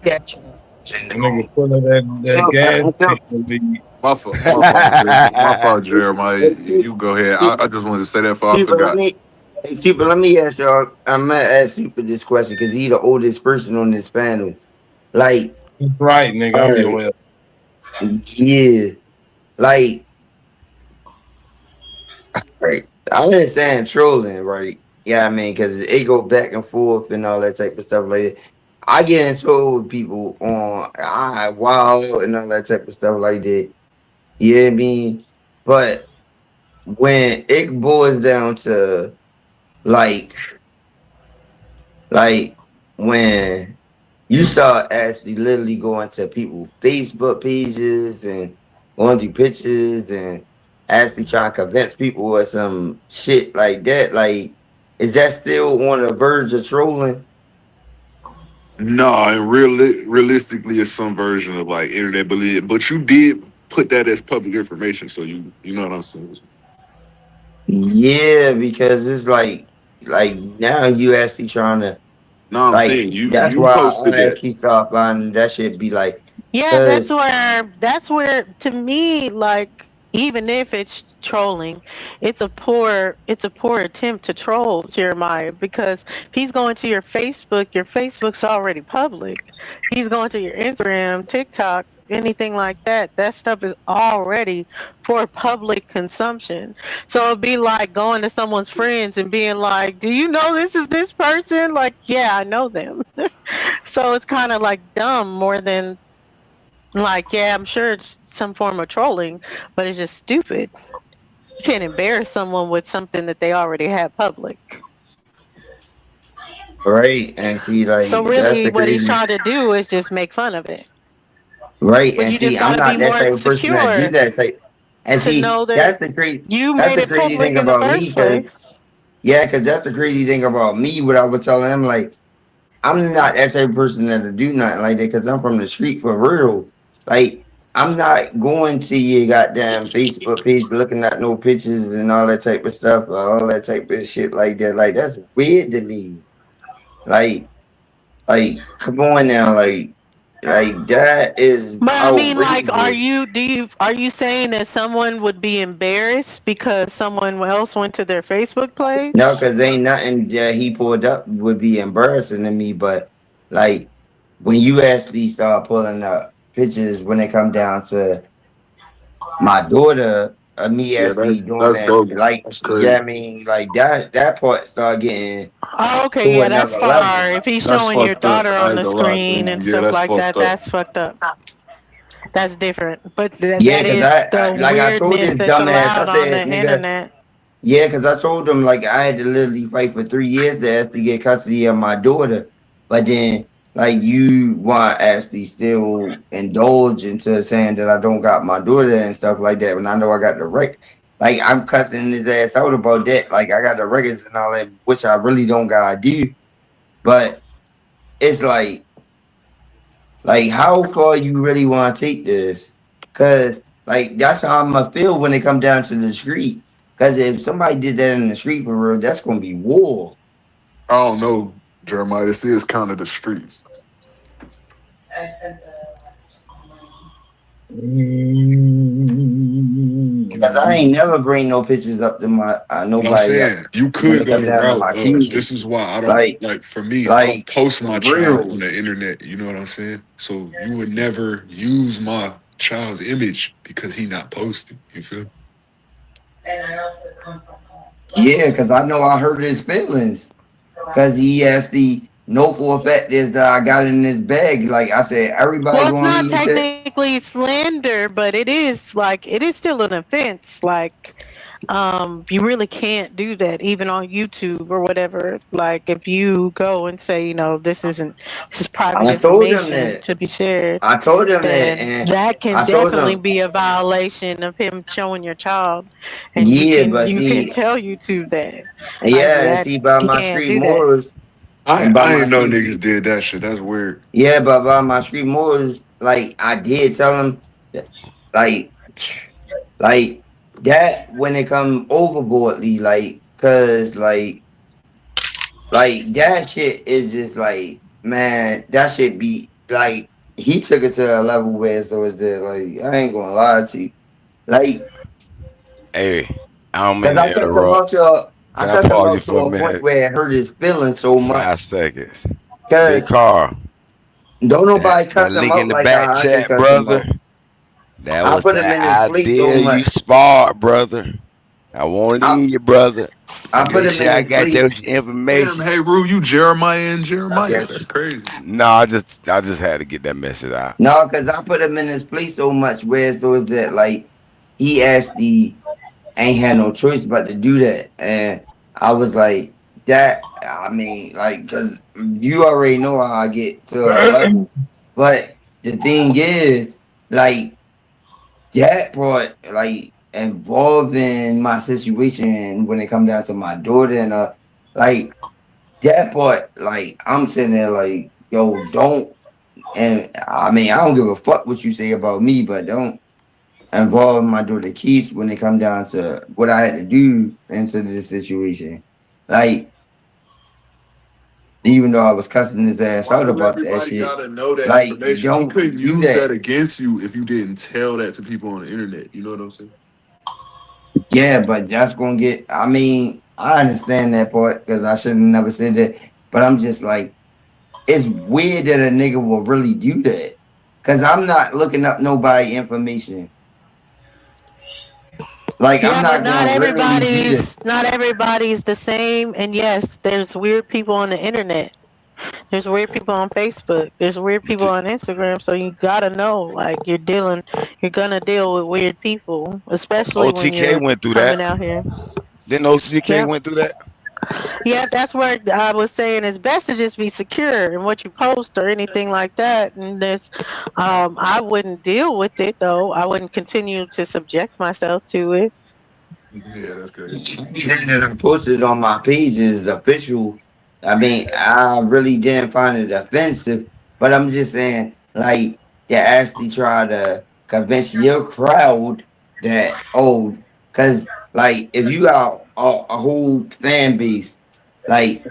Gotcha. Nigga full of that gas station. My fault, Jeremiah. You go ahead. I just wanted to say that before I forgot. Super, let me ask y'all. I'm gonna ask Super this question because he's the oldest person on this panel. Like, right, nigga. I'm your well. Yeah, like, right. I understand trolling, right? Yeah, I mean, because it go back and forth and all that type of stuff like that. I get in trouble with people on wild and all that type of stuff like that. You know what I mean? But when it boils down to like when you start actually literally going to people's Facebook pages and going through pictures and actually trying to convince people or some shit like that, like, is that still on the verge of trolling? No, and realistically, it's some version of like internet bullying. But you did put that as public information, so you know what I'm saying. Yeah, because it's like now you actually trying to. No, I'm like, saying you why posted I that. actually start finding that shit be like. Yeah, that's where to me, like, even if it's trolling, it's a poor attempt to troll, Jeremiah, because if he's going to your Facebook's already public. He's going to your Instagram, TikTok, anything like that. That stuff is already for public consumption. So it'd be like going to someone's friends and being like, do you know this is this person? Like, yeah, I know them. So it's kind of like dumb more than like, yeah, I'm sure it's some form of trolling, but it's just stupid. You can't embarrass someone with something that they already have public. Right, and see, like, so really what he's trying to do is just make fun of it. Right, but and you see, just I'm gotta not be that more type of person that do secure that type. And to see, know that that's the crazy. you That's made the it crazy public thing in the about me, first because place. yeah, because that's the crazy thing about me. What I was telling him, like, I'm not that type of person that do nothing like that because I'm from the street for real. Like, I'm not going to your goddamn Facebook page looking at no pictures and all that type of stuff, or all that type of shit like that. Like, that's weird to me. Like, come on now, like that is But I mean, like, outrageous. are you saying that someone would be embarrassed because someone else went to their Facebook page? No, because ain't nothing that he pulled up would be embarrassing to me. But like when you actually start pulling up pictures when it come down to my daughter, me Yeah, actually doing that's that, bogus. like, That's yeah, crazy. I mean, like that part start getting Oh, okay, to yeah, that's another level. far. If he's That's showing your fucked up. daughter I on ain't the gonna lie to screen you. and Yeah, stuff that's like that, fucked up. that's fucked up. That's different. But Yeah, that because is I the like I told weirdness this that's dumbass, I allowed on the said, nigga, internet. yeah, because I told him like I had to literally fight for 3 years to actually get custody of my daughter. But then like you want to actually still indulge into saying that I don't got my daughter and stuff like that when I know I got the record. Like I'm cussing his ass out about that. Like I got the records and all that, which I really don't gotta do. But it's like how far you really want to take this? Cause like that's how I'm gonna feel when it come down to the street. Cause if somebody did that in the street for real, that's gonna be war. I don't know, Jeremiah. This is kind of the streets. Cause I ain't never bring no pictures up to my But I'm nobody up saying you when could it go come the down to route my of kids. this is why I don't like for me, I don't post my for child real. on the internet. You know what I'm saying? So you would never use my child's image because he not posted. You feel? Yeah, cause I know I hurt his feelings. Cause he actually know for a fact is that I got it in this bag. Like I said, everybody Well, it's gonna not leave with that. technically slander, but it is like it is still an offense. Like, you really can't do that, even on YouTube or whatever. Like, if you go and say, you know, this is private I told him information that. to be shared, I told him that, then and that can I told definitely him, be a violation of him showing your child, and yeah, but you can see, tell YouTube that. Like yeah, and that, see, by you my can't street do that. morals and by I my ain't know street, niggas did that shit. That's weird. yeah, but by my street morals, like I did tell him, that, like, like that when it come overboardly, like, cause like that shit is just like, man, that shit be like he took it to a level where so it's just like I ain't gonna lie to you, like, Hey, I don't mean cause to I cussed him interrupt. out to Can I pause you for a a point minute? where it hurt his feelings so 5 much. seconds. Big Cause Carl, don't nobody that cuss him link in out the like back how I just chat, cussed him brother. out. That I was put him that in his place so idea you much. sparked, brother. I wanted I, you, brother. I put Make him sure in I his got your place. Damn, information. hey Rue, you Jeremiah and Jeremiah. Okay. That's crazy. No, I just had to get that message out. No, cause I put him in his place so much where so is that like he actually ain't had no choice but to do that. And I was like, that, I mean, like, because you already know how I get to a level. But the thing is, like, that part, like, involving my situation when it come down to my daughter and, like, that part, like, I'm sitting there, like, yo, don't, and I mean, I don't give a fuck what you say about me, but don't involve my daughter Keith when it come down to what I had to do into this situation. Like, even though I was cussing his ass Why out do about that everybody shit, gotta know that like, information? He don't couldn't do use that that. against you if you didn't tell that to people on the internet. You know what I'm saying? Yeah, but that's gonna get, I mean, I understand that part because I should have never said that, but I'm just like, it's weird that a nigga will really do that. Cause I'm not looking up nobody information. Like, I'm Yeah, but not gonna willingly do that. not everybody's the same. And yes, there's weird people on the internet. There's weird people on Facebook. There's weird people on Instagram. So you gotta know, like you're gonna deal with weird people, especially when OTK you're went through that. coming out here. Didn't OTK Yep. went through that? Yeah, that's where I was saying it's best to just be secure in what you post or anything like that. And this, I wouldn't deal with it though. I wouldn't continue to subject myself to it. Yeah, that's crazy. Everything that I posted on my page is official. I mean, I really didn't find it offensive, but I'm just saying, like, to actually try to convince your crowd that, oh, because, like, if you got a whole fan base, like,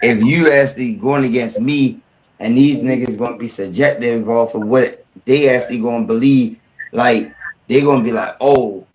if you actually going against me and these niggas going to be subjective off of what they actually going to believe, like, they going to be like, oh,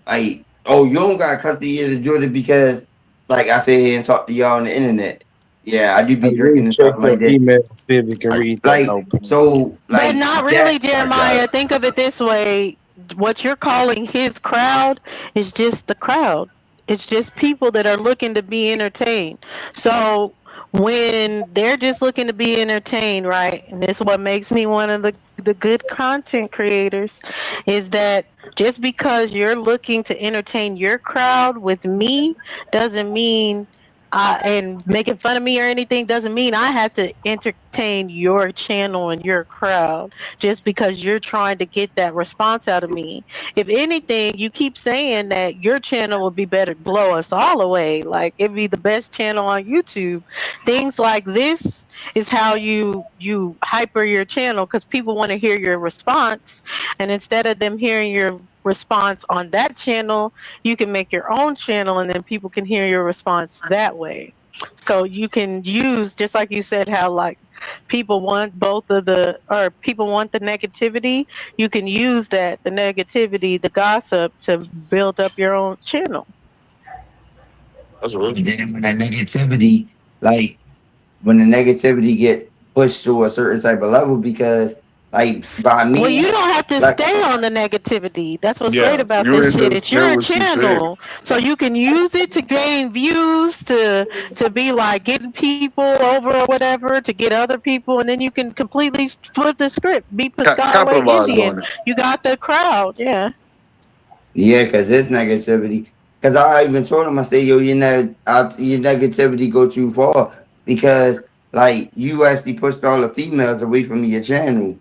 like, oh, you don't got to cut the year to do it because, like I sit here and talk to y'all on the internet. Yeah, I do be Hey, drinking Ruth, and check stuff like your that. email, see if you can read that Like, note. so, But like, not really, Jeremiah. Think of it this way. What you're calling his crowd is just the crowd. It's just people that are looking to be entertained. So when they're just looking to be entertained, right? And this is what makes me one of the good content creators is that just because you're looking to entertain your crowd with me doesn't mean and making fun of me or anything doesn't mean I have to entertain your channel and your crowd just because you're trying to get that response out of me. If anything, you keep saying that your channel will be better, blow us all away. Like it'd be the best channel on YouTube. Things like this is how you hyper your channel because people want to hear your response And instead of them hearing your response on that channel, you can make your own channel and then people can hear your response that way. So you can use, just like you said, how like people want people want the negativity, you can use the negativity, the gossip to build up your own channel. That's real. And then when that negativity, like when the negativity get pushed to a certain type of level, because like by me, Well, you don't have to like stay on the negativity. That's what's great Yeah, about you this end shit. up It's saying your what she said. channel, so you can use it to gain views, to be like getting people over or whatever, to get other people, and then you can completely flip the script. Be Piscataway Capitalize Indian. on it. You got the crowd. Yeah. yeah, because it's negativity. Because I even told him, I said, yo, your negativity go too far because like you actually pushed all the females away from your channel.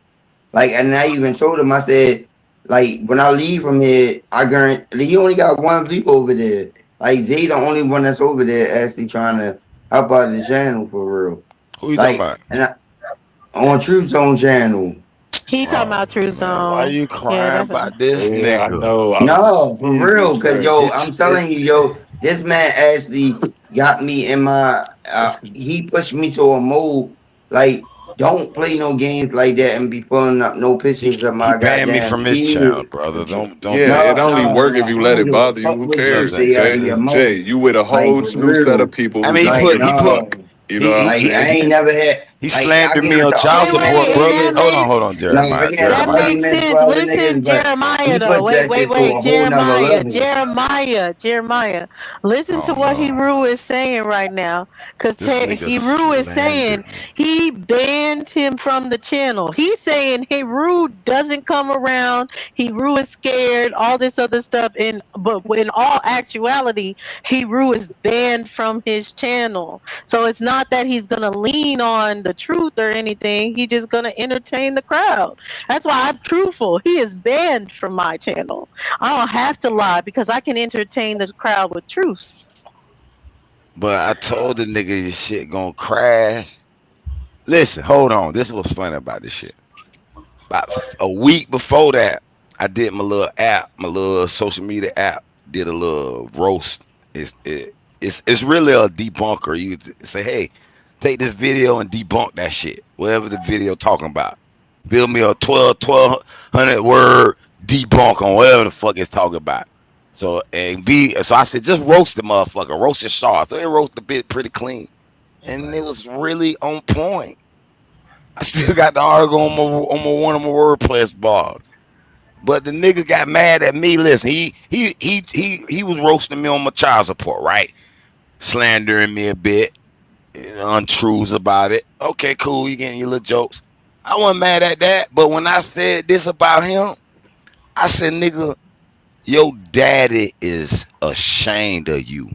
Like, and I even told him, I said, like, when I leave from here, I guarantee you only got one view over there. Like, Zay the only one that's over there actually trying to help out the channel for real. Who you talking Like, about? and on Truth Zone channel. He talking Oh about True man, why Zone. you Yeah, crying that's a, about this Yeah, I nigga? know. No, for Jesus real, cause Christ. yo, I'm It's it. telling you, yo, this man actually got me in my. He pushed me to a mode like, don't play no games like that and be pulling up no pictures of He my banned me goddamn from his channel, kids. brother. Don't Yeah, do it that. only No, work if you I let don't it give a bother you. fuck Who what you cares? say out of Jay, your mouth. Jay, you with a Like whole for new set real. of people I who mean, don't give a No, fuck. You know what I'm like I saying? ain't never had. he Like I slandered get me on into child wait, support, wait, and brother. that Hold on, makes no, Jeremiah. I got that some Jeremiah. makes arguments with sense. other Listen, niggas, but Jeremiah, he though. put Wait, that wait, shit to wait. a whole nother level. Jeremiah. Listen to Oh what no, Hebrew is saying right now. Because this nigga Hebrew is saying slandered me. he banned him from the channel. He's saying Hebrew doesn't come around. Hebrew is scared, all this other stuff. But in all actuality, Hebrew is banned from his channel. So it's not that he's going to lean on the truth or anything. He's just going to entertain the crowd. That's why I'm truthful. He is banned from my channel. I don't have to lie because I can entertain the crowd with truths. But I told the nigga this shit gonna crash. Listen, hold on. This was funny about this shit. About a week before that, I did my little app, my little social media app. Did a little roast. It's really a debunker. You say, hey, take this video and debunk that shit. Whatever the video talking about. Build me a 1200 word debunk on whatever the fuck it's talking about. So I said, just roast the motherfucker, roast it sharp. So it roasted the bit pretty clean. And it was really on point. I still got the article on one of my WordPress blogs. But the nigga got mad at me. Listen, he was roasting me on my child support, right? Slandering me a bit, untruths about it. Okay, cool, you getting your little jokes. I wasn't mad at that, but when I said this about him, I said, nigga, your daddy is ashamed of you.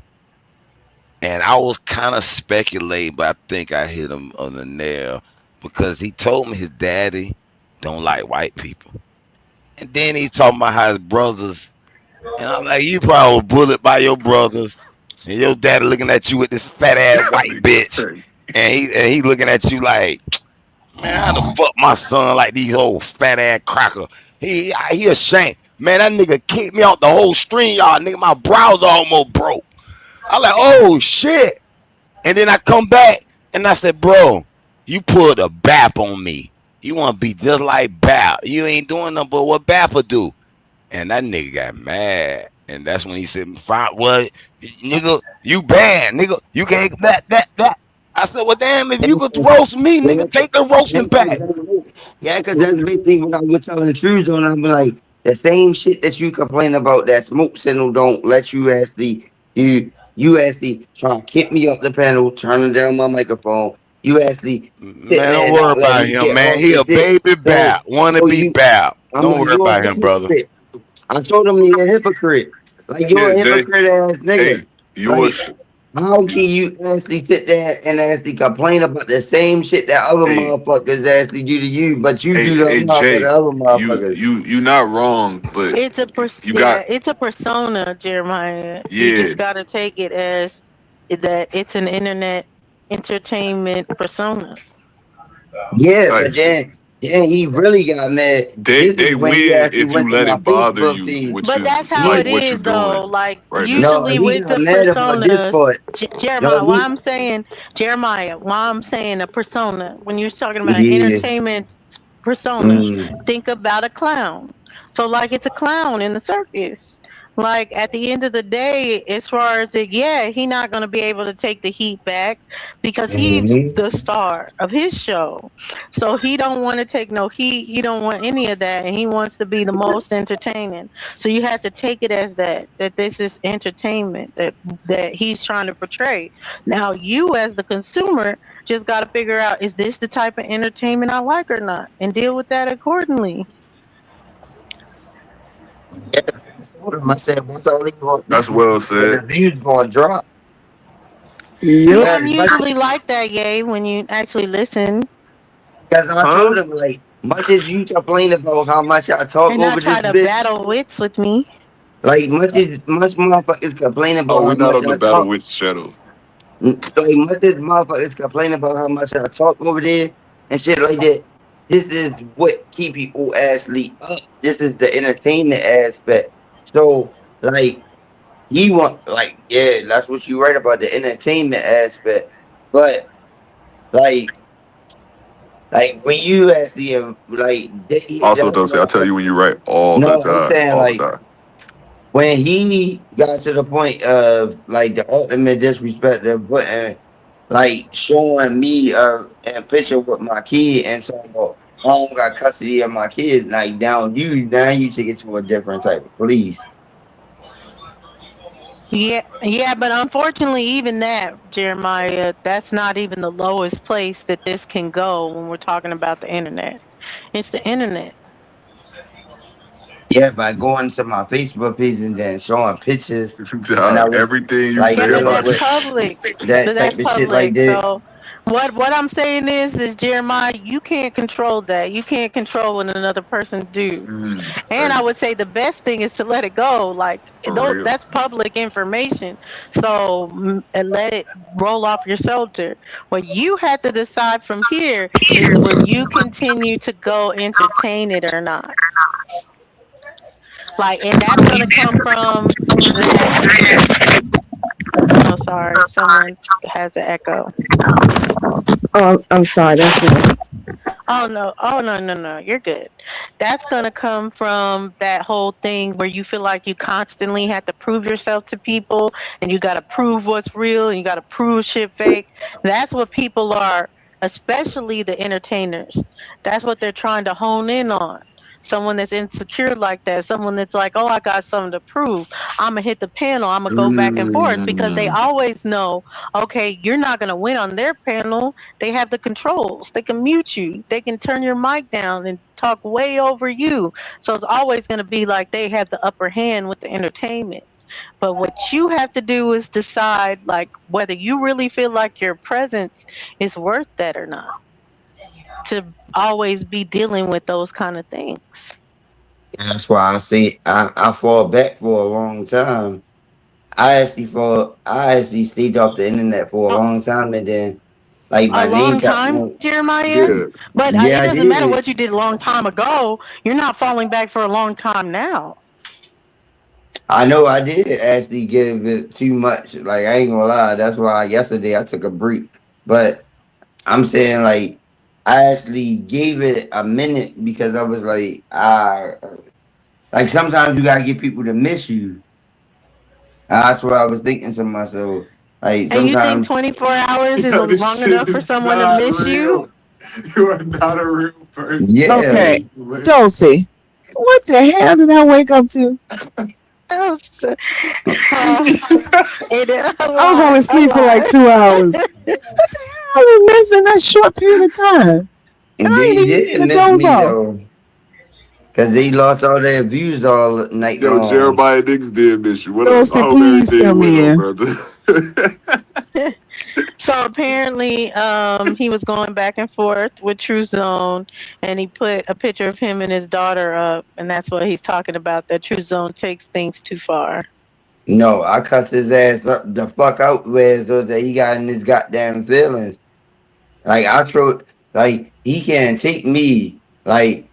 And I was kind of speculating, but I think I hit him on the nail because he told me his daddy don't like white people. And then he talking about how his brothers, and I'm like, you probably was bullied by your brothers, and your daddy looking at you with this fat ass white bitch, and he looking at you like, man, how the fuck my son like these old fat ass cracker? He ashamed. Man, that nigga kicked me out the whole stream, y'all. Nigga, my browser almost broke. I like, oh shit. And then I come back and I said, bro, you pulled a BAP on me. You want to be just like BAP. You ain't doing nothing but what BAP will do. And that nigga got mad. And that's when he said, fine, what? Nigga, you banned. Nigga, you can't that. I said, well, damn, if you could roast me, nigga, take the roasting back. Yeah, because that's basically what I was telling the truth on. I'm like, the same shit that you complain about, that smoke signal don't let you actually, you actually trying to kick me off the panel, turning down my microphone. You actually sitting Man, there don't and worry not letting about me him, get man. off He the a shit. baby BAP. Wanna So be you, BAP. I'm Don't like, worry you're about a him, brother. hypocrite. I told him you're a hypocrite. Like, you're Yeah, a Jay. hypocrite ass nigga. Hey, you Like, was how can you actually sit there and actually complain about the same shit that other hey, motherfuckers actually do to you, but you do to hey, motherfucker Jay. other You motherfuckers? you you not wrong, but you got It's a persona, Jeremiah. You yeah. just got to take it as that it's an internet entertainment persona. Yeah, Type but shit. then Then he really got mad. They This is when he win actually if went you to let my it bother Facebook you, page. which But is that's how like it what you're is, though. doing Like right now. No, usually he with got the mad about this personas, part. No, Jeremiah. Why I'm saying Jeremiah? Why I'm saying a persona? When you're talking about an yeah. entertainment persona, Mm. think about a clown. So like it's a clown in the circus. Like at the end of the day, as far as it, yeah, he not gonna be able to take the heat back because he's Mm-hmm. the star of his show. So he don't want to take no heat. He don't want any of that, and he wants to be the most entertaining. So you have to take it as that this is entertainment that he's trying to portray. Now you as the consumer just got to figure out, is this the type of entertainment I like or not, and deal with that accordingly. Yeah, I told him, I said, once I leave on That's Facebook, well the said. views going to drop. See, Yep. I'm Because usually like that, yay, when you actually listen I Huh? told him, like, much as you complain about how much I talk and not over try this to bitch, battle wits with me. like, much motherfuckers complain Oh, about we're how not much on the I battle talk. with Shadow. Like, much as motherfuckers complain about how much I talk over there and shit like that, this is what keep people actually up. This is the entertainment aspect. So, like, he want, like, yeah, that's what you write about, the entertainment aspect. But, like when you actually Also, that's don't say I tell what you when you right all the no, I'm time, saying, all the like, time. when he got to the point of like the ultimate disrespect of putting, like, showing me and picture with my kid and talking about I don't got custody of my kids, like, now you take it to a different type of police. Yeah, but unfortunately, even that, Jeremiah, that's not even the lowest place that this can go when we're talking about the internet. It's the internet. Yeah, by going to my Facebook page and then showing pictures when I was Everything you like Yeah, say but dealing that's about with public. that But that's type of shit like public. that. So what I'm saying is Jeremiah, you can't control that. You can't control what another person do. And I would say the best thing is to let it go. Like for real. that's public information. So and let it roll off your shoulder. What you have to decide from here is, will you continue to go entertain it or not? Like, and that's going to come from that. Oh, sorry, someone has an echo. Oh, I'm sorry. That's it. Oh no, you're good. That's gonna come from that whole thing where you feel like you constantly have to prove yourself to people, and you gotta prove what's real, and you gotta prove shit fake. That's what people are, especially the entertainers. That's what they're trying to hone in on. Someone that's insecure like that, someone that's like, oh, I got something to prove. I'm gonna hit the panel. I'm gonna go back and forth because they Mm. always know, okay, you're not gonna win on their panel. They have the controls. They can mute you. They can turn your mic down and talk way over you. So it's always going to be like they have the upper hand with the entertainment. But what you have to do is decide, like, whether you really feel like your presence is worth that or not, to always be dealing with those kind of things. And that's why I say I fall back for a long time. I actually stayed off the internet for a A long time, and then like a my name long kept time, Jeremiah. Yeah. But yeah, it I doesn't matter did. what you did a long time ago. You're not falling back for a long time now. I know I did actually give it too much. Like, I ain't gonna lie. That's why yesterday I took a break. But I'm saying, like, I actually gave it a minute because I was like sometimes you gotta get people to miss you. That's what I was thinking to myself. Like And you think sometimes, 24 hours is Yo, this long shit enough for is someone to not miss you? real. You are not a real person. yeah. Okay, Josie, what the hell did I wake up to? Else, it is a I was only lot, a asleep for like lot. 2 hours. What the hell? I was missing that short period of time, and I They didn't even mean didn't to miss doze me off. though, because they lost all their views all night Yo, long. Jeremiah niggas did miss you. What up? I Josie, hope please fill everything went me on, in. brother. So apparently, he was going back and forth with True Zone, and he put a picture of him and his daughter up, and that's what he's talking about. That True Zone takes things too far. No, I cussed his ass up the fuck out with those that he got in his goddamn feelings. Like I throw, like he can't take me Like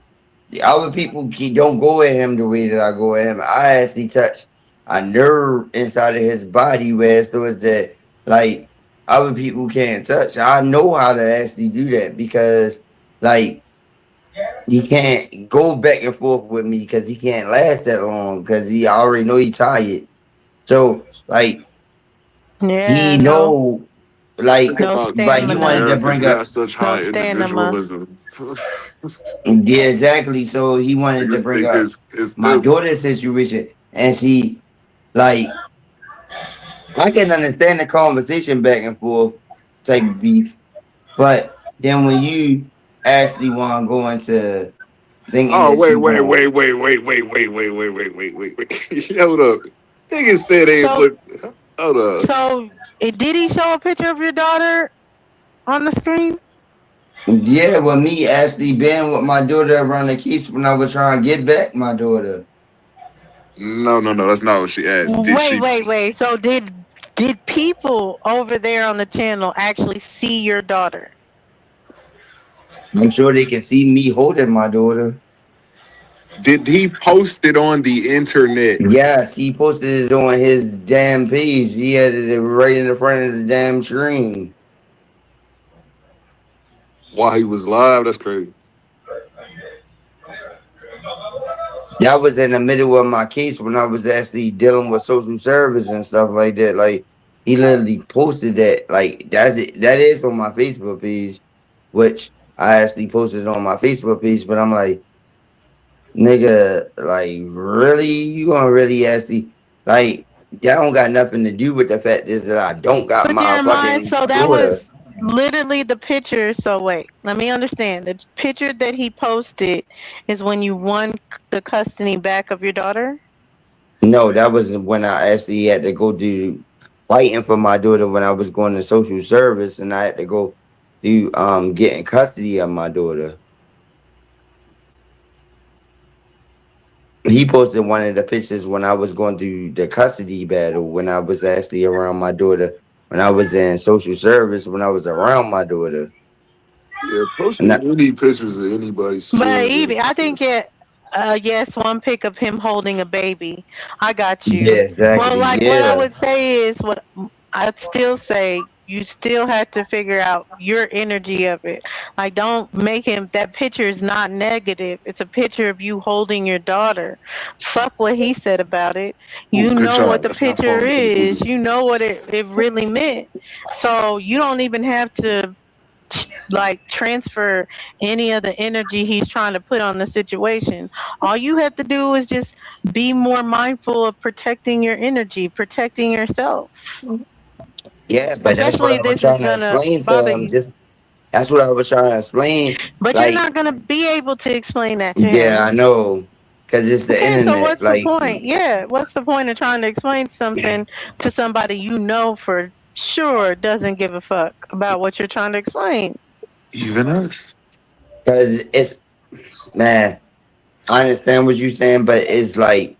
the other people don't go at him the way that I go at him. I actually touch a nerve inside of his body where it's towards that like other people can't touch. I know how to actually do that because like he can't go back and forth with me because he can't last that long because he already know he tired. So like Yeah, he no, know like Think no about but he these stamina, wanted to Americans bring got up such no high stamina. individualism. yeah exactly. So he They wanted to just bring think up it's my them. daughter's situation and see like I can understand the conversation back and forth type beef, but then when you actually want to go into thinking Oh that wait, you wait, want wait, wait, wait, wait, wait, wait, wait, wait, wait, wait, wait. Hold up. Niggas said they So, put. Hold up. so did he show a picture of your daughter on the screen? yeah, with me actually being with my daughter around the keys when I was trying to get back my daughter. No, no, no. That's not what she asked. Did Wait, she? wait, wait. So did people over there on the channel actually see your daughter? I'm sure they can see me holding my daughter. Did he post it on the internet Yes, he posted it on his damn page. He had it right in the front of the damn screen. while he was live? That's crazy. That was in the middle of my case when I was actually dealing with social service and stuff like that. Like he literally posted that. Like that's it. That is on my Facebook page, which I actually posted on my Facebook page. But I'm like, nigga, like really, you gonna really actually like that don't got nothing to do with the fact is that I don't got But my Jeremiah, fucking so that daughter. was literally the picture. So wait, let me understand. The picture that he posted is when you won the custody back of your daughter? No, that was when I actually had to go do fighting for my daughter when I was going to social service and I had to go do getting custody of my daughter. He posted one of the pictures when I was going through the custody battle when I was actually around my daughter, when I was in social service, when I was around my daughter. Yeah, And posting that, any pictures of anybody's But children. Evie, I think yes, one pic of him holding a baby. I got yeah, you. Well, exactly. like what I Yeah. would say is what I'd still say you still have to figure out your energy of it. Like don't make him that picture is not negative. It's a picture of you holding your daughter. Fuck what he said about it. Ooh, You good know what job. the Let's not picture fall into the is. Google. You know what it really meant. So you don't even have to like transfer any of the energy he's trying to put on the situation. All you have to do is just be more mindful of protecting your energy, protecting yourself. Yeah, but that's what Especially I if was this is trying to gonna explain bother to him. you. Just that's what I was trying to explain. But you're Like, not gonna be able to explain that to yeah, I him. know. Cause it's the Okay, so internet. what's the Like, point? Yeah, what's the point of trying to explain something to somebody you know for sure doesn't give a fuck about what you're trying to explain? Even us. cause it's man, I understand what you're saying, but it's like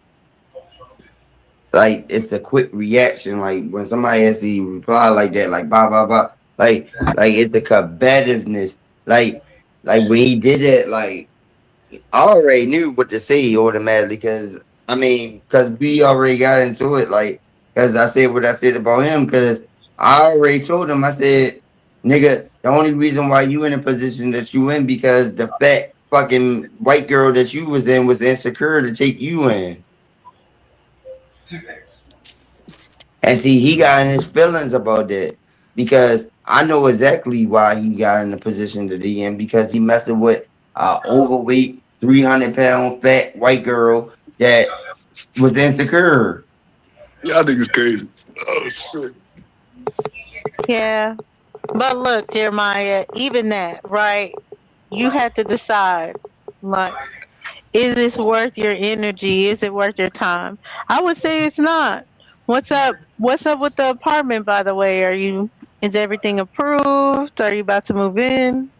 it's a quick reaction. Like when somebody has to reply like that, like blah blah blah. Like it's the combativeness. Like when he did it, like I already knew what to say automatically because I mean, because we already got into it. Like, because I said what I said about him. Because I already told him. I said, "Nigga, the only reason why you in the position that you in because the fat fucking white girl that you was in was insecure to take you in." And see, he got in his feelings about that because I know exactly why he got in the position that he in because he messing with a overweight, 300-pound fat white girl that was insecure. Y'all niggas crazy. Oh shit. Yeah. But look, Jeremiah, even that, right? You have to decide, like, is this worth your energy? Is it worth your time? I would say it's not. What's up? What's up with the apartment, by the way? Is everything approved? Are you about to move in?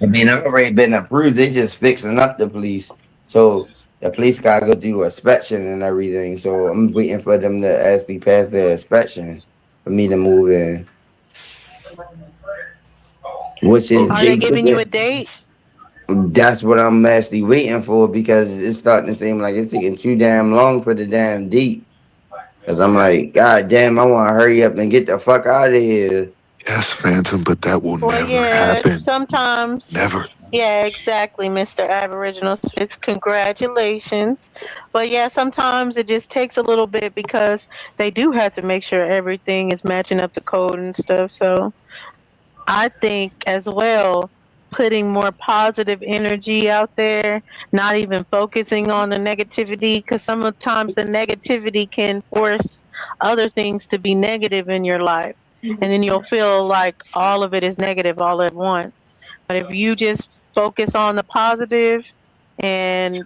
I mean, I've already been approved. They just fixing up the police. So the police gotta go do inspection and everything. So I'm waiting for them to actually pass their inspection for me to move in. which is Are they dates giving you a again. date? That's what I'm actually waiting for because it's starting to seem like it's taking too damn long for the damn date. Cause I'm like, God damn, I want to hurry up and get the fuck out of here. Yes, Phantom, but that will Well, never yeah, happen. sometimes. Never. Yeah, exactly, Mr. Aboriginal Spitz. Congratulations. But yeah, sometimes it just takes a little bit because they do have to make sure everything is matching up to code and stuff. So I think as well, putting more positive energy out there, not even focusing on the negativity, because sometimes the negativity can force other things to be negative in your life. And then you'll feel like all of it is negative all at once. But if you just focus on the positive and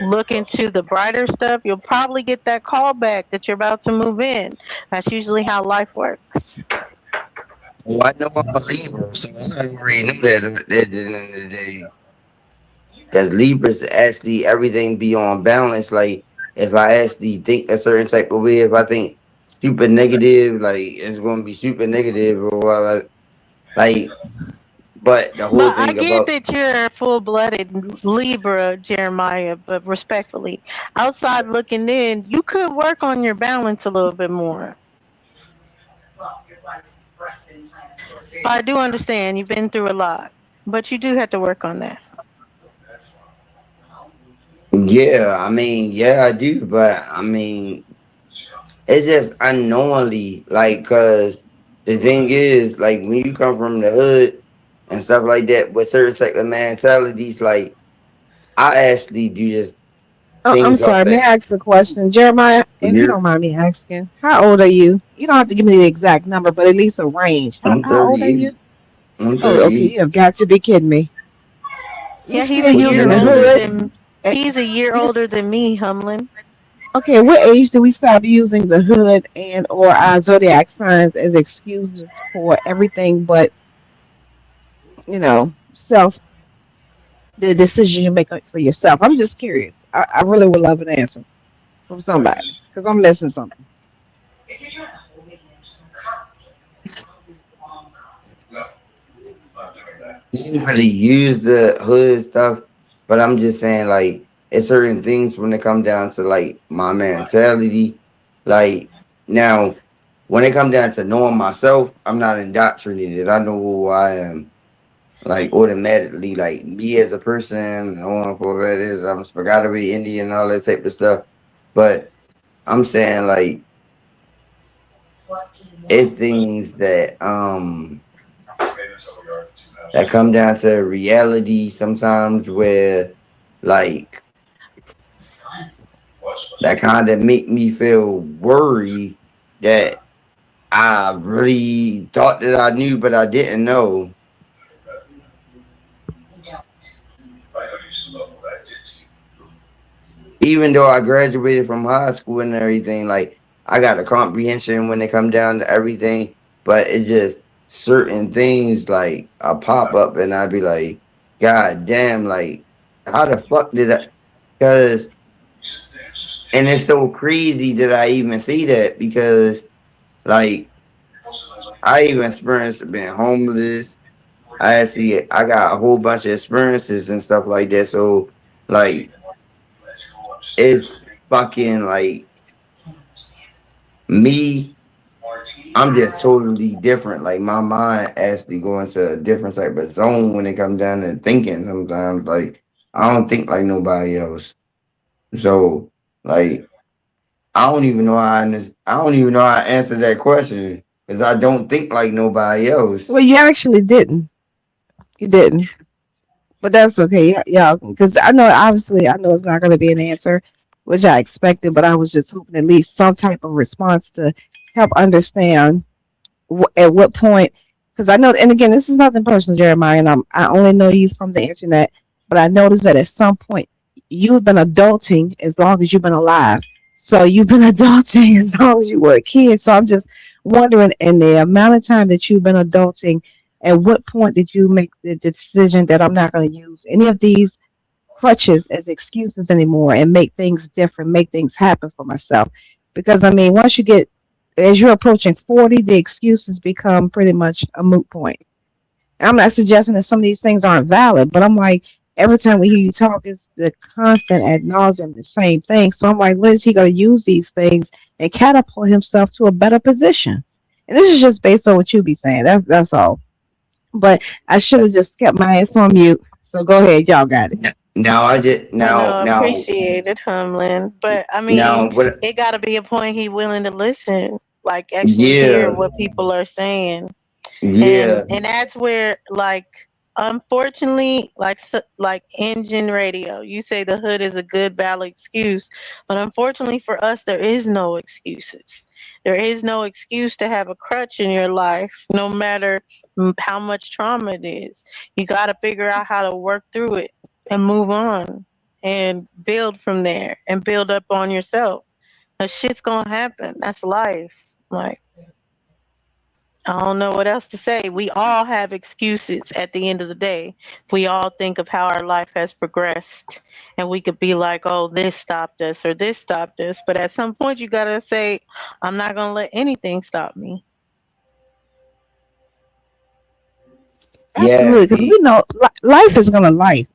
look into the brighter stuff, you'll probably get that call back that you're about to move in. That's usually how life works. Well, I know I'm a Libra, so I already knew that at the end of the day. Because Libras actually everything be on balance. Like if I actually think a certain type of way, if I think super negative, like it's gonna be super negative or whatever. Like, but the whole But I thing get about that you're a full-blooded Libra, Jeremiah, but respectfully, outside looking in, you could work on your balance a little bit more. I do understand you've been through a lot, but you do have to work on that. yeah, I mean, yeah, I do, but I mean, it's just unknowingly, like, cause the thing is, like, when you come from the hood and stuff like that, with certain type of mentalities, like, I actually do just I'm things off sorry. May that. I ask a question, Jeremiah? If you don't You're, mind me asking, how old are you? You don't have to give me the exact number, but at least a range. How I'm how old are you? 38. I'm Oh, okay. 38. You have got to be kidding me. You Yeah, he's still a What year using the you older hood? than Eh, he's a year You older than me, Humlin. okay? What age do we stop using the hood and or our zodiac signs as excuses for everything but self the decision you make for yourself? I'm just curious. I really would love an answer from somebody because I'm missing something. didn't really use the hood stuff, but I'm just saying like it's certain things when it come down to like my mentality. Like now, when it come down to knowing myself, I'm not indoctrinated. I know who I am. Like automatically, like me as a person, knowing who it is, I'm Spaghetti Indian and all that type of stuff. But I'm saying like it's things that come down to reality sometimes where like that kind of make me feel worried that I really thought that I knew but I didn't know. Even though I graduated from high school and everything, like I got a comprehension when it come down to everything, but it's just certain things like I pop up and I'd be like, God damn, like how the fuck did I? Because and it's so crazy that I even see that because like I even experienced being homeless. I got a whole bunch of experiences and stuff like that. So like it's fucking like me, I'm just totally different. Like my mind actually go into a different type of zone when it comes down to thinking sometimes. Like I don't think like nobody else. So like I don't even know how to answer that question because I don't think like nobody else. Well, you actually didn't. You didn't. But that's okay. Yeah, yeah. Because I know it's not going to be an answer, which I expected, but I was just hoping at least some type of response to help understand at what point. Because I know, and again, this is nothing personal, Jeremiah, and I only know you from the internet, but I noticed that at some point you've been adulting as long as you've been alive. So you've been adulting as long as you were a kid. So I'm just wondering, in the amount of time that you've been adulting, at what point did you make the decision that I'm not going to use any of these crutches as excuses anymore and make things different, make things happen for myself? Because I mean, once you get, as you're approaching 40, the excuses become pretty much a moot point. I'm not suggesting that some of these things aren't valid, but I'm like, every time we hear you talk, it's the constant ad nauseum, the same thing. So I'm like, when is he going to use these things and catapult himself to a better position? And this is just based on what you be saying. That's all. But I should have just kept my ass on mute. So go ahead, y'all got it. Now I just I know, I now appreciate it, Humlin. But I mean, now what? it got to be a point he willing to listen, like actually hear Yeah, what people are saying. yeah, And that's where, like, unfortunately, like engine radio, you say the hood is a good valid excuse, but unfortunately for us, there is no excuses. There is no excuse to have a crutch in your life, no matter how much trauma it is. You got to figure out how to work through it and move on and build from there and build up on yourself. Cause shit's gonna happen. That's life. Like, I don't know what else to say. We all have excuses at the end of the day. We all think of how our life has progressed, and we could be like, oh, this stopped us or this stopped us. But at some point, you got to say, I'm not going to let anything stop me. yeah. Absolutely, because See, we know life is going to life.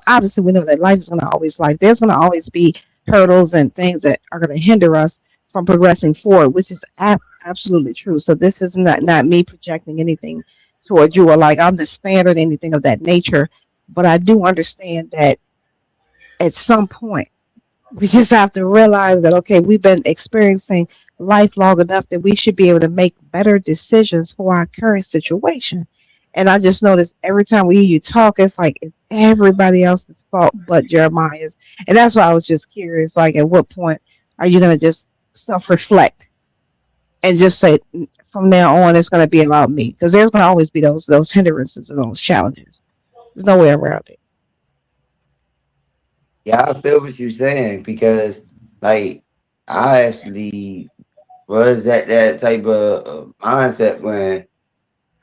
Obviously, we know that life is going to always life. There's going to always be hurdles and things that are going to hinder us from progressing forward, which is absolutely true. So this is not me projecting anything toward you or like I'm the standard, anything of that nature. But I do understand that at some point we just have to realize that okay, we've been experiencing life long enough that we should be able to make better decisions for our current situation. And I just noticed every time we hear you talk, it's like it's everybody else's fault but Jeremiah's. And that's why I was just curious, like at what point are you gonna just self reflect and just say from now on it's gonna be about me? Because there's gonna always be those hindrances and those challenges. There's no way around it. yeah, I feel what you're saying because, like, I actually was at that type of mindset when,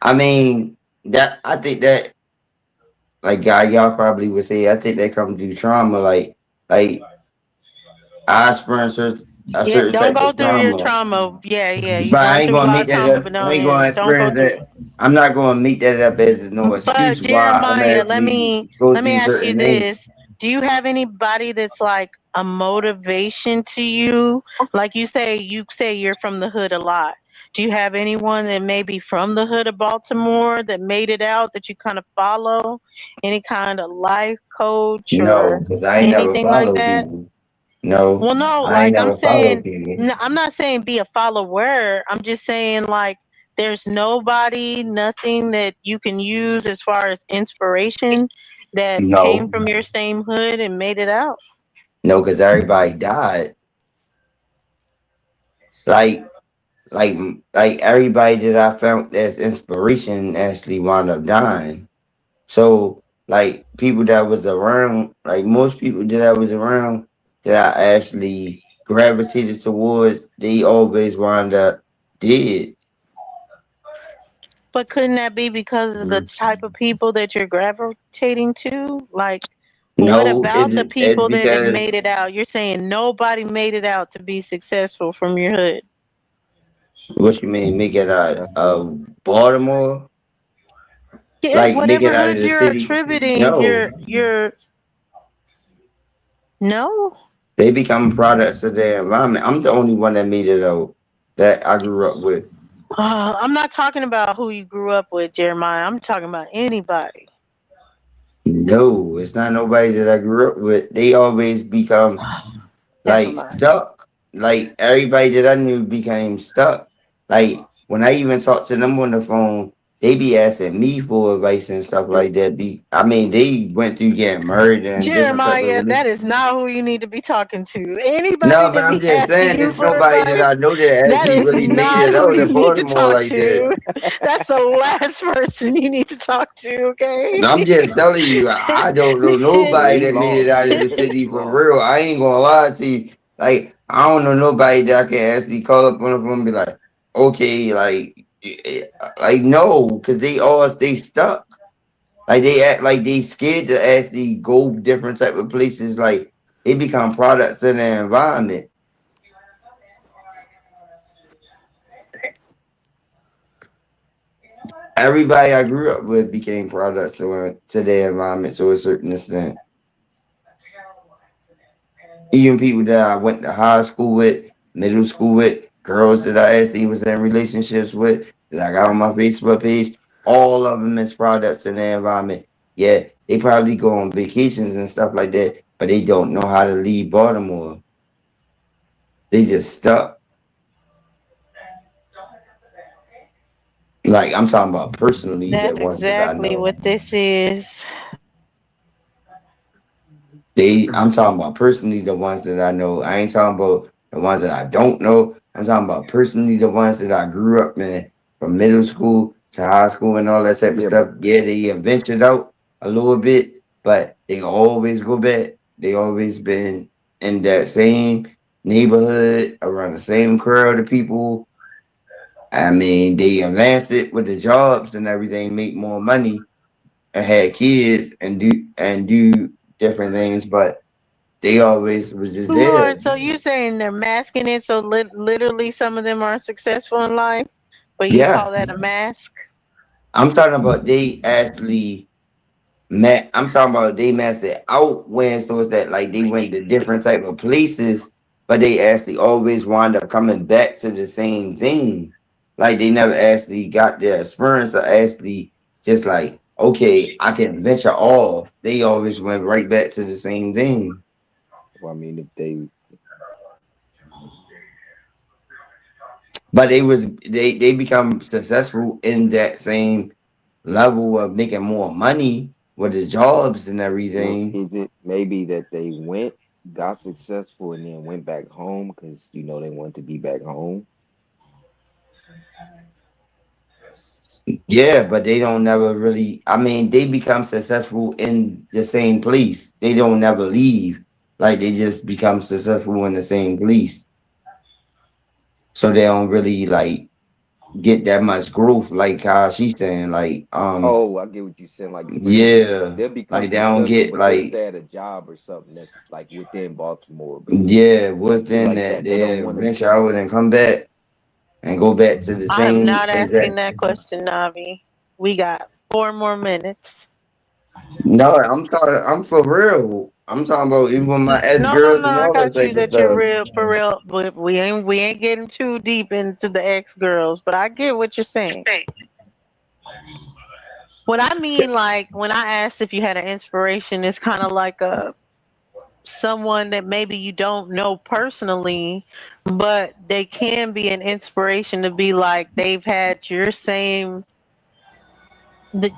I mean, that I think that, like, y'all probably would say, I think that comes through trauma, like I experienced a Yeah, certain don't type go of through your trauma, trauma. Yeah, yeah, you but I going ain't through a gonna lot make of that trauma, up. but I no, ain't yeah, gonna don't go experience through that. it. I'm not gonna make that up as no But excuse why I'm Jeremiah, let actually me go let me through ask you certain things. this. Do you have anybody that's like a motivation to you? Like you say you're from the hood a lot. Do you have anyone that may be from the hood of Baltimore that made it out that you kind of follow? Any kind of life coach No, or because I ain't never anything like followed that? people. No, Well, no, I ain't like I'm never followed saying, people. I'm not saying be a follower. I'm just saying like there's nobody, nothing that you can use as far as inspiration that came No, from your same hood and made it out. no, because everybody died. Like, like, like everybody that I found as inspiration actually wound up dying. So, like, people that was around, like most people that I was around that I actually gravitated towards, they always wound up dead. But couldn't that be because of the type of people that you're gravitating to? Like, what No, about the it's people that have because made it out? You're saying nobody made it out to be successful from your hood. what you mean, make it out of Baltimore, Yeah, like make it whatever out of hood the you're city. attributing No, your no. they become products of their environment. I'm the only one that made it out that I grew up with. I'm not talking about who you grew up with, Jeremiah. I'm talking about anybody. No, it's not nobody that I grew up with. They always become Never like mind. stuck. Like everybody that I knew became stuck. Like when I even talk to them on the phone, they be asking me for advice and stuff like that. I mean, they went through getting married and different type of Jeremiah, religion. that is not who you need to be talking to. Anybody No, but that I'm be just asking saying, you there's for nobody that I advice, know that that actually is really made not it who out you in need to Baltimore talk like that. to. That's the last person you need to talk to, okay? And I'm just telling you, I don't know Yeah, nobody he that made it lost. out of Yeah, the he city for lost. real. I ain't gonna lie to you. Like, I don't know nobody that I can actually call up on the phone and be like, okay, like no, because they all stay stuck. Like they act like they scared to actually go different type of places. Like they become products of their environment. everybody I grew up with became products to their environment to a certain extent. Even people that I went to high school with, middle school with, girls that I actually was in relationships with, that I got on my Facebook page, all of them is products of their environment. Yeah, they probably go on vacations and stuff like that, but they don't know how to leave Baltimore. They just stuck. Like I'm talking about personally, that That's ones that I exactly know. what this is. I'm talking about personally the ones that I know. I ain't talking about the ones that I don't know. I'm talking about personally the ones that I grew up in from middle school to high school and all that type of Yeah, stuff. Yeah, they have ventured out a little bit, but they always go back. They always been in that same neighborhood around the same crowd of people. I mean, they advanced it with the jobs and everything, make more money and had kids and do different things, but they always was just Lord, there. so you saying they're masking it so literally some of them are successful in life, but you call that Yes. a mask? I'm talking about they actually I'm talking about they mastered out when so it's that like they went to different type of places, but they actually always wind up coming back to the same thing. Like they never actually got their experience or actually just like, okay, I can venture off. They always went right back to the same thing. well, I mean, if they But they become successful in that same level of making more money with the jobs and well, everything. is it maybe that they went, got successful, and then went back home because they wanted to be back home? Yeah, but they don't never really. I mean, they become successful in the same place. They don't never leave. Like they just become successful in the same place. So they don't really like get that much growth. Like how she's saying, like Oh, I get what you're saying. Like, but yeah, they'll become like they don't successful, get but they'll like stay at a job or something that's like within Baltimore, basically. yeah within Like that that. They don't they want to. venture out and come back and go back to the I am same not asking exact. that question, Navi. We got 4 more minutes. No, I'm talking. I'm for real. I'm talking about even my ex No, no, girls no. and I all that got you type of that you're stuff. real for real, but we ain't getting too deep into the ex girls. But I get what you're saying. What I mean, like when I asked if you had an inspiration, it's kind of like a someone that maybe you don't know personally, but they can be an inspiration to be like they've had your same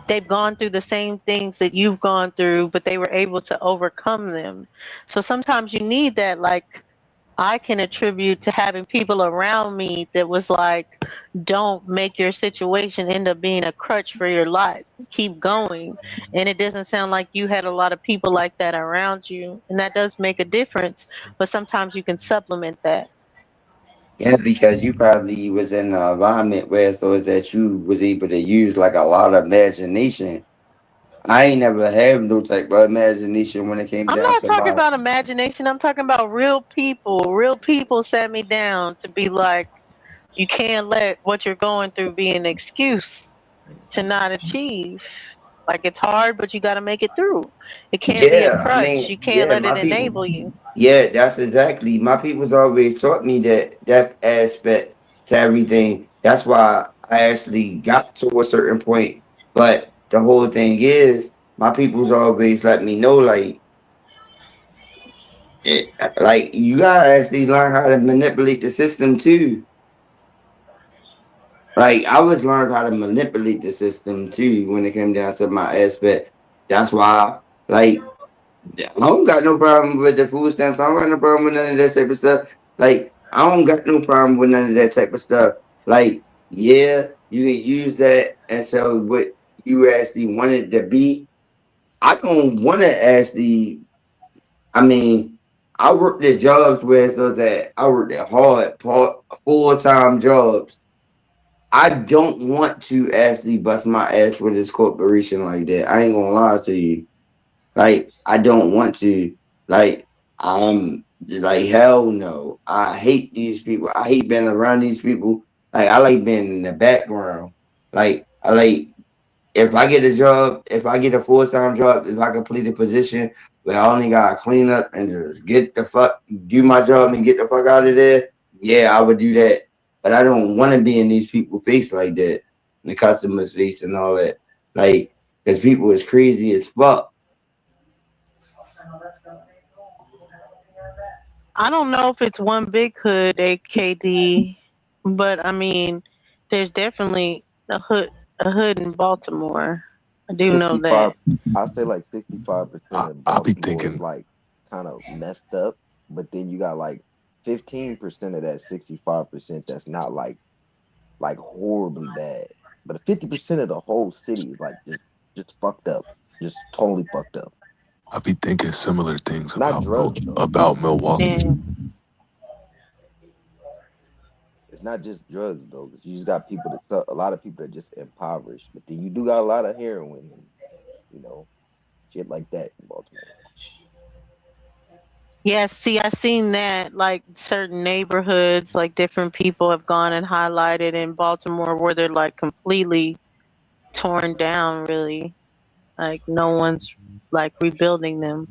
they've gone through the same things that you've gone through, but they were able to overcome them. So sometimes you need that, like I can attribute to having people around me that was like, don't make your situation end up being a crutch for your life. Keep going. And it doesn't sound like you had a lot of people like that around you. And that does make a difference. But sometimes you can supplement that. Yeah, because you probably was in an environment where so is that you was able to use like a lot of imagination. I ain't never have no type of imagination when it came I'm down not to talking my. about imagination. I'm talking about real people. Real people sat me down to be like, you can't let what you're going through be an excuse to not achieve. Like it's hard, but you got to make it through. It can't be a Yeah, I crutch. mean, You can't yeah, let it my people. enable you. Yeah, that's exactly. My people's always taught me that aspect to everything. That's why I actually got to a certain point. But the whole thing is, my people's always let me know, like you gotta actually learn how to manipulate the system too. Like I was learned how to manipulate the system too when it came down to my aspect. That's why, like, I don't got no problem with the food stamps. I don't got no problem with none of that type of stuff. Like, I don't got no problem with none of that type of stuff. Like, yeah, you can use that and so what you actually wanted to be. I don't want to actually. I mean, I worked at jobs where so that I worked at hard, full time jobs. I don't want to actually bust my ass for this corporation like that. I ain't gonna lie to you. Like, I don't want to. Like, like hell no. I hate these people. I hate being around these people. Like, I like being in the background. Like, I like if I get a job, if I get a full-time job, if I complete a position where I only got to clean up and just do my job and get the fuck out of there, yeah, I would do that. But I don't want to be in these people's face like that, in the customers' face and all that. Like, because people is crazy as fuck. I don't know if it's one big hood, AKD, but I mean, there's definitely a hood in Baltimore. I do know 65, that. I say like 65% of I'll be Baltimore is thinking, like kind of messed up, but then you got like 15% of that 65% that's not like horribly bad. But 50% of the whole city is like just fucked up. Just totally fucked up. I'll be thinking similar things Not drugs though. about Milwaukee. And It's not just drugs though, because you just got a lot of people that just impoverished. But then you do got a lot of heroin and shit like that in Baltimore. yeah, see, I seen that like certain neighborhoods, like different people have gone and highlighted in Baltimore where they're like completely torn down, really. Like no one's like rebuilding them.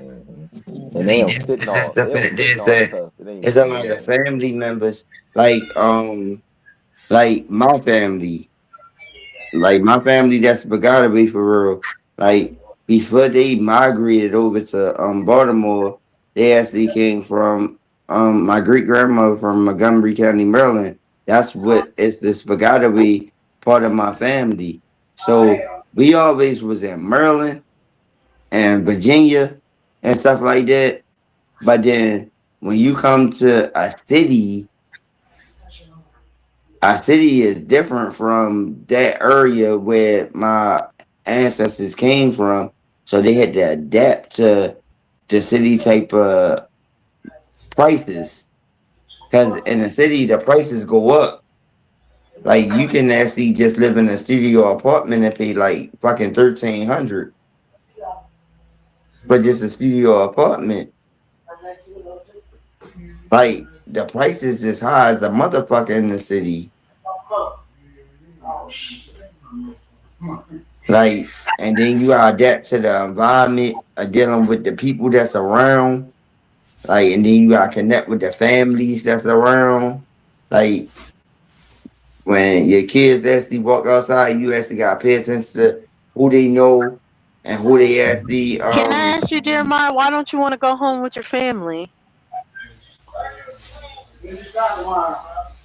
Mm-hmm. And they on It's that fentanyl. stuff They on that there's fentanyl that. stuff. It ain't It's a even lot of heroin. family members, like my family. Like my family, that's gotta be for real. Like before they migrated over to Baltimore, they actually came from my great grandmother from Montgomery County, Maryland. That's what it's this Spaghetti part of my family. So we always was in Maryland and Virginia and stuff like that. But then when you come to a city is different from that area where my ancestors came from. So they had to adapt to the city type of prices. Because in the city, the prices go up. Like you can actually just live in a studio apartment and pay like fucking $1,300 for just a studio apartment. Like the prices is high as a motherfucker in the city. Like, and then you gotta adapt to the environment of dealing with the people that's around. Like, and then you gotta connect with the families that's around. Like, when your kids actually walk outside, you actually gotta pay attention to who they know and who they actually Can I ask you, Jeremiah, why don't you want to go home with your family?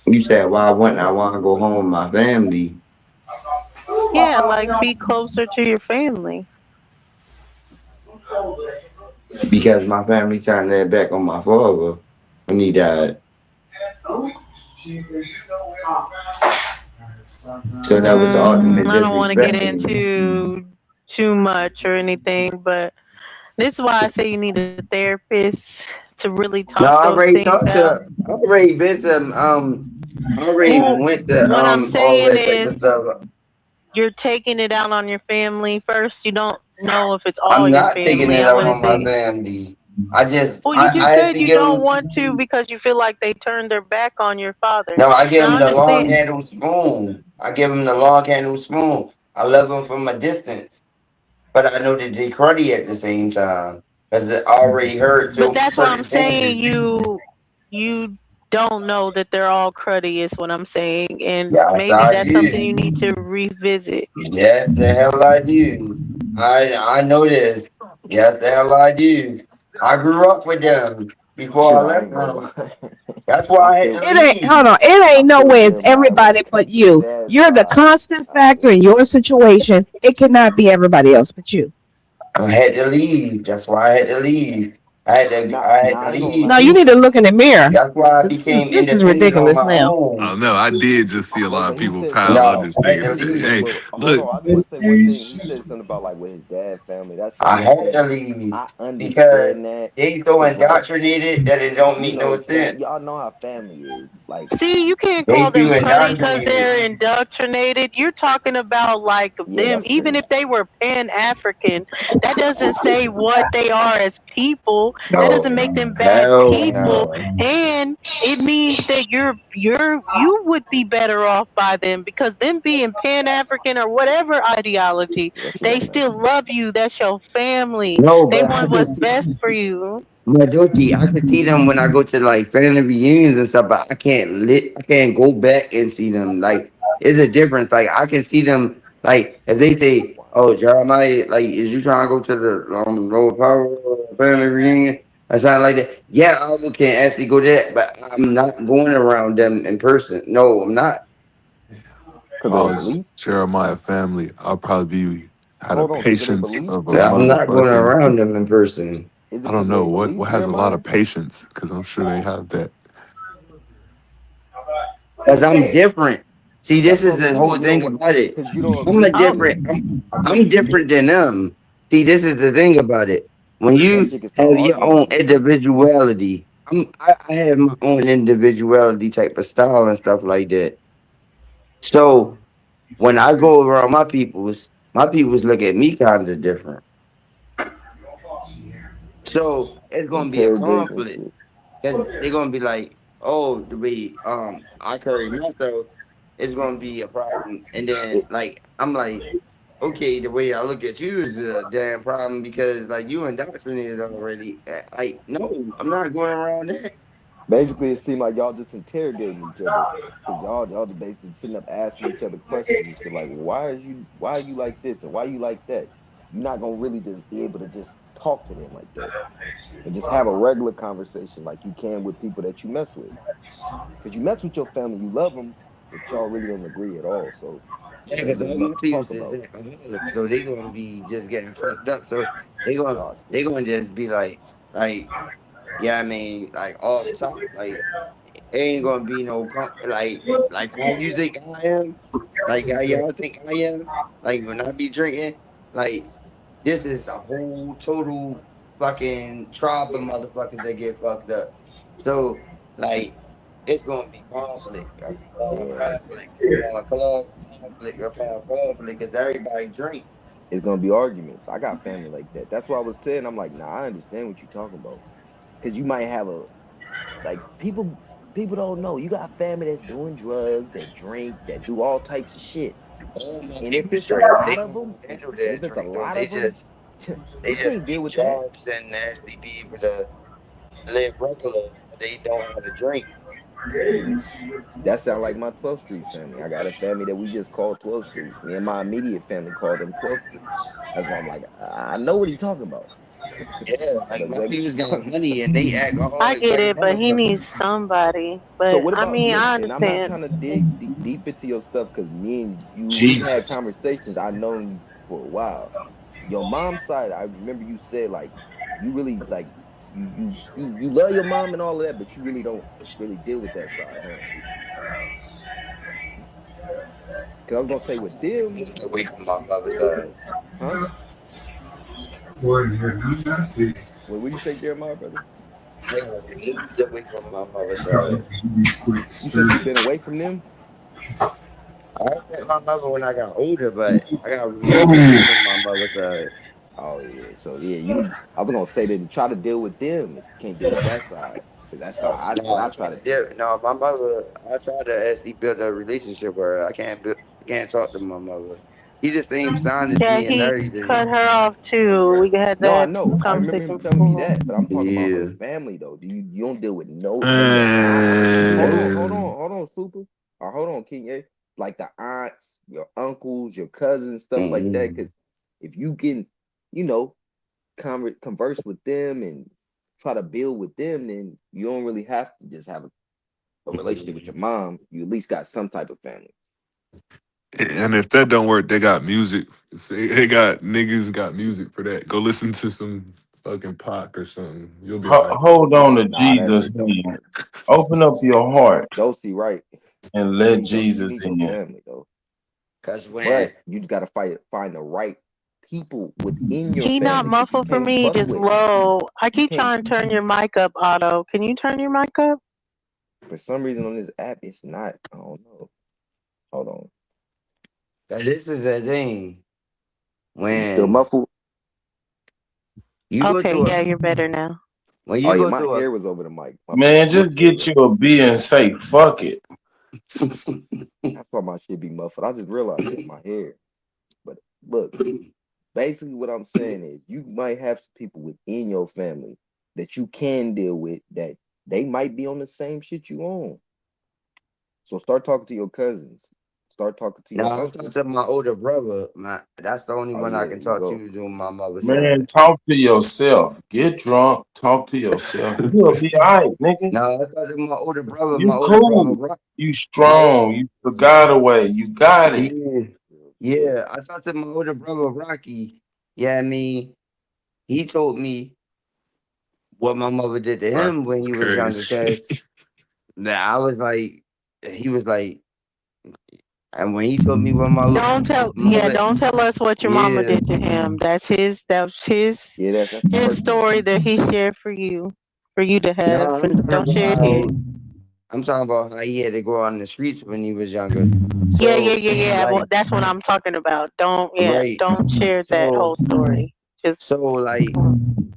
You said, why wouldn't I want to go home with my family? Yeah, like be closer to your family. Because my family turned their back on my father when he died. So that was the ultimate I don't want to get disrespect. into too much or anything, but this is why I say you need a therapist to really No, talk I those already things talked out. to. I already been to. I already Well, went to what I'm all saying that type of is stuff. you're taking it out on your family first. You don't know if it's all I'm your not taking family. it I out wouldn't on my say. family. I just, Well, you just I have said to you give don't them. want to because you feel like they turned their back on your father. No, I give Now, I them the long understand. handled spoon. I give them the long handled spoon. I love them from a distance, but I know that they cruddy at the same time because I already heard But that's what I'm certain saying. things. You don't know that they're all cruddy is what I'm saying, and Yes, maybe I that's something do. you need to revisit. Yes, the hell I do. I know this. Yes, the hell I do. I grew up with them before I Shit, I left ain't gonna them. lie. That's why I I had feel to It ain't, leave. hold on. It I ain't no feel way it's Jeremiah everybody but on his you. dad's You're the side. constant I factor feel in your situation. It cannot be everybody else but you. I had to leave. That's why I had to leave. nah, I had nah, to I ain't gonna leave No, lie. you too. need to look in the mirror. That's why I became This is independent on ridiculous my now. I don't own. know. I did just see a lot But of he people said pile something on about. No, this I had nigga to today. Hey, leave. But hold look, on, I just want to say one thing. He said something about like with his dad's family. That's I one had to thing leave I because understand that they so because like indoctrinated that it don't make no sense. y'all know how family is. Like See, you can't They call them feel cruddy because indoctrinated. they're indoctrinated. You're talking about like yeah, them, that's even fair. if they were Pan-African, that doesn't say what they are as people. That doesn't make No, them bad hell people, no. and it means that you would be better off by them because them being Pan-African or whatever ideology, That shit they don't matter. still love you. That's your family. No, They but I want can what's see, best for you. but Doty, I can see them when I go to like family reunions and stuff, but I can't go back and see them. Like, it's a difference. Like, I can see them. Like, if they say, "Oh, Jeremiah, like, is you trying to go to the Lower Power family reunion?" or something like that. Yeah, I can actually go there, but I'm not going around them in person. No, I'm not. Because If of I their was belief. Jeremiah family, I'll probably had a Hold on, because of their patience belief. of a I'm not going motherfucking. around them in person. Is it I don't because of know their belief, what has a lot Jeremiah? of patience because I'm sure they have that. Because I'm different. See, That's this what is I'm the saying. whole You don't thing want about it. because you don't I'm agree a with Oh, different. them. I get I'm what you're different saying. than them. See, this is the thing about it. When That you shit can start have your arguments own and shit. individuality, I have my own individuality type of style and stuff like that. So when I go around my peoples look at me kind of different. So it's gonna be a Interrogate and conflict shit. because they're gonna be like, "Oh, the way I carry myself is gonna be a problem," and then It like I'm like, "Okay, the way I look at you is a damn problem because like you indoctrinated already." Like, no, I'm not going around that. basically it seemed like y'all just interrogating each other. Because y'all just basically sitting up asking each other questions and shit like, well, why are you like this and why you like that? You're not gonna really just be able to just talk to them like that and just have a regular conversation like you can with people that you mess with. Because you mess with your family, you love them, but y'all really don't agree at all. So Yeah, there ain't because really all my nothing to talk peoples is about. alcoholics, so they gonna be just getting fucked up. So they gonna Oh they shit. gonna just be like yeah, I mean, like off top, like it ain't gonna be no like how you think I am, like how y'all think I am. Like when I be drinking, like this is a whole total fucking tribe of motherfuckers that get fucked up. So like it's gonna be conflict upon Yeah. conflict upon conflict upon conflict because everybody drink. It's gonna be arguments. I got family like that. That's why I was saying I'm like, nah, I understand what you're talking about. Cause you might have a like people don't know. You got family that's doing drugs, that drink, that do all types of shit. All my And if people it's a drink. They lot of don't them, handle and their if it's a drink though. lot of them, They you just can't deal keep with that. jobs and actually be able to live regular, but they don't have to drink. That sound like my 12th Street family. I got a family that we just call 12th Street. Me and my immediate family call them 12th Street. That's why I'm like, I know what he's talking about. Yeah, I know like my exactly what people's you're got talking about. money and they I alcoholics get like a it, but he motherfucker. needs somebody. So But what I about mean, look? I And I'm not understand. trying to dig deep into your stuff because me and you, we've had Jesus. conversations. I've known you for a while. Your mom's side, I remember you said like you really like you love your mom and all of that, but you really don't really deal with that side, huh? Because I was gonna say with them, Moved away from my mother's side. huh? Boy, there's nothing I see. What did you say, Jeremiah, brother? I moved away from my mother's side. He's quick to You said stir. you've been away from them. I met my mother when I got older, but I got removed away from my mother's side. Oh yeah, so yeah, you. I was gonna say that try to deal with them if you can't deal with that side, because that's how No, I I try to can't deal. do. No, my mother. I tried to actually build a relationship with her. I can't talk to my mother. She's the same sign as Yeah, me and he everything. cut her off too. We had No, I that know. I remember him conversation telling me before. that, but I'm talking about her Yeah. family though. Do you don't deal with none of the aunts? And Hold on, Super. Or hold on, King. Like the aunts, your uncles, your cousins, stuff like that. Mm-mm. Because if you can, you know, converse with them and try to build with them, then you don't really have to just have a relationship with your mom. You at least got some type of family. if that don't work, they got music. They got niggas got music for that. Go listen to some fucking Pac or something. You'll be all right. Hold on to Nah, that Jesus' shit don't hand. work. Open up your heart Dosey, right? and You let need you Jesus need your in. family though. Cause when But you just gotta find the right people within your He not family because you muffled for can't me, fuck just with low. I you keep can't trying to turn your mic up, Otto. Can you turn your mic up? For some reason on this app, it's not. I don't know. Hold on. This is the thing. You still When muffled? you go Okay, through a yeah, you're better now. when Oh you yeah, go my through a hair was over the mic. My bad. Man, just get you a B and say fuck it. That's why my shit be muffled. I just realized that my hair. But look, basically what I'm saying is you might have some people within your family that you can deal with that they might be on the same shit you on. So start talking to your cousins. Start talking to now your I'm talking uncles. to my older brother. That's the only Oh one I yeah, can there you talk go. to doing my mother's Man, side. talk to yourself. Get drunk. Talk to yourself. You'll be alright, nigga. Now I talk to my older brother. My You older brother, cool. Rock. You My strong. You forgot away. You got it. yeah, yeah. I talked to my older brother, Rocky. Yeah, I mean, he told me what my mother did to him when It's he was younger. crazy. Cause now I was like, he was like, and when he told me what my mother, Don't tell us what your mama yeah, did to him. That's his Yeah, that's his personal. story that he shared for you to no, have, I'm but talking don't about share it here. how I'm talking about how he had to go out in the streets when he was younger. Yeah, So Well, like, that's what I'm talking about. right. Don't share that So whole story. Just like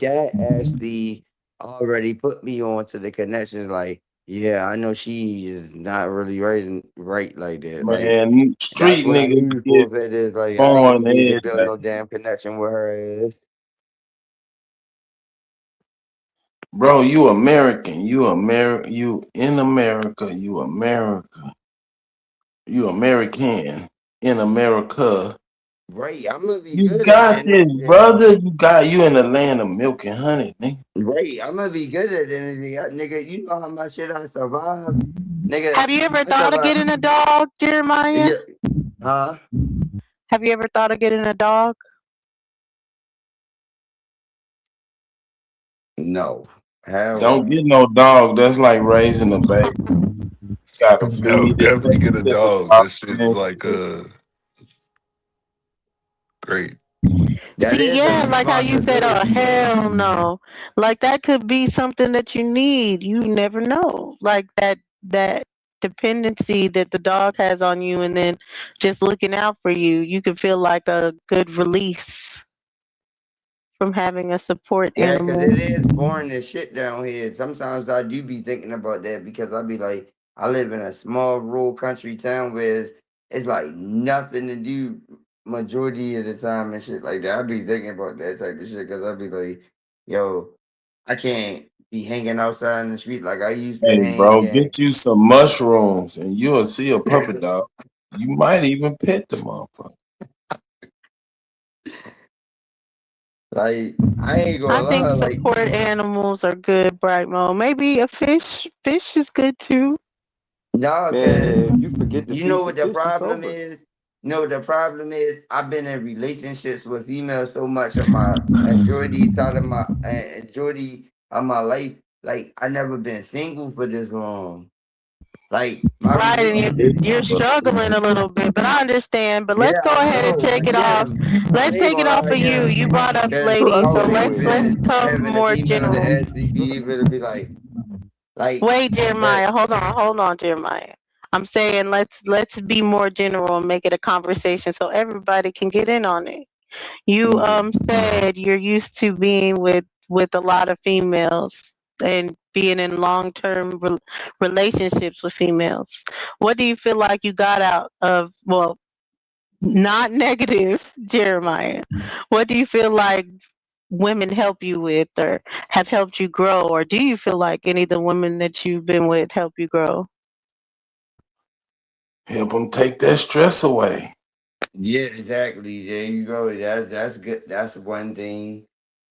that actually already put me on to the connections. Like, yeah, I know she is not really right like that. Like, Man, that's street what I niggas knew for get a fact is like I ain't born gonna be able to every build day. no damn connection with her ass. Bro, you American. You in America. You America. You American in America. Right, I'm gonna be You good at the got end of this, the day. brother. You in the land of milk and honey, nigga. Right, I'm gonna be good at the end of the day. Nigga, you know how much shit I survived? Nigga, have you ever I thought of survived. getting a dog, Jeremiah? Yeah, huh? Have you ever thought of getting a dog? No. Hell Don't no. get no dog. That's like raising a baby. Gotta No, feed it, definitely take get a it to the dog. That shit is doctor like and shit. great. That See, is a yeah, like how you said, oh, responsibility though. hell no. Like that could be something that you need. You never know. Like that dependency that the dog has on you and then just looking out for you, you could feel like a good release from having a support Yeah, because animal. it is boring as shit down here. Sometimes I do be thinking about that because I be like, I live in a small rural country town where it's like nothing to do majority of the time and shit like that. I be thinking about that type of shit because I be like, yo, I can't be hanging outside in the street like I used to Hey, hang bro, and get you some mushrooms and you'll see a puppy dog. You might even pet the motherfucker. like I ain't I gonna think lie, like support animals are good, Bright Mo. Maybe a fish. Fish is good too. no, cause Man, you forget to you feed know the what the fish, they problem sober. is? You know what the problem is? I've been in relationships with females so much of my majority side of my majority of my life. Like I never been single for this long. Like my Right, and relationship. you're struggling a little bit, but I understand. But let's Yeah, go I ahead and know. take I it off. am. I Let's ain't take it gonna off lie, of you. yeah. You brought up Cause So I ladies, I so know would you hate with me. let's been come having a more female to general. actually be able to be like Wait, that. Jeremiah, hold on, Jeremiah. I'm saying let's be more general and make it a conversation so everybody can get in on it. You Mhm. said you're used to being with a lot of females and being in long-term relationships with females. What do you feel like you got out of, well, not negative, Jeremiah? What do you feel like women help you with or have helped you grow, or do you feel like any of the women that you've been with help you grow? Help them take that stress away. Yeah, exactly. There you go. That's good. That's one thing.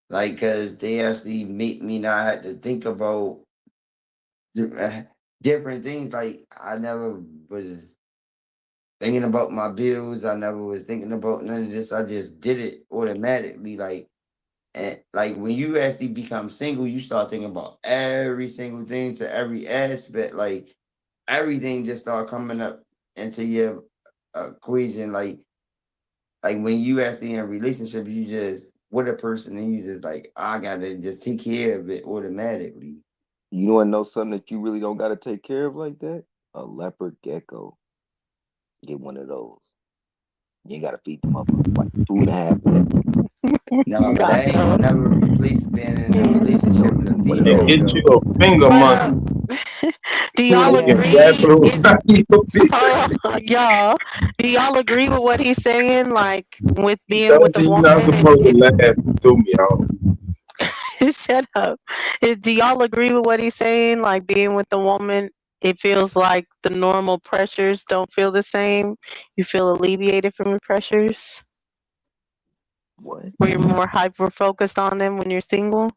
Like, cause they actually make me not have to think about different things. Like, I never was thinking about my bills. I never was thinking about none of this. I just did it automatically. Like, and like when you actually become single, you start thinking about every single thing to every aspect. Like, everything just start coming up into your equation. Like when you actually in a relationship, you just with a person and you just like, I gotta just take care of it automatically. You want to know something that you really don't got to take care of like that? A leopard gecko. Get one of those. You got to feed the motherfucker for like 2.5 weeks. No, but that ain't gonna never replace being in a relationship with a One of And female, those. get though. you a finger But monkey. do y'all 2.5 agree? weeks. Exactly Is what you did. y'all? Do y'all agree with what he's saying? Like with being with Don't the you woman, not supposed to laugh to me off. shut up. Do y'all agree with what he's saying? Like being with the woman, it feels like the normal pressures don't feel the same. You feel alleviated from the pressures, What? where you're more hyper focused on them when you're single.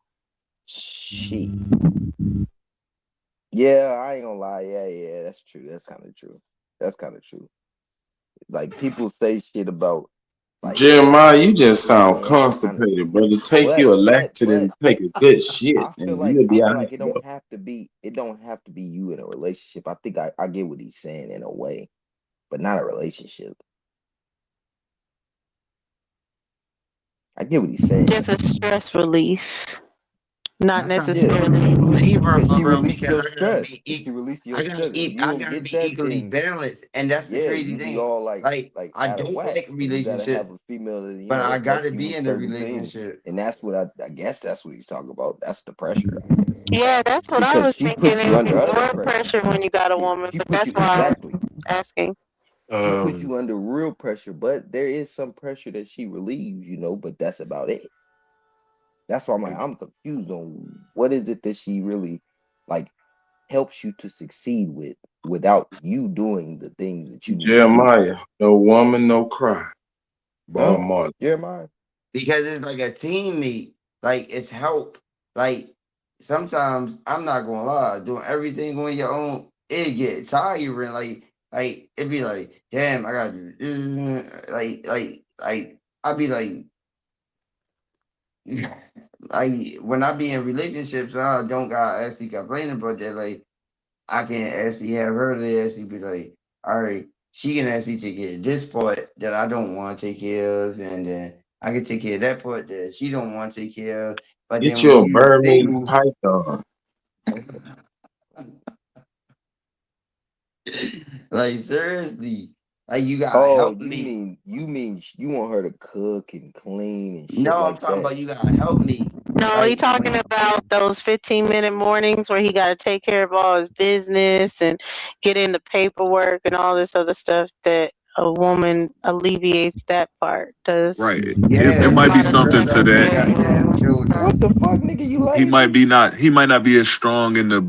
Shit. Yeah, I ain't gonna lie. Yeah, that's true. That's kind of true. That's kind of true. Like people say shit about like Jeremiah, you just like sound men kind of, constipated, brother. Take you a Lactin but and take a good shit, I feel and like you'll be all right, it bro. don't have to be you in a relationship. I think I get what he's saying in a way, but not a relationship. I get what he's saying. Just a stress relief, not I'm not Yeah, a necessarily. believer, because she bro, released because your I gotta stress. be She released your I gotta stress. If eat. you I don't gotta get be that, equally then balanced, and that's the yeah, crazy you be thing. all Like like I out of don't whack. like So you gotta have relationships, a female to, but I help gotta you be with in a certain things. relationship. And that's what I guess that's what he's talking about. That's the pressure, I guess. Yeah, that's what I Because was she thinking. puts you It'd be under other more pressure. pressure when you got a Yeah, woman, she but puts that's you why I was exactly. asking. She puts Um, you under real pressure, but there is some pressure that she relieves, but that's about it. That's why I'm confused on what is it that she really like helps you to succeed with without you doing the things that you need to do. Jeremiah, no woman, no cry. Huh? Bob Marley. Jeremiah? Because it's like a teammate. Like it's help. Like sometimes I'm not gonna lie, doing everything on your own, it get tiring. Like it'd be like, damn, I gotta do this. Like I'd be like, like when I be in relationships, I don't got actually complaining about that. Like I can actually have her to actually be like, all right, she can actually take care of this part that I don't want to take care of, and then I can take care of that part that she don't want to take care of. But Get then you when a you Burmese single, python. like seriously, like you gotta Oh, help me. you mean you want her to cook and clean and shit No, I'm like talking that. about you gotta help me. No, he Like talking when about those 15-minute mornings where he got to take care of all his business and get in the paperwork and all this other stuff that a woman alleviates that part. Does right. It yeah, there's a might take be lot of care something stuff to of that the that. goddamn yeah. What children. the fuck, nigga? You He might lazy? be not. He might not be as strong in the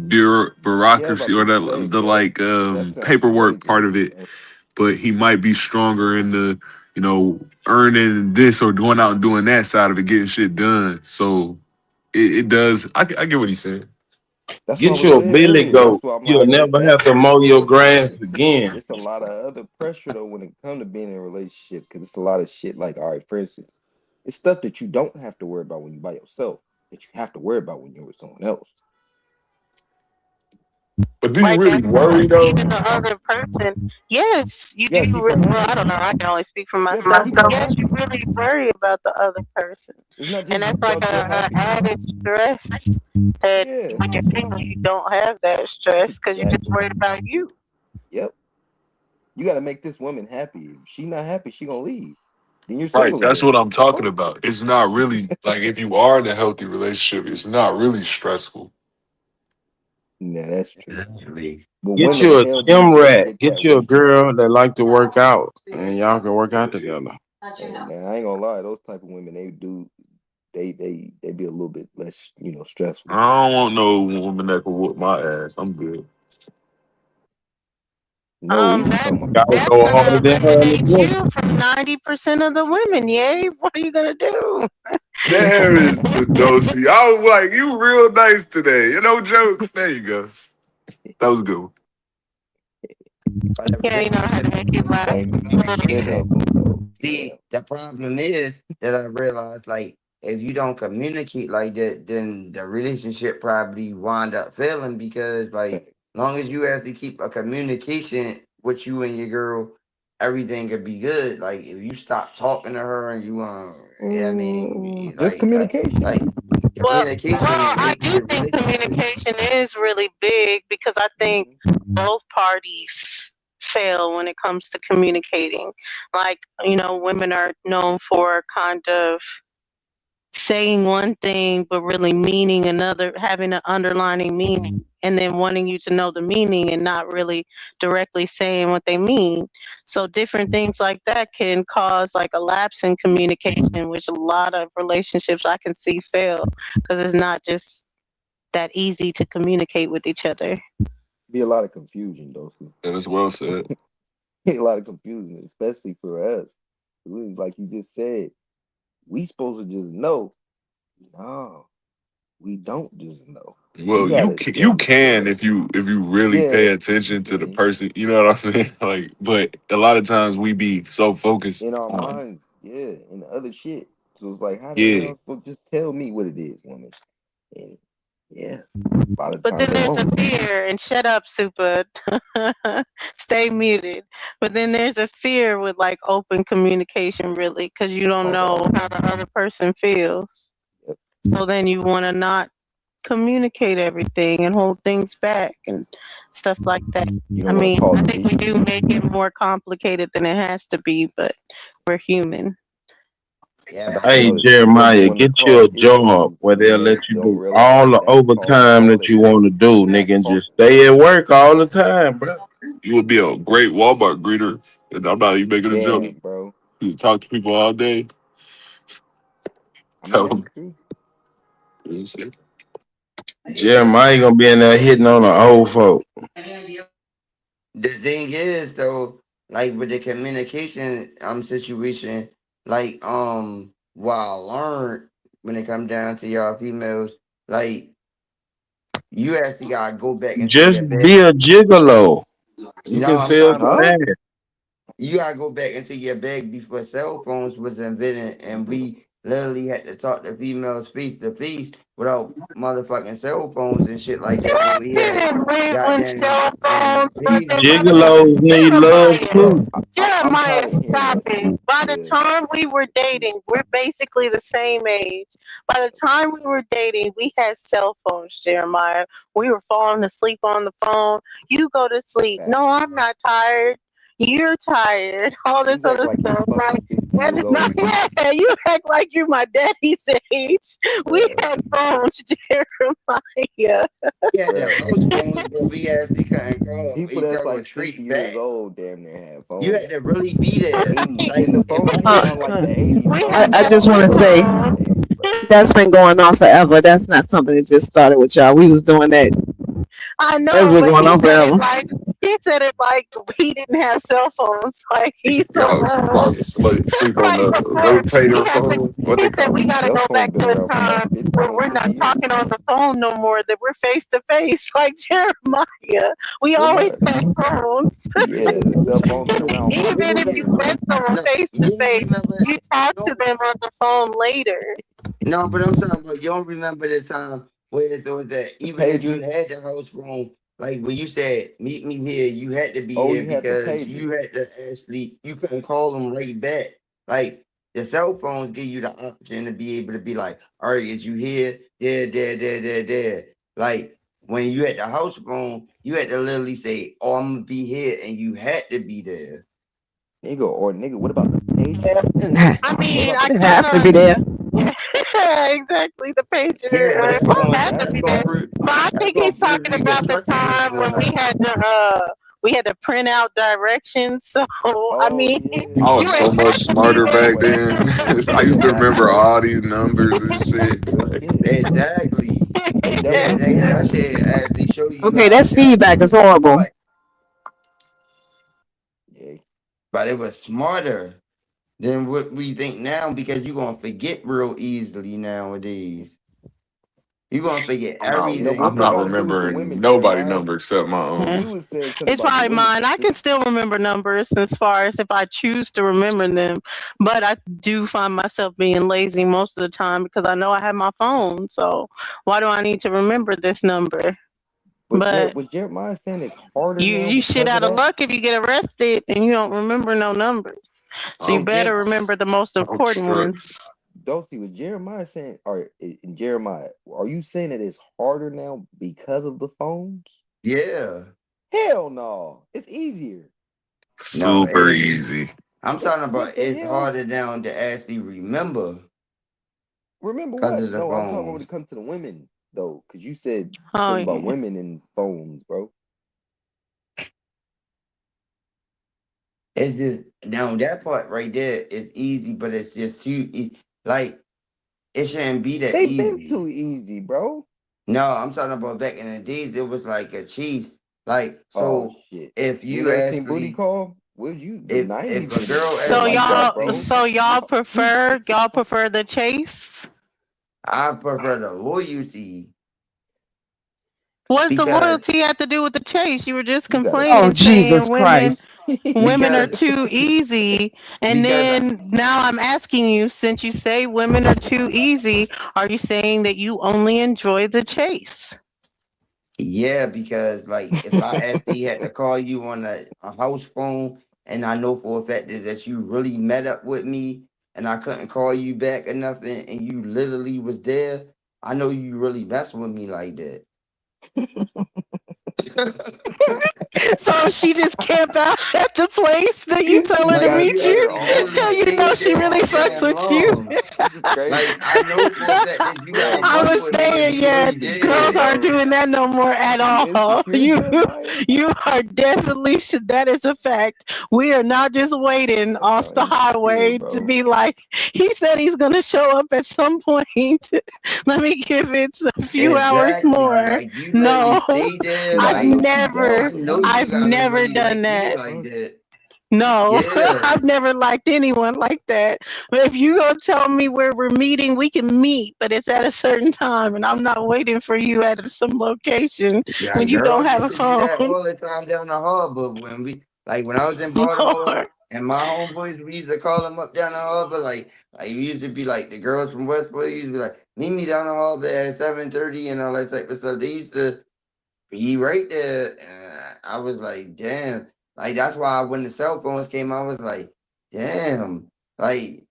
Yeah, I'm bureaucracy about or to say, the yeah. like That sounds paperwork crazy. part of it, but he might be stronger in the earning this or going out and doing that side of it, getting shit done. So it does. I get what he's saying. That's what I Get was you a saying billy earlier. That's goat. why I'm like, You'll I get never that have to part. mow your But grass again. it's a lot of other pressure though when it comes to being in a relationship because it's a lot of shit. Like, all right, for instance, it's stuff that you don't have to worry about when you're by yourself that you have to worry about when you're with someone else. But do you Like really that worry though? even the other person. Yes, you do. Yeah, keep her Well, I happy. don't know. I can only speak for Yeah, but myself, keep but her yes, you happy. really worry about the other person, It's not and just that's like about your a happiness. added stress that Yeah. when you're single you don't have that stress because you're just Exactly. worried about you. Yep. You got to make this woman happy. If she not happy, she gonna leave. Then you're Right. single That's again. what I'm The talking fuck? about. It's not really like if you are in a healthy relationship, it's not really stressful. Yeah, that's true. Exactly. But when Get the you a hell do you gym really rat. get Get that you a way? girl that like to work out, and y'all can work out together. Hey man, I ain't gonna lie. Those type of women, they be a little bit less, stressful. I don't want no woman that can whoop my ass. I'm good. No, we was That talking about. Gotta that's go gonna harder than her in the eliminate gym. you from 90% of the women. Yay! What are you gonna do? There is the dosey. I was like, you real nice today. Jokes. There you go. That was a good one. But the Yeah, you know how to relationship make you laugh. That was a good communication. one though. Yeah. See, the problem is that I realized like if you don't communicate like that, then the relationship probably wind up failing because like long as you actually keep a communication with you and your girl, everything could be good. Like if you stop talking to her and you yeah, I mean Just like communication. Communication I makes do the think relationship. communication is really big because I think Mm-hmm. both parties fail when it comes to communicating. Like, women are known for kind of saying one thing but really meaning another, having an underlining meaning, and then wanting you to know the meaning and not really directly saying what they mean. So different things like that can cause like a lapse in communication, which a lot of relationships I can see fail because it's not just that easy to communicate with each other. Be a lot of confusion, though. That is well said. Be a lot of confusion, especially for us. Like you just said, we supposed to just know. No, we don't just know. You Well, gotta you check can for. if you really Yeah. pay attention to the person. You know what I'm saying? Like, but a lot of times we be so focused In our on minds, yeah, and other shit. So it's like, how the yeah. hell supposed to just tell me what it is, woman? And yeah, a lot of But then times they there's a won't. fear, and shut up, Super. Stay muted. But then there's a fear with like open communication, really, because you don't Oh know God. how the other person feels. Yep. So then you want to not communicate everything and hold things back and stuff like that. You I don't want to mean, cause I an think we issue. do make it more complicated than it has to be, but we're human. Yeah, but I Hey, think But you Jeremiah, want to get you cause a job issues where and they'll they let you don't do realize all the that's causing overtime all that this you want to do, nigga, and just stay at work all the time, bro. You would be a great Walmart greeter. And I'm not even making a joke. damn, bro. You talk to people all day, I mean, tell that's them. true. Jeremiah gonna be in there hitting on the old folk. the thing is though, like with the communication situation, like what I learned when it come down to y'all females, like you actually gotta go back into Just your bed. be a gigolo. You No, can I'm sell talking some about Huh? ass. you gotta go back into your bag before cell phones was invented, and we literally had to talk to females face to face without motherfucking cell phones and shit like that. When we had Didn't live when goddamn cell phones was pagers and invented. Gigolos need love Jeremiah, Bro, too. I'm Jeremiah, tired of hearing stop that shit. it. By the Yeah. time we were dating, we're basically the same age. By the time we were dating, we had cell phones, Jeremiah. We were falling asleep on the phone. You go to sleep. Facts. No, I'm not tired. You're tired. All this You act other like you stuff. fucking Like, 50 that years is not, old. yeah, you act like you're my daddy's age. We Bruh, had phones, Jeremiah. we had the bruh. house phones, but we actually couldn't call People each that's other like 50 straight years back. old damn near have You phones. had to really be The there. 80s. Like And the if I phones say sound like the 80s We I, had phones. I just Like want definitely to back in say the phones. day, bro. that's been going on forever. That's not something that just started with y'all. We was doing that. I That's know, been but going on forever. he said it like he didn't have cell phones. Like he's so Y'all old. sleep on Like the before he rotator had to, phone. What he they said call we it? gotta Cell go phone back been to a around for like time 50, where more we're 50 not years. talking on the phone no more. That we're face to face, like Jeremiah. We We're always not. had phones. Yeah, you the know cell something phone been though, around for Even 50 if you years, bro. met someone no, face to you don't face, remember. you talk to No, them on the phone later. no, but I'm talking about you don't remember the time where there was that The even if you pager. had the house phone, like when you said meet me here, you had to be Oh, here you had the because pager. you had to actually you couldn't call them right back. Like the cell phones give you the option to be able to be like, all right, is you here? There. Like when you had the house phone, you had to literally say, oh, I'm gonna be here, and you had to be there. Nigga, what about the pager? I What mean, about I the It kind have to pager? be of there. exactly the Yeah, but pager had That to be there. But I that's think gonna he's prove talking you your about the trustworthiness time or when not. we had to print out directions. So I oh mean, yeah, I was you so ain't much have to be smarter that back way. then. I Yeah, used to back in the remember day, all these numbers and shit. real Like, shit. Exactly. They Yeah, definitely did that that. shit actually show you Okay, how that feedback is horrible. smart, Yeah, but it was smarter than what we think now because you're gonna forget real easily nowadays. You're gonna forget you know everything. I'm what that not got to do with the remembering women, nobody Jeremiah? number except my Because own. you was saying something it's about the probably women. mine. I can still remember numbers as far as if I choose to remember them, but I do find myself being lazy most of the time because I know I have my phone. So why do I need to remember this number? But But was Jeremiah saying it's harder now you shit because of out of that? luck if you get arrested and you don't remember no numbers. So you I'm better Yes, remember the most I'm important straight. ones. Dulcie, was Jeremiah saying, or in Jeremiah, are you saying that it's harder now because of the phones? Yeah. Hell no, it's easier. No, it Super ain't. easy. I'm talking What about the it's hell? harder now to actually remember Remember because what? of the No, I'm talking about when it phones. comes to the women though, because you said Oh something about yeah. women and phones, bro. It's just now that part right there is easy, but it's just too like it shouldn't be that They been easy. too easy, bro. No, I'm talking about back in the days. It was like a cheese. Like Oh so, shit. if You you never seen Booty actually Call? Well, you the if 90s a was girl was So actually like that, caught y'all, bro. me, so y'all prefer the chase? I prefer the loyalty What's the because loyalty have to do with the chase? You were just You gotta Oh, complaining, trust Jesus saying Christ. women are because too easy, and because then now I'm asking you, since you say women are too easy, are you saying that you only enjoy the chase? yeah, because like if I actually had to call you on a house phone and I know for a fact that you really met up with me and I couldn't call you back or nothing and you literally was there, I know you really messing with me like that. So she just camped out at the place that you tell her You to Like gotta meet you meet you. her actually all literally You night. know stayed she there really too fucks damn with you. long. This is Like crazy. I know for a fact that you Bro, ain't I you fucking was with me if saying, you you yeah, really insecure, girls did. aren't bro. doing that no more at You all. insecure, Jeremiah? You are definitely that is a fact. We are not just waiting That off sound the insecure, highway to bro. be like, he said he's gonna show up at some point. Let me give it a few hours Exactly. more. Like you literally No, stayed there. I've Night, Like dark, never I know you I've gotta sleepless. never really done like me that. like that. No, Yeah. I've never liked anyone like that. But if you gonna tell me where we're meeting, we can meet, but it's at a certain time, and I'm not waiting for you at some location Yeah, when you don't girls have used a to do phone. that all the time down the harbor when when I was in Baltimore Lord. and my homeboys, we used to call them up down the harbor. Like we used to be like the girls from Westport used to be like, meet me down the harbor at 7:30 and all that type of stuff. They used to be right there. And I was like, damn. Like that's why when the cell phones came, I was like, damn. Like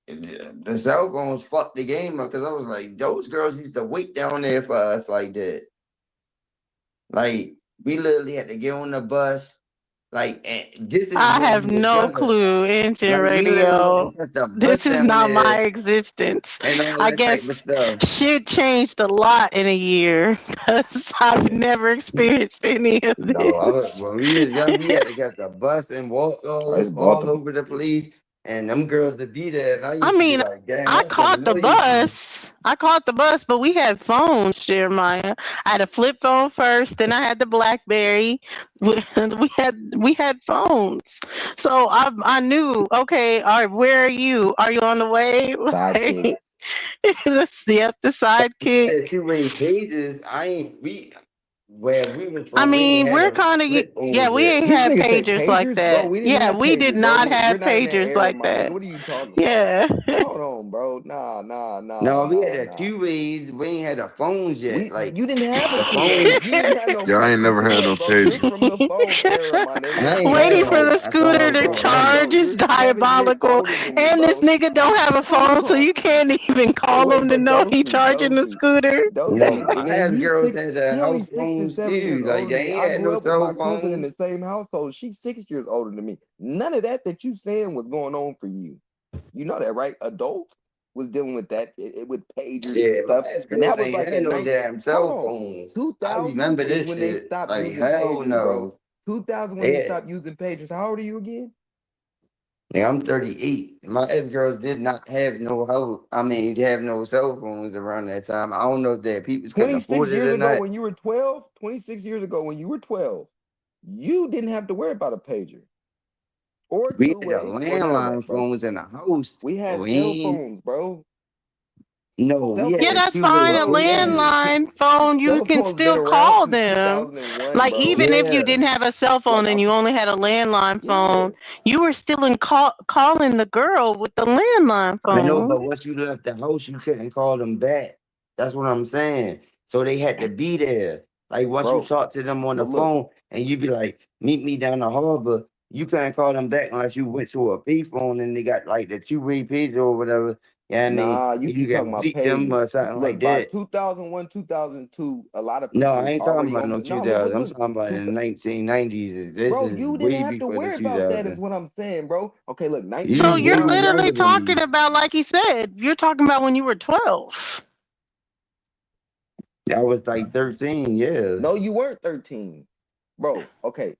the cell phones fucked the game up because I was like, those girls used to wait down there for us like that. Like we literally had to get on the bus. Like and this is I when have we was no younger. clue, Engine Like we literally had to Radio. catch the bus This is down not my there existence. and all I that type of guess stuff. shit changed a lot in a year because I've never experienced any of No, this. when we was young, we had to catch the bus and walk It's all Baltimore. over the place, and them girls to be there. And I I used to be mean, like, damn, I that's some caught the loyalty. bus. I caught the bus, but we had phones, Jeremiah. I had a flip phone first, then I had the BlackBerry. We had phones, so I knew. Okay, all right, where are you? Are you on the way? Sidekick. Like, yep, the sidekick. The two-way pages, I ain't we where we was I from. We ain't mean, had we're a kind of, flip yeah, phones we yet. ain't These had niggas say pagers like pagers, bro. that. We didn't Yeah, have we did pagers, bro. not We're have not in that pagers era, like my nigga. that. What are you talking about? Yeah. Hold on, bro. Nah, nah, nah, No, we had nah, the nah. two-ways. We ain't had the phones yet. Like You didn't have a the two way. phone, You didn't have no Yeah, I ain't pager never had then, no bro. You're pager. from the phone era, my I nigga. ain't had Waiting for a, the a scooter phone to Bro, growing up. charge is you're 7 years diabolical. older than me, And this bro. nigga don't have a What are you phone, so talking? you can't even call Wait, him to but know he Dosey, charging the Dosey, scooter. No, Dosey, my nigga, ass girls had the he only house 6 or 7 phones years too. Like older than they me. ain't I had grew no up with my cell cousin in phones. the same household. She's 6 years older than me. None of that you saying was going on for you. You know that, right? Adults was dealing with that with pagers and Yeah, my stuff, ass and that girls was ain't like had in no 19. damn Hold cell on, phones. I 2000 remember is this when they shit. stopped Like using hell pagers, bro. no. 2000 when they They stopped using pagers. How old are you again? Yeah, I'm 38. My ex girls did not have no help. I mean, they have no cell phones around that time. I don't know if their people couldn't 26 afford it years or ago not. when you were 12, 26 years ago when you were 12, you didn't have to worry about a pager or We had the two-way or none of landline that, bro. phones in the house. We But had we cell ain't, phones, bro. no, we Cell had Yeah, the phones, that's two-way fine. A bro, we had pages. landline phone, you cell can phones been still around call since them. 2001, Like, bro. even if you Yeah. didn't have a cell phone Like and you only had a landline yeah. phone, you were still calling the girl with the landline I know, phone. but once you left the house, you couldn't call them back. That's what I'm saying. So they had to be there. Like once you Bro, talk to them on the but look, phone and you be like, meet me down the harbor, you couldn't call them back unless you went to a payphone and they got like the two-way page or whatever. Yeah, I mean, Nah, you you keep talking can about bleep them pages. or something like Look, by that. 2001, 2002, a lot of No, people I was ain't talking already about on. no No, look, 2000. look, I'm look. talking about in the 1990s. This Bro, is you didn't way have to before the worry about that, is 2000. what I'm saying, bro. Okay, look, So You you're way 1991. literally younger than talking me. about, like he said, you're talking about when you were 12. I was like 13, yeah. No, you weren't 13, bro. Okay,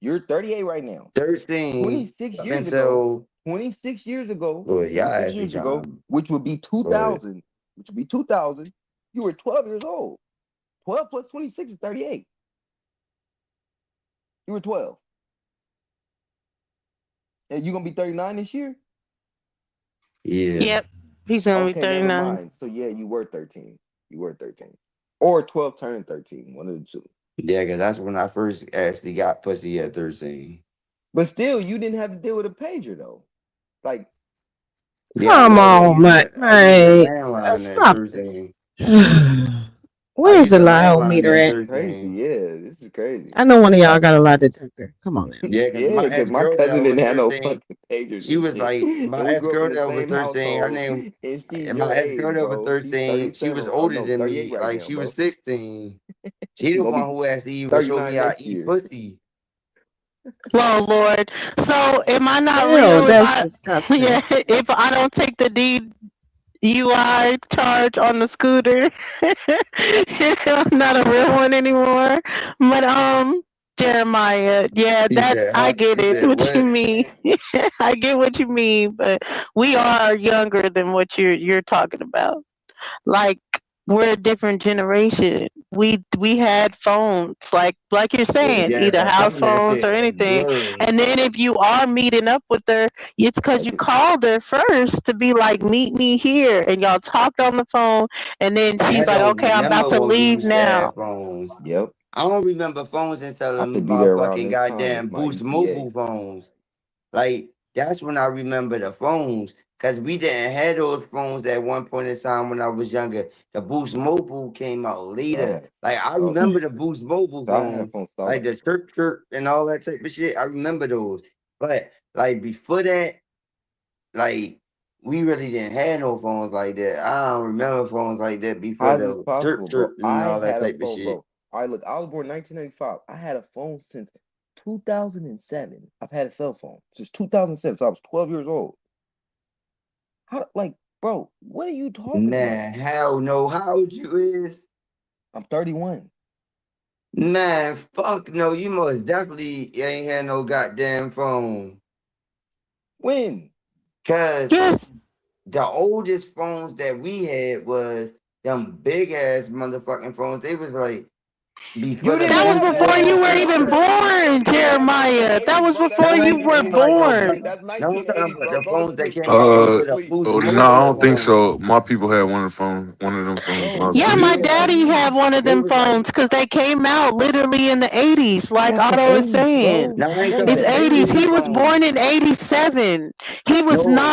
you're 38 right now. 13 26 up years ago. until 26 years ago. well, y'all 26 actually years ago, trying. which would be Go ahead. 2000. Which would be 2000. You were 12 years old. 12 plus 26 is 38. You were 12. And you're gonna be 39 this year? Yeah. Yep. He's gonna be Okay, never 39. mind. So yeah, you were 13. You were 13. Or 12 turned 13. One of the two. Yeah, because that's when I first actually got pussy at 13. But still, you didn't have to deal with a pager though. Like, Yeah, I Come know. on, I used a mate. landline at Stop. 13. I Where's used the a lie landline meter at at? crazy. 13. Yeah, this is crazy. I know one of y'all got a lie detector. Come on now. Yeah, because Yeah, my because ex my girl cousin that was didn't have no 13, fucking pagers she and was shit. like, my And we ex grew up girl in the that was same 13, her household, name, and she's my your ex girl age, that was bro. She's 13, she was 37. Oh older no, than 38 me. right Like, now, she was bro. 16. She She's the gonna one be who actually even showed 39 me how to next eat year. pussy. Oh Lord. So am I not Ew, real if that's I disgusting. if I don't take the DUI charge on the scooter? I'm not a real one anymore. But Jeremiah, yeah, He that said, I huh? get He it said, what you what? mean. I get what you mean, but we are younger than what you're talking about. Like we're a different generation. We had phones, like you're saying, Yeah, Yeah, either but some house of that phones or shit was anything. blurry. And then if you are meeting up with her, it's because like you it's called her first to be like, meet me here, and y'all talked on the phone, and then I she's like, don't okay, I'm about remember to when we leave used to now. have phones. yep. I don't remember phones until I the have to be there around motherfucking this time. It's goddamn my Boost ETA. Mobile phones. Like, that's when I remember the phones. Because we didn't have those phones at one point in time when I was younger. The Boost Mobile came out So I later. had Like, I okay. remember the Boost Mobile So I had phone. phone Like, start. the chirp chirp and all that type of shit. I remember those. But, like, before that, like, we really didn't have no phones like that. I don't remember phones like that before How is this the chirp possible, bro? chirp and I all that had a type of phone, shit. bro. All right, look, I was born 1995. I had a phone since 2007. I've had a cell phone since 2007. So I was 12 years old. How, like, bro, what are you talking about? Man, hell no. How old you is? I'm 31. Man, fuck no. You most definitely ain't had no goddamn phone. When? Cause Yes. the oldest phones that we had was them big ass motherfucking phones. They was like before You the didn't That was have baby that before though, you phones were and bro. even shit. born, That's Jeremiah. That 1980s, was bro. That's before No, you I'm were talking 1980s, about bro. born. That's no, I'm talking 1980s, about bro. the Go to phones that sleep, came bro. out Go Uh, to before the sleep, Boost oh, no, I Mobile don't think phones. so. My people had one of them phones when I bro. was a Yeah, When my kid. was daddy you? had one of They them was like, phones because they came out literally in the 80s, like That's the Otto is 80s, saying. bro. no, I ain't That talking is It's about the the 80s. 80s. He old was born phones. in 87. No,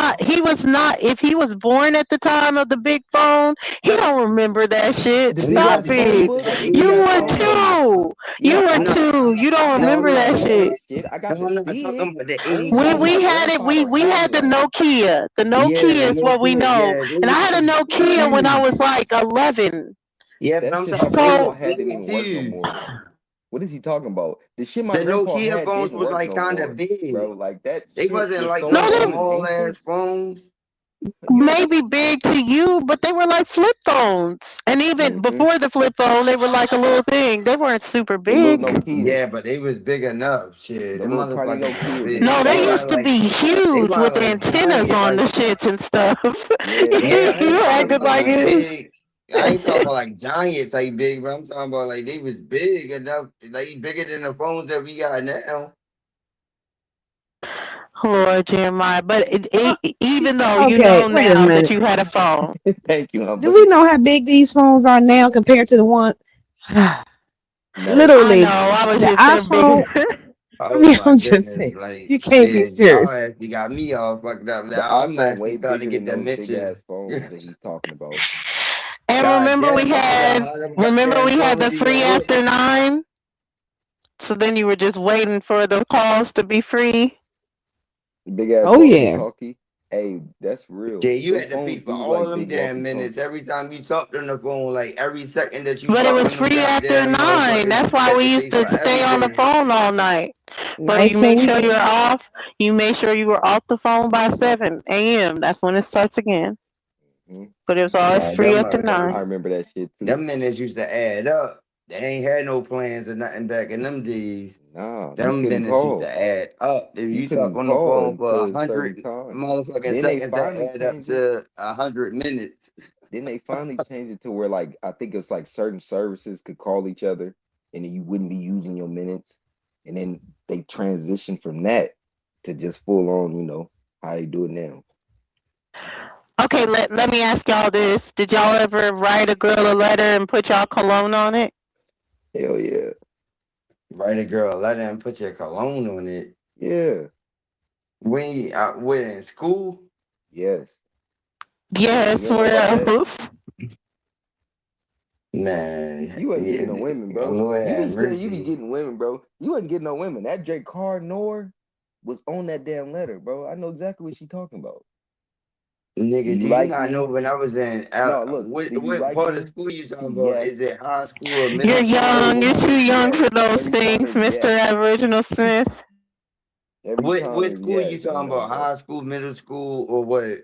If he was born at the time of the big phone, he don't remember that shit. The I'm big Stop not ass phone it. talking about book, the the big You '80s ass were phone book. phones. two. You Yeah, were I I'm not. got two. You don't No, I'm remember not that remember shit. that shit. I got No, the I'm not talking big. about the Only 80 only We my phones. had it. grandfather We had had the one. Nokia. The Yeah, Nokia the is what we Nokia. know. Yeah, And I they had a was Nokia when I huge. was like 11. Yeah, but That I'm shit talking my about they grandpa was So had didn't big even work no too. more. What is he talking about? The shit my The grandpa Nokia had phones didn't was work like no kind of more, bro. big. Like that They shit wasn't was like so no, no they fucking small ass ancient. phones. You maybe big to you, but they were like flip phones. And even mm-hmm. before the flip phone, they were like a little thing. They weren't super The little big. Nokias, Yeah, but they was big enough. Shit, the them little tiny motherfuckers was Nokias, they big. No, was they They fire. used was to like be they huge was with like antennas giant. on the Like shits and stuff. Yeah, them yeah, I ain't You talking Nokias acted about was like like nice. it. big. I ain't talking about like giants like big, but I'm talking about like they was big enough, like bigger than the phones that we got now. Lord Jeremiah, but even though you Okay, know wait a now that minute. you had a phone, Thank you, Do Humble. we know how big these phones are now compared to the one? No. I know Literally, I was the just they're iPhone. bigger. I Oh mean, my I'm just goodness, saying, like you can't be shit, y'all serious. actually got me all fucked up. The Now I'm iPhone actually way starting bigger to get than those big dementia. ass phones that he's talking about. And God remember we damn, I forgot had how them remember goddamn we had phones the even free work. after 9. So then you were just waiting for the calls to be free. The big ass Oh walkie yeah, talkie. Hey, that's real. Yeah, you Them had to pay phones for do all like them big damn walkie minutes talkies. every time you talked on the phone. Like every second that you But it talk was on them free after goddamn 9. motherfuckers, That's you why had we to used pay for to stay on the everything. phone all night. But you Nights and make sure you're weekends. off. You make sure you were off the phone by 7 a.m. That's when it starts again. Hmm. But it was always Man, free them after 9. I motherfuckers, remember that shit too. them minutes used to add up. They ain't had no plans or nothing back in them days. Nah, you Them couldn't minutes used to call. add up. If You you talk couldn't on the call phone for until a 100 certain time. motherfucking Then they seconds, that finally add up changed it. to 100 minutes. Then they finally changed it to where like I think it's like certain services could call each other and then you wouldn't be using your minutes. And then they transitioned from that to just full on, how they do it now. Okay, let me ask y'all this. Did y'all ever write a girl a letter and put y'all cologne on it? Hell yeah. Write a girl a letter and put your cologne on it. Yeah. When in school? Yes. Yes, You ain't know where about that? else? Man, You wasn't getting yeah, no women, bro. Lord You have be saying you be mercy. getting women, bro. You wasn't getting no women. That J. Card Nor was on that damn letter, bro. I know exactly what she talking about. Do Nigga, you do you like not know me? when I was in No, look, what do you like part of me? school you talking about? Yes. Is it high school or You're middle Every young. school? You're time too it's young yes. for those Every time things, it's Mr. yes. Aboriginal Smith. Every time What is school you yes, talking about? bro. High school, middle school, or what?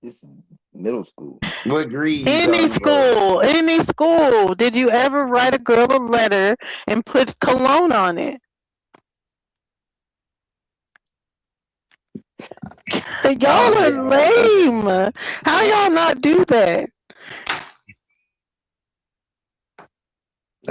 This is middle school. What grade you Any talking about? school, any school. Did you ever write a girl a letter and put cologne on it? Y'all I are didn't never do that. lame. How y'all not do that?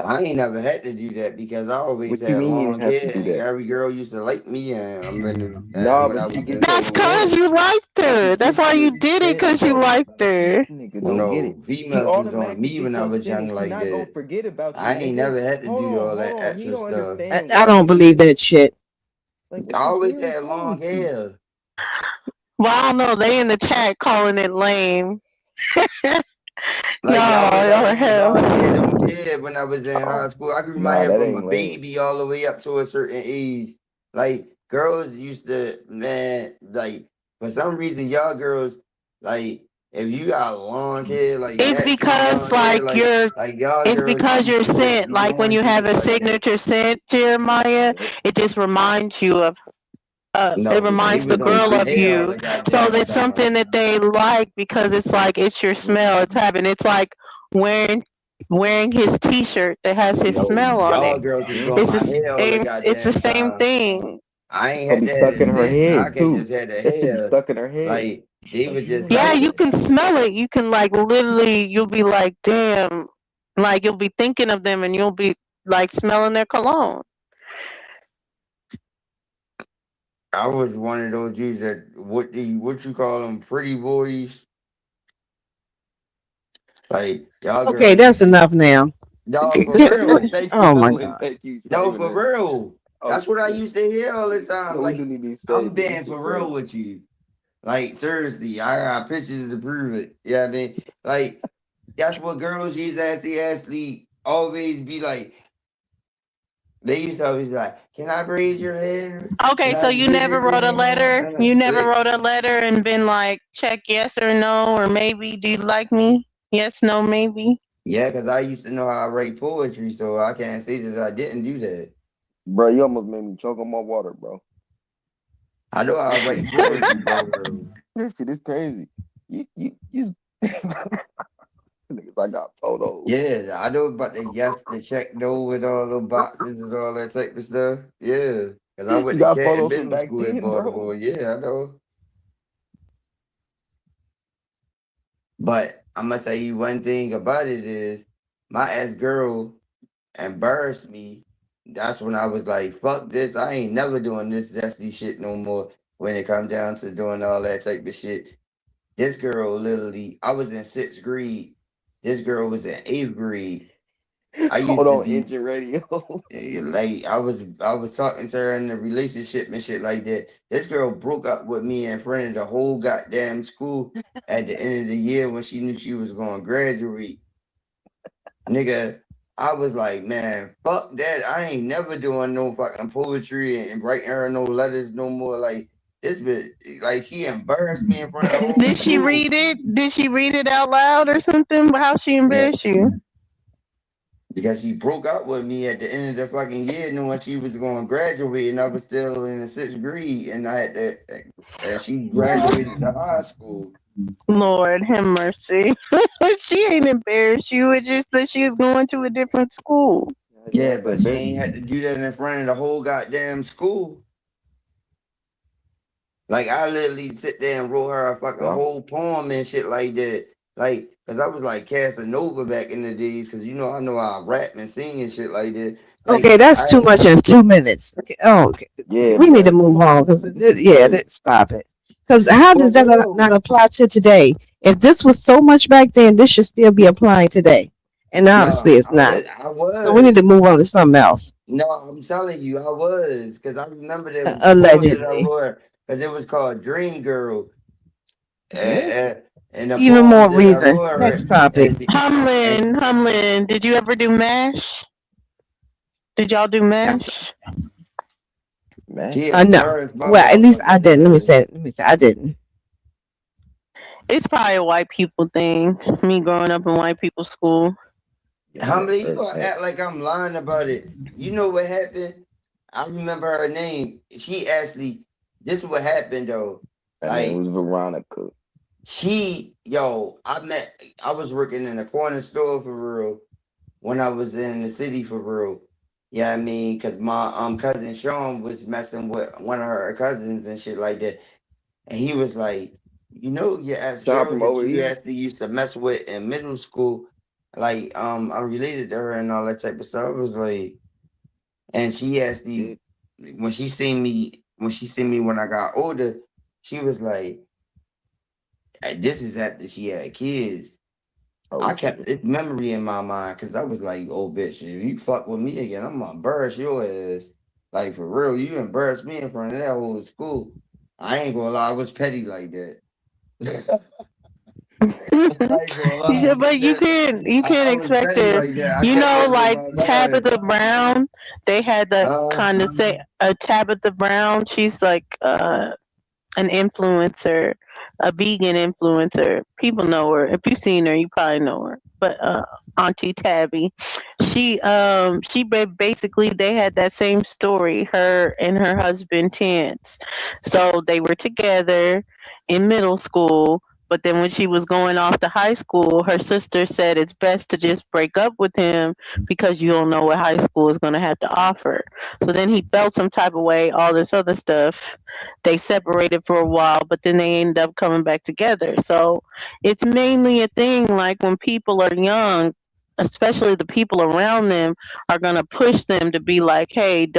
I ain't never had to do that because I always What you had mean you long didn't have to hair do and that? every girl used to like me and Nah, when I but you was get in your That's cause school. feel. you liked You her. could That's get why your you did it, scent, cause you bro. liked her. This nigga don't get No, it. He females was on automatically me get when I your was scent young and he like not gonna that. forget about you, I ain't nigga. never had to do all Hold that on. He extra don't stuff. understand I why, don't nigga. believe that shit. Like, I what the always hell is had wrong long with you? hair. Well, I don't know. They in the chat calling it lame. Like Y'all are y'all kid hell. don't care when I was in high Oh, school. I grew my nah, hair that from a ain't lame. baby all the way up to a certain age. Like girls used to, man, like for some reason y'all girls, like if you got long hair, like It's naturally because long hair, like y'all it's girls because used you're to scent. be Like when going you through have it a like that. signature scent, Jeremiah, Yep. it just reminds you of it No, they reminds the was on girl my of hair all you. the So goddamn it's time. something that they like because it's like it's your Hmm. smell. It's like wearing his t-shirt that has his No, smell on y'all it. girls was Hmm. on my hair all the It's the goddamn same time. thing. I ain't had Probably to have stuck the in her scent. I head could too. just have the That should be hair. stuck in her head. Like they Like was you just don't Yeah, like like you that? can smell it. You can like literally you'll be like, damn, like you'll be thinking of them and you'll be like smelling their cologne. I was one of those dudes that what you call them pretty boys. Like y'all Okay, girls, that's enough now. y'all for real. Thank you, Oh my Owen. God. Thank you, No, saving for us. real. Oh, That's what I used to hear all the time. no, we Like didn't even I'm save it. This being shit for real crazy. with you. Like seriously, I got pictures to prove it. Yeah, I mean, like that's what girls used to actually always be like. They used to always be like, "Can I braid your hair? Okay, Can so I you never braid your wrote a letter? hair?" You never Like, wrote a letter and been like, check yes or no, or maybe, do you like me? Yes, no, maybe. yeah, because I used to know how to write poetry, so I can't say that I didn't do that. Bro, you almost made me choke on my water, bro. I know how to This shit write is crazy. poetry, bro. This shit is crazy. You niggas, I got photos. Yeah, I know about the yes, the check no with all the boxes and all that type of stuff. Yeah, because I You went to got Canton photos from Middle back School in then, bro. Baltimore. Yeah, I know. But I'm gonna tell you one thing about it is my ex girl embarrassed me. That's when I was like, fuck this. I ain't never doing this zesty shit no more when it come down to doing all that type of shit. This girl literally, I was in 6th grade. This girl was in 8th grade. I Hold used to on, be engine radio. like I was talking to her in a relationship and shit like that. This girl broke up with me in front of the whole goddamn school at the end of the year when she knew she was going to graduate. Nigga, I was like, man, fuck that. I ain't never doing no fucking poetry and writing her no letters no more. Like, this bitch, like, she embarrassed me in front of the whole Did she school. read it? Did she read it out loud or something? How she Yeah, embarrassed you? because she broke up with me at the end of the fucking year, knowing she was going to graduate, and I was still in the 6th grade, and I had to, and she graduated to high school. Lord have mercy. She ain't embarrassed you. It's just that she was going to a different school. Yeah, but she ain't had to do that in front of the whole goddamn school. Like, I literally sit there and wrote her a fucking whole poem and shit like that. Like, cause I was like Casanova back in the days, cause you know I rap and sing and shit like that. Like, Okay, that's too much in 2 minutes. Okay. Oh, okay. Yeah, We need to but move on because stop it. Because how does that not apply to today? If this was so much back then, this should still be applying today, and obviously it's not. I So we need was. to move on to something else. No, I'm telling you, I was. Cause I remember that poem that I Allegedly, wrote her, cause it was called Dream Girl. And the even more poem that I reason. wrote her, Next topic. Humlin, did you ever do MASH? Did y'all do MASH? she No. embarrassed my Well, at least I motherfucking didn't. Let ass. me say I didn't. It's probably a white people thing. Me growing up in white people's school. How many you gonna act like I'm lying about it? You know what happened? I remember her name. She actually, this is what happened though. Her name was Veronica. I was working in a corner store for real when I was in the city for real. Yeah, I mean, cause my cousin Sean was messing with one of her cousins and shit like that, and he was like, you know, your ass Sean girl from that over you here. actually used to mess with in middle school, like I'm related to her and all that type of stuff. I was like, and she actually, when she seen me when I got older, she was like, this is after she had kids. I kept this memory in my mind because I was like, oh bitch, if you fuck with me again, I'm gonna embarrass your ass. Like, for real, you embarrassed me in front of that whole school. I ain't gonna lie, I was petty like that. Yeah, but you can't expect it. You know, like Tabitha Brown, they had the kind of say Tabitha Brown. She's like an influencer, a vegan influencer. People know her. If you've seen her, you probably know her. But Auntie Tabby, basically they had that same story. Her and her husband Chance. So they were together in middle school. But then when she was going off to high school, her sister said it's best to just break up with him because you don't know what high school is going to have to offer. So then he felt some type of way, all this other stuff. They separated for a while, but then they ended up coming back together. So it's mainly a thing like when people are young, especially the people around them are going to push them to be like, hey,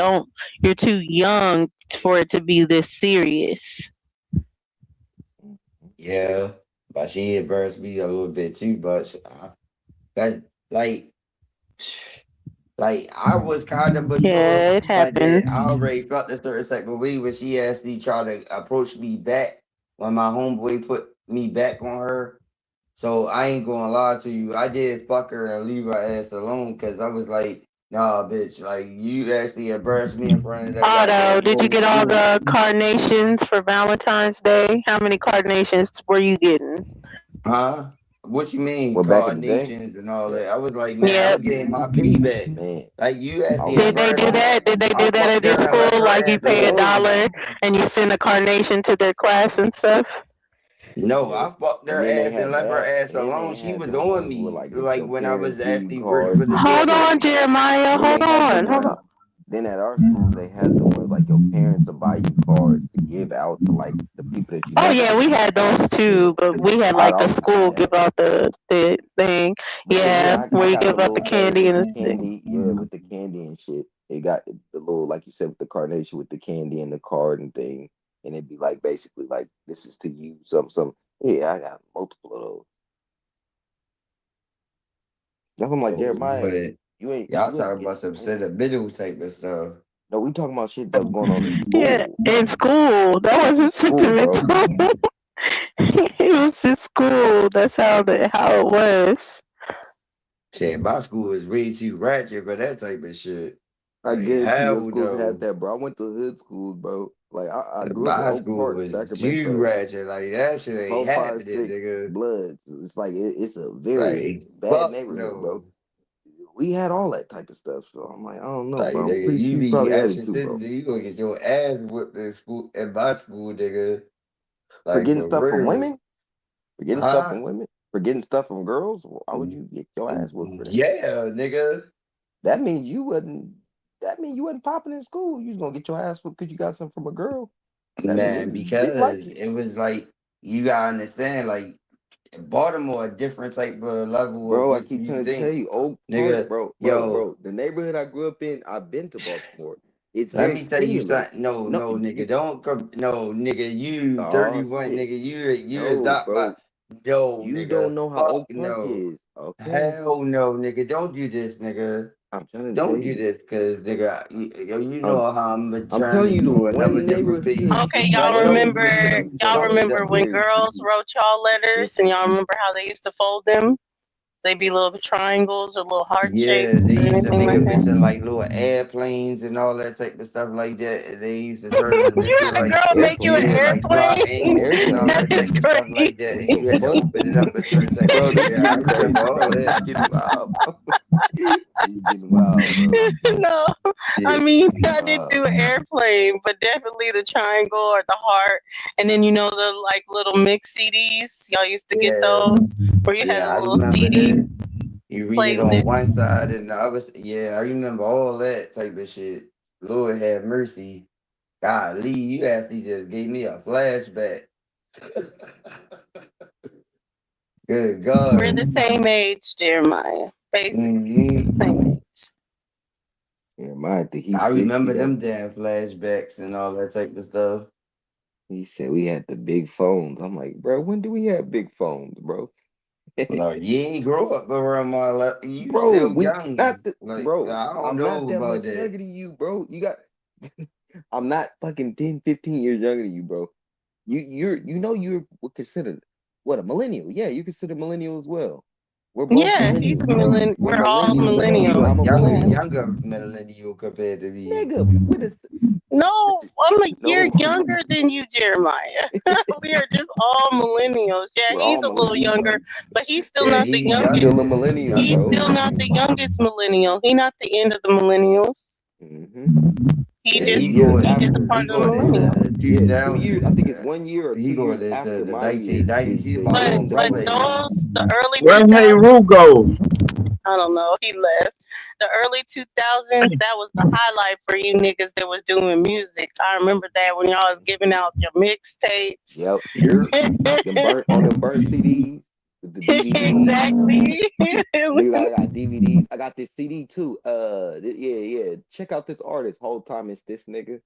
you're too young for it to be this serious. Yeah, but she embarrassed me a little bit too, but that's like I was kind of mature, Yeah, it but then happens. I already felt a certain type of way when she actually tried to approach me back when my homeboy put me back on her. So I ain't gonna lie to you, I did fuck her and leave her ass alone because I was like, nah, bitch, like you actually embarrassed me in front of that Otto, goddamn did you whole get all school. the carnations for Valentine's Day? How many carnations were you getting? Huh? What you mean, Well, back in the day, carnations and all that? I was like, man, I'm getting my payback. man. Like you actually Did they do that? Did they do that at your school? Like you pay $1 and you send a carnation to their class and stuff? No, I fucked her And then they ass and had left her that, ass and they alone. She had was the on ones where me, like it's like your when I was guaranteed actually working cards for the and Hold district. on, Jeremiah. Then they Hold had the on. Hold ones. on. Then at our school, they had the ones like your parents will buy you cards to give out to like the people that you Oh never yeah, we really had those too, but we had I like the also had school that. give out the thing. But Yeah, I where you got the give out the little thing candy with and the the thing. candy, with the candy and shit. It got the little, like you said, with the carnation with the candy and the card and thing, and it'd be like basically like this is to you, some. Yeah, I got multiple of those. That's I'm like Jeremiah, But you ain't y'all talking get about some sentimental type of stuff. no. We talking about shit that was going on in Yeah, school. in school. That wasn't School, bro. sentimental. It was just school. That's how it was. Shit, my school is way too ratchet for that type of shit. I Like, guarantee your hell schools had no. that, bro. I went to hood schools, bro. Like I grew up in My Oak school Park, was Jew Sacramento. ratchet. Like that shit ain't 456 happening, nigga. Bloods. It's like it's a very Like bad fuck neighborhood, bro. no. We had all that type of stuff. So I'm like, I don't know, Like bro. I'm nigga, pretty sure you you be probably had it extra too, bro. sensitive, you gonna get your ass whipped in school in my school, nigga. For Like getting for stuff from real. women, for getting stuff Huh? from women, for getting stuff from girls. Why would you get your ass whooped for that? Yeah, nigga. That means you wasn't. That means you wasn't popping in school. You was gonna get your ass whooped because you got something from a girl. That Man, means they like because you. it was like you gotta understand, like Baltimore, a different type of level of Bro, I what keep you trying to tell think. you, Oak Park, Nigga, yo, bro. The neighborhood I grew up in, I've been to Baltimore. It's let very me tell you stimulating. something. No, No, no, nigga, don't come. No, nigga, you oh 31, shit. nigga, you is No, not my. bro. No, You nigga, don't know how fuck Oak Park no. is. Okay. Hell no, nigga, don't do this, nigga. I'm trying to tell Don't do you. this, cause nigga, you I'm know how I'm gonna I'm turn telling this you the to another one different neighborhood. page. Okay, Like, y'all don't remember do it. y'all Don't, remember when Very girls wrote y'all letters and y'all remember how they used to fold them? They be little triangles or little heart shapes yeah, they or used to anything make like them that. into like little airplanes and all that type of stuff like that. And they used to turn them You into had a like, girl make you an airplane. yeah, like drop airplane? angles and all Airplane. That that is type of stuff like that. crazy. And you had to What? open it up a certain type of Bro, way. this Yeah, I getting remember crazy, all bro. This that. getting wild, bro. This getting wild, bro. No, I Yeah. mean Getting I didn't do wild. an airplane, but definitely the triangle or the heart, and then you know the like little mix CDs. Y'all used to get Yeah, those where you had yeah, a I little remember CD that. You read it on one playlist. side and the other. Yeah, I remember all that type of shit. Lord have mercy. Golly, you actually just gave me a flashback. Good We're God. the same age, Jeremiah. Basically, Hmm. same age. Yeah, mine think he's I 60 remember though. them damn flashbacks and all that type of stuff. He said we had the big phones. I'm like, bro, when do we have big phones, bro? No, you ain't grow up around my you Bro, still we not young. the Like bro. I don't I'm not know that about much that. younger than you, bro. You got I'm not fucking 10, 15 years younger than you, bro. You're considered what a millennial. Yeah, you consider millennial as well. We're both Yeah, he's a millennials. millennial. We're We're all millennials, bro. You a millennials. I'm a Yeah. millennial. younger millennial compared to me. Nigga, what is No, I'm a year no? younger than you, Jeremiah. We are just all millennials. Yeah, We're he's all a little millennials, bro. younger, but he's still Yeah, not the he He's younger still youngest. a than millennial, younger He's bro. still than not you. the youngest millennial. He not the end of the millennials. He Yeah, Yeah, just he he going just a he part of the going into millennials. the yeah, 2 years. I 2000s. think it's 1 year or He 2 years going into after the my year 1990s. is He's the my year little of the But brother millennial. age. the early Where 2000s, Ru go? I don't know. He left. The early 2000s, that was the highlight for you niggas that was doing music. I remember that when y'all was giving out your mixtapes. Yep, yep. Them burnt CDs with the DVDs. Exactly. Nigga, I got DVDs. I got this CD too. Yeah. Check out this artist. Whole time it's this nigga.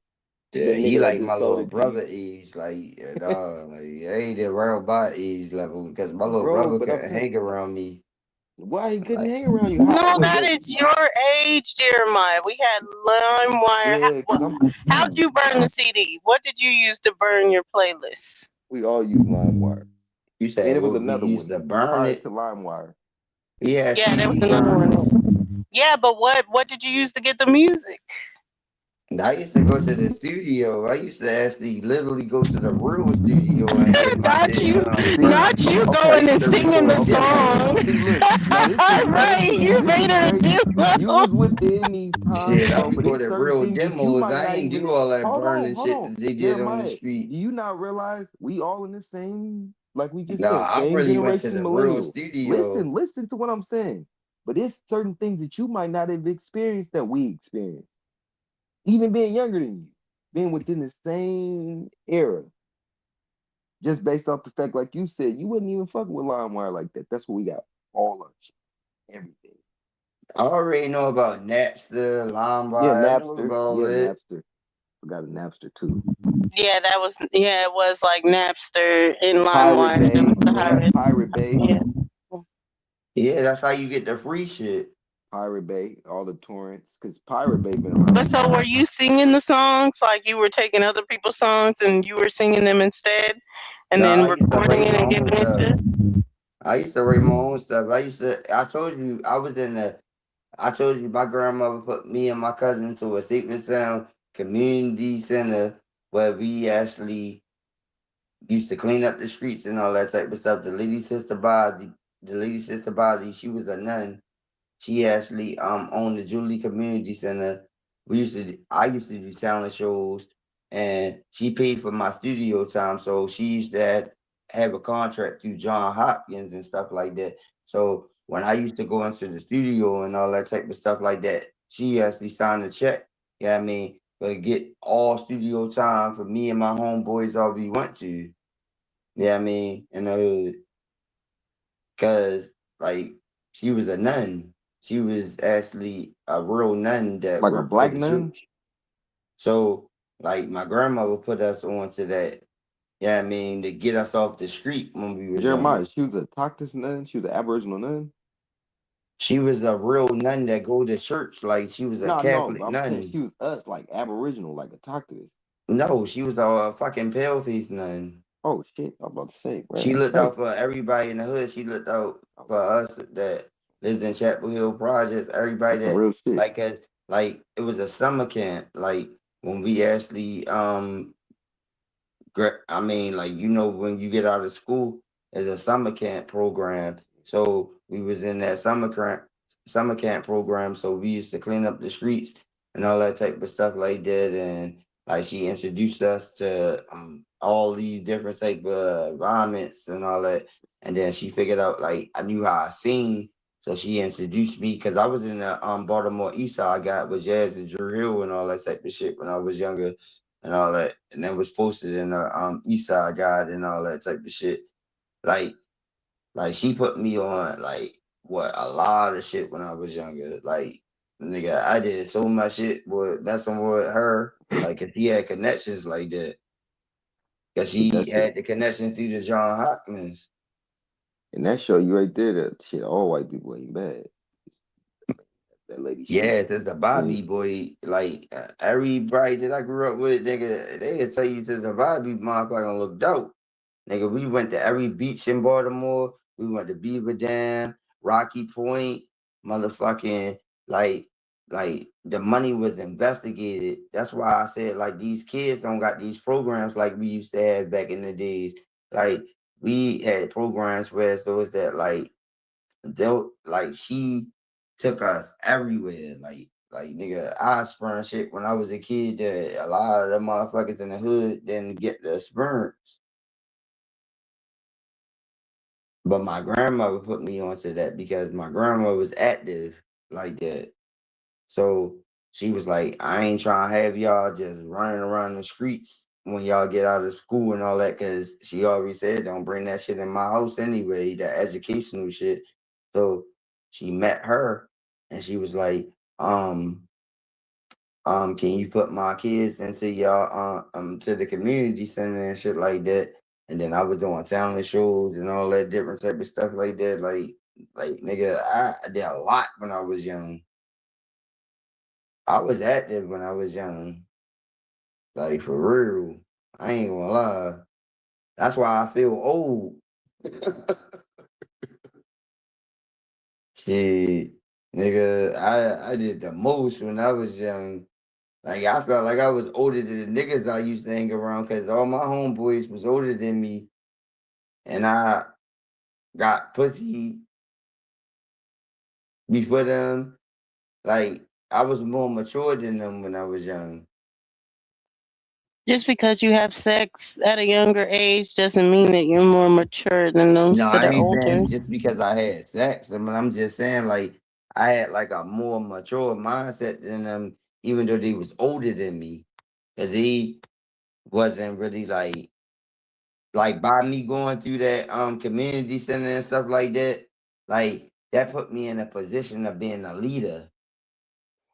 The Yeah, he nigga that like my just sold little it to you, brother age, like dog, like I ain't the real body age level because my little bro. brother But I'm couldn't telling, hang around me. why he couldn't Like, hang around you? How? No, Wait, that wait. is your age, Jeremiah. We had LimeWire. Yeah, cause I'm. How'd you burn the CD? What did you use to burn your playlist? We all use LimeWire, you and said, it was well, we another used one to burn prior it. to LimeWire. We had Yeah, there was CD another burners. one. Yeah, but what did you use to get the music? And I used to go to the studio. I used to actually literally go to the real studio and get my Not damn you, See, not you I okay, going used and to singing the record okay. song. everything. See, look, Right, you this made is her crazy. You do. was within these times, Shit, I bro, but it's recorded certain real things that you demos. might I not ain't even. do all that burning Hold shit on, that they did on the Jeremiah. street. Do you not realize we all in the same, like we just No, said, I same really went to generation the real millennials? studio. Listen to what I'm saying. But it's certain things that you might not have experienced that we experienced, even being younger than you, being within the same era. Just based off the fact, like you said, you wouldn't even fuck with LimeWire like that. That's what we got. All of it, everything. I already know about Napster, Yeah, LimeWire. I know Napster. about all Yeah, that. Napster. Forgot a Napster too. Yeah, it was like Napster and Pirate LimeWire. That was Bay. the We had hottest. Pirate Bay. Yeah. Yeah, that's how you get the free shit. Pirate Bay, all the torrents, because Pirate Bay been around But for so a were while. you singing the songs? Like you were taking other people's songs and you were singing them instead and Nah, then I used to recording write it my and own giving it stuff. to I used to write my own stuff. I told you, I told you my grandmother put me and my cousin to a safe and sound community center where we actually used to clean up the streets and all that type of stuff. The lady sister Bobby, she was a nun. She actually owned the Julie Community Center. I used to do talent shows, and she paid for my studio time. So she used to have a contract through John Hopkins and stuff like that. So when I used to go into the studio and all that type of stuff like that, she actually signed a check. Yeah, I mean, but get all studio time for me and my homeboys all we went to. Yeah, I mean, in the hood, cause like she was a nun. She was actually a real nun that Like a worked for black the nun? church. So, like, my grandmother put us onto that. Yeah, I mean, to get us off the street when we was Jeremiah, younger. she was a Tactus nun. She was an Aboriginal nun. She was a real nun that go to church. Like, she was a No, Catholic I'm saying she nun. was us, like Aboriginal, like a Tactus. No, she was a fucking pale-faced nun. Oh shit! I'm about to say, bro, She that's looked crazy. out for everybody in the hood. She looked out for us that lived in Chapel Hill Projects. Everybody That's some that real shit. like us, like it was a summer camp. Like when we actually I mean, like when you get out of school, there's a summer camp program. So we was in that summer camp program. So we used to clean up the streets and all that type of stuff like that. And like she introduced us to all these different type of environments and all that. And then she figured out like I knew how I sing. So she introduced me because I was in the Baltimore East Side. I got with Jazz and Drew Hill and all that type of shit when I was younger and all that, and then was posted in the East Side Guide and all that type of shit. Like she put me on like a lot of shit when I was younger. Like nigga, I did so much shit with messing with her. Like if she had connections like that, cause she That's had the connection through the John Hopkins. And that show you right there that shit, all white people ain't bad. That lady. Yes, it's the Bobby boy. Like everybody that I grew up with, nigga, they tell you to the Bobby motherfucker look dope. Nigga, we went to every beach in Baltimore. We went to Beaver Dam, Rocky Point, motherfucking like the money was investigated. That's why I said like these kids don't got these programs like we used to have back in the days. Like we had programs where those that like she took us everywhere. Like nigga, I spurned shit when I was a kid that a lot of the motherfuckers in the hood didn't get the spurns. But my grandmother put me onto that because my grandma was active like that. So she was like, I ain't trying to have y'all just running around the streets when y'all get out of school and all that, because she already said don't bring that shit in my house anyway, that educational shit. So she met her and she was like, can you put my kids into y'all to the community center and shit like that? And then I was doing talent shows and all that different type of stuff like that. Like nigga, I did a lot when I was young. I was active when I was young. Like for real. I ain't gonna lie. That's why I feel old. Shit. Nigga, I did the most when I was young. Like I felt like I was older than the niggas I used to hang around because all my homeboys was older than me. And I got pussy before them. Like I was more mature than them when I was young. Just because you have sex at a younger age doesn't mean that you're more mature than those No, that I are ain't older. saying just because I had sex. I mean, I'm just saying like I had like a more mature mindset than them, even though they was older than me. Cause he wasn't really like by me going through that community center and stuff like that, like that put me in a position of being a leader.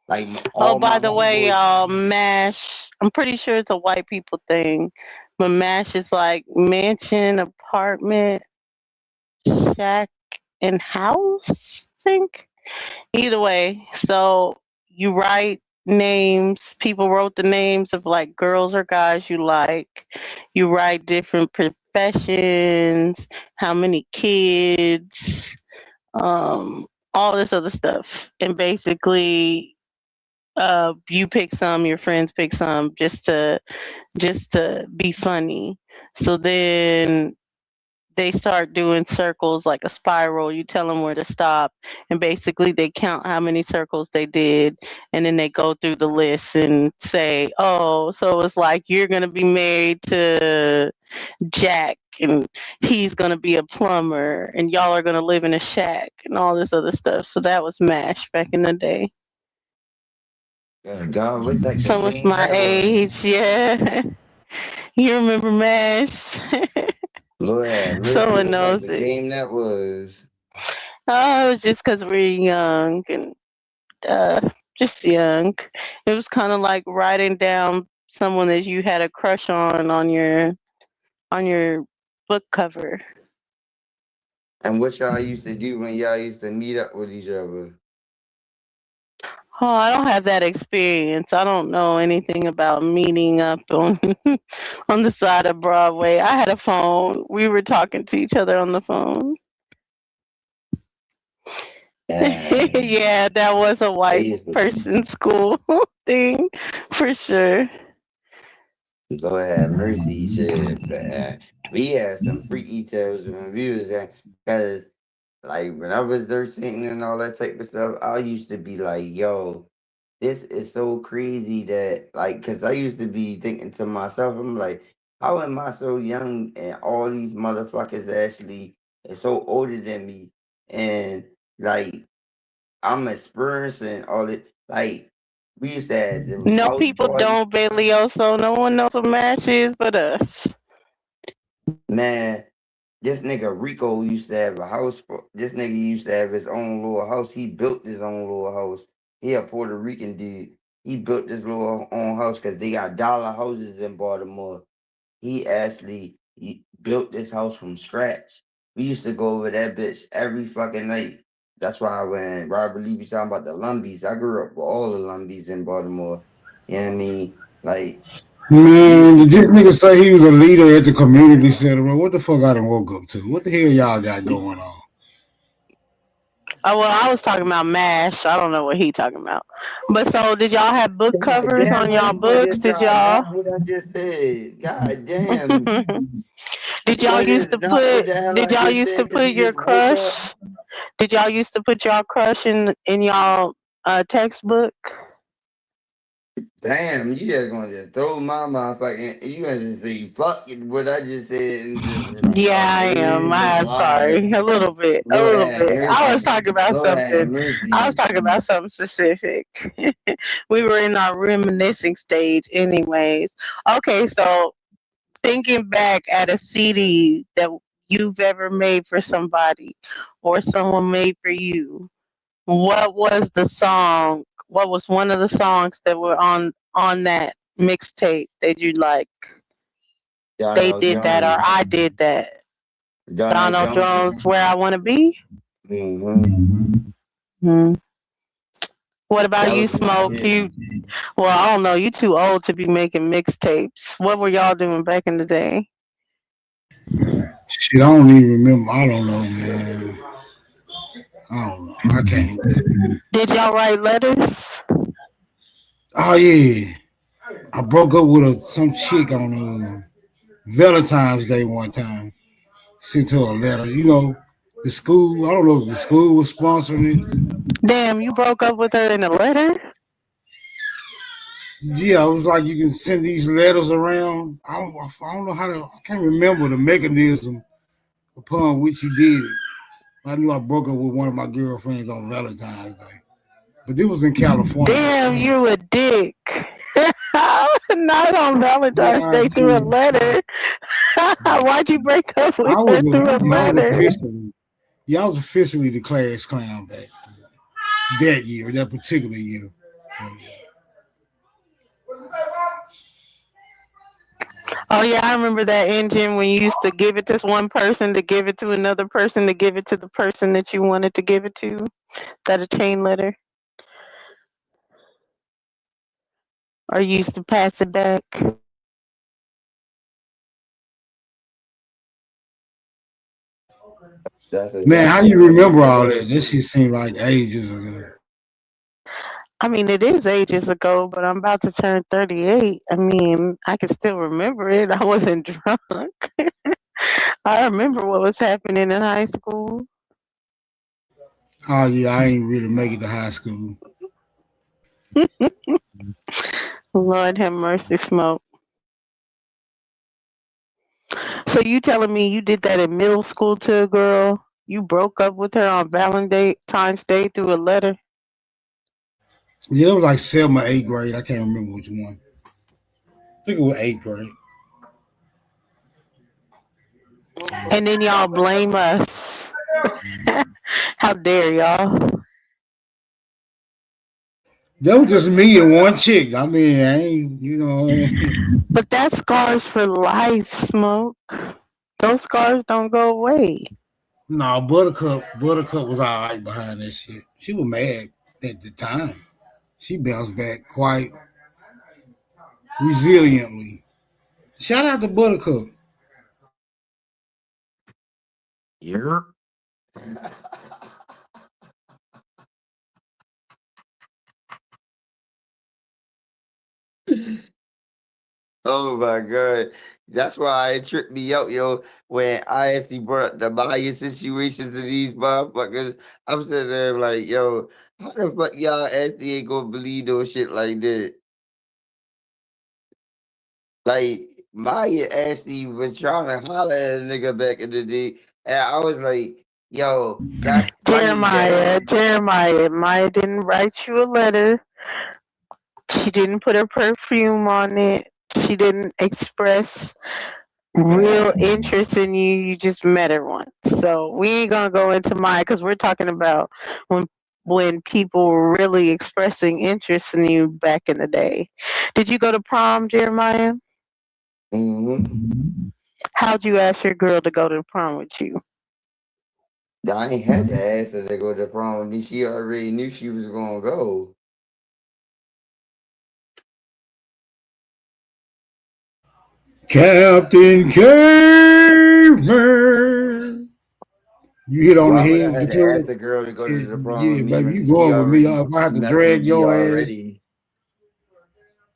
Like Oh, all by my the way, homeboys. MASH, I'm pretty sure it's a white people thing, but MASH is like mansion, apartment, shack, and house, I think. Either way, so you write names, people wrote the names of like girls or guys you like. You write different professions, how many kids, all this other stuff. And basically you pick some, your friends pick some, just to be funny. So then they start doing circles like a spiral. You tell them where to stop, and basically they count how many circles they did, and then they go through the list and say, "Oh, so it's like you're gonna be married to Jack, and he's gonna be a plumber, and y'all are gonna live in a shack, and all this other stuff." So that was MASH back in the day. God, what type of Someone's game my that was? age, yeah. You remember MASH? Lord have mercy, Someone what type knows of it. game that was? Oh, it was just because we're young and just young. It was kind of like writing down someone that you had a crush on your book cover. And what y'all used to do when y'all used to meet up with each other? Oh, I don't have that experience. I don't know anything about meeting up on on the side of Broadway. I had a phone. We were talking to each other on the phone. Yes. Yeah, that was a They white used to person school thing for sure. Lord have mercy, shit, man. We had some freaky tales when we was at, cause like when I was 13 and all that type of stuff, I used to be like, yo, this is so crazy that like, cause I used to be thinking to myself, I'm like, how am I so young and all these motherfuckers actually are so older than me, and like I'm experiencing all it. Like we used to have them No house people parties. don't, Bailey. No one knows what MASH is but us. Man, this nigga Rico used to have a house. This nigga used to have his own little house. He built his own little house. He a Puerto Rican dude. He built this little own house because they got dollar houses in Baltimore. He actually built this house from scratch. We used to go over that bitch every fucking night. That's why when Robert Lee was talking about the Lumbies, I grew up with all the Lumbies in Baltimore. You know what I mean? Like, Man, did this nigga say he was a leader at the community center? Bro? What the fuck I done woke up to? What the hell y'all got going on? Oh well, I was talking about MASH. I don't know what he talking about. But so, did y'all have book covers damn, on how y'all you gonna books? just Did not y'all? what I just said? God damn. Did You y'all gonna used just to not what put? the hell Did I y'all just used to said because put you your just woke up? crush? Did y'all used to put y'all crush in y'all textbook? Damn, you just gonna just throw my motherfucking, you gonna just say fucking what I just said and just Yeah, I am. just I'm lie. sorry. A little bit. A Lord little have bit. I was mercy. talking about Lord have something. I was mercy. talking about something specific. We were in our reminiscing stage, anyways. Okay, so thinking back at a CD that you've ever made for somebody or someone made for you, what was the song? What was one of the songs that were on that mixtape that you like? They Donald did that or Jones. I did that. Donald Donald Jones. Jones, Where I Want to Be. Mm-hmm. Hmm. What That about you, was my Smoke? shit. Well, I don't know. You too old to be making mixtapes. What were y'all doing back in the day? Shit, I don't even remember. I don't know, man. I don't know. I can't. Did y'all write letters? Oh yeah, I broke up with some chick on Valentine's Day one time. Sent her a letter. You know, the school. I don't know if the school was sponsoring it. Damn, you broke up with her in a letter? Yeah, it was like you can send these letters around. I don't know how to. I can't remember the mechanism upon which you did it. I knew I broke up with one of my girlfriends on Valentine's Day, but this was in California. Damn, you a dick. Not on Valentine's Yeah, Day through a letter. Why'd you break up with I was her through a letter? officially, yeah, I was officially the class clown that year, that particular year. So, yeah. Oh yeah, I remember that engine when you used to give it to one person to give it to another person to give it to the person that you wanted to give it to. That a chain letter. Or you used to pass it back. That's Man, how exactly you what I used remember to all do. that? This shit seemed like ages ago. I mean, it is ages ago, but I'm about to turn 38. I mean, I can still remember it. I wasn't drunk. I remember what was happening in high school. Oh yeah, I ain't really make it to high school. Lord have mercy, Smoke. So you telling me you did that in middle school to a girl? You broke up with her on Valentine's Day through a letter? Yeah, it was like 7th or 8th grade. I can't remember which one. I think it was 8th grade. And then y'all blame us. How dare y'all? That was just me and one chick. I mean, I ain't, But that's scars for life, Smoke. Those scars don't go away. No, Buttercup was all right behind that shit. She was mad at the time. She bounced back quite resiliently. Shout out to Buttercup. Yeah. Oh my god. That's why it tripped me out, yo, when I actually brought up the bias situations of these motherfuckers. I'm sitting there like, yo, how the fuck y'all actually ain't gonna believe no shit like that? Like, Maya actually was trying to holler at a nigga back in the day. And I was like, yo, that's funny that Jeremiah, Maya didn't write you a letter. She didn't put her perfume on it. She didn't express real interest in you. You just met her once. So we ain't gonna go into Maya because we're talking about when people were really expressing interest in you back in the day. Did you go to prom, Jeremiah? mm-hmm. How'd you ask your girl to go to prom with you? I ain't had to ask her to go to prom with me. She already knew she was gonna go. Captain Caveman. You hit on the Why would head I with have the to ask club. the girl to go to the prom Yeah, with me baby, when you she going with me. already If I have to messed with drag me your ass, already?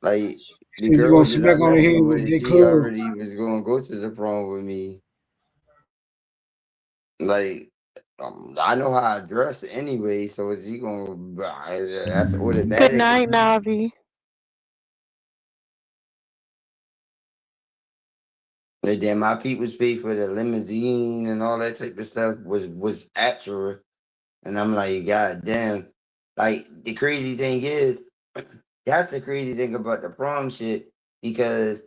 Like, the said you gonna girl that smack I'm on the messing head with with, that she club. already was gonna go to the prom with me. Like, I know how I dress anyway, so is he gonna? That's Good automatic. night, Navi. And then my people's paid for the limousine and all that type of stuff was extra, and I'm like, God damn! Like the crazy thing is, that's the crazy thing about the prom shit because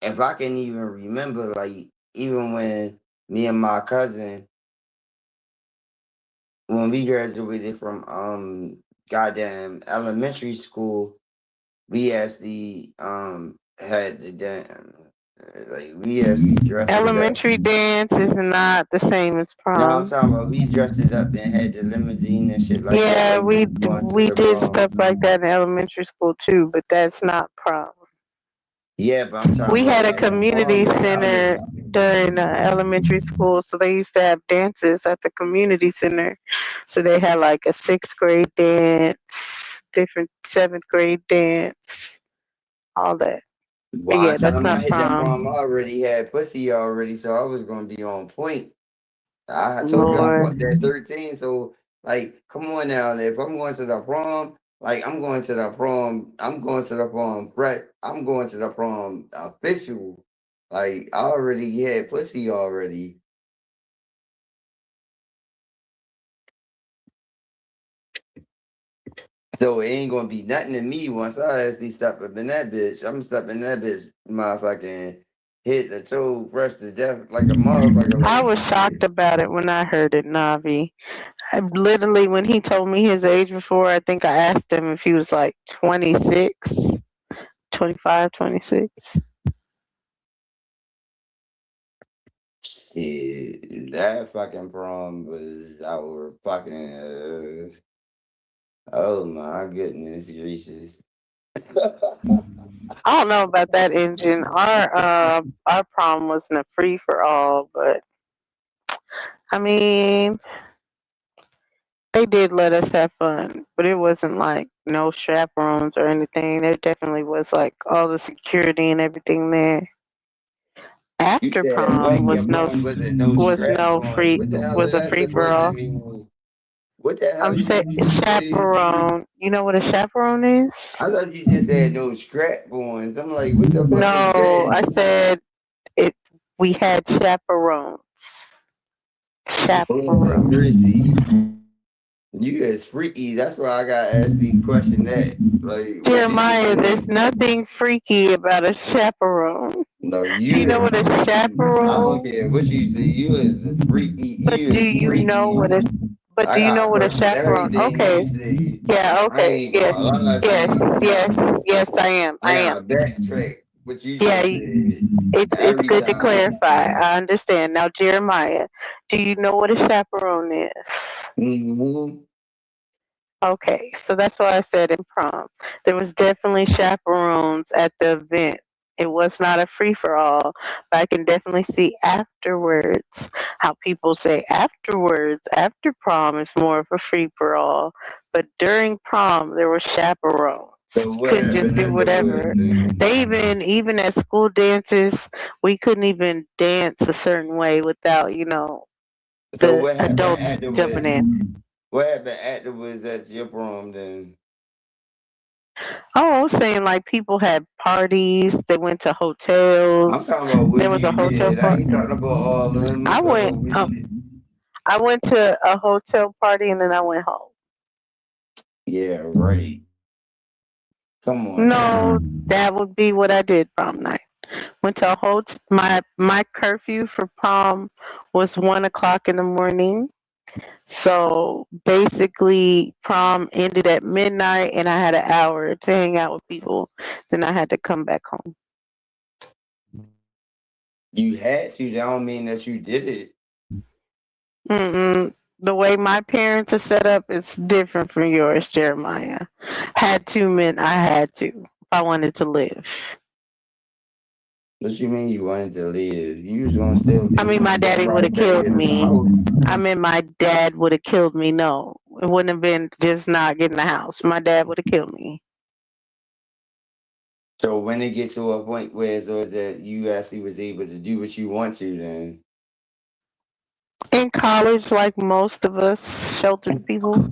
if I can even remember, like even when me and my cousin when we graduated from goddamn elementary school, we actually had the damn like we actually dressed it up. Elementary dance is not the same as No, I'm prom. talking about we dressed it up and had the limousine and shit like that, Yeah, like we we was going to we the did prom. stuff like that in elementary school too, but that's not prom. Yeah, but I'm talking We about had a like the prom community that I was. center during elementary school, so they used to have dances at the community center. So they had like a sixth grade dance, different seventh grade dance, all that. But By yeah, the that's time I not hit that prom. prom, I already had pussy already, so I was gonna be on point. I told you I Lord. fucked that 13. So like, come on now. If I'm going to the prom, like I'm going to the prom, I'm going to the prom I'm going to the prom official. Like I already had pussy already. So it ain't gonna be nothing to me once I actually step up in that bitch. I'm stepping that bitch motherfucking hit the toe fresh to death like a motherfucker. I Like was shocked about it when I heard it, Navi. I literally, when he told me his age before, I think I asked him if he was like 26, 25, 26. shit, that fucking prom was our fucking oh my goodness gracious. I don't know about that engine. Our prom wasn't a free for all, but I mean, They did let us have fun, but it wasn't like no chaperones or anything. There definitely was like all the security and everything there. You After said prom when your prom wasn't no strap on. What the hell is was a that free for supposed to all. mean? What the hell I'm saying did you just say? chaperone. You know what a chaperone is? I thought you just said no strap ons. I'm like, what the fuck is No, I that? said it. We had chaperones. Lord have mercy. Chaperones. You is freaky. That's why I got asked the question that. Like, what you just Jeremiah, said? there's nothing freaky about a chaperone. No, Do you you know is what a freaky. I don't chaperone? care what you say. You is a freaky. But You do is you know freaky. what a but I do you know got what a question chaperone? everything Okay. you say. Yeah, I okay. ain't Yes. gonna lie to Yes. you. Yes, I am. I I am. gotta backtrack what you Yeah, just said it's every good to time. clarify. I understand. Now, Jeremiah, do you know what a chaperone is? Mm-hmm. Okay, so that's why I said in prom. There was definitely chaperones at the event. It was not a free for all, but I can definitely see afterwards how people say afterwards, after prom is more of a free for all. But during prom, there were chaperones. So You what couldn't just happened do afterwards whatever. then? They even at school dances, we couldn't even dance a certain way without, So the what happened adults jumping afterwards? in. What happened afterwards at your prom then? Oh, I was saying like people had parties, they went to I'm hotels. talking about There what was a you hotel did. I ain't party. talking about all of them. I'm I talking went about what you did. I went to a hotel party and then I went home. Yeah, right. Come on now. No, that would be what I did prom night. Went to a hotel. My curfew for prom was 1 o'clock in the morning. So basically, prom ended at midnight, and I had an hour to hang out with people. Then I had to come back home. You had to. That don't mean that you did it. Mm-mm. The way my parents are set up is different from yours, Jeremiah. Had to meant I had to if I wanted to live. What you mean you wanted to live? You was gonna still I mean, my be daddy would right have back killed in the me. house. I mean, my dad would have killed me. No, it wouldn't have been just not getting the house. My dad would have killed me. So when it gets to a point where it's that you actually was able to do what you want to, then In college, like most of us sheltered people.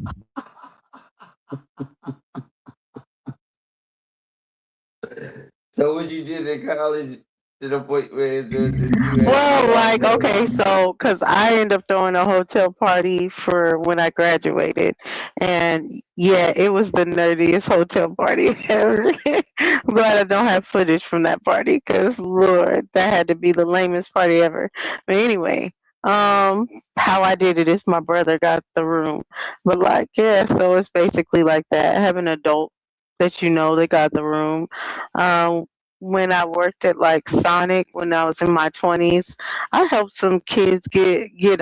so what you did in college to the point where it's that you actually Well, got like, money. okay, so, because I ended up throwing a hotel party for when I graduated. And yeah, it was the nerdiest hotel party ever. I'm glad I don't have footage from that party because, Lord, that had to be the lamest party ever. But anyway, how I did it is my brother got the room. But, like, yeah, so it's basically like that. Have an adult that they got the room. Um, when I worked at like Sonic when I was in my 20s, I helped some kids get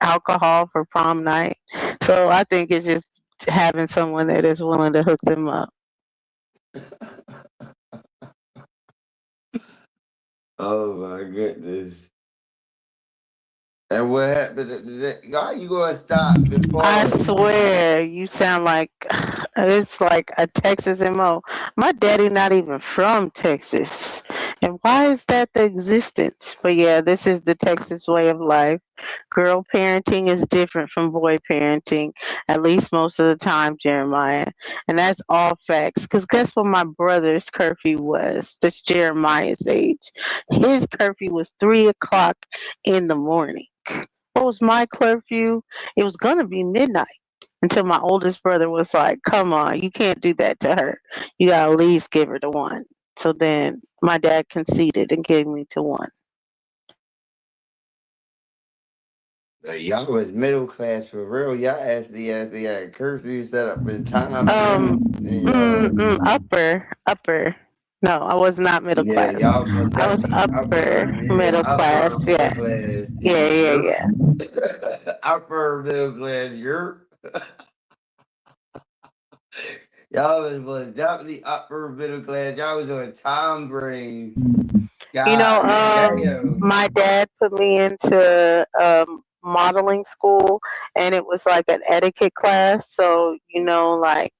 alcohol for prom night. So I think it's just having someone that is willing to hook them up. Oh my goodness. And what happened? How you gonna stop the I party? swear, you sound like it's like a Texas MO. My daddy not even from Texas. And why is that the existence? But yeah, this is the Texas way of life. Girl parenting is different from boy parenting, at least most of the time, Jeremiah. And that's all facts. Because guess what my brother's curfew was? That's Jeremiah's age. His curfew was 3 o'clock in the morning. What was my curfew? It was gonna be midnight until my oldest brother was like, "Come on, you can't do that to her. You gotta at least give her to one." So then my dad conceded and gave me to one. Y'all was middle class for real. Y'all actually had curfew set up in time Upper. No, I was not middle yeah, class. y'all most I was definitely upper middle upper class. middle Yeah, class. yeah, yeah, You're yeah. upper middle class. You're y'all was definitely upper middle class. Y'all was on time brain. You know, God damn. my dad put me into modeling school, and it was like an etiquette class. So like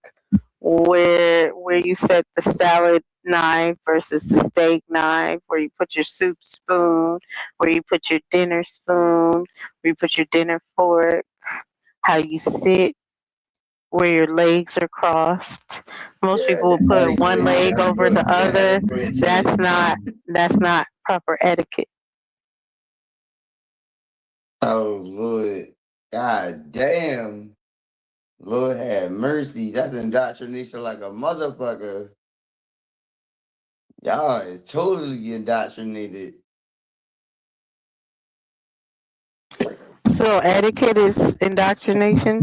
where you set the salad knife versus the steak knife, where you put your soup spoon, where you put your dinner spoon, where you put your dinner fork, how you sit, where your legs are crossed. Most Yeah, people will that put one etiquette, leg over the that other. etiquette That's shit. not proper etiquette. Oh Lord, God damn, Lord have mercy. That's indoctrination like a motherfucker. Y'all is totally indoctrinated. So etiquette is indoctrination.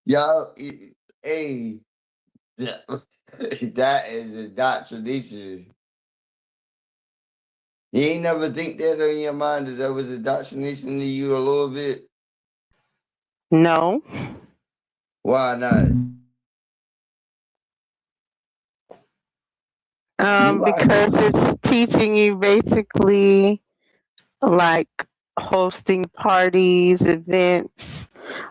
Y'all, hey, that is indoctrination. You ain't never think that in your mind that there was indoctrination to you a little bit? No. Why not? Why? Because it's teaching you basically like hosting parties, events.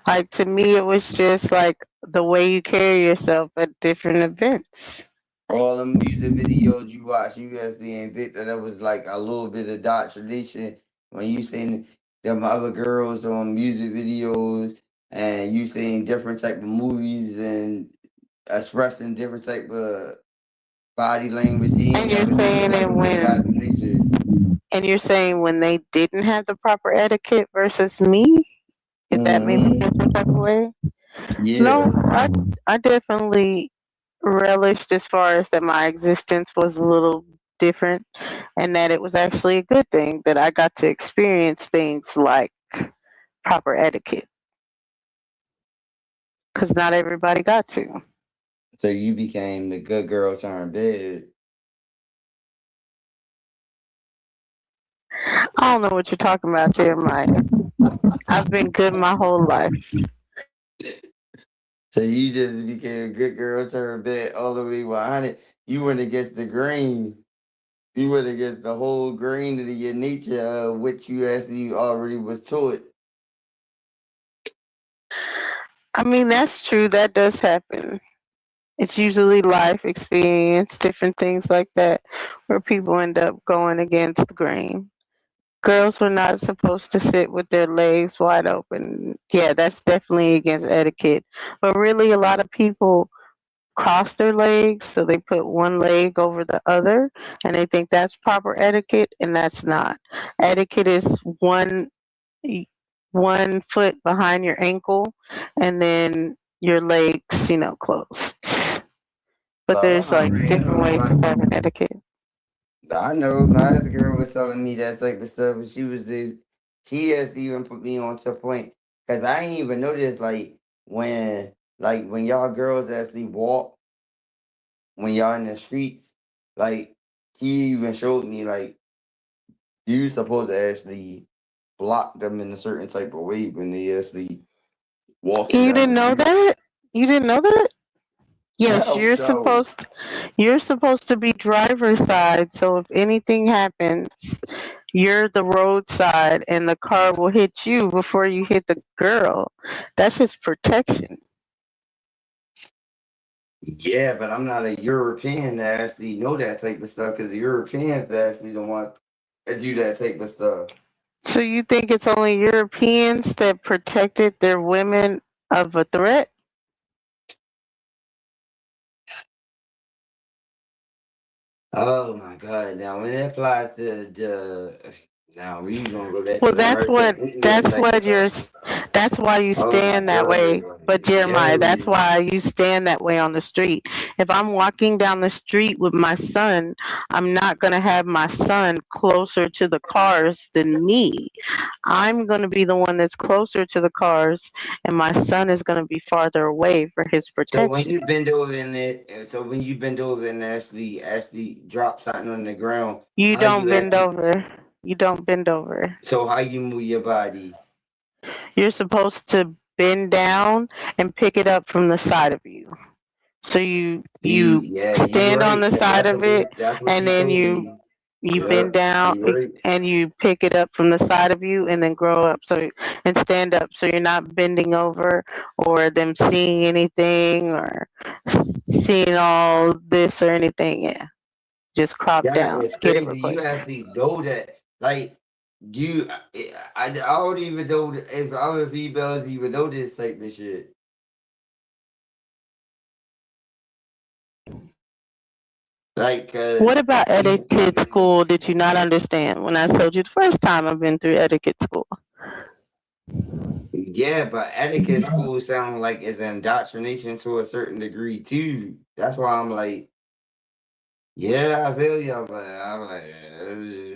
Like to me, it was just like the way you carry yourself at different events. All the music videos you watch, you actually ain't think that was like a little bit of indoctrination when you seen them other girls on music videos and you seen different type of movies and expressing different type of body language. You ain't And you're never think that saying that it was indoctrination. and you're saying when they didn't have the proper etiquette versus me, if that made me feel some type of way. Yeah. No, I definitely relished as far as that my existence was a little different and that it was actually a good thing that I got to experience things like proper etiquette because not everybody got to. So you became the good girl turned bed. I don't know what you're talking about, Jeremiah. I've been good my whole life. So you just became a good girl turned bed all the way 100. You went against the grain. You went against the whole grain of your nature, which you actually already was taught. I mean, that's true. That does happen. It's usually life experience, different things like that, where people end up going against the grain. Girls were not supposed to sit with their legs wide open. Yeah, that's definitely against etiquette. But really, a lot of people cross their legs, so they put one leg over the other, and they think that's proper etiquette, and that's not. Etiquette is one foot behind your ankle, and then your legs, closed. But So there's like different ways to have an etiquette. I know my ex girl was telling me that type of stuff, but she has even put me on to a point because I ain't even noticed when y'all girls actually walk when y'all in the streets, like she even showed me like you supposed to actually block them in a certain type of way when they actually walking You down didn't the know street. that? You didn't know that? Yes, Hell no. you're supposed to be driver's side, so if anything happens, you're the roadside and the car will hit you before you hit the girl. That's just protection. Yeah, but I'm not a European that actually know that type of stuff because the Europeans that actually don't want to do that type of stuff. So you think it's only Europeans that protected their women of a threat? Oh my God! Now when it applies to the now we gonna go back Well, to the American Indian that's type what stuff. that's why you Oh my stand that way. God! But Jeremiah, that's Yo, why you stand that way on the street. If I'm walking down the street with my son, I'm not going to have my son closer to the cars than me. I'm going to be the one that's closer to the cars and my son is going to be farther away for his so when protection. you bend over in it, so when you bend over and actually drop something on the ground, You how don't you bend actually? over. You don't bend over. So how you move your body? You're supposed to bend down and pick it up from the side of you. So you See, yeah, you stand on right. the Cause side of it that's what and she then told you me. You Yeah, bend down you right. and you pick it up from the side of you and then grow up and stand up so you're not bending over or them seeing anything or seeing all this or anything. Yeah. Just crop That down. is Get it crazy. You replaced. actually know that. Like you, I don't even know if other females even know this type of shit. Like, What about you, etiquette school did you not understand when I told you the first time I've been through etiquette school? yeah, but etiquette school sounds like it's indoctrination to a certain degree too. That's why I'm like, yeah, I feel you, but I'm like,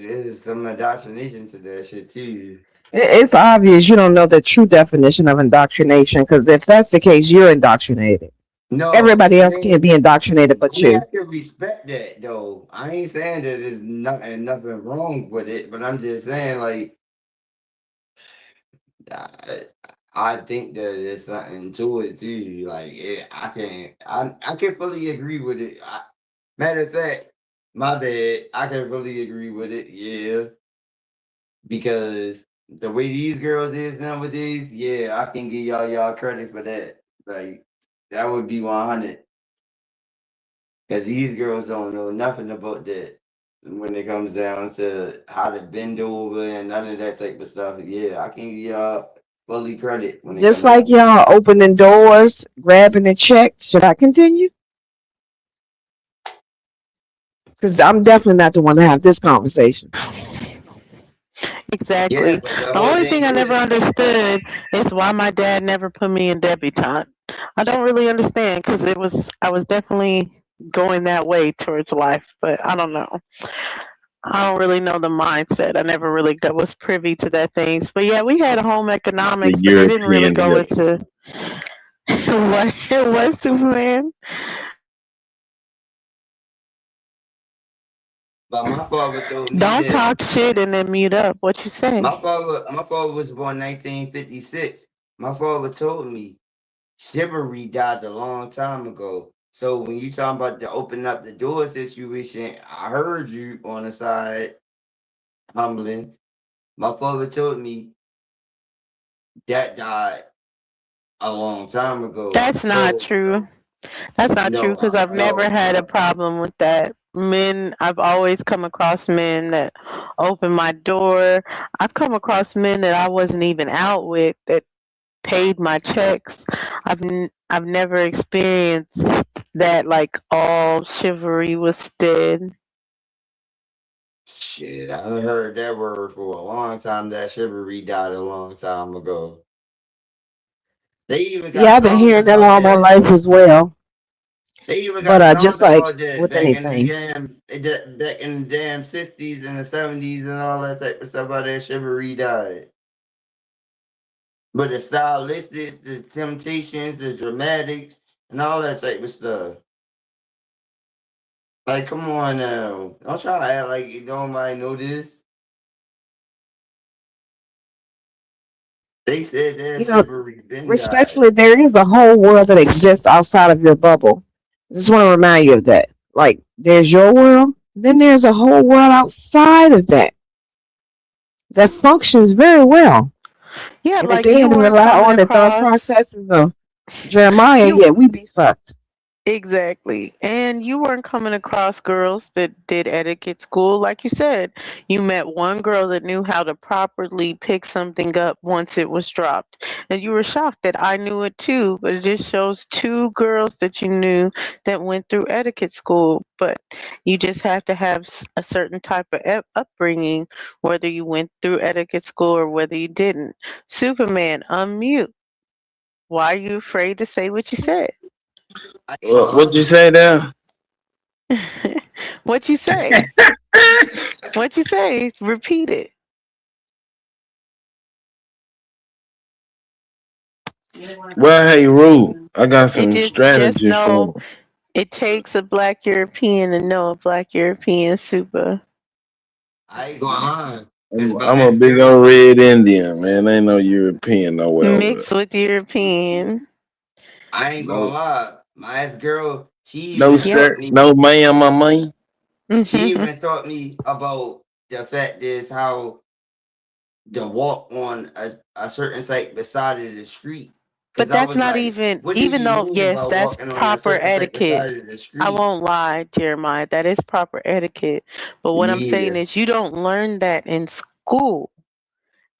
there's some indoctrination to that shit too. It's obvious you don't know the true definition of indoctrination because if that's the case, you're indoctrinated. No, Everybody I else can't be indoctrinated but mean, I you. can respect that though. I ain't saying that there's nothing wrong with it, but I'm just saying like I, I think that there's something to it too. Like I can fully agree with it. Matter of fact, my bad. I can fully agree with it. Yeah, because the way these girls is nowadays, yeah, I can give y'all credit for that. Like that would be 100. Because these girls don't know nothing about that when it comes down to how to bend over and none of that type of stuff. Yeah, I can give y'all fully credit when it Just comes like down. y'all opening doors, grabbing the check. Should I continue? Because I'm definitely not the one to have this conversation. Yeah, Exactly. but the The whole only thing thing I never is, understood is why my dad never put me in debutante. I don't really understand because I was definitely going that way towards life, but I don't know. I don't really know the mindset. I never really was privy to that things. But yeah, we had home The economics, but it didn't really European go way. into what it was Superman. but my father told me Don't that talk shit and then mute up. What you say? my father was born 1956. My father told me chivalry died a long time ago. So when you talking about the open up the door situation, I heard you on the side humbling. My father told me that died a long time ago. That's not So true. That's not true no, because I've never no. had a problem with that. I've always come across men that open my door. I've come across men that I wasn't even out with that paid my checks. I've never experienced that like all chivalry was dead. Shit, I haven't heard that word for a long time. That chivalry died a long time ago. They even Yeah, got I've been songs hearing that about all my that. life as well. They even But got songs just like about that with back in the anything, back in the damn 60s and the 70s and all that type of stuff. How that chivalry died. But the stylistics, the temptations, the dramatics, and all that type of stuff. Like, come on now. Don't try to act like you don't mind know this. They said that you know, chivalry been died. respectfully, there is a whole world that exists outside of your bubble. Just want to remind you of that. Like, there's your world, then there's a whole world outside of that functions very well. Yeah, And if like they you had to weren't rely coming on the thought across processes of Jeremiah, you yeah, we'd be fucked. exactly. And you weren't coming across girls that did etiquette school. Like you said, you met one girl that knew how to properly pick something up once it was dropped. And you were shocked that I knew it too. But it just shows two girls that you knew that went through etiquette school. But you just have to have a certain type of upbringing, whether you went through etiquette school or whether you didn't. Superman, unmute. Why are you afraid to say what you said? I ain't gonna What'd lie. you say there? What you say? What you say? Repeat it. Well, hey, Rue, I got It some just strategy for know you. it takes a black European to know a black European super. I ain't gonna lie. Cause I'm, my I'm a ex big old girl, red Indian, man. Ain't no European nowhere over there. Mixed with European. I ain't gonna No, lie. My ex girl, she no, even Yep. sir. taught me. No, ma'am, my man. She Mm-hmm. even taught me about the fact is how to walk on a certain site beside of the street. Cause But I that's was not like, even, what do even you though, mean yes, by that's walking on a proper certain site etiquette. beside of the I street? won't lie, Jeremiah. That is proper etiquette. But what I'm saying Yeah, is, you don't learn that in school.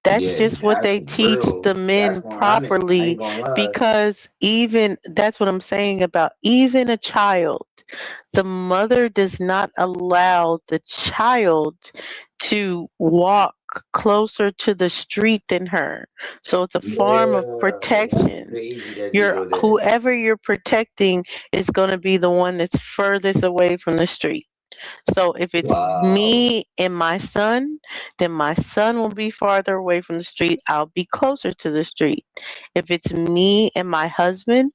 That's yeah, just what that's they teach the real. That's men 100. I properly, ain't gonna lie. because even that's what I'm saying about even a child. The mother does not allow the child to walk closer to the street than her. So it's a form of Yeah, that's protection. crazy that you You're know that. whoever you're protecting is going to be the one that's furthest away from the street. So if it's Wow. me and my son, then my son will be farther away from the street. I'll be closer to the street. If it's me and my husband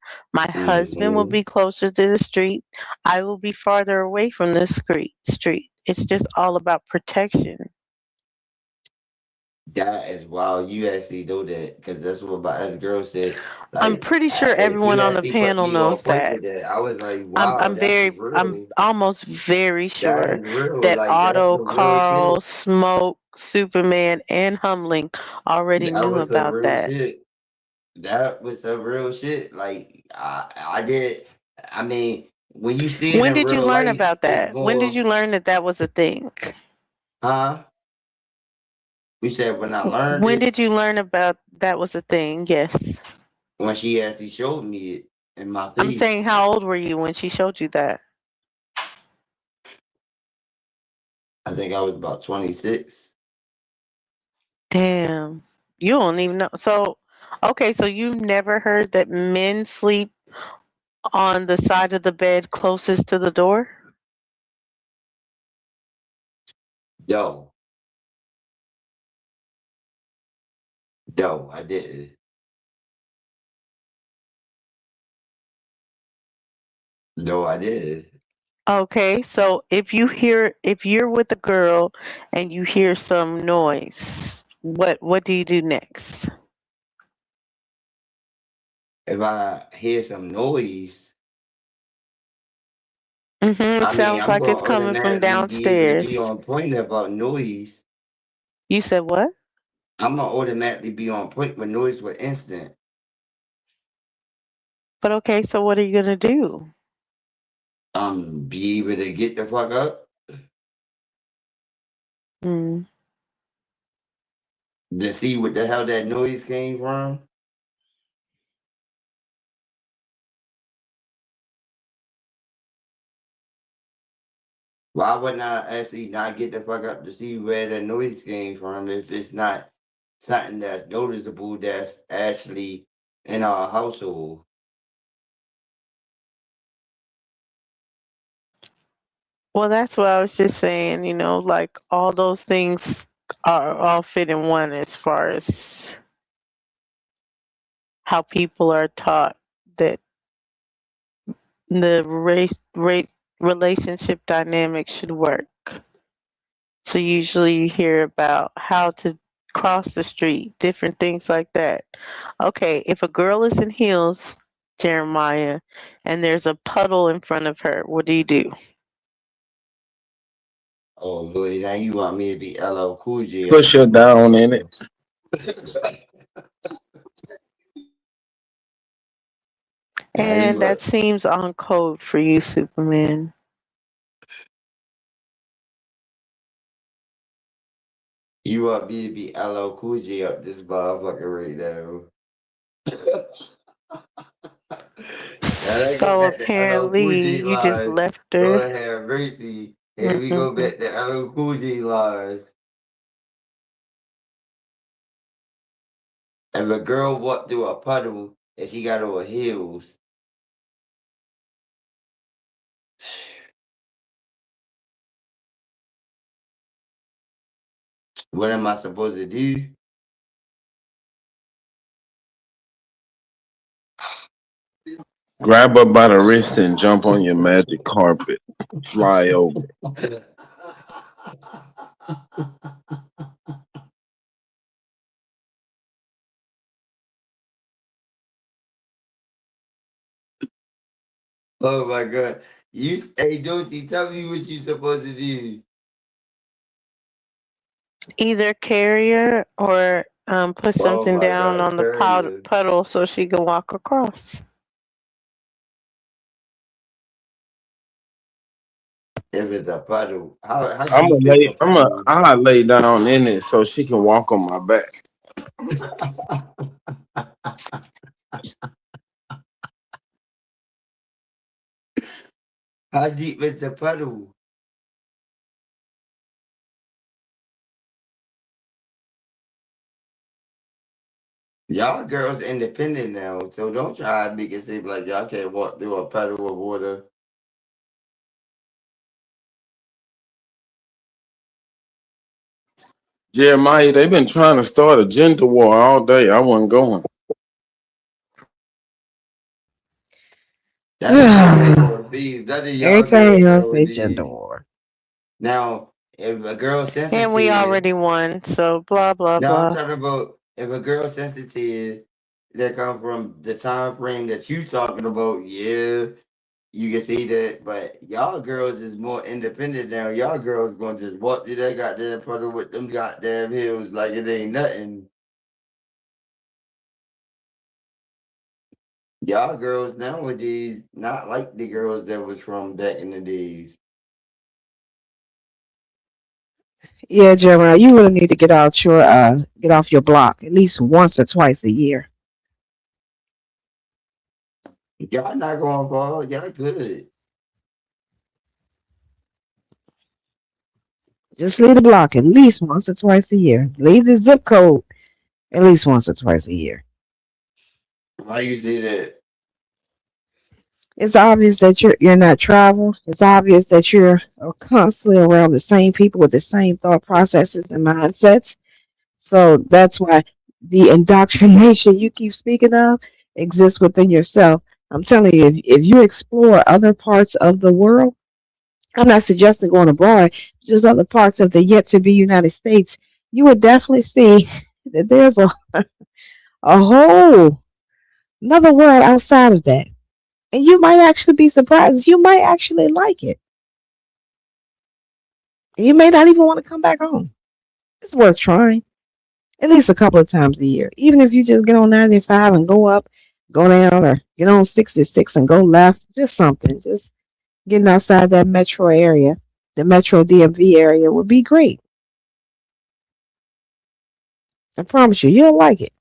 will Hmm. be closer to the street. I will be farther away from the street. It's just all about protection. That is wow. You actually know that because that's what my ex girl said. I'm Like, pretty sure you everyone on the actually put panel me on knows point that. with that. I was like, I'm wow, I'm that's very I'm real. almost very That sure is real. that Like, that's Otto, some real Carl, shit. Smoke, Superman, and Humling already That knew was some about real that. shit. That was some real shit. Like, I did. I mean, when you see it When in did you real learn life, about it's that? When did more, you learn that that was a thing? huh? You said when I learned When it, did you learn about that was a thing? Yes. when she actually showed me it in my I'm face. saying, how old were you when she showed you that? I think I was about 26. Damn. You don't even know. So, okay, so you never heard that men sleep on the side of the bed closest to the door? Yo, yo, I didn't. No, I did. Okay, so if you're with a girl and you hear some noise, what do you do next? If I hear some noise, It I mean, sounds I'm like gonna it's coming from automatically be able to be downstairs. on point about noise. You said what? I'm gonna automatically be on point with noise with instant. But okay, so what are you gonna do? Be able to get the fuck up Mm. to see what the hell that noise came from. Why wouldn't I actually not get the fuck up to see where the noise came from if it's not something that's noticeable that's actually in our household? Well, that's what I was just saying, like all those things are all fit in one as far as how people are taught that the relationship dynamic should work. So usually you hear about how to cross the street, different things like that. Okay, if a girl is in heels, Jeremiah, and there's a puddle in front of her, what do you do? Oh, Lord, now you want me to be LL Cool J up Push this her down in it. motherfucker. Now And that seems on code for you, Superman. you want me to be LL Cool J up this motherfucker right now. Now let's go So back to LL Cool apparently J you just lies. left her. Lord have mercy. Here we go Mm-mm-mm. back to LL Cool J lies. If a girl walked through a puddle and she got on heels, what am I supposed to do? Grab her by the wrist and jump on your magic carpet. Fly over. Oh my god. Hey Josie, tell me what you supposed to do. Either carrier or put Oh something my down god, on the courier. puddle so she can walk across. If it's a puddle, how I'm gonna deep is lay. a puddle? I lay down in it so she can walk on my back. How deep is the puddle? Y'all girls independent now, so don't try to make it seem like y'all can't walk through a puddle of water. Jeremiah, they've been trying to start a gender war all day. I wasn't going. That's a girl these. None of Every y'all time girls y'all say gender nowadays. war. Now, if a girl And we sensitive, already won, so blah blah now I'm blah. talking about if a girl sensitive that come from the time frame that you talking about, yeah, you can see that. But y'all girls is more independent now. Y'all girls gonna just walk through that goddamn puddle with them goddamn heels like it ain't nothing. Y'all girls nowadays not like the girls that was from back in the days. Yeah, Jeremiah, you really need to get off your block at least once or twice a year. Y'all not going far. Y'all good. Just leave the block at least once or twice a year. Leave the zip code at least once or twice a year. Why you say that? It's obvious that you're not travel. It's obvious that you're constantly around the same people with the same thought processes and mindsets. So that's why the indoctrination you keep speaking of exists within yourself. I'm telling you, if you explore other parts of the world, I'm not suggesting going abroad, just other parts of the yet to be United States, you would definitely see that there's a whole another world outside of that. And you might actually be surprised. You might actually like it. You may not even want to come back home. It's worth trying at least a couple of times a year. Even if you just get on 95 and go up, go down, or get on 66 and go left, just something. Just getting outside that metro area, the metro DMV area would be great. I promise you, you'll like it.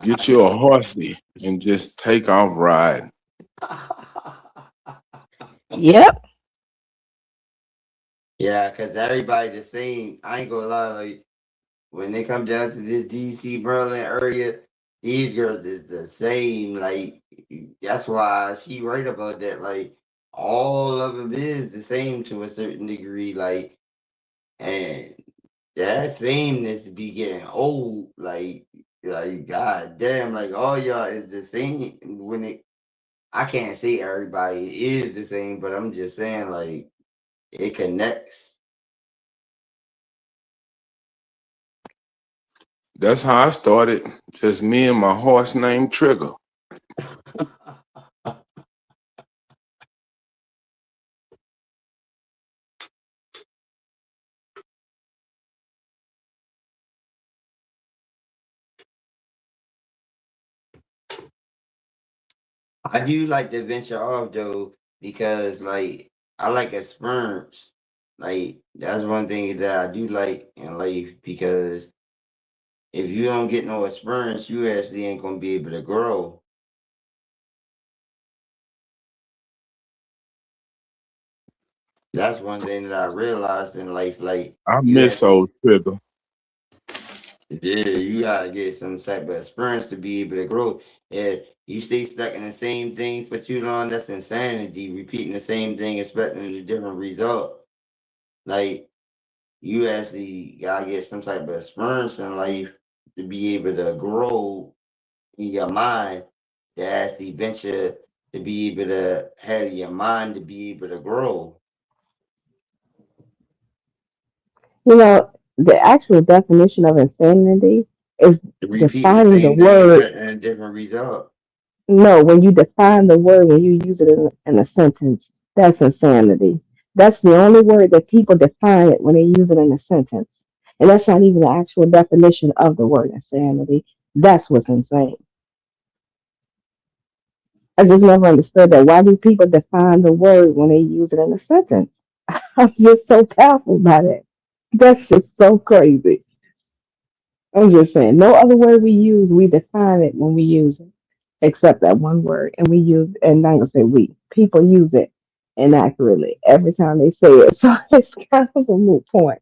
Get you a horsey and just take off riding. Yep. Yeah, cause everybody the same. I ain't gonna lie, like when they come down to this DC Maryland area, these girls is the same. Like that's why she right about that. Like all of them is the same to a certain degree. Like and that sameness be getting old. Like god damn, like all y'all is the same when it. I can't say everybody is the same, but I'm just saying like it connects. That's how I started. Just me and my horse named Trigger. I do like to venture off though because like I like experience. Like that's one thing that I do like in life because if you don't get no experience, you actually ain't gonna be able to grow. That's one thing that I realized in life. Like I you miss actually, old Trigger. yeah, you gotta get some type of experience to be able to grow. If you stay stuck in the same thing for too long, that's insanity. Repeating the same thing, expecting a different result. Like you actually gotta get some type of experience in life to be able to grow in your mind to actually venture to be able to have your mind to be able to grow. You know, the actual definition of insanity is Repeating the defining the same thing, word. expecting a different result. No, when you define the word, when you use it in a sentence, that's insanity. That's the only word that people define it when they use it in a sentence. And that's not even the actual definition of the word insanity. That's what's insane. I just never understood that. Why do people define the word when they use it in a sentence? I'm just so baffled by that. That's just so crazy. I'm just saying, no other word we use, we define it when we use it, except that one word. And we use, and I'm gonna say we, people use it inaccurately every time they say it. So it's kind of a moot point.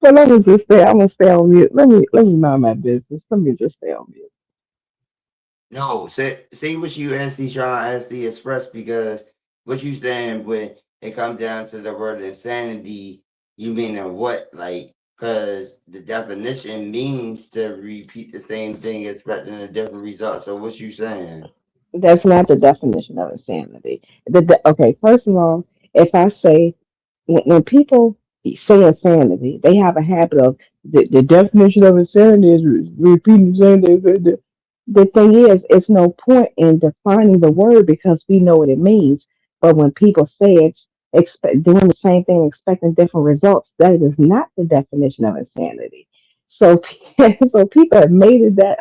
But let me just stay, I'm gonna stay on mute. Let me mind my business. Let me just stay on mute. No, say what you actually trying to actually express, because what you saying when it comes down to the word insanity, you meaning what? Like, because the definition means to repeat the same thing expecting a different result. So what you saying? That's not the definition of insanity. Okay, first of all, if I say when people say insanity, they have a habit of the definition of insanity is repeating the same thing. The thing is, it's no point in defining the word because we know what it means. But when people say it's doing the same thing, expecting different results, that is not the definition of insanity. So, so people have made it that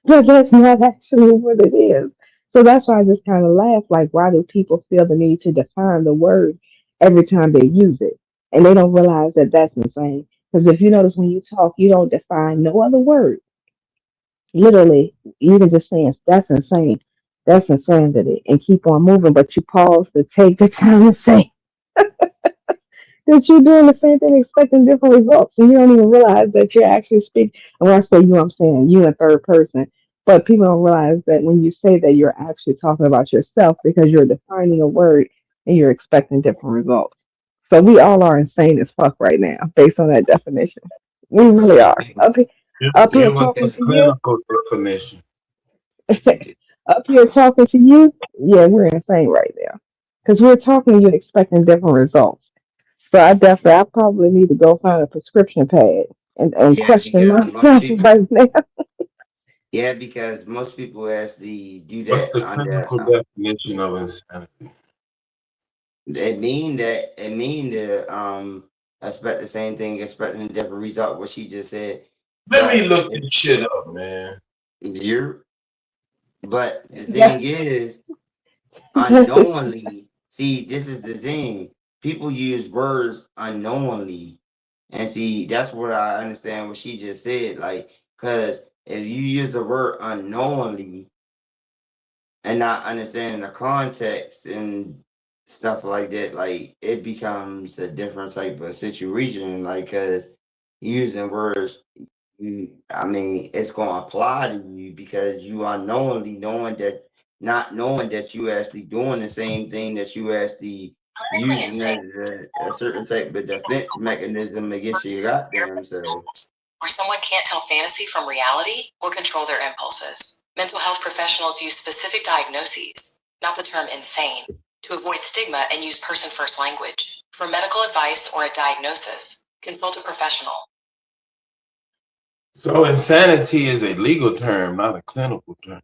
but that's not actually what it is. So that's why I just kind of laugh. Like, why do people feel the need to define the word every time they use it? And they don't realize that that's insane. Because if you notice when you talk, you don't define no other word. Literally, you can just say that's insane. That's insanity, and keep on moving. But you pause to take the time to say that you're doing the same thing, expecting different results, and you don't even realize that you're actually speaking. And when I say you, I'm saying you in third person. But people don't realize that when you say that, you're actually talking about yourself because you're defining a word and you're expecting different results. So we all are insane as fuck right now, based on that definition. We really are. Up here Give us talking the to you, clinical definition. up here talking to you. Yeah, we're insane right now because we're talking. You're expecting different results. So I probably need to go find a prescription pad and Yeah, question because most myself people. right now. Yeah, because most people actually do What's that the under. clinical definition of insanity? It mean to expect the same thing, expecting a different result. What she just said, Let me but look this shit up, man. you're. But the Yeah, thing is, that is unknowingly. See, this is the thing. People use words unknowingly, and see, that's what I understand. What she just said, like, because if you use the word unknowingly and not understanding the context and stuff like that, like it becomes a different type of situation. Like, cause using words, I mean, it's gonna apply to you because you unknowingly not knowing that you actually doing the same thing that you actually using as a certain type of defense mechanism against your goddamn self. Where someone can't tell fantasy from reality or control their impulses. Mental health professionals use specific diagnoses, not the term insane, to avoid stigma and use person first language. For medical advice or a diagnosis, consult a professional. So insanity is a legal term, not a clinical term.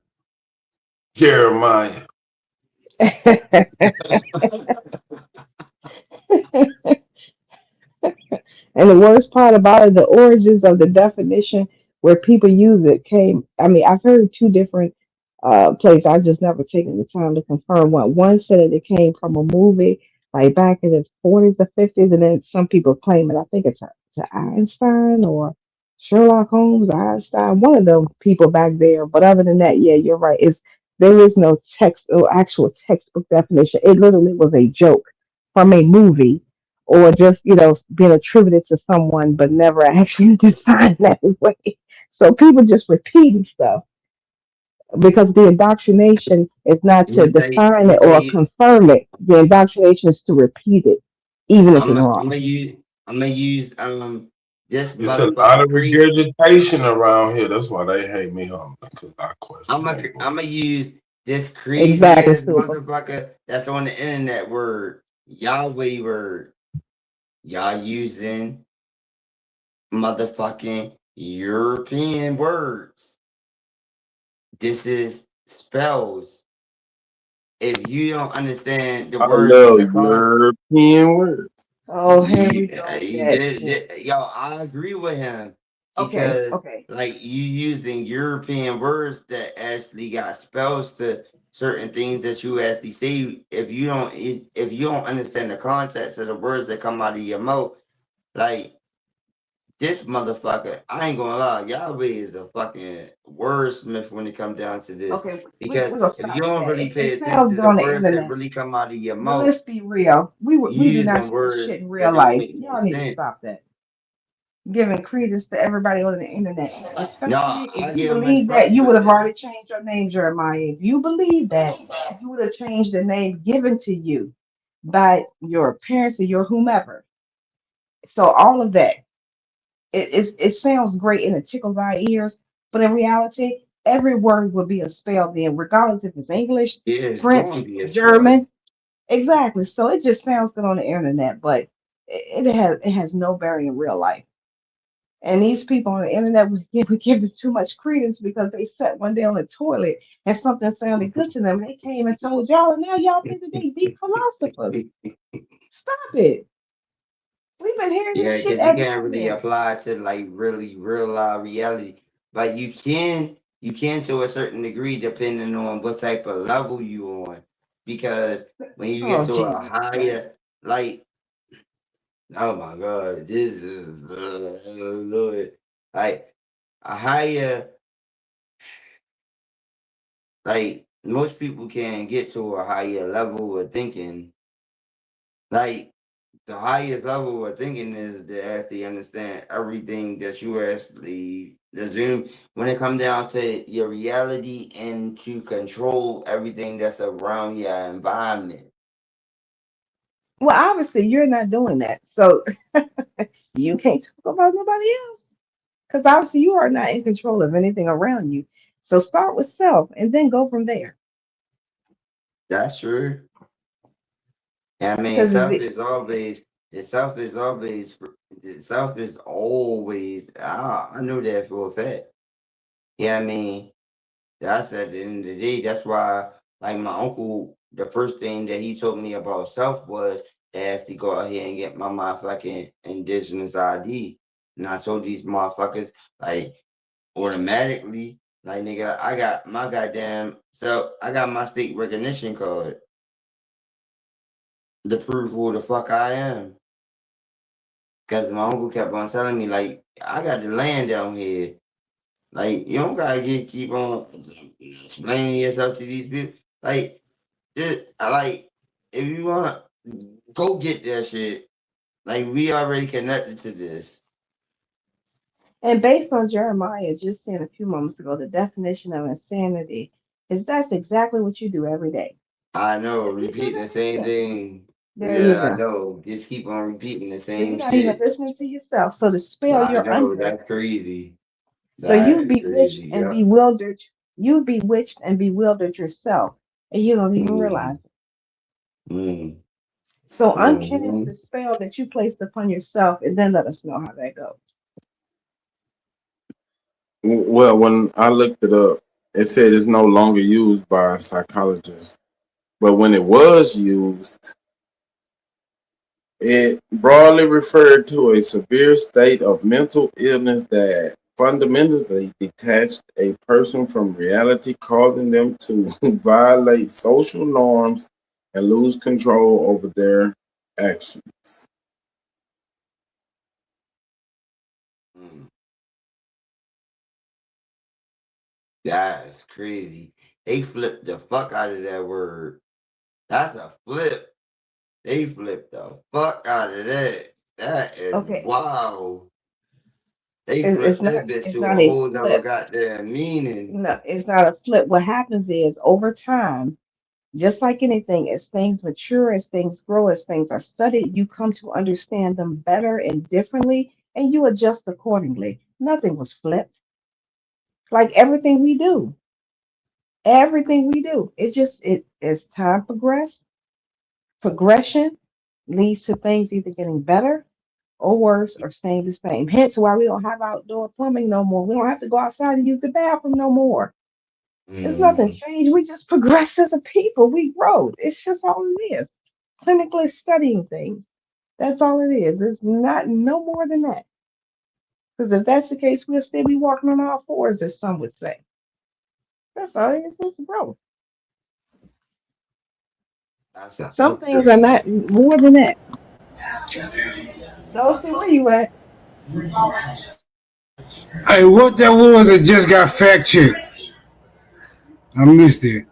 Jeremiah. And the worst part about it, the origins of the definition where people use it came. I mean, I've heard two different places. I've just never taken the time to confirm one. One said that it came from a movie like back in the 40s or 50s, and then some people claim it. I think it's to Einstein or Sherlock Holmes, Einstein, one of them people back there. But other than that, yeah, you're right. There is no text or actual textbook definition. It literally was a joke from a movie or just being attributed to someone but never actually defined that way. So people just repeating stuff because the indoctrination is not I'm to gonna tell you. I'm define gonna it tell or you. confirm it. The indoctrination is to repeat it, even if I'm it's gonna I'm wrong. gonna use. I'm gonna use this It's a lot motherfucking of crazy. regurgitation around here. That's why they hate me home because I question they book. I'm gonna use this crazy Exactly, ass super. motherfucker that's on the internet word, Yahweh word. Y'all using motherfucking European words. This is spells, if you don't understand the I words in love the context, European words. Oh, here we go with that shit. yo, I agree with him Okay, because okay. like you using European words that actually got spells to certain things that you actually say. If you don't understand the context of the words that come out of your mouth, like this motherfucker, I ain't gonna lie, Yahweh is a fucking wordsmith when it comes down to this. Okay, Because we're gonna if stop you with don't that. really It pay sounds attention good to the on the words that internet, really come out of your but mouth, let's be real. you We do not using say this shit words in real that don't life. make no Y'all need to sense. stop that. Giving credence to everybody on the internet, No, especially if I you give him believe that respect, you would but have already changed your name, Jeremiah. If you believe that, you would have changed the name given to you by your parents or your whomever. So all of that, it sounds great and it tickles our ears, but in reality, every word will be a spell then, regardless if it's English, yeah, it's going French, to be a spell. German. Exactly. So it just sounds good on the internet, but it has no bearing in real life. And these people on the internet we give them too much credence because they sat one day on the toilet and something sounded good to them. They came and told y'all, and now y'all think that they deep philosophers. Stop it. We've been hearing this Yeah, shit because you ad can't really nauseum. apply to like really real life reality. But you can to a certain degree depending on what type of level you on. Because when you get Oh to a Jesus Christ. higher, like, oh my God, this is Lord, like a higher, like most people can get to a higher level of thinking. Like the highest level of thinking is to actually understand everything that you actually assume when it comes down to your reality and to control everything that's around your environment. Well, obviously you're not doing that. So you can't talk about nobody else. Because obviously you are not in control of anything around you. So start with self and then go from there. That's true. I mean, Because self is always the self is always the self is always. I know that for a fact. Yeah, I mean, that's at the end of the day. That's why, like my uncle, the first thing that he told me about self was to actually go out here and get my motherfucking indigenous ID. And I told these motherfuckers, like, automatically, like, nigga, I got my goddamn, so I got my state recognition card to prove who the fuck I am. Because my uncle kept on telling me, like, I got the land down here. Like, you don't gotta keep on explaining yourself to these people. Like, I like if you want, go get that shit. Like we already connected to this. And based on Jeremiah just saying a few moments ago, the definition of insanity is that's exactly what you do every day. I know, You do repeating that the every same day. thing. There you Yeah, I go. know. Just keep on repeating the So you're same not even shit. listening to yourself. So the spell I you're know, under. that's crazy. So That you is bewitched crazy. and Yeah. bewildered. You bewitched and bewildered yourself, and you don't even realize Mm, it. mm, So uncast the mm. spell that you placed upon yourself, and then let us know how that goes. Well, when I looked it up, it said it's no longer used by psychologists. But when it was used, it broadly referred to a severe state of mental illness that fundamentally detached a person from reality, causing them to violate social norms and lose control over their actions. Mm. That's crazy. They flipped the fuck out of that word. That's a flip. They flipped the fuck out of that. That is Okay, wow. They it's, it's flipped not that bitch it's to not a a whole nother flip. goddamn meaning. No, it's not a flip. What happens is over time, just like anything, as things mature, as things grow, as things are studied, you come to understand them better and differently, and you adjust accordingly. Nothing was flipped. Like everything we do, it just it as time progression leads to things either getting better or worse or staying the same. Hence why we don't have outdoor plumbing no more. We don't have to go outside and use the bathroom no more. It's nothing Mm. strange. We just progress as a people. We grow. It's just all it is. Clinically studying things. That's all it is. It's not no more than that. Because if that's the case, we'll still be walking on all fours, as some would say. That's all it is. It's growth. That's a Some hope. things are not more than that. Those where you at? Hey, what that was that just got fact checked? I missed it.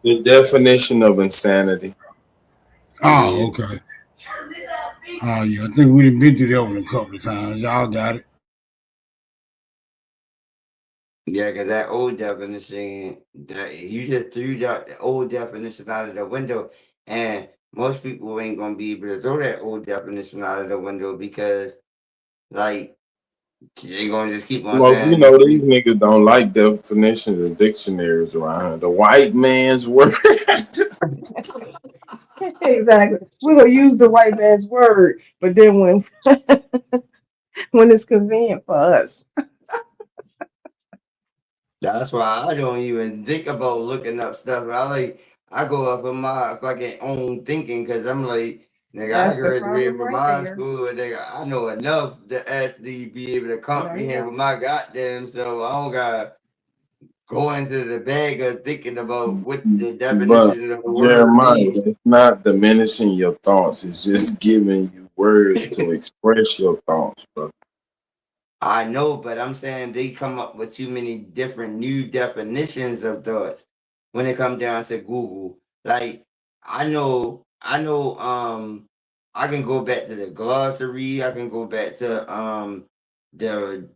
The definition of insanity. Oh, okay. Oh, yeah. I think we've been through that one a couple of times. Y'all got it. Yeah, because that old definition, that you just threw that old definition out of the window, and most people ain't gonna be able to throw that old definition out of the window because, like, they gonna just keep on Well, you saying, know, these niggas don't like definitions and dictionaries around here. The white man's word. Exactly. We're gonna use the white man's word, but then when when it's convenient for us. that's why I don't even think about looking up stuff. I go off of my fucking own thinking because I'm like, nigga, I That's the graduated problem from right high there. school, and nigga, I know enough to actually be able to There you comprehend go. with my goddamn self. I don't gotta go into the bag of thinking about what the But definition of the word Jeremiah, means. it's not diminishing your thoughts. It's just giving you words to express your thoughts, bro. I know, but I'm saying they come up with too many different new definitions of thoughts when it comes down to Google. Like I can go back to the glossary, I can go back to the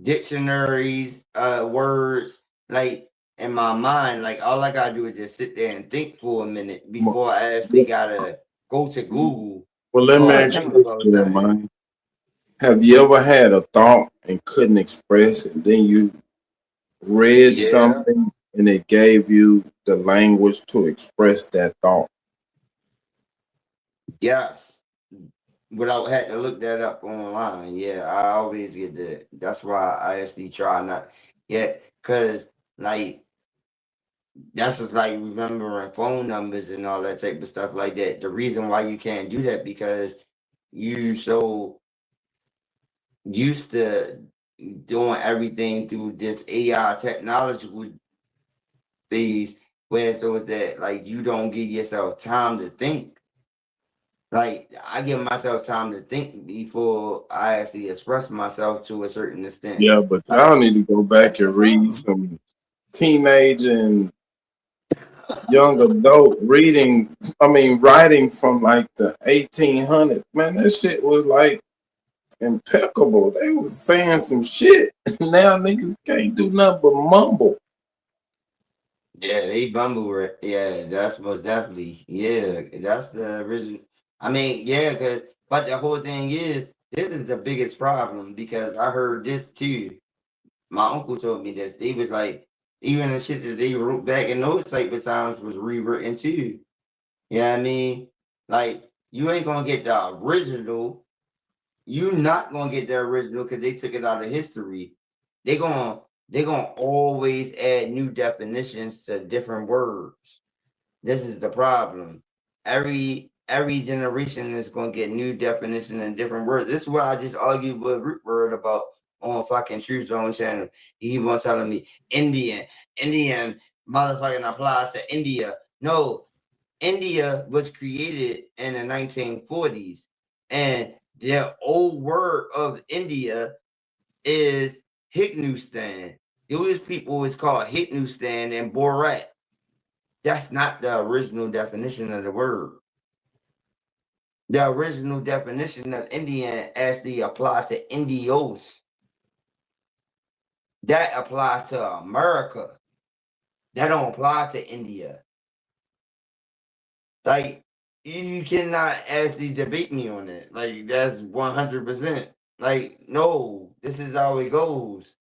dictionaries, words, like in my mind, like all I gotta do is just sit there and think for a minute before I actually gotta go to Google Well, let me before I ask think you this, about something. Jeremiah. Have you ever had a thought and couldn't express it? Then you read Yeah. something and it gave you the language to express that thought. Yes. Without had to look that up online. Yeah, I always get that. That's why I actually try not. Yeah, because like that's just like remembering phone numbers and all that type of stuff like that. The reason why you can't do that because you so used to doing everything through this AI technological phase, where so it's that like you don't give yourself time to think. Like I give myself time to think before I actually express myself to a certain extent. Yeah, but Like y'all need to go back That's the and read problem. some teenage and young adult reading. I mean, writing from like the 1800s. Man, that shit was like impeccable. They was saying some shit. Now niggas can't do nothing but mumble. yeah, they bumble. Yeah, that's most definitely. Yeah, that's the original. I mean, yeah, because but the whole thing is this is the biggest problem because I heard this too. My uncle told me this. They was like even the shit that they wrote back in those type of times was rewritten too. You know what I mean? Like you ain't gonna get the original. You not gonna get the original because they took it out of history. They gonna they gonna always add new definitions to different words. This is the problem. Every generation is gonna get new definition and different words. This is what I just argued with Root Word about on fucking True Zone channel. He was telling me Indian motherfucking apply to India. No, India was created in the 1940s, and the old word of India is Hindustan. Those people is called Hindustan and Borat. That's not the original definition of the word. The original definition of Indian actually applied to Indios. That applies to America. That don't apply to India. Like you cannot actually debate me on it. Like that's 100%. Like no, this is how it goes.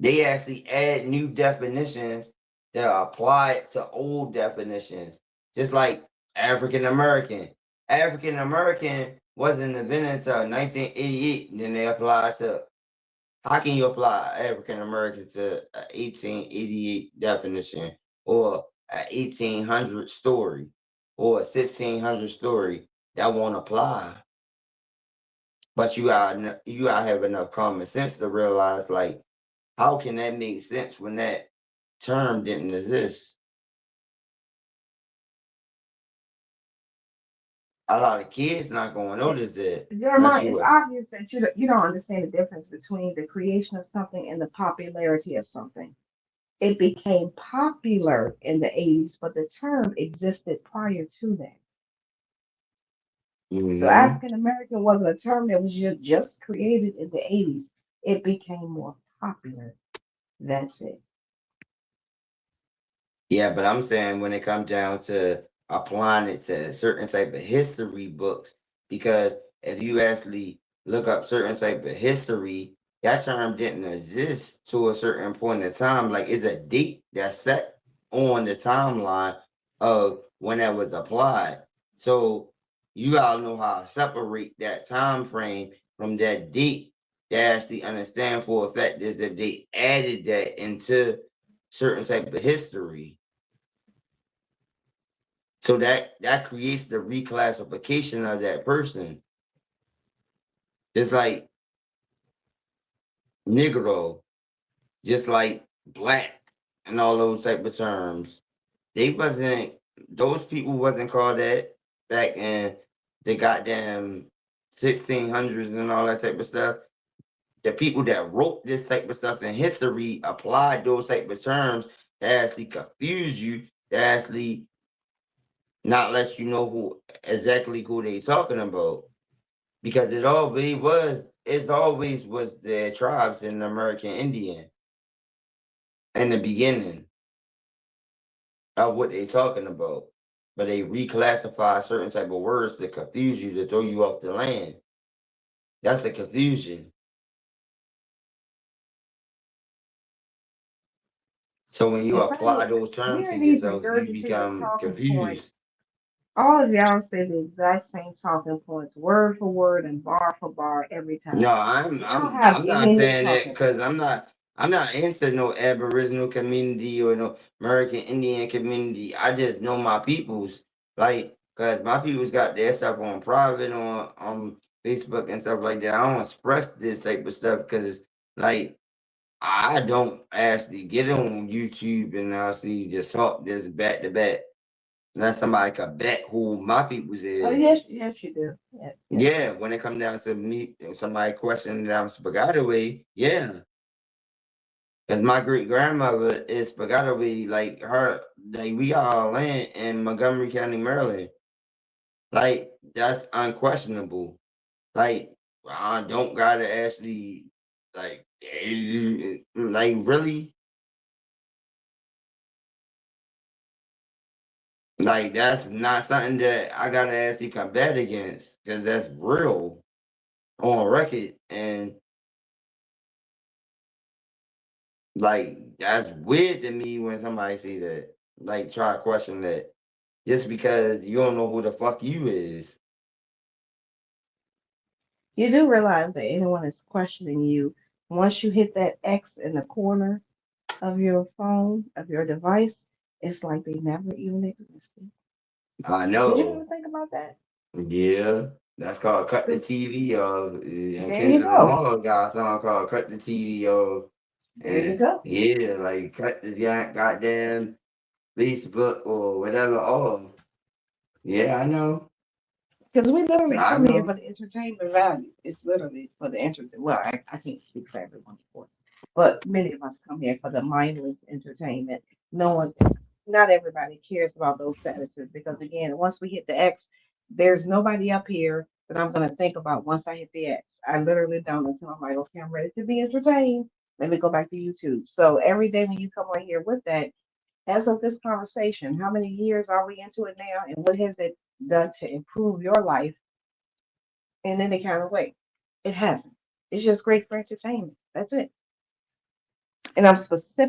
They actually add new definitions that apply it to old definitions. Just like African American. African American wasn't invented until 1988. Then they applied to How can you apply African American to a 1888 definition or a 1800 story or a 1600 story? That won't apply. But you gotta have enough common sense to realize, like, how can that make sense when that term didn't exist? A lot of kids not gonna notice that unless Jeremiah, you it's were. obvious that you don't understand the difference between the creation of something and the popularity of something. It became popular in the 80s, but the term existed prior to that. So Mm-hmm. African American wasn't a term that was just created in the 80s. It became more popular. That's it. Yeah, but I'm saying when it comes down to applying it to certain type of history books, because if you actually look up certain type of history, that term didn't exist to a certain point in time. Like it's a date that's set on the timeline of when that was applied. So you gotta know how to separate that time frame from that date to actually understand for a fact is that they added that into certain type of history. So that creates the reclassification of that person. Just like Negro, just like black, and all those type of terms. Those people wasn't called that back in the goddamn 1600s and all that type of stuff. The people that wrote this type of stuff in history applied those type of terms to actually confuse you, to actually not let you know who they talking about. Because it always was the tribes in the American Indian in the beginning of what they talking about. But they reclassify certain type of words to confuse you, to throw you off the land. That's the confusion. So when you If I apply those terms to hearing these yourself, you regurgitated become talking confused. points, all of y'all say the exact same talking points, word for word and bar for bar every No, time. I'm Y'all I'm have I'm not any new saying that talking because points. I'm not into no Aboriginal community or no American Indian community. I just know my peoples, like, cause my peoples got their stuff on private on Facebook and stuff like that. I don't express this type of stuff because like I don't actually get on YouTube and actually just talk this back to back. Unless somebody could bet who my peoples Oh is. yes, yes you do. Yes, yes, Yeah, yes. when it comes down to me, if somebody questioning that I'm Spaghetti, yeah. Because my great grandmother is Spaghetti, like her, like we got our land in Montgomery County, Maryland. Like, that's unquestionable. Like, I don't gotta actually, like, like, really? Like, that's not something that I gotta actually combat against, because that's real on record. And like that's weird to me when somebody say that. Like try to question that just because you don't know who the fuck you is. You do realize that anyone is questioning you once you hit that X in the corner of your phone, of your device, it's like they never even existed. I Did you ever know. think about that? Yeah. That's called cut the 'Cause TV off. And there you Kendrick go. Lamar got a song called Cut the TV off. There you And go. yeah, like cut the goddamn Facebook or whatever off. Yeah, I know. Because we literally I come here know. for the entertainment value. It's literally for the entertainment. Well, I can't speak for everyone, of course, but many of us come here for the mindless entertainment. No one, not everybody cares about those statuses because, again, once we hit the X, there's nobody up here that I'm going to think about once I hit the X. I literally don't until I'm like, okay, I'm ready to be entertained. Let me go back to YouTube. So every day when you come on here with that, as of this conversation, how many years are we into it now, and what has it done to improve your life in any kind of way? It hasn't. It's just great for entertainment. That's it. And I'm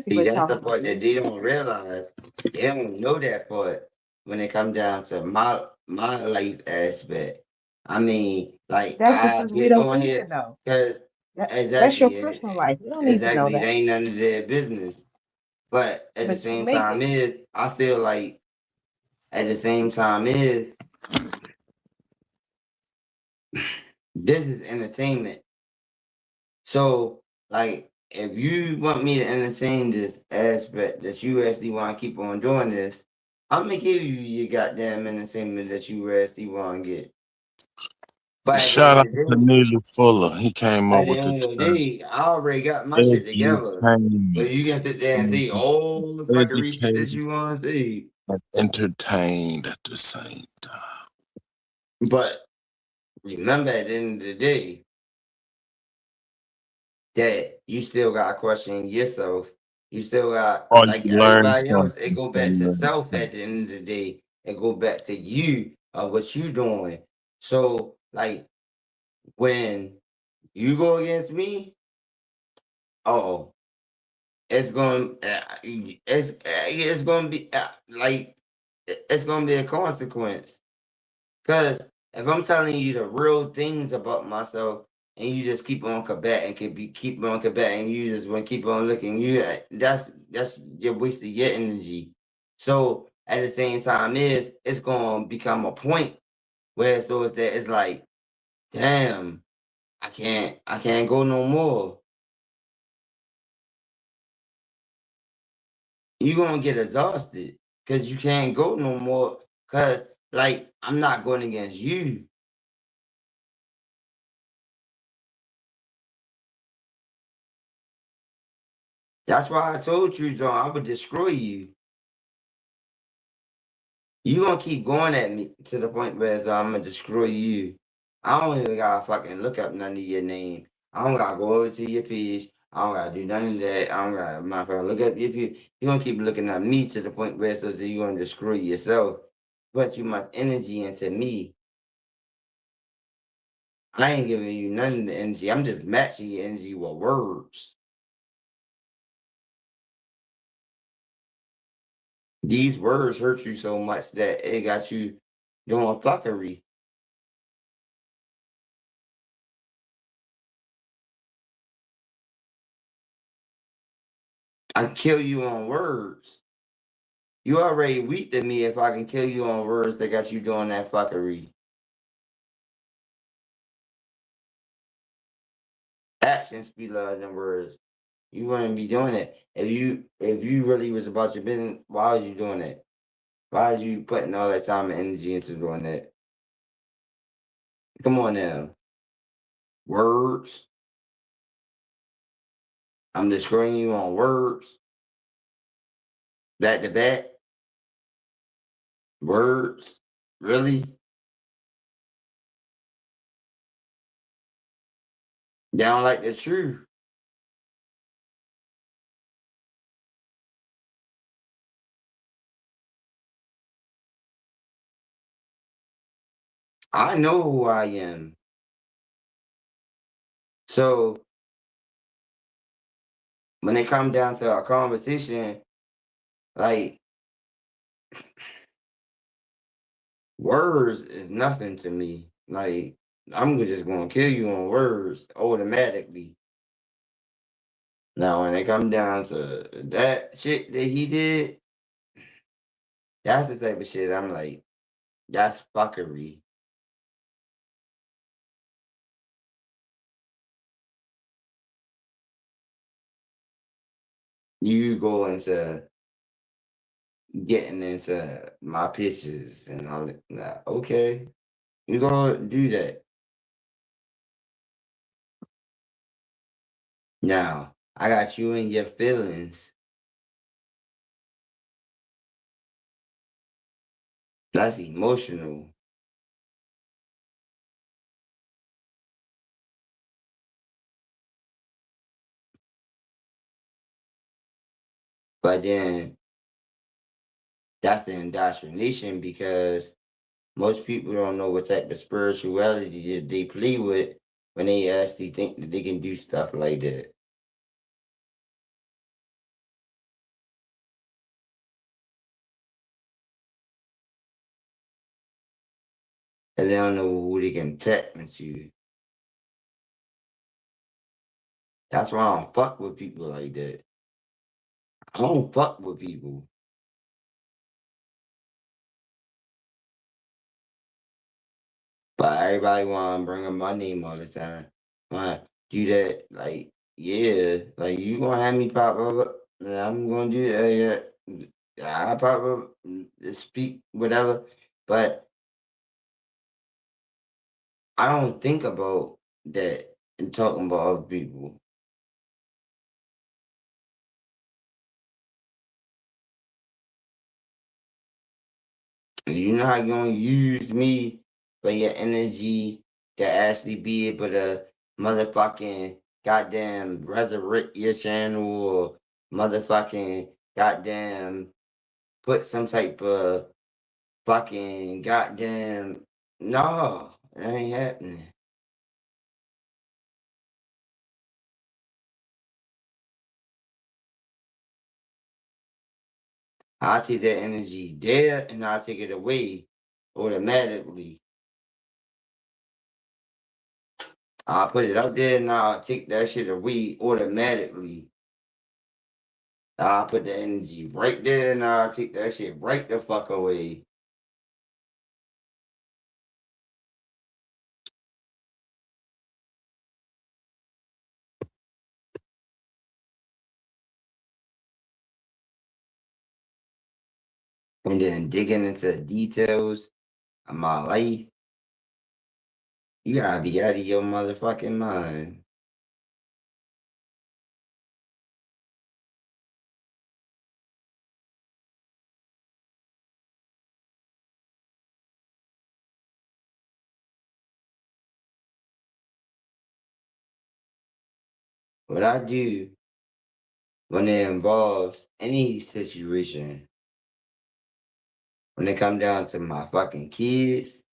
See, specifically that's the talking about part the that they entertainment. don't realize. They don't know that part when it comes down to my life aspect. I mean, like That's I because we get don't on care here though. because That's your Exactly. personal life. You don't need to know Exactly. It that. ain't none of their business. But at the But you same make time it. I feel like at the same time this is entertainment. So, like, if you want me to entertain this aspect that you actually want to keep on doing this, I'm gonna give you your goddamn entertainment that you actually want to get. But at the Shout end out of the to day, Neely Fuller. He came up at the with the end of the term day, I already got my shit together. So edutainment. you can sit there and see all the fuckery shit that Educated you want to see. and entertained at the same time. But remember, at the end of the day, that you still got to question yourself. You still got, Or like you learn everybody else, it something go back from to the self at the end of the day. It go back to you, what you doing. So, like, when you go against me, oh, it's going, it's going to be, like, it's going to be a consequence. Because if I'm telling you the real things about myself, and you just keep on combating, keep on combating, you just want to keep on looking, that's you're wasting your energy. So at the same time, it's gonna become a point where it's like, damn, I can't go no more. You're gonna get exhausted because you can't go no more. Cause like I'm not going against you. That's why I told you, John, I would destroy you. You gonna keep going at me to the point where I'm gonna destroy you. I don't even gotta fucking look up none of your name. I don't gotta go over to your page. I don't gotta do none of that. I don't gotta, I'm not gonna look up your page. You gonna keep looking at me to the point where so that you're gonna destroy yourself. But you much energy into me. I ain't giving you none of the energy. I'm just matching your energy with words. These words hurt you so much that it got you doing fuckery. I kill you on words. You already weak to me if I can kill you on words that got you doing that fuckery. Actions speak louder than words. You wouldn't be doing it. If you really was about your business, why was you doing that? Why are you putting all that time and energy into doing that? Come on now. Words. I'm destroying you on words. Back to back. Words. Really? They don't like the truth. I know who I am. So when it comes down to our conversation, like words is nothing to me. Like I'm just gonna kill you on words automatically. Now when it come down to that shit that he did, that's the type of shit I'm like, that's fuckery. You go into getting into my pictures and all that. Nah, okay, you gonna do that. Now I got you in your feelings. That's emotional. But then that's the indoctrination because most people don't know what type of spirituality that they play with when they actually think that they can do stuff like that. Because they don't know who they can tap into. That's why I don't fuck with people like that. I don't fuck with people. But everybody want to bring up my name all the time. Want to do that? Like, yeah, like you gonna have me pop up? I'm gonna do that. Yeah, I pop up, speak whatever. But I don't think about that and talking about other people. And you know how you gonna use me for your energy to actually be able to motherfucking goddamn resurrect your channel or motherfucking goddamn put some type of fucking goddamn no, it ain't happening. I take that energy there and I take it away automatically. I put it up there and I take that shit away automatically. I put the energy right there and I take that shit right the fuck away. And then digging into the details of my life, you gotta be out of your motherfucking mind. What I do when it involves any situation, when it come down to my fucking kids,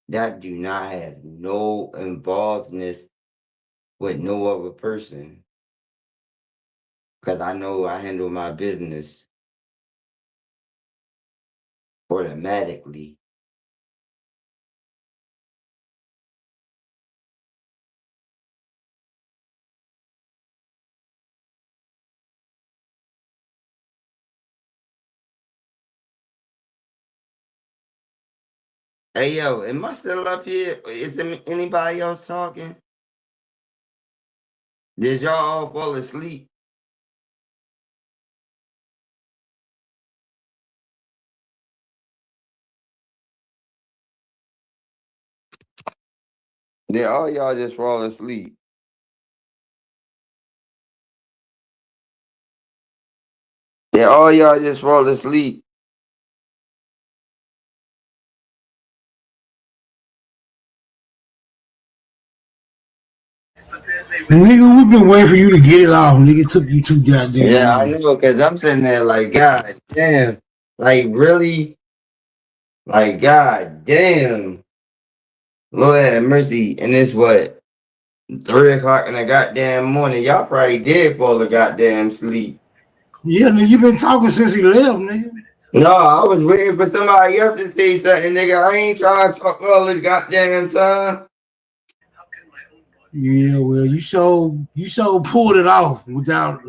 that do not have no involvedness with no other person. Cause I know I handle my business automatically. Hey yo, am I still up here? Is there anybody else talking? Did y'all all fall asleep? Did all y'all just fall asleep? Did all y'all just fall asleep? Nigga, we've been waiting for you to get it off. Nigga, it took you too goddamn Yeah, I long. know, cause I'm sitting there like, God damn, like really, like God damn, Lord have mercy. And it's what 3 o'clock in the goddamn morning. Y'all probably did fall to goddamn sleep. Yeah, nigga, you been talking since he left, nigga. No, I was waiting for somebody else to say something, nigga. I ain't trying to talk all this goddamn time. Yeah, well, you so pulled it off without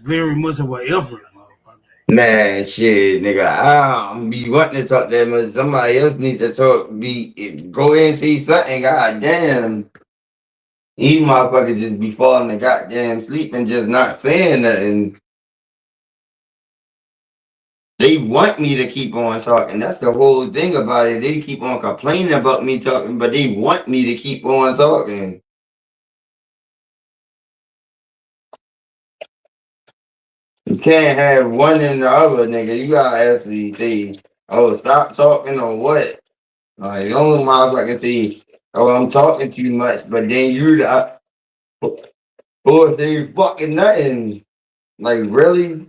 very much of an effort. Man, shit, nigga, I don't be wanting to talk that much. Somebody else needs to talk. Go in and see something. Goddamn, these motherfuckers just be falling to goddamn sleep and just not saying nothing. They want me to keep on talking. That's the whole thing about it. They keep on complaining about me talking, but they want me to keep on talking. You can't have one and the other, nigga. You gotta actually say, oh, stop talking or what? Like, the only motherfucker say, oh, I'm talking too much, but then you the boy, they fucking nothing. Like, really?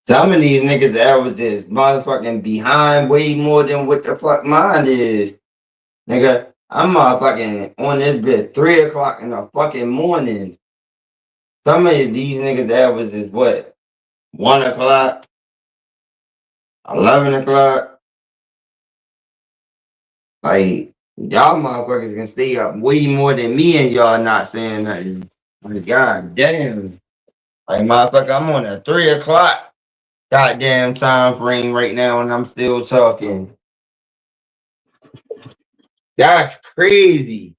Some of these niggas that was this motherfucking behind way more than what the fuck mine is. Nigga, I'm motherfucking on this bitch 3 o'clock in the fucking morning. Some of these niggas that was is what? 1 o'clock, 11 o'clock. Like, y'all motherfuckers can stay up way more than me and y'all not saying nothing. Like, god damn. Like, motherfucker, I'm on a 3 o'clock goddamn time frame right now and I'm still talking. That's crazy.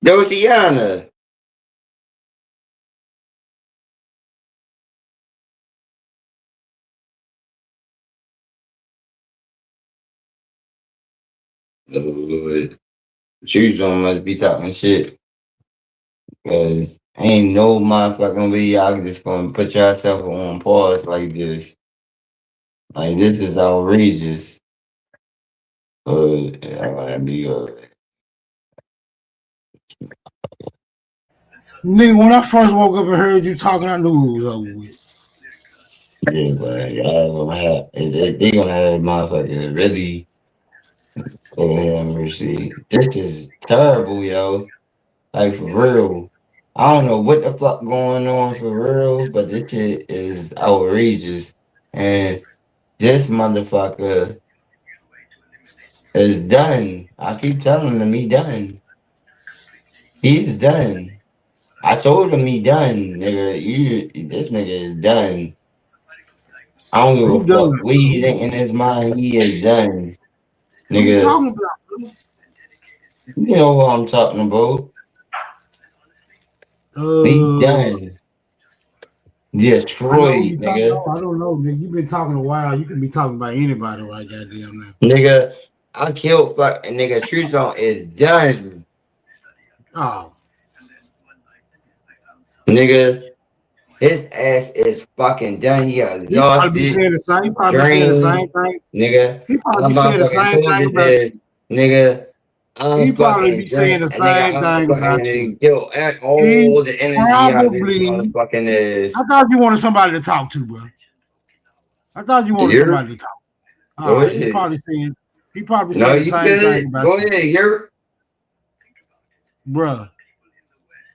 Dosiana. Oh, Lord. Choose one must be talking shit. Cause ain't no motherfucking way y'all just gonna put yourself on pause like this. Like this is outrageous. Yeah, I be Nigga, when I first woke up and heard you talking, I knew it was over with. yeah, but y'all gonna have they gonna have motherfuckers really mercy. This is terrible, yo. Like for real. I don't know what the fuck going on for real, but this shit is outrageous. And this motherfucker is done. I keep telling him he done. He is done. I told him he done, nigga. This nigga is done. I don't give Who a done? fuck what he think in his mind. He is done, What you nigga. talking about? You know what I'm talking about. He done. Destroyed, nigga. I don't know, nigga. You been talking a while. You can be talking about anybody right goddamn now. Nigga, I killed fucking nigga. True Song is done. Oh. Nigga, his ass is fucking done. He He probably be saying the same. He probably be saying the same thing. Nigga, He probably be saying the same thing about you. Nigga, He probably be saying the same thing about you. Kill all the energy out of this motherfucking is. I thought you wanted somebody to talk to, bro. I thought you wanted somebody to talk. He probably saying the same thing about you. Go ahead, you're bruh.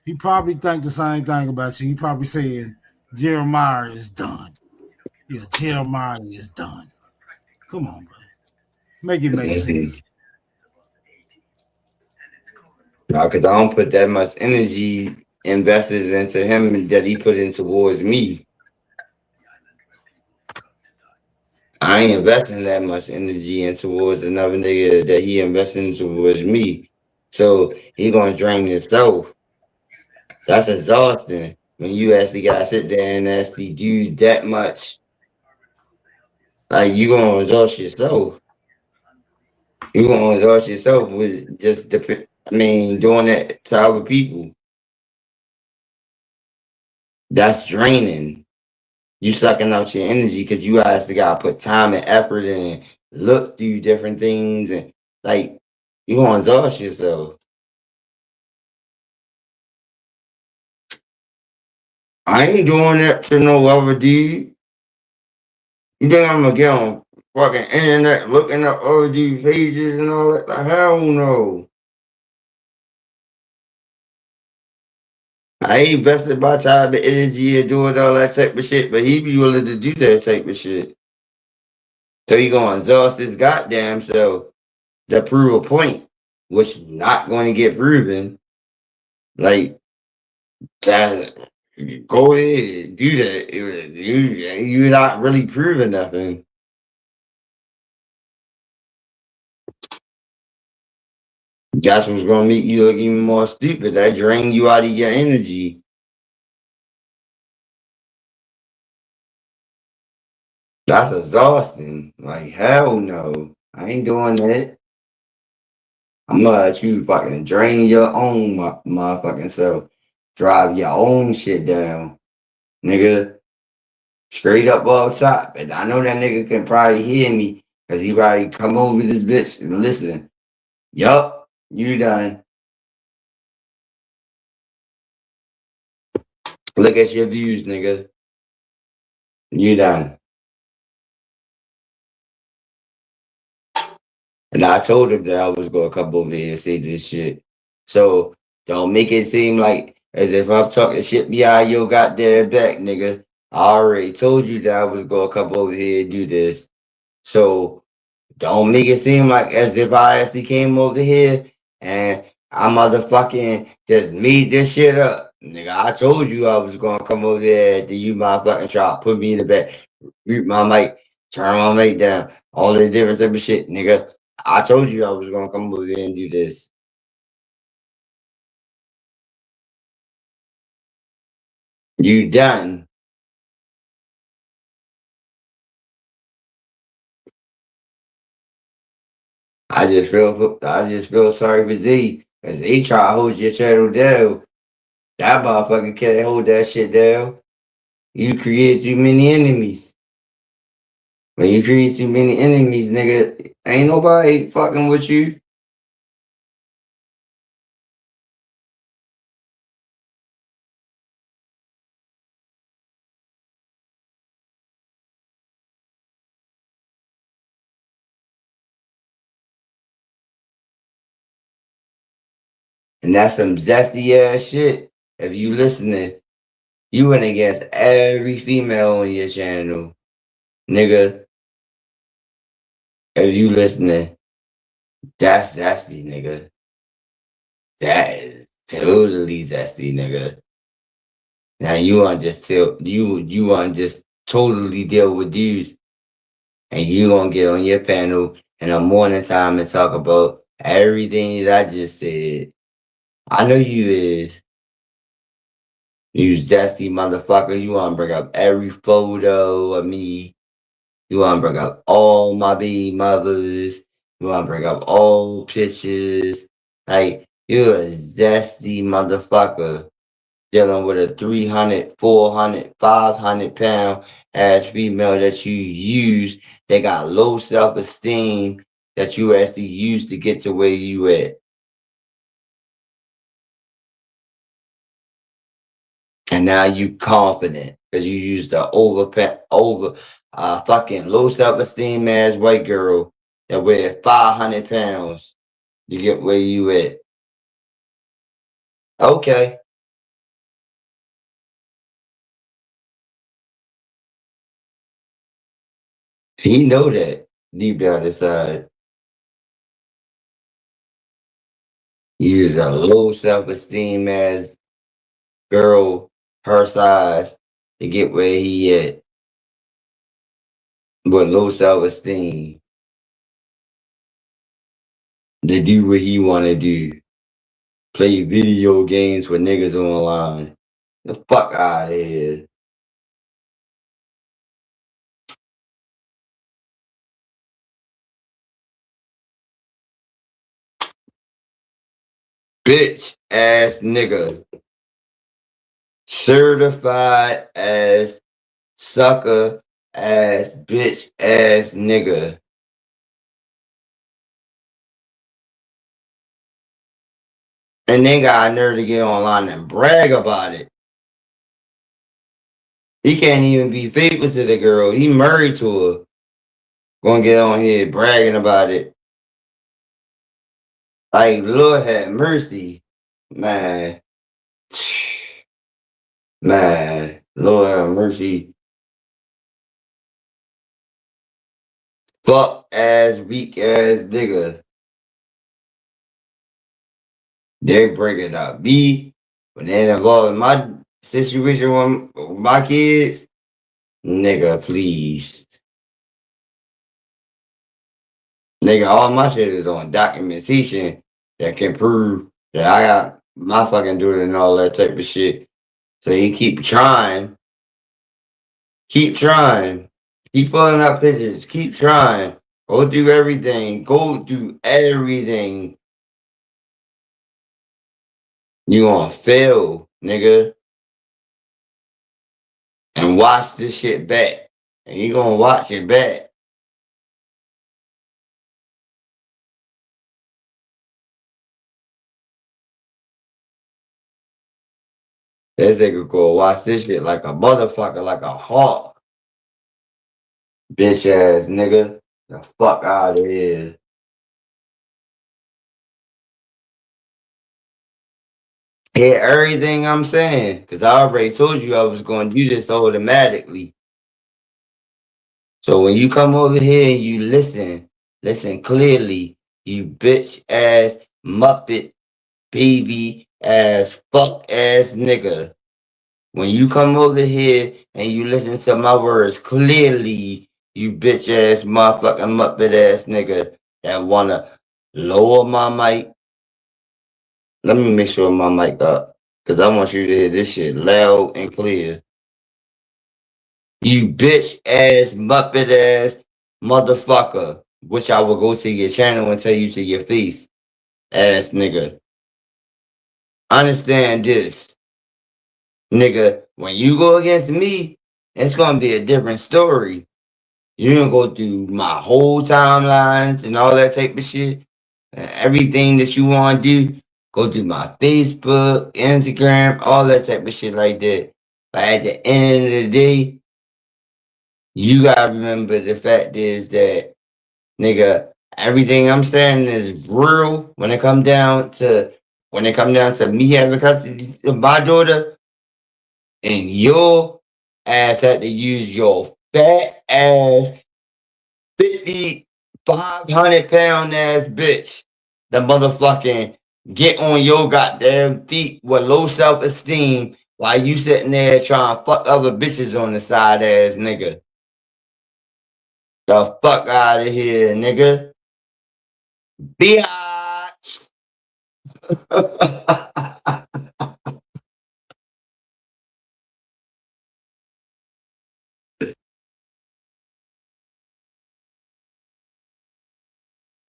He probably think the same thing about you. He probably saying Jeremiah is done. Yeah, Jeremiah is done. Come on, bro. Make it make sense. No, because I don't put that much energy invested into him that he put in towards me. I ain't investing that much energy in towards another nigga that he investing towards me. So he gonna drain himself. That's exhausting when you actually gotta sit there and actually do that much. Like you gonna exhaust yourself. You gonna exhaust yourself with just doing that to other people. That's draining. You sucking out your energy because you actually gotta put time and effort in, look through different things, and like you gonna exhaust yourself. I ain't doing that to no other dude. You think I'm gonna get on fucking internet looking up other dude pages and all that? Like, hell no. I ain't invested my time and energy in doing all that type of shit, but he be willing to do that type of shit. So he gonna exhaust his goddamn self to prove a point, which is not going to get proven. Like, that, go ahead, do that. You're not really proving nothing. That's what's gonna make you look even more stupid. That drain you out of your energy. That's exhausting. Like, hell no. I ain't doing that. I'm gonna let you fucking drain your own motherfucking self. Drive your own shit down. Nigga, straight up all top. And I know that nigga can probably hear me because he probably come over this bitch and listen. Yup, you done. Look at your views, nigga. You done. And I told him that I was gonna come over here and say this shit. So don't make it seem like as if I'm talking shit behind your goddamn back, nigga. I already told you that I was gonna come over here and do this. So don't make it seem like as if I actually came over here and I motherfucking just made this shit up. Nigga, I told you I was gonna come over there and you motherfucking try to put me in the back, mute my mic, turn my mic down, all the different type of shit, nigga. I told you I was gonna come over there and do this. You done. I just feel sorry for Z. Cause he try to hold your channel down. That motherfucker can't hold that shit down. You create too many enemies. When you create too many enemies, nigga, ain't nobody fucking with you. And that's some zesty ass shit. If you listening, you went against every female on your channel. Nigga, if you listening, that's zesty, nigga. That is totally zesty, nigga. Now you want to just you want to just totally deal with dudes, and you gonna get on your panel in the morning time and talk about everything that I just said. I know you is. You zesty motherfucker. You want to bring up every photo of me. You want to bring up all my baby mothers. You want to bring up all pictures. Like, you're a zesty motherfucker dealing with a 300, 400, 500 pound ass female that you use. They got low self esteem that you actually use to get to where you at. And now you confident because you used the fucking low self-esteem ass white girl that weighed 500 pounds to get where you at. Okay. He know that deep down inside. You use a low self-esteem ass girl her size to get where he at. But low self-esteem to do what he want to do. Play video games with niggas online. The fuck out of here. Bitch ass nigga. Certified ass sucker ass bitch ass nigga. And then got a nerve to get online and brag about it. He can't even be faithful to the girl. He married to her. Gonna get on here bragging about it. Like, Lord have mercy. Man. Man. Lord have mercy. Fuck ass, weak ass nigga. They breaking up me. When they involved in my situation with my kids, nigga, please. Nigga, all my shit is on documentation that can prove that I got my fucking daughter and all that type of shit. So you keep trying Keep pulling up pictures. Keep trying. Go do everything. Go do everything. You gonna fail, nigga. And watch this shit back. And you gonna watch it back. This nigga go watch this shit like a motherfucker, like a hawk. Bitch ass nigga. The fuck out of here. Hear everything I'm saying. Because I already told you I was going to do this automatically. So when you come over here and you listen clearly, you bitch ass, muppet, baby ass, fuck ass nigga. When you come over here and you listen to my words clearly, you bitch ass, motherfucking muppet ass nigga that wanna lower my mic. Let me make sure my mic up. Cause I want you to hear this shit loud and clear. You bitch ass, muppet ass motherfucker. Which I will go to your channel and tell you to your face. Ass nigga. Understand this. Nigga, when you go against me, it's gonna be a different story. You're gonna go through my whole timelines and all that type of shit. And everything that you wanna do, go through my Facebook, Instagram, all that type of shit like that. But at the end of the day, you gotta remember the fact is that, nigga, everything I'm saying is real when it come down to me having custody of my daughter, and your ass had to use your fat ass 500-pound ass bitch. The motherfucking get on your goddamn feet with low self-esteem while you sitting there trying to fuck other bitches on the side ass nigga. The fuck out of here, nigga. Biatch.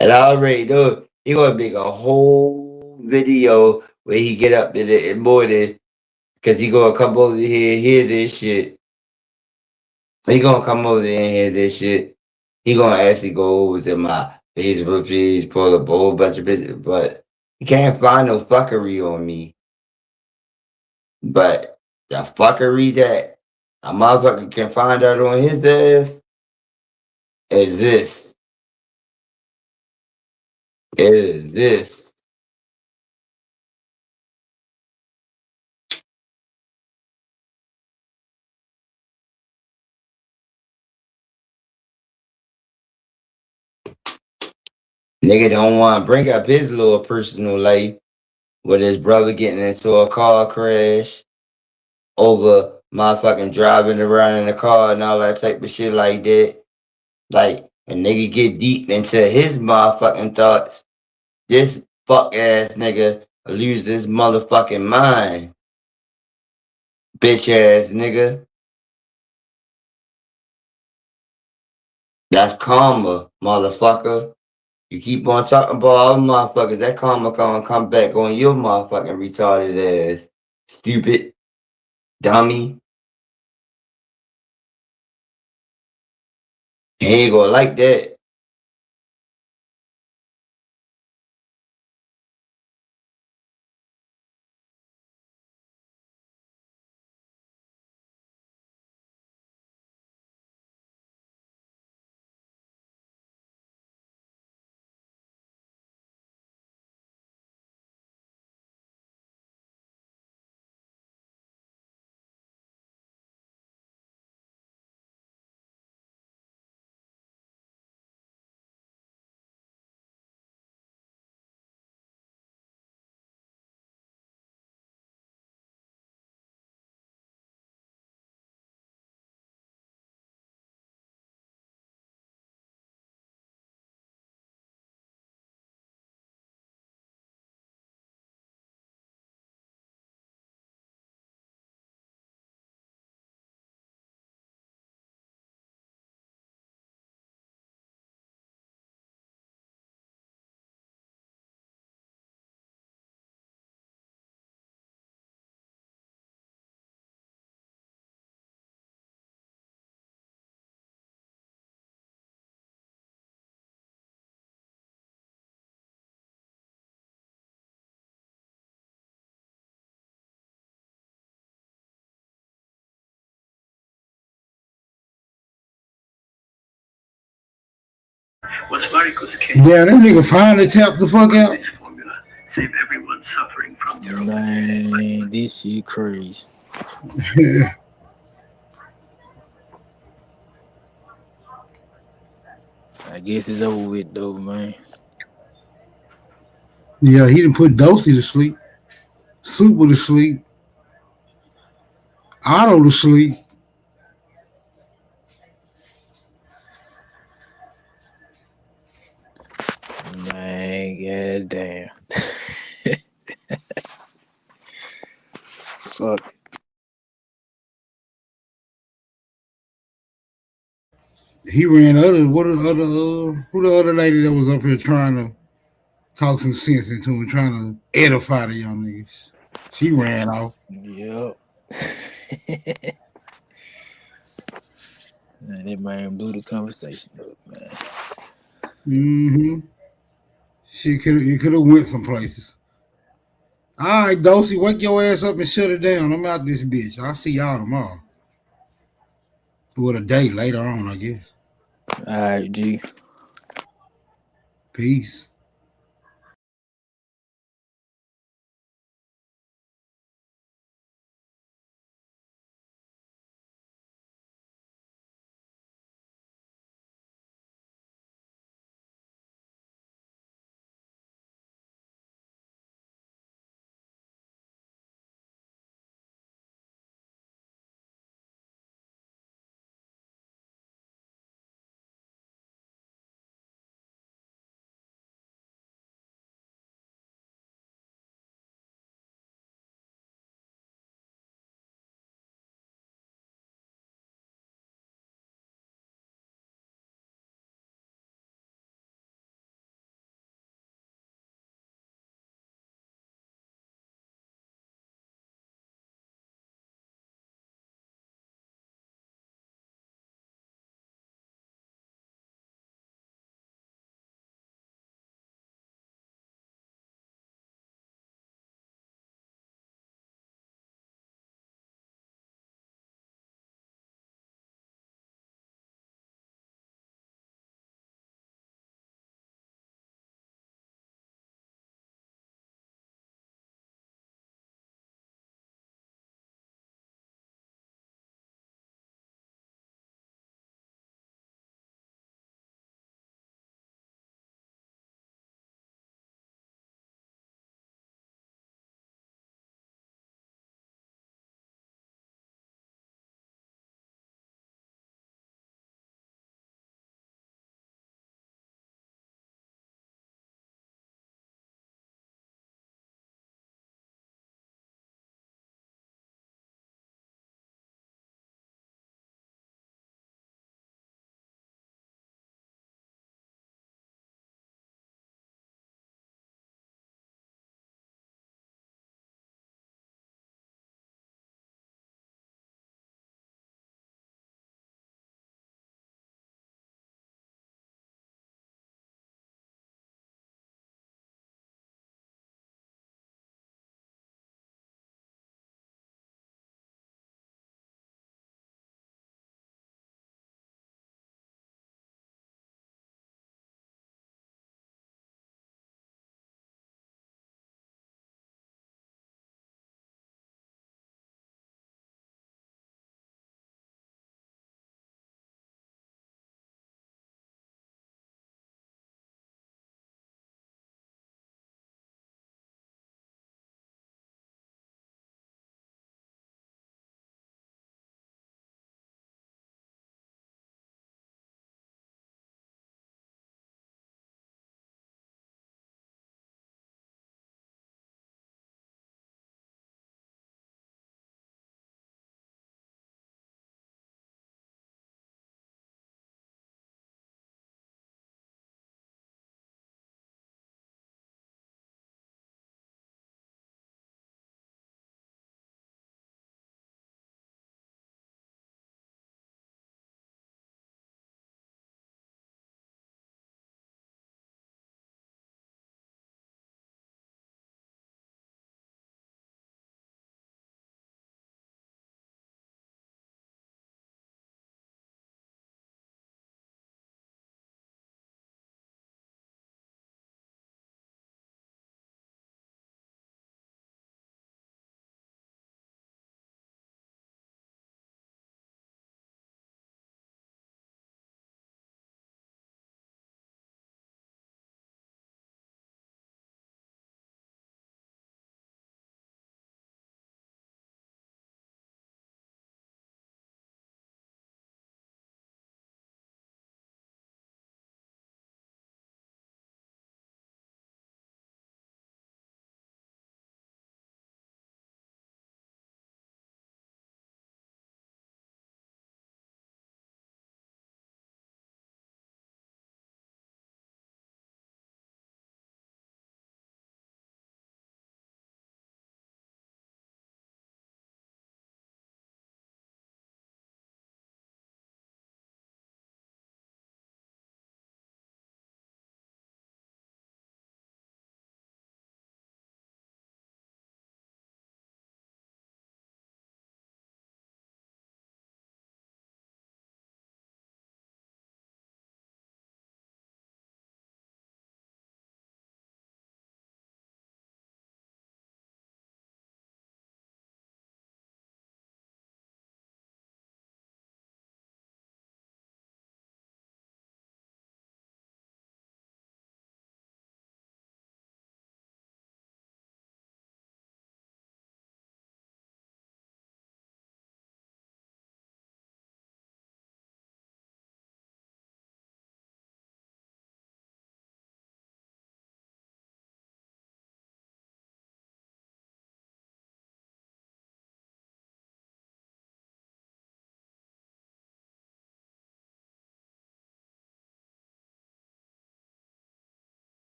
And I already know he gonna make a whole video where he get up in the morning because he gonna come over here and hear this shit. He gonna come over there and hear this shit. He gonna actually go over to my Facebook page, pull up a whole bunch of business, but he can't find no fuckery on me. But the fuckery that a motherfucker can find out on his ass is this. It is this. Nigga don't want to bring up his little personal life with his brother getting into a car crash over motherfucking driving around in the car and all that type of shit like that. Like, a nigga get deep into his motherfucking thoughts, this fuck ass nigga will lose his motherfucking mind. Bitch ass nigga. That's karma, motherfucker. You keep on talking about all motherfuckers, that karma gonna come back on your motherfucking retarded ass. Stupid. Dummy. He ain't gonna like that. Yeah, that nigga finally tapped the fuck out. Man, this shit crazy. I guess it's over with though, man. Yeah, he didn't put Dosey to sleep. Super to sleep. Otto to sleep. Man, goddamn. Fuck. He ran other what the other who the other lady that was up here trying to talk some sense into him, trying to edify the young niggas. She ran off. Yep. Man, that man blew the conversation up, man. Mm-hmm. It could have went some places. All right, Dosey, wake your ass up and shut it down. I'm out this bitch. I'll see y'all tomorrow. Well, a day later on, I guess. All right, G. Peace.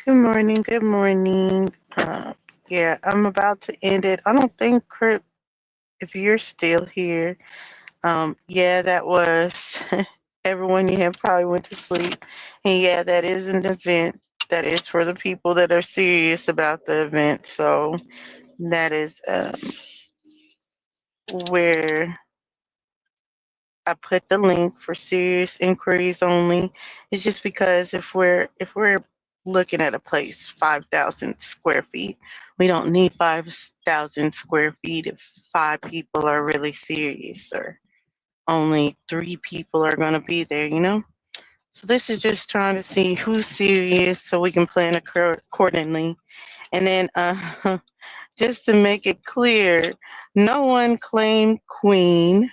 Good morning. Good morning. Yeah, I'm about to end it. I don't think Crip, if you're still here, yeah, that was everyone you have probably went to sleep. And yeah, that is an event that is for the people that are serious about the event. So that is where I put the link for serious inquiries only. It's just because if we're looking at a place 5,000 square feet, we don't need 5,000 square feet if 5 people are really serious or only 3 people are going to be there, you know? So this is just trying to see who's serious so we can plan accordingly. And then just to make it clear, no one claimed queen.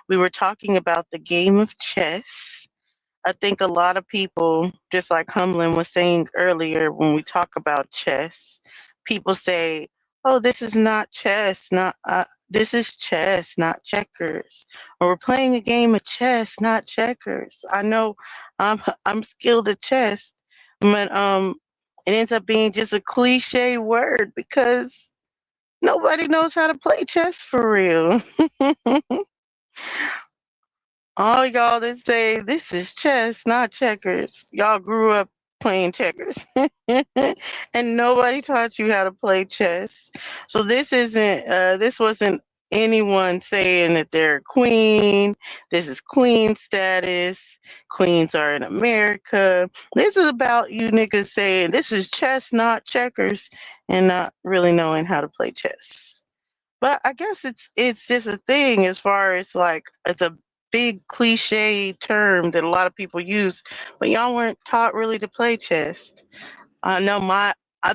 We were talking about the game of chess. I think a lot of people, just like Humlin was saying earlier, when we talk about chess, people say, "Oh, this is not chess. Not this is chess, not checkers." Or we're playing a game of chess, not checkers. I know I'm skilled at chess, but it ends up being just a cliche word because nobody knows how to play chess for real. All y'all that say this is chess, not checkers, y'all grew up playing checkers. And nobody taught you how to play chess. So this wasn't anyone saying that they're a queen. This is queen status. Queens are in America. This is about you niggas saying this is chess, not checkers, and not really knowing how to play chess. But I guess it's just a thing as far as like it's a big cliche term that a lot of people use, but y'all weren't taught really to play chess. I know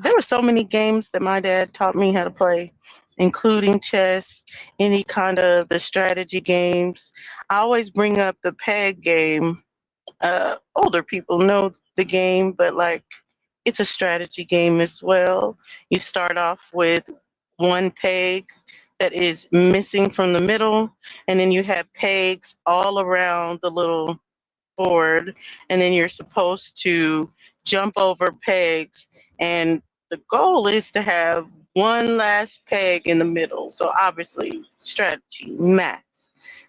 there were so many games that my dad taught me how to play, including chess, any kind of the strategy games. I always bring up the peg game. Older people know the game, but like it's a strategy game as well. You start off with one peg that is missing from the middle, and then you have pegs all around the little board, and then you're supposed to jump over pegs, and the goal is to have one last peg in the middle. So obviously strategy, math.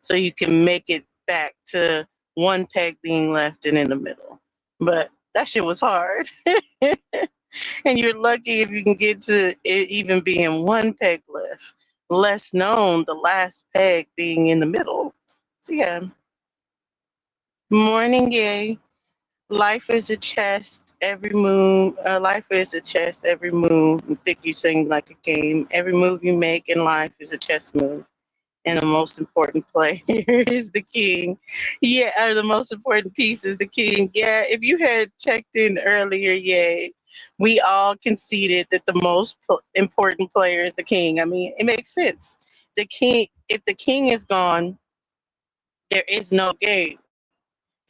So you can make it back to one peg being left and in the middle. But that shit was hard. And you're lucky if you can get to it even being one peg left. Less known, the last peg being in the middle. So yeah. Morning, yay. Life is a chest, every move. Life is a chest, every move. I think you sing like a game. Every move you make in life is a chess move. And the most important player is the king. Yeah, or the most important piece is the king. Yeah, if you had checked in earlier, yay, we all conceded that the most important player is the king. I mean, it makes sense. The king, if the king is gone, there is no game.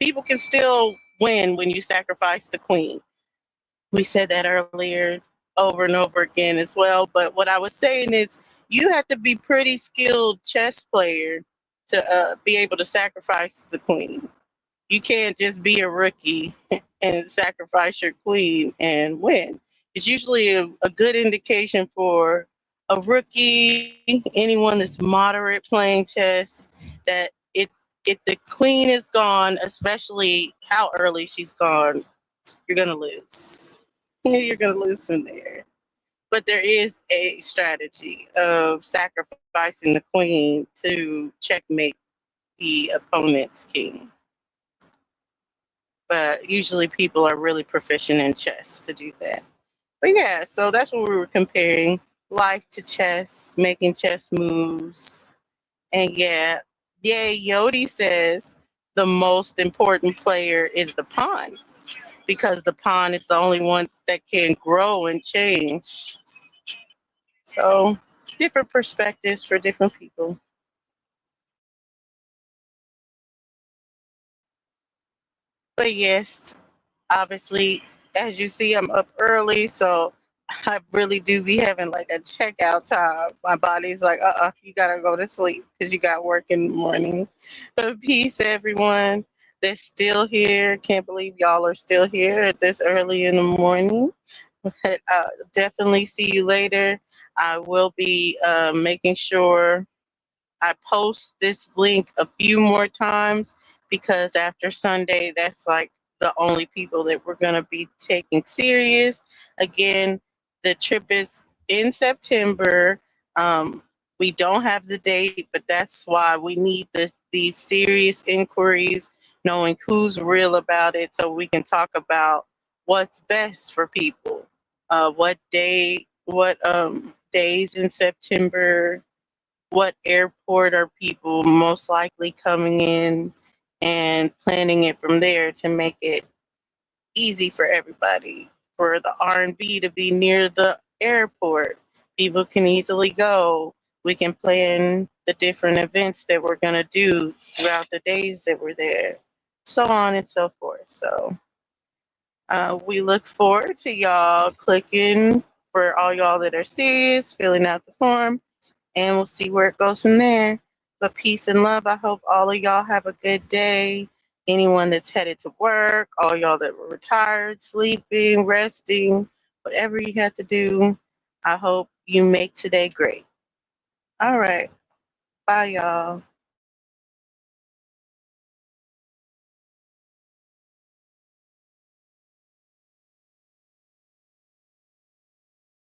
People can still win when you sacrifice the queen. We said that earlier over and over again as well. But what I was saying is you have to be pretty skilled chess player to be able to sacrifice the queen. You can't just be a rookie and sacrifice your queen and win. It's usually a good indication for a rookie, anyone that's moderate playing chess, that if the queen is gone, especially how early she's gone, you're gonna lose. You're gonna lose from there. But there is a strategy of sacrificing the queen to checkmate the opponent's king. But usually people are really proficient in chess to do that. But yeah, so that's what we were comparing life to chess, making chess moves. And yeah, Yodi says the most important player is the pawn because the pawn is the only one that can grow and change. So different perspectives for different people. But yes, obviously, as you see, I'm up early, so I really do be having like a checkout time. My body's like, you gotta go to sleep because you got work in the morning. But peace, everyone. that's still here. Can't believe y'all are still here at this early in the morning. But definitely see you later. I will be making sure I post this link a few more times because after Sunday, that's like the only people that we're going to be taking serious. Again, the trip is in September. Um, we don't have the date, but that's why we need these serious inquiries, knowing who's real about it so we can talk about what's best for people. What days in September, what airport are people most likely coming in, and planning it from there to make it easy for everybody. For the R&B to be near the airport, people can easily go. We can plan the different events that we're going to do throughout the days that we're there, so on and so forth. So we look forward to y'all clicking, for all y'all that are serious, filling out the form, and we'll see where it goes from there. But peace and love. I hope all of y'all have a good day. Anyone that's headed to work, all y'all that were retired, sleeping, resting, whatever you have to do, I hope you make today great. All right. Bye, y'all.